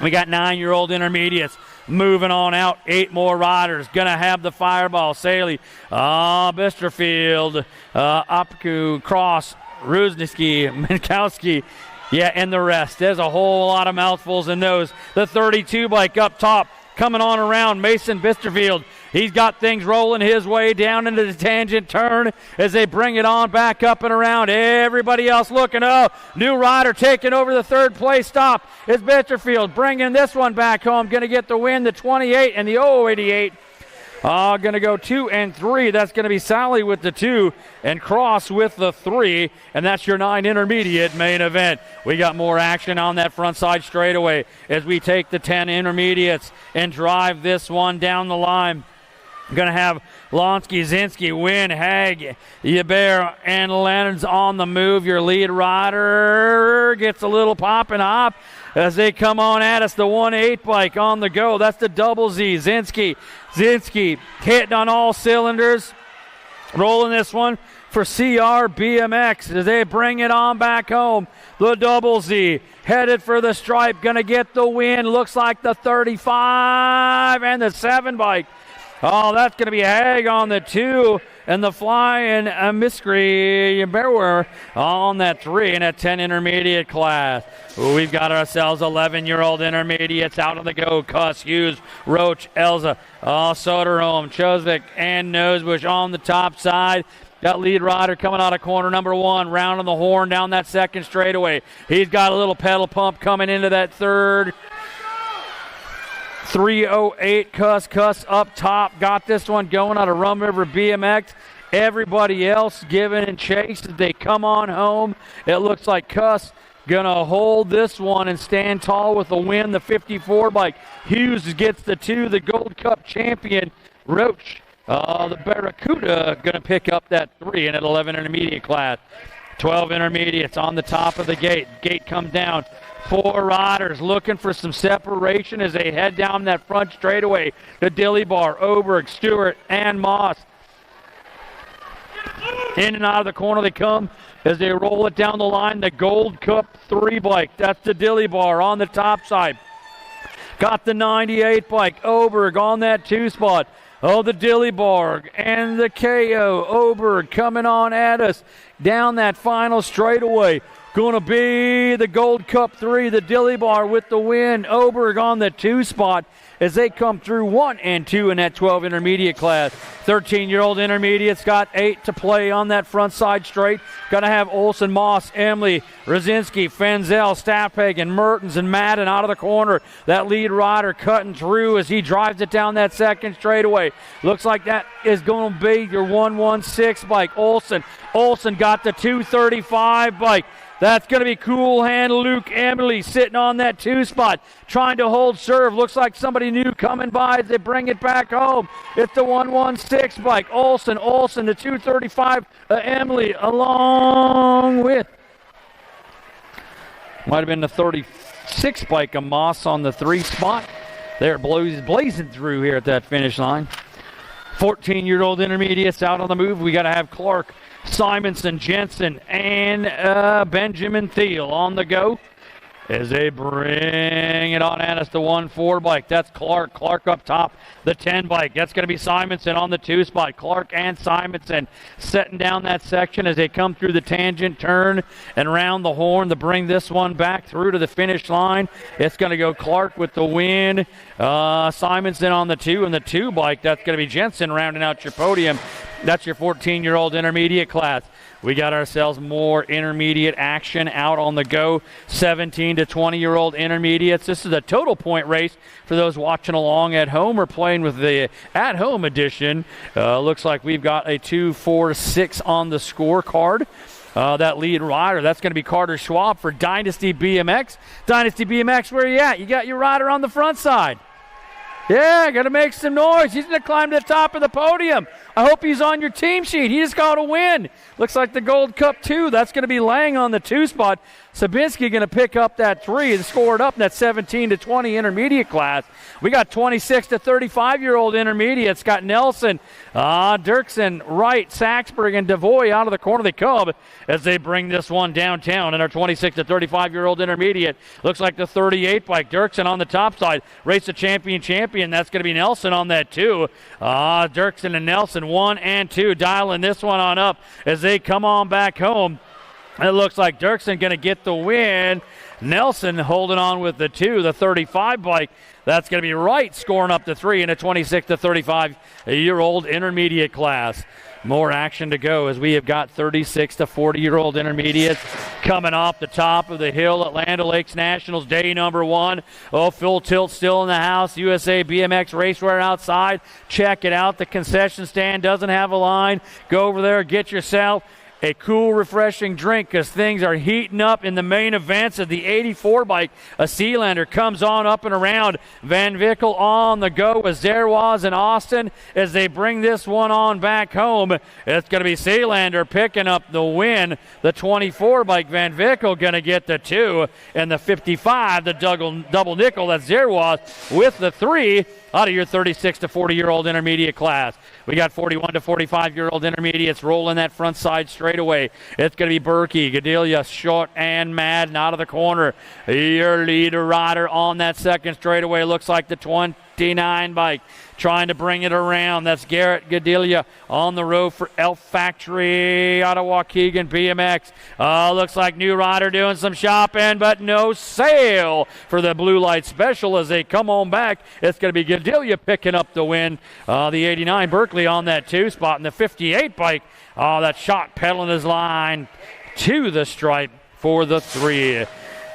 We got 9-year-old intermediates moving on out. 8 more riders. Going to have the Fireball, Saley, Bisterfield, Opku, Cross, Ruznicki, Minkowski, and the rest. There's a whole lot of mouthfuls in those. The 32 bike up top. coming on around Mason Bisterfield. He's got things rolling his way down into the tangent turn as they bring it on back up and around. Everybody else looking. Oh, new rider taking over the third place stop is Bisterfield, bringing this one back home. Going to get the win, the 28 and the 088. Going to go 2 and 3. That's going to be Sally with the 2 and Cross with the 3. And that's your 9 intermediate main event. We got more action on that front side straightaway as we take the 10 intermediates and drive this one down the line. Going to have Lonsky, Zinski, Wynn, Haig, Yabert, and Lennon's on the move. Your lead rider gets a little pop and hop as they come on at us. The 1-8 bike on the go. That's the double Z. Zinski hitting on all cylinders. Rolling this one for CR BMX as they bring it on back home. The double Z headed for the stripe. Going to get the win. Looks like the 35 and the 7 bike. Oh, that's going to be a Hag on the 2 and the flying Miskri Berwer on that 3 and a 10 intermediate class. We've got ourselves 11-year-old intermediates out on the go. Cuss, Hughes, Roach, Elza, Soderholm, Chosvik, and Nosebush on the top side. Got lead rider coming out of corner number 1, rounding the horn down that second straightaway. He's got a little pedal pump coming into that third. 308 Cuss up top. Got this one going out of Rum River BMX. Everybody else giving and chase as they come on home. It looks like Cuss going to hold this one and stand tall with the win. The 54 bike. Hughes gets the 2. The Gold Cup champion, Roach. The Barracuda going to pick up that 3 in an 11 intermediate class. 12 intermediates on the top of the gate. Gate comes down. 4 riders looking for some separation as they head down that front straightaway. The Dilly Bar, Oberg, Stewart, and Moss. In and out of the corner they come as they roll it down the line. The Gold Cup 3 bike. That's the Dilly Bar on the top side. Got the 98 bike. Oberg on that 2 spot. Oh, the Dilly Bar and the KO. Oberg coming on at us down that final straightaway. Going to be the Gold Cup 3, the Dilly Bar with the win. Oberg on the 2 spot as they come through 1 and 2 in that 12 intermediate class. 13-year-old intermediates got 8 to play on that front side straight. Going to have Olson, Moss, Emily, Rosinski, Fenzel, Staffhagen, Mertens, and Madden out of the corner. That lead rider cutting through as he drives it down that second straightaway. Looks like that is going to be your 116 bike. Olson got the 235 bike. That's going to be Cool Hand Luke Emily sitting on that 2 spot, trying to hold serve. Looks like somebody new coming by as they bring it back home. It's the 116 bike. Olson, the 235, Emily, along with, might have been the 36 bike of Moss on the 3 spot. They're blazing through here at that finish line. 14-year-old intermediates out on the move. We got to have Clark, Simonson, Jensen, and Benjamin Thiel on the go as they bring it on at us. The 1-4 bike. That's Clark. Clark up top. The 10 bike. That's going to be Simonson on the 2 spot. Clark and Simonson setting down that section as they come through the tangent turn and round the horn to bring this one back through to the finish line. It's going to go Clark with the win. Simonson on the 2 and the 2 bike. That's going to be Jensen rounding out your podium. That's your 14-year-old intermediate class. We got ourselves more intermediate action out on the go. 17 to 20-year-old intermediates. This is a total point race for those watching along at home or playing with the at-home edition. Looks like we've got a 2, 4, 6 on the scorecard. That lead rider, that's going to be Carter Schwab for Dynasty BMX. Dynasty BMX, where you at? You got your rider on the front side. Yeah, got to make some noise. He's going to climb to the top of the podium. I hope he's on your team sheet. He just got a win. Looks like the Gold Cup 2. That's going to be Lang on the 2 spot. Sabinski going to pick up that 3 and score it up in that 17 to 20 intermediate class. We got 26 to 35-year-old intermediates. Got Nelson, Dirksen, Wright, Saxberg, and Devoy out of the corner of the Cub as they bring this one downtown. And our 26 to 35-year-old intermediate looks like the 38 bike. Dirksen on the top side. Race the champion. That's going to be Nelson on that 2. Dirksen and Nelson 1 and 2 dialing this one on up as they come on back home. It looks like Dirksen going to get the win. Nelson holding on with the 2, the 35 bike. That's going to be Wright scoring up the 3 in a 26 to 35-year-old intermediate class. More action to go as we have got 36 to 40-year-old intermediates coming off the top of the hill at Land O'Lakes Nationals, day number 1. Oh, full tilt still in the house. USA BMX Racewear outside. Check it out. The concession stand doesn't have a line. Go over there, get yourself a cool, refreshing drink because things are heating up in the main events of the 84 bike. A Sealander comes on up and around. Van Vickel on the go with Zerwas and Austin as they bring this one on back home. It's going to be Sealander picking up the win. The 24 bike, Van Vickel going to get the 2, and the 55, the double nickel, that's Zerwas with the 3 out of your 36 to 40-year-old intermediate class. We got 41 to 45-year-old intermediates rolling that front side straightaway. It's going to be Berkey, Gadelia, Short, and Madden out of the corner. Your leader rider on that second straightaway looks like the 29 bike. Trying to bring it around. That's Garrett Gadelia on the road for Elf Factory out of Waukegan BMX. Looks like new rider doing some shopping, but no sale for the Blue Light Special as they come on back. It's going to be Gadelia picking up the win. The 89 Berkeley on that 2 spot, and the 58 bike. That shot pedaling his line to the stripe for the 3.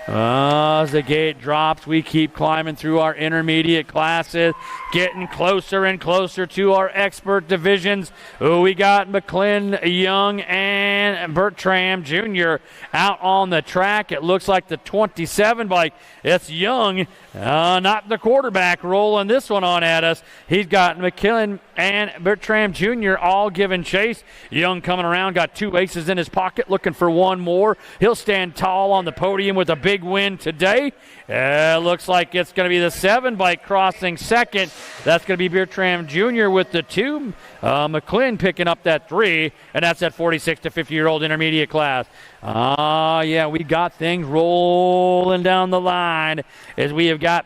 As the gate drops, we keep climbing through our intermediate classes, getting closer and closer to our expert divisions. We got McClin, Young, and Bertram Jr. out on the track. It looks like the 27 bike. It's Young, not the quarterback, rolling this one on at us. He's got McKillen and Bertram Jr. all giving chase. Young coming around, got 2 aces in his pocket, looking for one more. He'll stand tall on the podium with a big win today. Looks like it's going to be the 7 bike crossing second. That's going to be Bertram Jr. with the 2. McClin picking up that 3, and that's that 46 to 50-year-old intermediate class. Yeah, we got things rolling down the line as we have got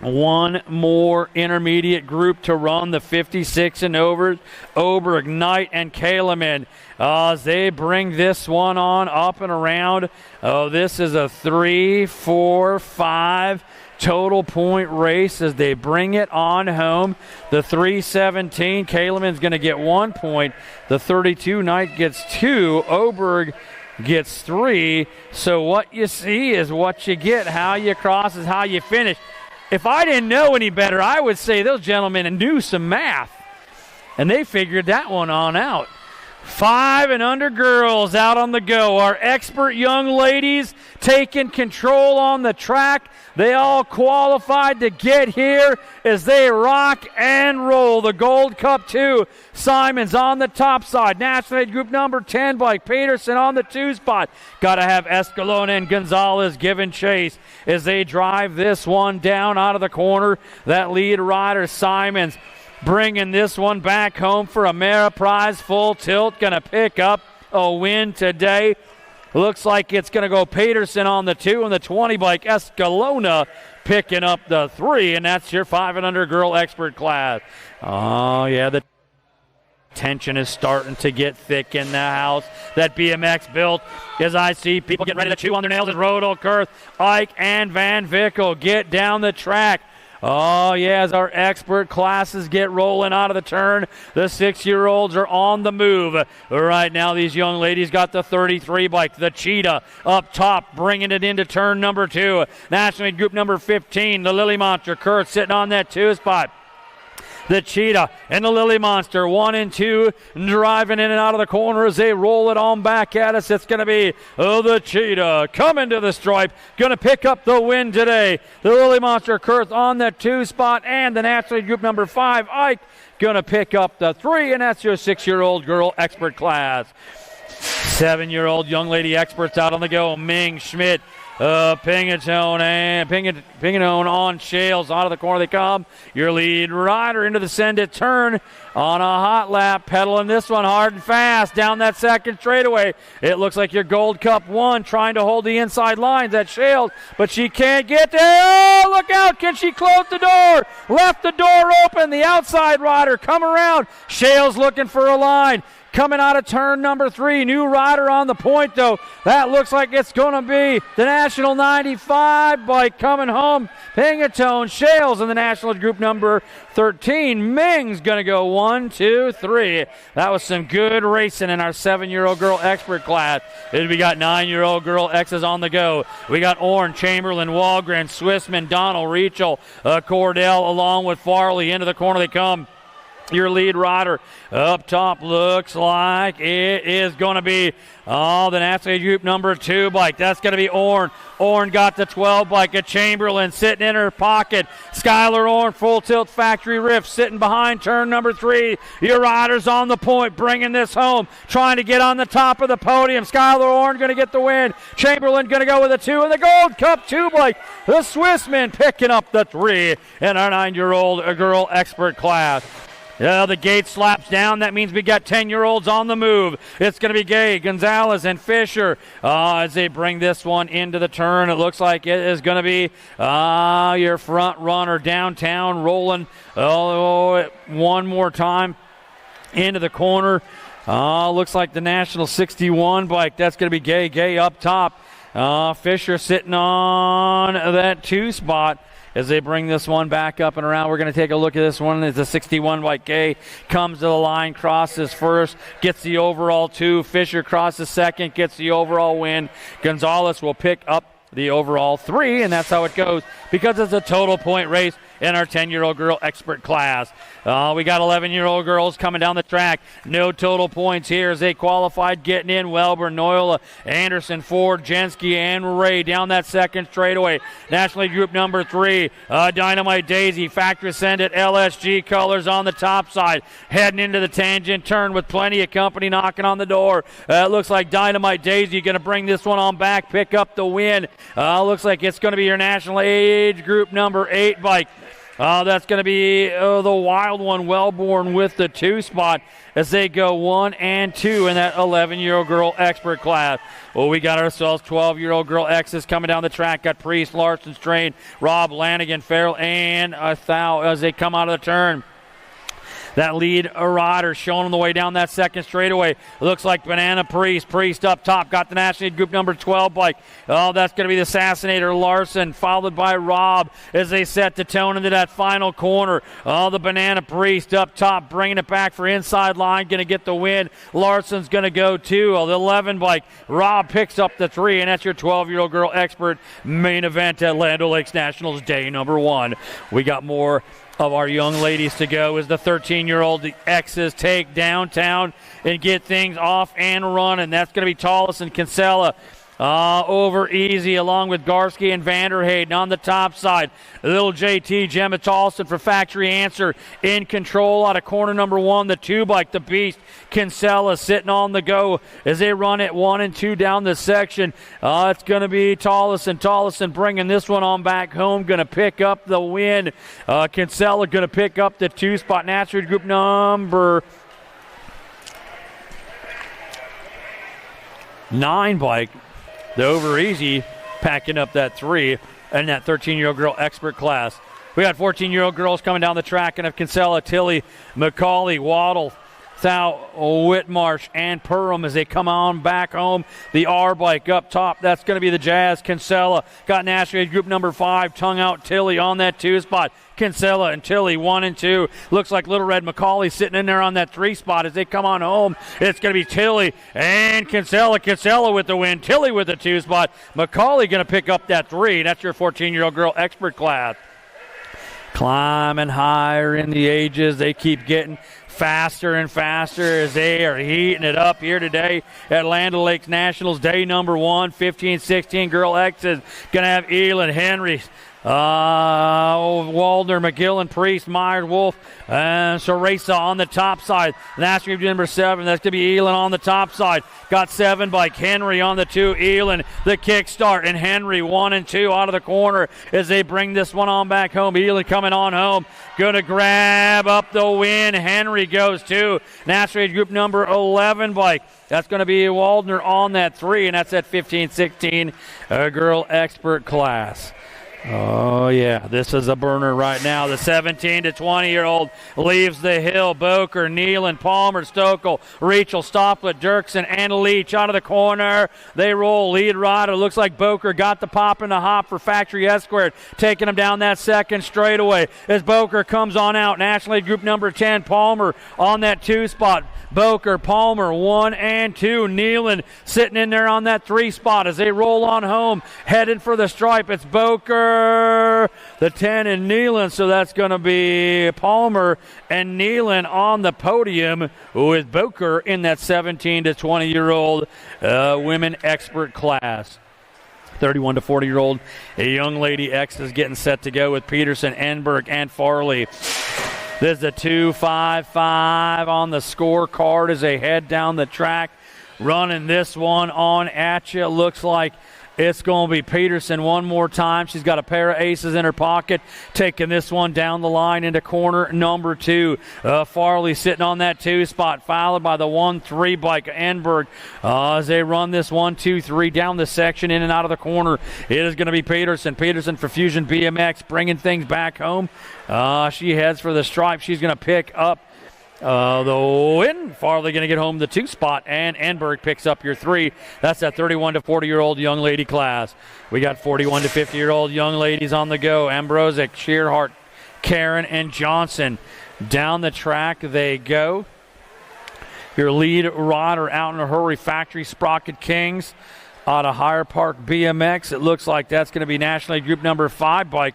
one more intermediate group to run, the 56 and over, Oberg, Knight, and Kaleman. As they bring this one on up and around. This is a 3, 4, 5 total point race as they bring it on home. The 317, Kaleman's going to get 1 point. The 32, Knight gets 2. Oberg gets 3. So what you see is what you get. How you cross is how you finish. If I didn't know any better, I would say those gentlemen knew some math, and they figured that one on out. 5 and under girls out on the go. Our expert young ladies taking control on the track. They all qualified to get here as they rock and roll. The Gold Cup 2. Simons on the top side. National Aid Group number 10 bike. Peterson on the 2 spot. Got to have Escalona and Gonzalez giving chase as they drive this one down out of the corner. That lead rider, Simons, bringing this one back home for Ameriprise full tilt. Going to pick up a win today. Looks like it's going to go Peterson on the 2 and the 20 bike. Escalona picking up the 3, and that's your 5 and under girl expert class. Oh, yeah, the tension is starting to get thick in the house that BMX built as I see people getting ready to chew on their nails as Rodel, Kurth, Ike, and Van Vickel get down the track. Oh, yeah, as our expert classes get rolling out of the turn, the 6-year-olds are on the move. Right now, these young ladies got the 33 bike, the Cheetah, up top, bringing it into turn number 2. National Aid Group number 15, the Lily Monster, Kurt sitting on that 2 spot. The Cheetah and the Lily Monster, 1 and 2, driving in and out of the corner as they roll it on back at us. It's going to be the Cheetah coming to the stripe, going to pick up the win today. The Lily Monster, Kurth on that 2 spot, and the National Aid Group number 5, Ike, going to pick up the 3, and that's your 6-year-old girl expert class. 7-year-old young lady experts out on the go. Ming Schmidt, Pingatone and Pingatone on Shales. Out of the corner they come. Your lead rider into the send it turn on a hot lap, pedaling this one hard and fast down that second straightaway. It looks like your Gold Cup 1 trying to hold the inside lines at Shales, but she can't get there. Oh, look out. Can she close the door? Left the door open. The outside rider come around. Shales looking for a line. coming out of turn number 3. New rider on the point, though. That looks like it's going to be the National 95 bike coming home. Pingatone, Shales in the National group number 13. Ming's going to go 1, 2, 3. That was some good racing in our 7-year-old girl expert class. We got 9-year-old girl X's on the go. We got Orne, Chamberlain, Walgren, Swissman, Donald, Rachel, Cordell, along with Farley. Into the corner they come. Your lead rider up top looks like it is going to be the National group number 2 bike. That's going to be Orne. Orne got the 12 bike at Chamberlain sitting in her pocket. Skylar Orne, full tilt factory rift, sitting behind turn number 3. Your rider's on the point, bringing this home, trying to get on the top of the podium. Skylar Orne going to get the win. Chamberlain going to go with a 2 in the Gold Cup 2 bike. The Swissman picking up the 3 in our 9-year-old girl expert class. Yeah, the gate slaps down. That means we got 10-year-olds on the move. It's going to be Gay, Gonzalez, and Fisher as they bring this one into the turn. It looks like it is going to be your front runner downtown rolling one more time into the corner. Looks like the National 61 bike. That's going to be Gay. Gay up top. Fisher sitting on that 2 spot. As they bring this one back up and around, we're going to take a look at this one. As the 61 bike K comes to the line, crosses first, gets the overall 2. Fisher crosses second, gets the overall win. Gonzalez will pick up the overall 3, and that's how it goes because it's a total point race in our 10-year-old girl expert class. We got 11-year-old girls coming down the track. No total points here as they qualified, getting in. Welber, Noyola, Anderson, Ford, Jensky, and Ray down that second straightaway. National League group number 3, Dynamite Daisy, factory send it, LSG colors on the top side, heading into the tangent turn with plenty of company knocking on the door. It looks like Dynamite Daisy going to bring this one on back, pick up the win. Looks like it's going to be your national age group number 8 bike. That's going to be the Wild One, Wellborn with the 2 spot as they go 1 and 2 in that 11-year-old girl expert class. Well, we got ourselves 12-year-old girl X's coming down the track. Got Priest, Larson, Strain, Robb, Lanigan, Farrell, and Thau as they come out of the turn. That lead rider showing on the way down that second straightaway. Looks like Banana Priest. Priest up top. Got the National group number 12 bike. That's going to be the Assassinator Larson, followed by Robb as they set the tone into that final corner. The Banana Priest up top, bringing it back for inside line. Going to get the win. Larson's going to go 2. The 11 bike. Robb picks up the 3, and that's your 12-year-old girl expert main event at Land O'Lakes Nationals day number 1. We got more of our young ladies to go as the 13-year-old X's take downtown and get things off and running. That's going to be Tallis and Kinsella over easy along with Garski and Vanderhayden on the top side. Little JT, Gemma Tolson for Factory Answer in control out of corner number 1. The 2 bike, the Beast, Kinsella sitting on the go as they run it 1 and 2 down the section. It's going to be Tollison bringing this one on back home, going to pick up the win. Kinsella going to pick up the 2 spot. National group number 9 bike. The over easy packing up that 3 and that 13-year-old girl expert class. We got 14-year-old girls coming down the track and have Kinsella, Tilly, McCauley, Waddle, Thou, Whitmarsh, and Perham as they come on back home. The R bike up top, that's going to be the Jazz. Kinsella got National group number 5, tongue out Tilly on that 2 spot. Kinsella and Tilly 1 and 2. Looks like Little Red McCauley sitting in there on that 3 spot as they come on home. It's going to be Tilly and Kinsella. Kinsella with the win. Tilly with the 2 spot. McCauley going to pick up that 3. That's your 14-year-old girl expert class. Climbing higher in the ages. They keep getting faster and faster as they are heating it up here today at Land O'Lakes Nationals day number 1. 15-16 girl X is going to have Elin, Henry, Waldner, McGillen, Priest, Myers, Wolf, and Ceresa on the top side. National group number 7, that's going to be Elin on the top side. Got 7 bike, Henry on the 2, Elin, the kickstart, and Henry 1 and 2 out of the corner as they bring this one on back home. Elin coming on home, going to grab up the win. Henry goes 2. National group number 11 bike. That's going to be Waldner on that 3, and that's at 15-16 girl expert class. Oh, yeah, this is a burner right now. The 17 to 20-year-old leaves the hill. Boker, Nealon, Palmer, Stokel, Rachel, Stoplett, Dirksen, and Leach out of the corner. They roll. Lead rider. Looks like Boker got the pop and the hop for Factory Esquire, taking him down that second straightaway as Boker comes on out. National Lead Group number 10, Palmer on that 2 spot. Boker, Palmer, 1 and 2. Nealon sitting in there on that 3 spot as they roll on home, headed for the stripe. It's Boker, the 10, and Nealon. So that's going to be Palmer and Nealon on the podium with Boker in that 17 to 20-year-old women expert class. 31 to 40-year-old young lady X is getting set to go with Peterson, Enberg, and Farley. There's a 2.55 on the scorecard as they head down the track. Running this one on at you. Looks like it's going to be Peterson one more time. She's got a pair of aces in her pocket. Taking this one down the line into corner number 2. Farley sitting on that 2 spot, followed by the 1-3 bike, Enberg. As they run this 1-2-3 down the section, in and out of the corner, it is going to be Peterson. Peterson for Fusion BMX, bringing things back home. She heads for the stripe. She's going to pick up the win. Farley going to get home the 2 spot, and Enberg picks up your 3. That's that 31 to 40-year-old young lady class. We got 41 to 50-year-old young ladies on the go. Ambrosic, Shearhart, Karen, and Johnson. Down the track they go. Your lead rider out in a hurry, Factory Sprocket Kings out of Higher Park BMX. It looks like that's going to be National League Group number 5 bike.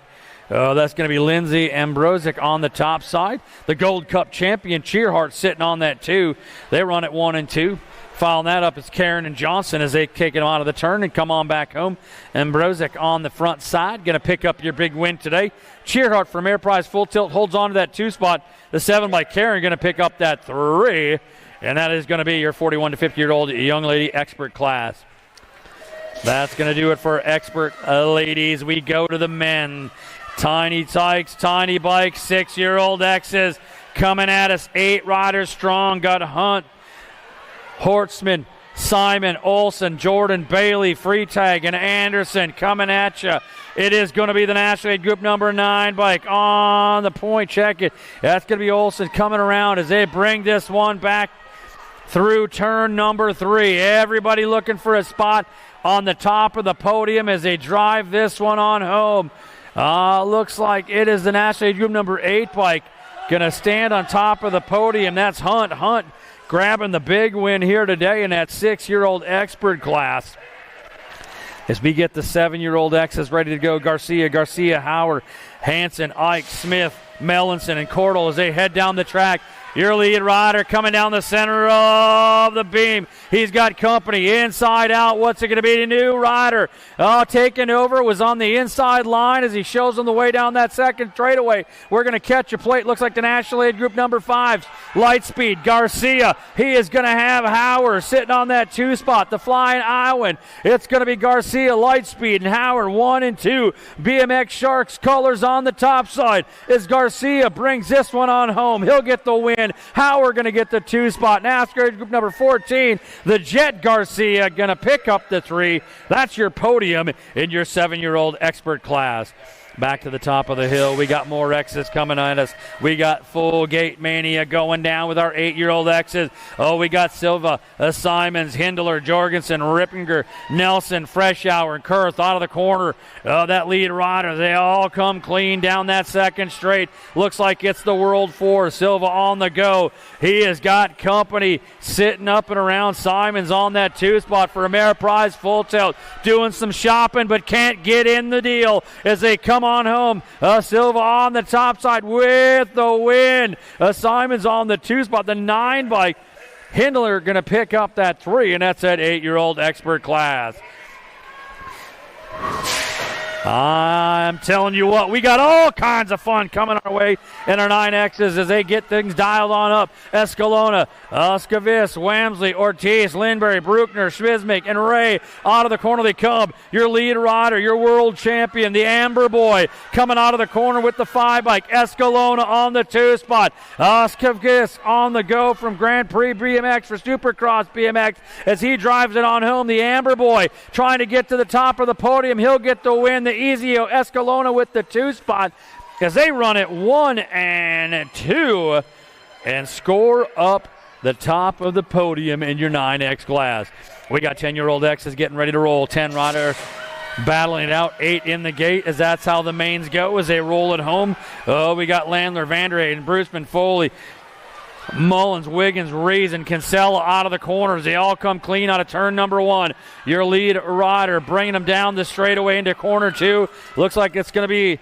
That's going to be Lindsay Ambrosic on the top side. The Gold Cup champion, Cheerhart, sitting on that 2. They run at 1 and 2. Following that up is Karen and Johnson as they kick it out of the turn and come on back home. Ambrosic on the front side, going to pick up your big win today. Cheerhart from Air Prize Full Tilt holds on to that 2 spot. The 7 by Karen going to pick up that 3. And that is going to be your 41 to 50-year-old young lady expert class. That's going to do it for expert ladies. We go to the men. Tiny Tykes, Tiny Bikes, 6-year-old X's coming at us. 8 riders strong. Got Hunt, Hortzman, Simon, Olson, Jordan, Bailey, Freetag, and Anderson coming at you. It is going to be the National League Group number 9 bike on the point. Check it. That's going to be Olson coming around as they bring this one back through turn number 3. Everybody looking for a spot on the top of the podium as they drive this one on home. Looks like it is the National League Group number 8 bike going to stand on top of the podium. That's Hunt. Hunt grabbing the big win here today in that 6-year-old expert class. As we get the 7-year-old X's ready to go, Garcia, Howard, Hanson, Ike, Smith, Mellinson, and Cordell as they head down the track. Your lead rider coming down the center of the beam. He's got company inside out. What's it going to be? A new rider. Taking over was on the inside line as he shows them the way down that second straightaway. We're going to catch a plate. Looks like the National Lead Group number 5's Lightspeed. Garcia. He is going to have Howard sitting on that 2 spot. The Flying Iowan. It's going to be Garcia, Lightspeed, and Howard 1 and 2. BMX Sharks colors on the top side as Garcia brings this one on home. He'll get the win. Howard going to get the 2 spot. NASCAR Group number 14, the Jet Garcia going to pick up the 3. That's your podium in your 7-year-old expert class. Back to the top of the hill. We got more X's coming at us. We got full gate mania going down with our 8-year-old X's. We got Silva, Simons, Hindler, Jorgensen, Rippinger, Nelson, Freshour, and Kurth out of the corner. That lead rider, they all come clean down that second straight. Looks like it's the World 4. Silva on the go. He has got company sitting up and around. Simons on that 2 spot for Ameriprise Full Tilt. Doing some shopping but can't get in the deal as they come on home. Silva on the top side with the win. Simons on the 2 spot. The 9 bike. Hindler going to pick up that 3, and that's that 8-year-old expert class. I'm telling you what, we got all kinds of fun coming our way in our 9Xs as they get things dialed on up. Escalona, Skavis, Wamsley, Ortiz, Lindberry, Bruckner, Schmizmick, and Ray out of the corner they come. Your lead rider, your world champion, the Amber Boy, coming out of the corner with the 5 bike. Escalona on the 2 spot. Skavis on the go from Grand Prix BMX for Supercross BMX as he drives it on home. The Amber Boy trying to get to the top of the podium. He'll get the win. The Ezio Escalona with the 2 spot as they run it 1 and 2 and score up the top of the podium in your 9X class. We got 10-year-old X's getting ready to roll. 10 rider battling it out. 8 in the gate as that's how the mains go as they roll it home. Oh, we got Landler, Vanderheyden, Bruceman, Foley, Mullins, Wiggins, Reason, Kinsella out of the corners. They all come clean out of turn number 1. Your lead rider bringing them down the straightaway into corner 2. Looks like it's going to be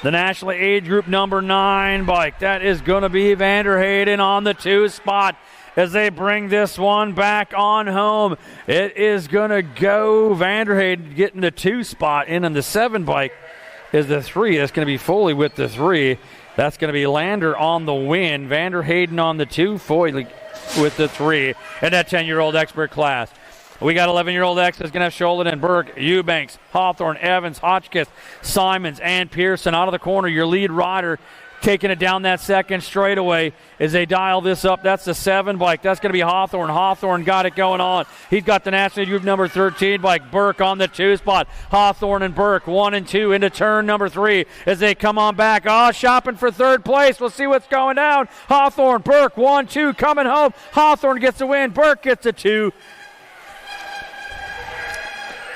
the National Age Group number 9 bike. That is going to be Vanderheyden on the 2 spot as they bring this one back on home. It is going to go Vanderheyden getting the 2 spot in, and the 7 bike is the 3. That's going to be Foley with the 3. That's going to be Lander on the win. Vanderheyden on the 2, Foley with the 3. And that 10-year-old expert class. We got 11-year-old X is going to have Sholin and Burke, Eubanks, Hawthorne, Evans, Hotchkiss, Simons, and Pearson out of the corner. Your lead rider taking it down that second straightaway as they dial this up. That's the 7 bike. That's going to be Hawthorne. Hawthorne got it going on. He's got the National Group number 13 bike. Burke on the 2 spot. Hawthorne and Burke 1 and 2 into turn number 3 as they come on back. Shopping for 3rd place. We'll see what's going down. Hawthorne, Burke 1-2 coming home. Hawthorne gets the win. Burke gets the 2.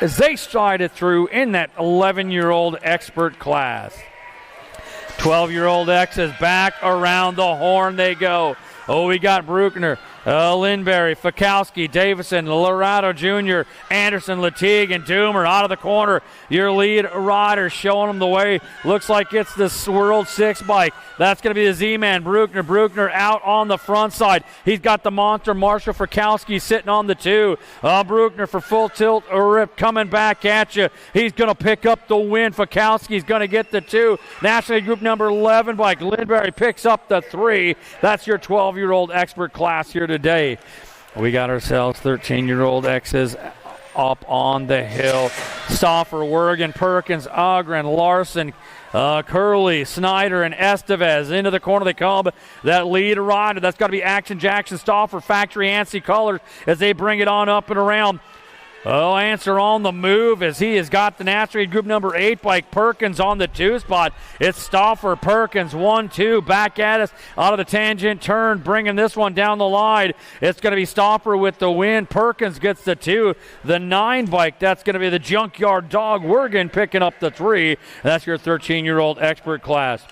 As they stride it through in that 11-year-old expert class. 12-year-old X is back around the horn they go. Oh, we got Bruckner, Lindberry, Fikowski, Davison, Lorado Jr., Anderson, Latigue, and Doomer out of the corner. Your lead rider showing them the way. Looks like it's the World 6 bike. That's going to be the Z-Man, Bruckner. Bruckner out on the front side. He's got the monster Marshall Fikowski sitting on the 2. Bruckner for full tilt rip coming back at you. He's going to pick up the win. Fikowski's going to get the 2. National Group number 11 bike. Lindberry picks up the 3. That's your 12-year-old expert class here today. We got ourselves 13-year-old X's up on the hill. Stauffer, Wergen, Perkins, Ogren, Larson, Curley, Snyder, and Estevez into the corner. They come. That lead rider, that's got to be Action Jackson, Stauffer, Factory ANSI colors as they bring it on up and around. Answer on the move as he has got the National Group number 8 bike. Perkins on the 2 spot. It's Stauffer, Perkins, 1-2 back at us out of the tangent turn, bringing this one down the line. It's going to be Stauffer with the win. Perkins gets the 2. The 9 bike, that's going to be the Junkyard Dog Wergen picking up the 3. That's your 13-year-old expert class.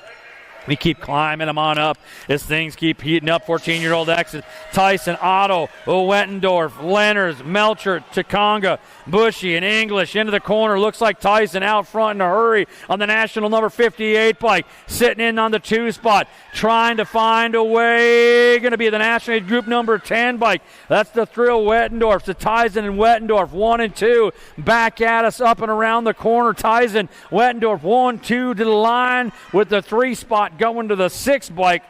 We keep climbing them on up as things keep heating up. 14-year-old X's, Tyson, Otto, Wettendorf, Lenners, Melcher, Chikonga, Bushy, and English into the corner. Looks like Tyson out front in a hurry on the National number 58 bike. Sitting in on the 2 spot, trying to find a way. Going to be the National Group number 10 bike. That's the Thrill Wettendorf. So Tyson and Wettendorf 1 and 2 back at us up and around the corner. Tyson, Wettendorf 1-2 to the line with the 3 spot going to the 6 bike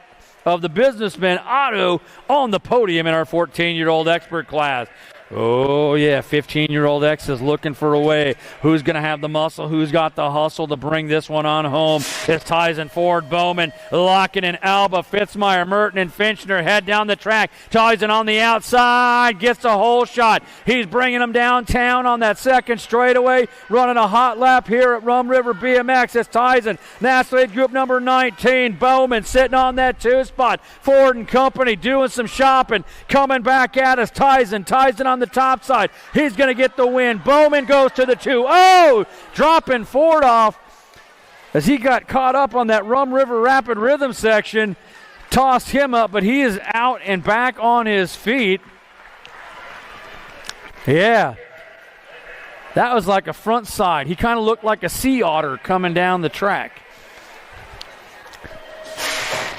of the businessman Otto on the podium in our 14-year-old expert class. Oh, yeah, 15-year-old X is looking for a way. Who's going to have the muscle? Who's got the hustle to bring this one on home? It's Tyson, Ford, Bowman, Locken, and Alba, Fitzmeyer, Merton, and Finchner head down the track. Tyson on the outside gets a hole shot. He's bringing them downtown on that second straightaway, running a hot lap here at Rum River BMX. It's Tyson, National Lead Group number 19. Bowman sitting on that 2 spot. Ford and Company doing some shopping. Coming back at us, Tyson on the top side. He's going to get the win. Bowman goes to the 2. Oh, dropping Ford off as he got caught up on that Rum River Rapid Rhythm section. Tossed him up, but he is out and back on his feet. Yeah. That was like a front side. He kind of looked like a sea otter coming down the track.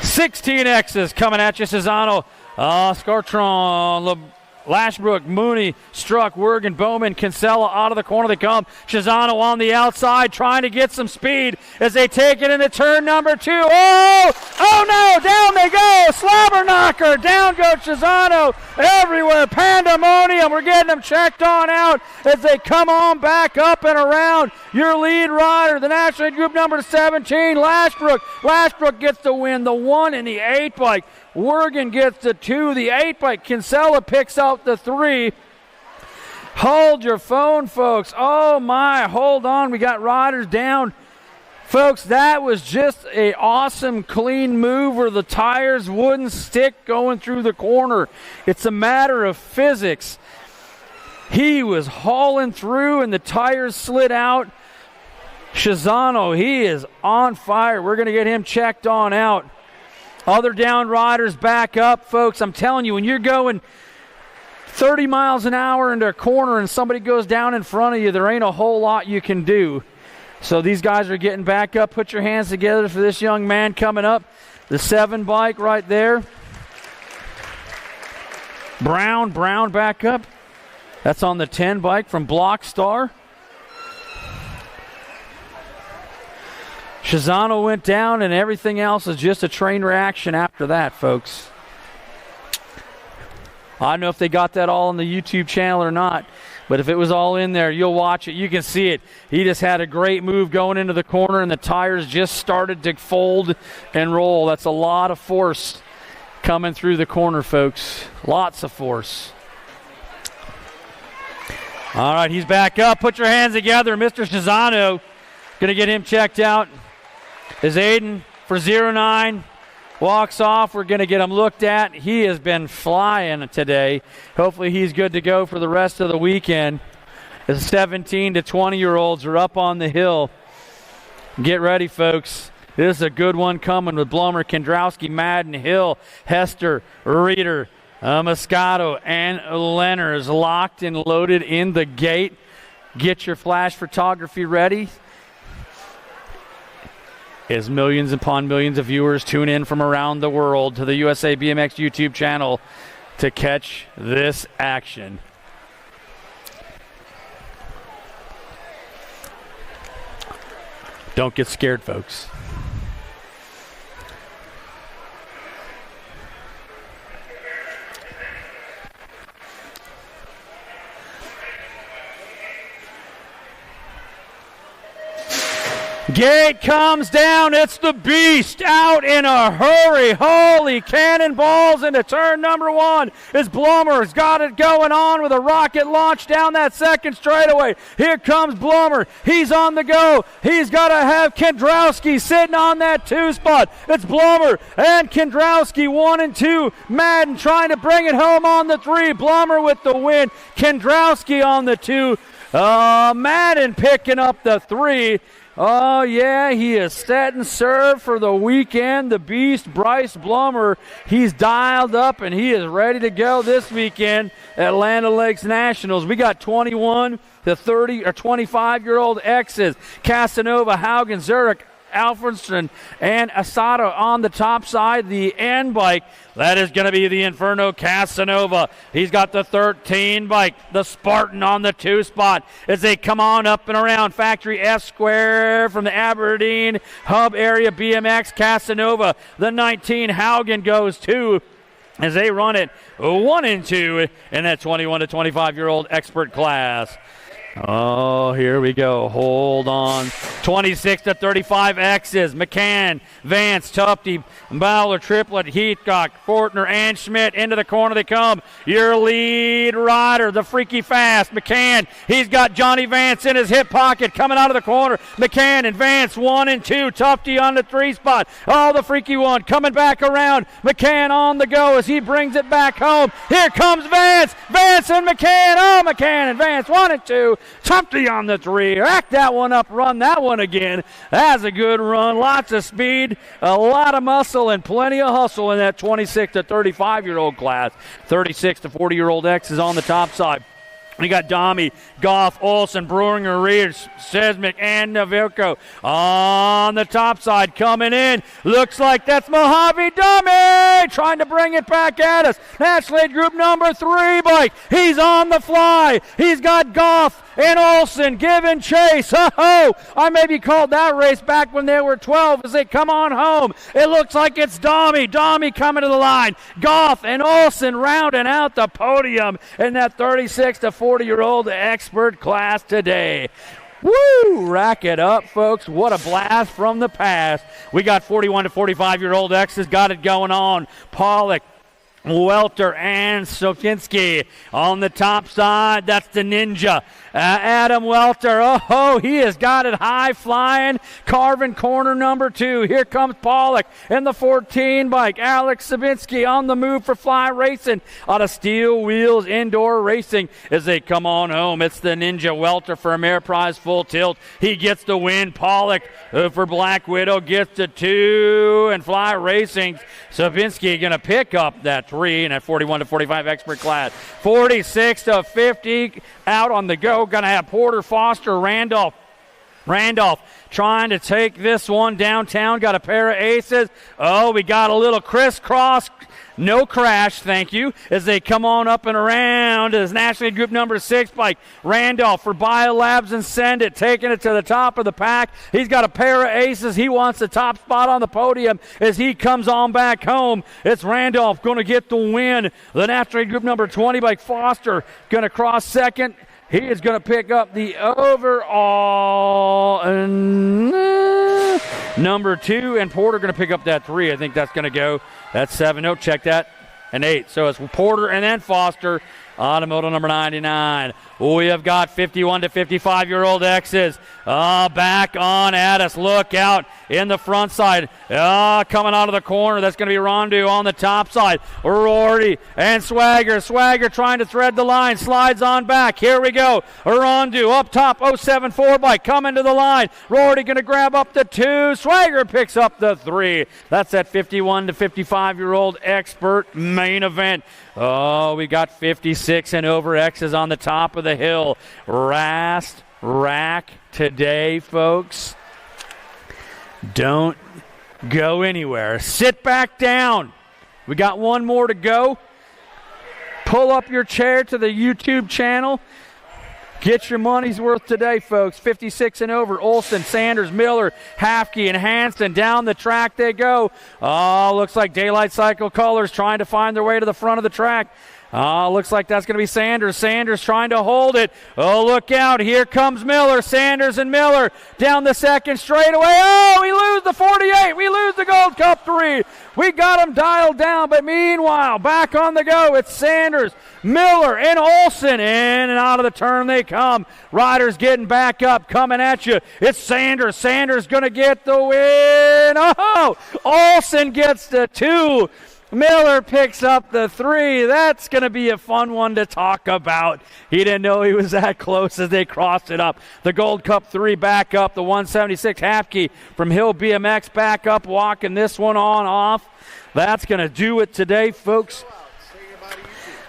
16 X's coming at you. Cesano, Scartron, Lashbrook, Mooney, Struck, Wergen, Bowman, Kinsella out of the corner they come. Chisano on the outside trying to get some speed as they take it into turn number 2. Oh no, down they go. Slobber knocker, down goes Chisano. Everywhere, pandemonium. We're getting them checked on out as they come on back up and around. Your lead rider, the National Group number 17, Lashbrook. Lashbrook gets the win, the 1 and the 8 bike. Wergen gets the 2, the 8 bike. Kinsella picks out the 3. Hold your phone, folks. Oh, my. Hold on. We got riders down. Folks, that was just an awesome, clean move where the tires wouldn't stick going through the corner. It's a matter of physics. He was hauling through, and the tires slid out. Shizano, he is on fire. We're going to get him checked on out. Other down riders back up. Folks, I'm telling you, when you're going 30 miles an hour into a corner and somebody goes down in front of you, there ain't a whole lot you can do. So these guys are getting back up. Put your hands together for this young man coming up. The 7 bike right there. Brown back up. That's on the 10 bike from Blockstar. Shizano went down, and everything else is just a train reaction after that, folks. I don't know if they got that all on the YouTube channel or not, but if it was all in there, you'll watch it. You can see it. He just had a great move going into the corner, and the tires just started to fold and roll. That's a lot of force coming through the corner, folks. Lots of force. All right, he's back up. Put your hands together. Mr. Shizano, going to get him checked out. As Aiden for 09 walks off, we're going to get him looked at. He has been flying today. Hopefully he's good to go for the rest of the weekend. The 17 to 20-year-olds are up on the hill. Get ready, folks. This is a good one coming with Blummer, Kendrowski, Madden, Hill, Hester, Reeder, Moscato, and Lenners locked and loaded in the gate. Get your flash photography ready. As millions upon millions of viewers tune in from around the world to the USA BMX YouTube channel to catch this action. Don't get scared, folks. Gate comes down. It's the Beast out in a hurry. Holy cannonballs into turn number 1. As Blummer's got it going on with a rocket launch down that second straightaway. Here comes Blummer. He's on the go. He's got to have Kendrowski sitting on that 2 spot. It's Blummer and Kendrowski 1 and 2. Madden trying to bring it home on the 3. Blummer with the win. Kendrowski on the 2. Madden picking up the 3. Oh, yeah, he is set and served for the weekend. The Beast, Bryce Blummer, he's dialed up and he is ready to go this weekend at Land O'Lakes Nationals. We got 21 to 30 or 25-year-old X's. Casanova, Haugen, Zurich, Alfredson, and Asada on the top side. The N bike, that is going to be the Inferno Casanova. He's got the 13 bike, the Spartan on the 2 spot as they come on up and around Factory F Square from the Aberdeen hub area. BMX Casanova, the 19 Haugen goes 2 as they run it 1 and 2 in that 21 to 25-year-old expert class. Oh, here we go. Hold on. 26 to 35 X's. McCann, Vance, Tufty, Bowler, Triplet, Heathcock, Fortner, and Schmidt. Into the corner they come. Your lead rider, the freaky fast, McCann. He's got Johnny Vance in his hip pocket coming out of the corner. McCann and Vance 1 and 2. Tufty on the 3 spot. Oh, the freaky one coming back around. McCann on the go as he brings it back home. Here comes Vance. Vance and McCann. Oh, McCann and Vance 1 and 2. Tufty on the 3. Rack that one up, run that one again. That's a good run. Lots of speed, a lot of muscle, and plenty of hustle in that 26 to 35-year-old class. 36 to 40-year-old X is on the top side. We got Domi, Goff, Olsen, Bruringer, Reed, Sesmic, and Navilko on the top side coming in. Looks like that's Mojave Domi trying to bring it back at us. That's lead group number 3 bike. He's on the fly. He's got Goff and Olsen giving chase. Ho-ho! I maybe called that race back when they were 12 as they come on home. It looks like it's Domi. Domi coming to the line. Goff and Olsen rounding out the podium in that 36 to 40-year-old expert class today. Woo! Rack it up, folks. What a blast from the past. We got 41 to 45-year-old X's got it going on. Pollock, Welter and Sokinski on the top side. That's the Ninja. Adam Welter. Oh, he has got it high flying. Carving corner number 2. Here comes Pollock in the 14 bike. Alex Sabinski on the move for Fly Racing out of Steel Wheels Indoor Racing as they come on home. It's the Ninja Welter for Ameriprise Full Tilt. He gets the win. Pollock for Black Widow gets the 2. And Fly Racing, Sabinski going to pick up that 3 in that 41 to 45 expert class. 46 to 50 out on the go. Going to have Porter, Foster, Randolph trying to take this one downtown. Got a pair of aces. Oh, we got a little crisscross. No crash, thank you, as they come on up and around as National Group number 6 bike. Randolph for Biolabs and Send It, taking it to the top of the pack. He's got a pair of aces. He wants the top spot on the podium as he comes on back home. It's Randolph going to get the win. The National Group number 20 bike. Foster going to cross second. He is going to pick up the overall number 2, and Porter going to pick up that 3. I think that's going to go. That's 7. No, check that. And 8. So it's Porter and then Foster. Automoto number 99. We have got 51 to 55-year-old X's back on at us. Look out in the front side. Coming out of the corner. That's going to be Rondu on the top side. Rory and Swagger. Swagger trying to thread the line. Slides on back. Here we go. Rondu up top. 074 bike coming to the line. Rory going to grab up the 2. Swagger picks up the 3. That's that 51 to 55-year-old expert main event. Oh, we got 56 and over X's on the top of the hill. Last rack today, folks. Don't go anywhere. Sit back down. We got one more to go. Pull up your chair to the YouTube channel. Get your money's worth today, folks. 56 and over. Olson, Sanders, Miller, Hafke, and Hanson. Down the track they go. Oh, looks like Daylight Cycle Colors trying to find their way to the front of the track. Looks like that's going to be Sanders. Sanders trying to hold it. Oh, look out. Here comes Miller. Sanders and Miller down the second straightaway. Oh, we lose the 48. We lose the Gold Cup 3. We got them dialed down, but meanwhile, back on the go. It's Sanders, Miller, and Olson. In and out of the turn they come. Riders getting back up, coming at you. It's Sanders. Sanders going to get the win. Oh, Olson gets the 2. Miller picks up the 3. That's going to be a fun one to talk about. He didn't know he was that close as they crossed it up. The Gold Cup 3 back up. The 176 Hapke from Hill BMX back up, walking this one on off. That's going to do it today, folks.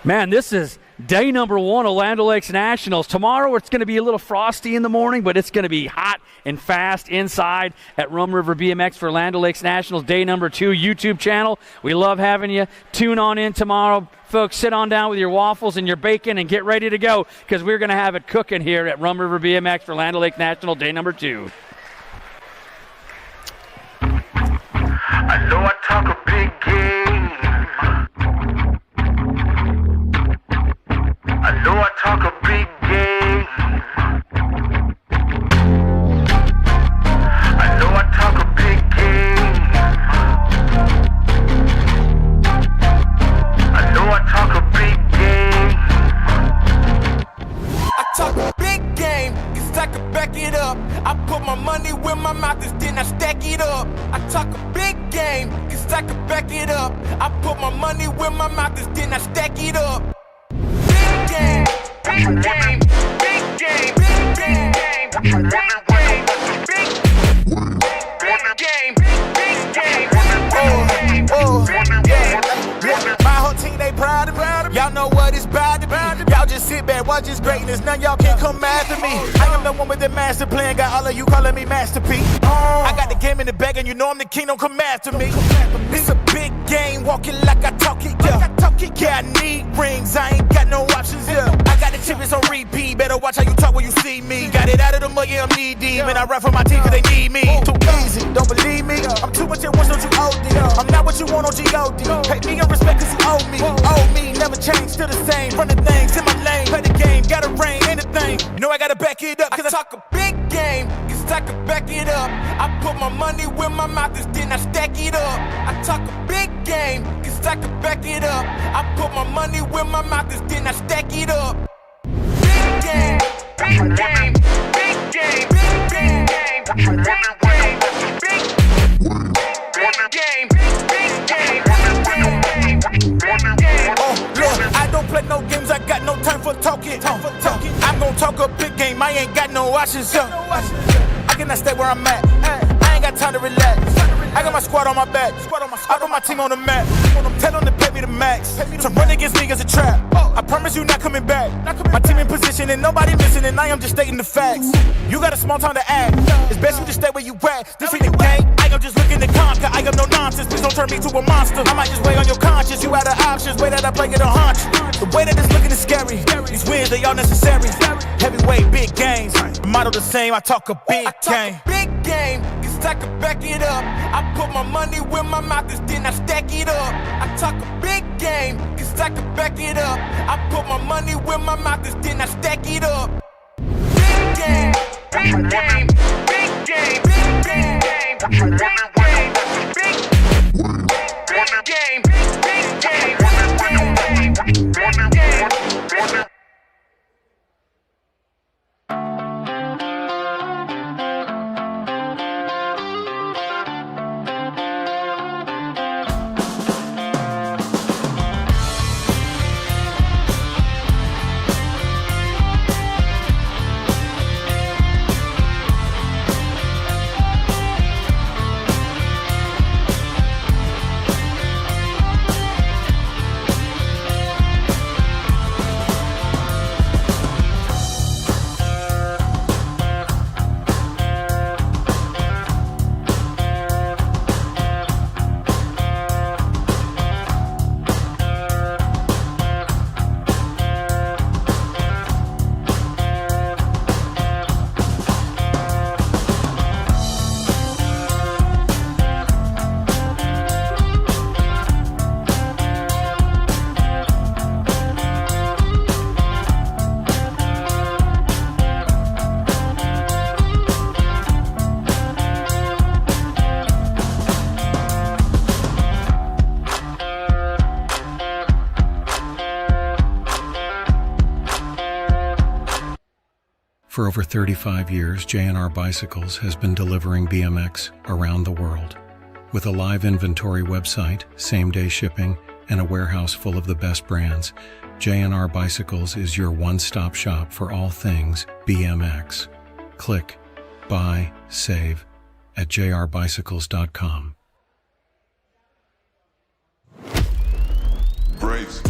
Man, this is day number 1 of Land O'Lakes Nationals. Tomorrow it's going to be a little frosty in the morning, but it's going to be hot and fast inside at Rum River BMX for Land O'Lakes Nationals, day number 2 YouTube channel. We love having you. Tune on in tomorrow. Folks, sit on down with your waffles and your bacon and get ready to go because we're going to have it cooking here at Rum River BMX for Land O'Lakes National, day number 2. I know I talk a big game. I know I talk a big game. I know I talk a big game. I know I talk a big game. I talk a big game, cause I can back it up. I put my money where my mouth is, then I stack it up. I talk a big game, cause I can back it up. I put my money where my mouth is, then I stack it up. Big game, big game, big game, big game, big game, big game. My whole team, they proud of me. Y'all know what it's about to be. Y'all just sit back, watch this greatness. None y'all can come after me. I am the one with the master plan. Got all of you calling me Master P. I got the game in the bag, and you know I'm the king. Don't come after me. This a big game, walking like I talk it. Yeah, I need rings. I ain't got no options. Yeah, I got the chips on repeat. Better watch how you talk when you see me. Got it out of the mud, yeah, I'm knee deep. And I rap for my team 'cause they need me. Too easy, don't believe me. I'm too much at once, don't you OD. I'm not what you want on G.O.D. Pay me your respect 'cause you owe me. Owe me, never change, still the same. Running things in my lane. Play the game, gotta reign, anything. You know I gotta back it up 'cause I talk a big game. I can back it up. I put my money where my mouth is, then I stack it up. I talk a big game, cause I can back it up. I put my money where my mouth is, then I stack it up. Big game, big game, big game, big game, big game, big game, big game, big game, big game. Oh, look, I don't play no games, I got no time for talking. I'm gonna talk a big game, I ain't got no options. I cannot stay where I'm at, I ain't got time to relax. I got my squad on my back, I got my team on the map. Tell them to pay me the max, to run against niggas a trap. I promise you not coming back. My team in position and nobody missing, and I am just stating the facts. You got a small time to act, it's best you just stay where you at. This ain't the game, I am just looking to conquer. I am no nonsense, please don't turn me to a monster. I might just weigh on your conscience, you out of options. Way that I play it a hunch, the way that it's looking is scary. These wins, they all necessary. Heavyweight, big games, model the same, I talk a big game. Big game, cause I can back it up. I put my money where my mouth is, then I stack it up. I talk a big game, cause I can back it up. I put my money where my mouth is, then I stack it up. Big game, big game, big game, big game, big game, big game, big game, big game. For over 35 years, JNR Bicycles has been delivering BMX around the world. With a live inventory website, same-day shipping, and a warehouse full of the best brands, JNR Bicycles is your one-stop shop for all things BMX. Click, buy, save at jrbicycles.com. Brace.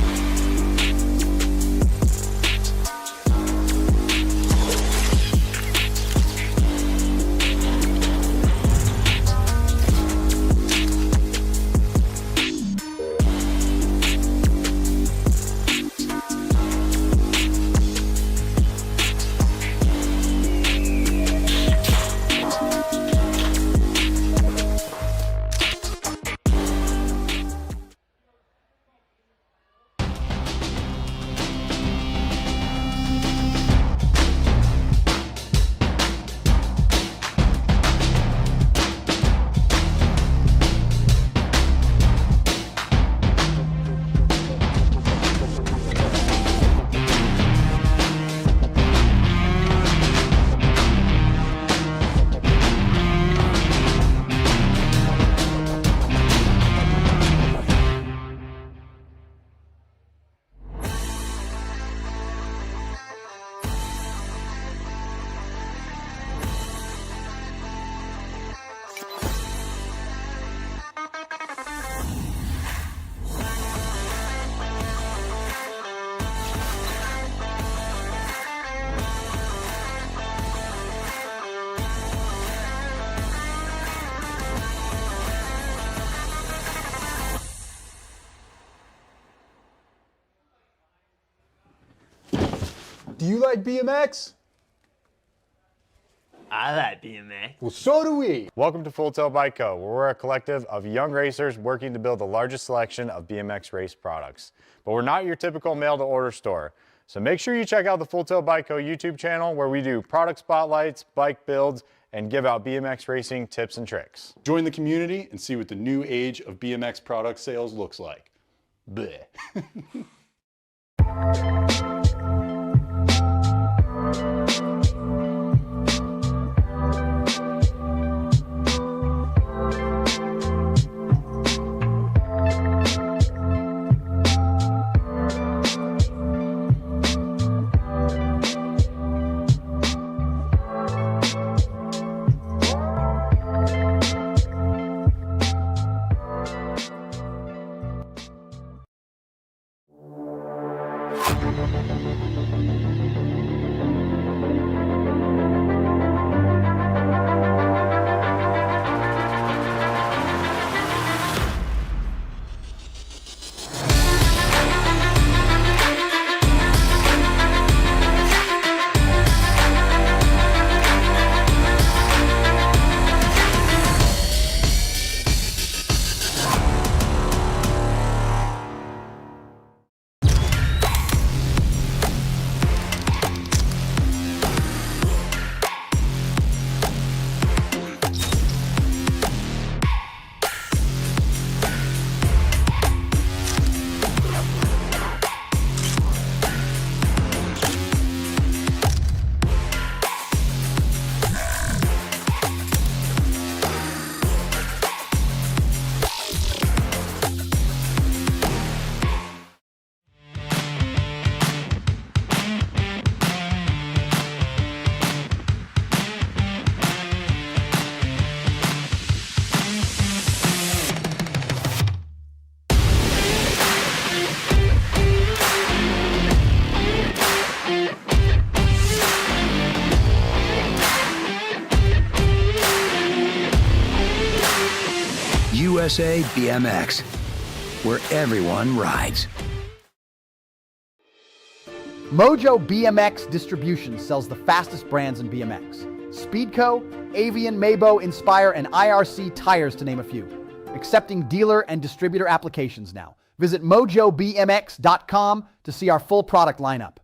Do you like BMX? I like BMX. Well, so do we. Welcome to Full Tilt Bike Co., where we're a collective of young racers working to build the largest selection of BMX race products. But we're not your typical mail-to-order store. So make sure you check out the Full Tilt Bike Co. YouTube channel, where we do product spotlights, bike builds, and give out BMX racing tips and tricks. Join the community and see what the new age of BMX product sales looks like. Bleh. USA BMX, where everyone rides. Mojo BMX Distribution sells the fastest brands in BMX. Speedco, Avian, Mabo, Inspire, and IRC tires, to name a few. Accepting dealer and distributor applications now. Visit mojobmx.com to see our full product lineup.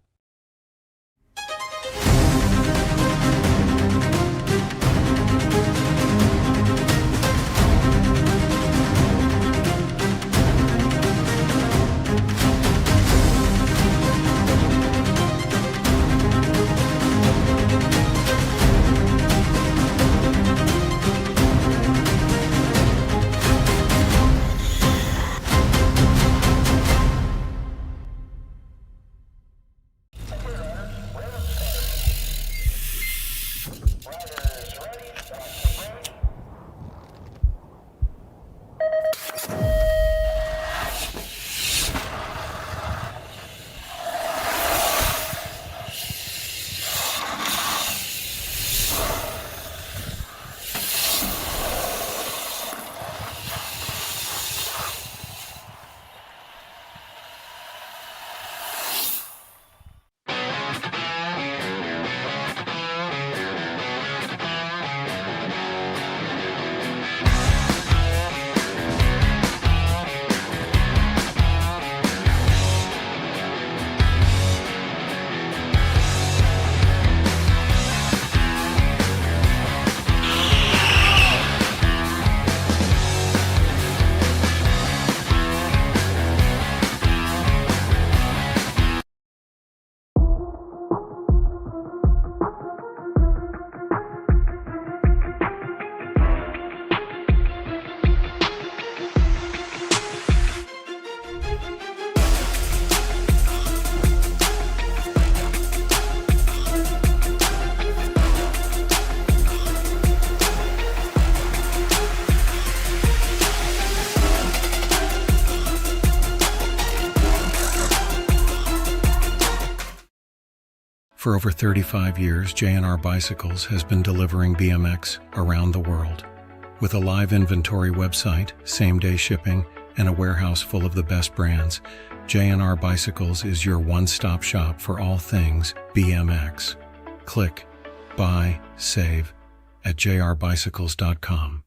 For over 35 years, JNR Bicycles has been delivering BMX around the world. With a live inventory website, same-day shipping, and a warehouse full of the best brands, JNR Bicycles is your one-stop shop for all things BMX. Click, buy, save at jrbicycles.com.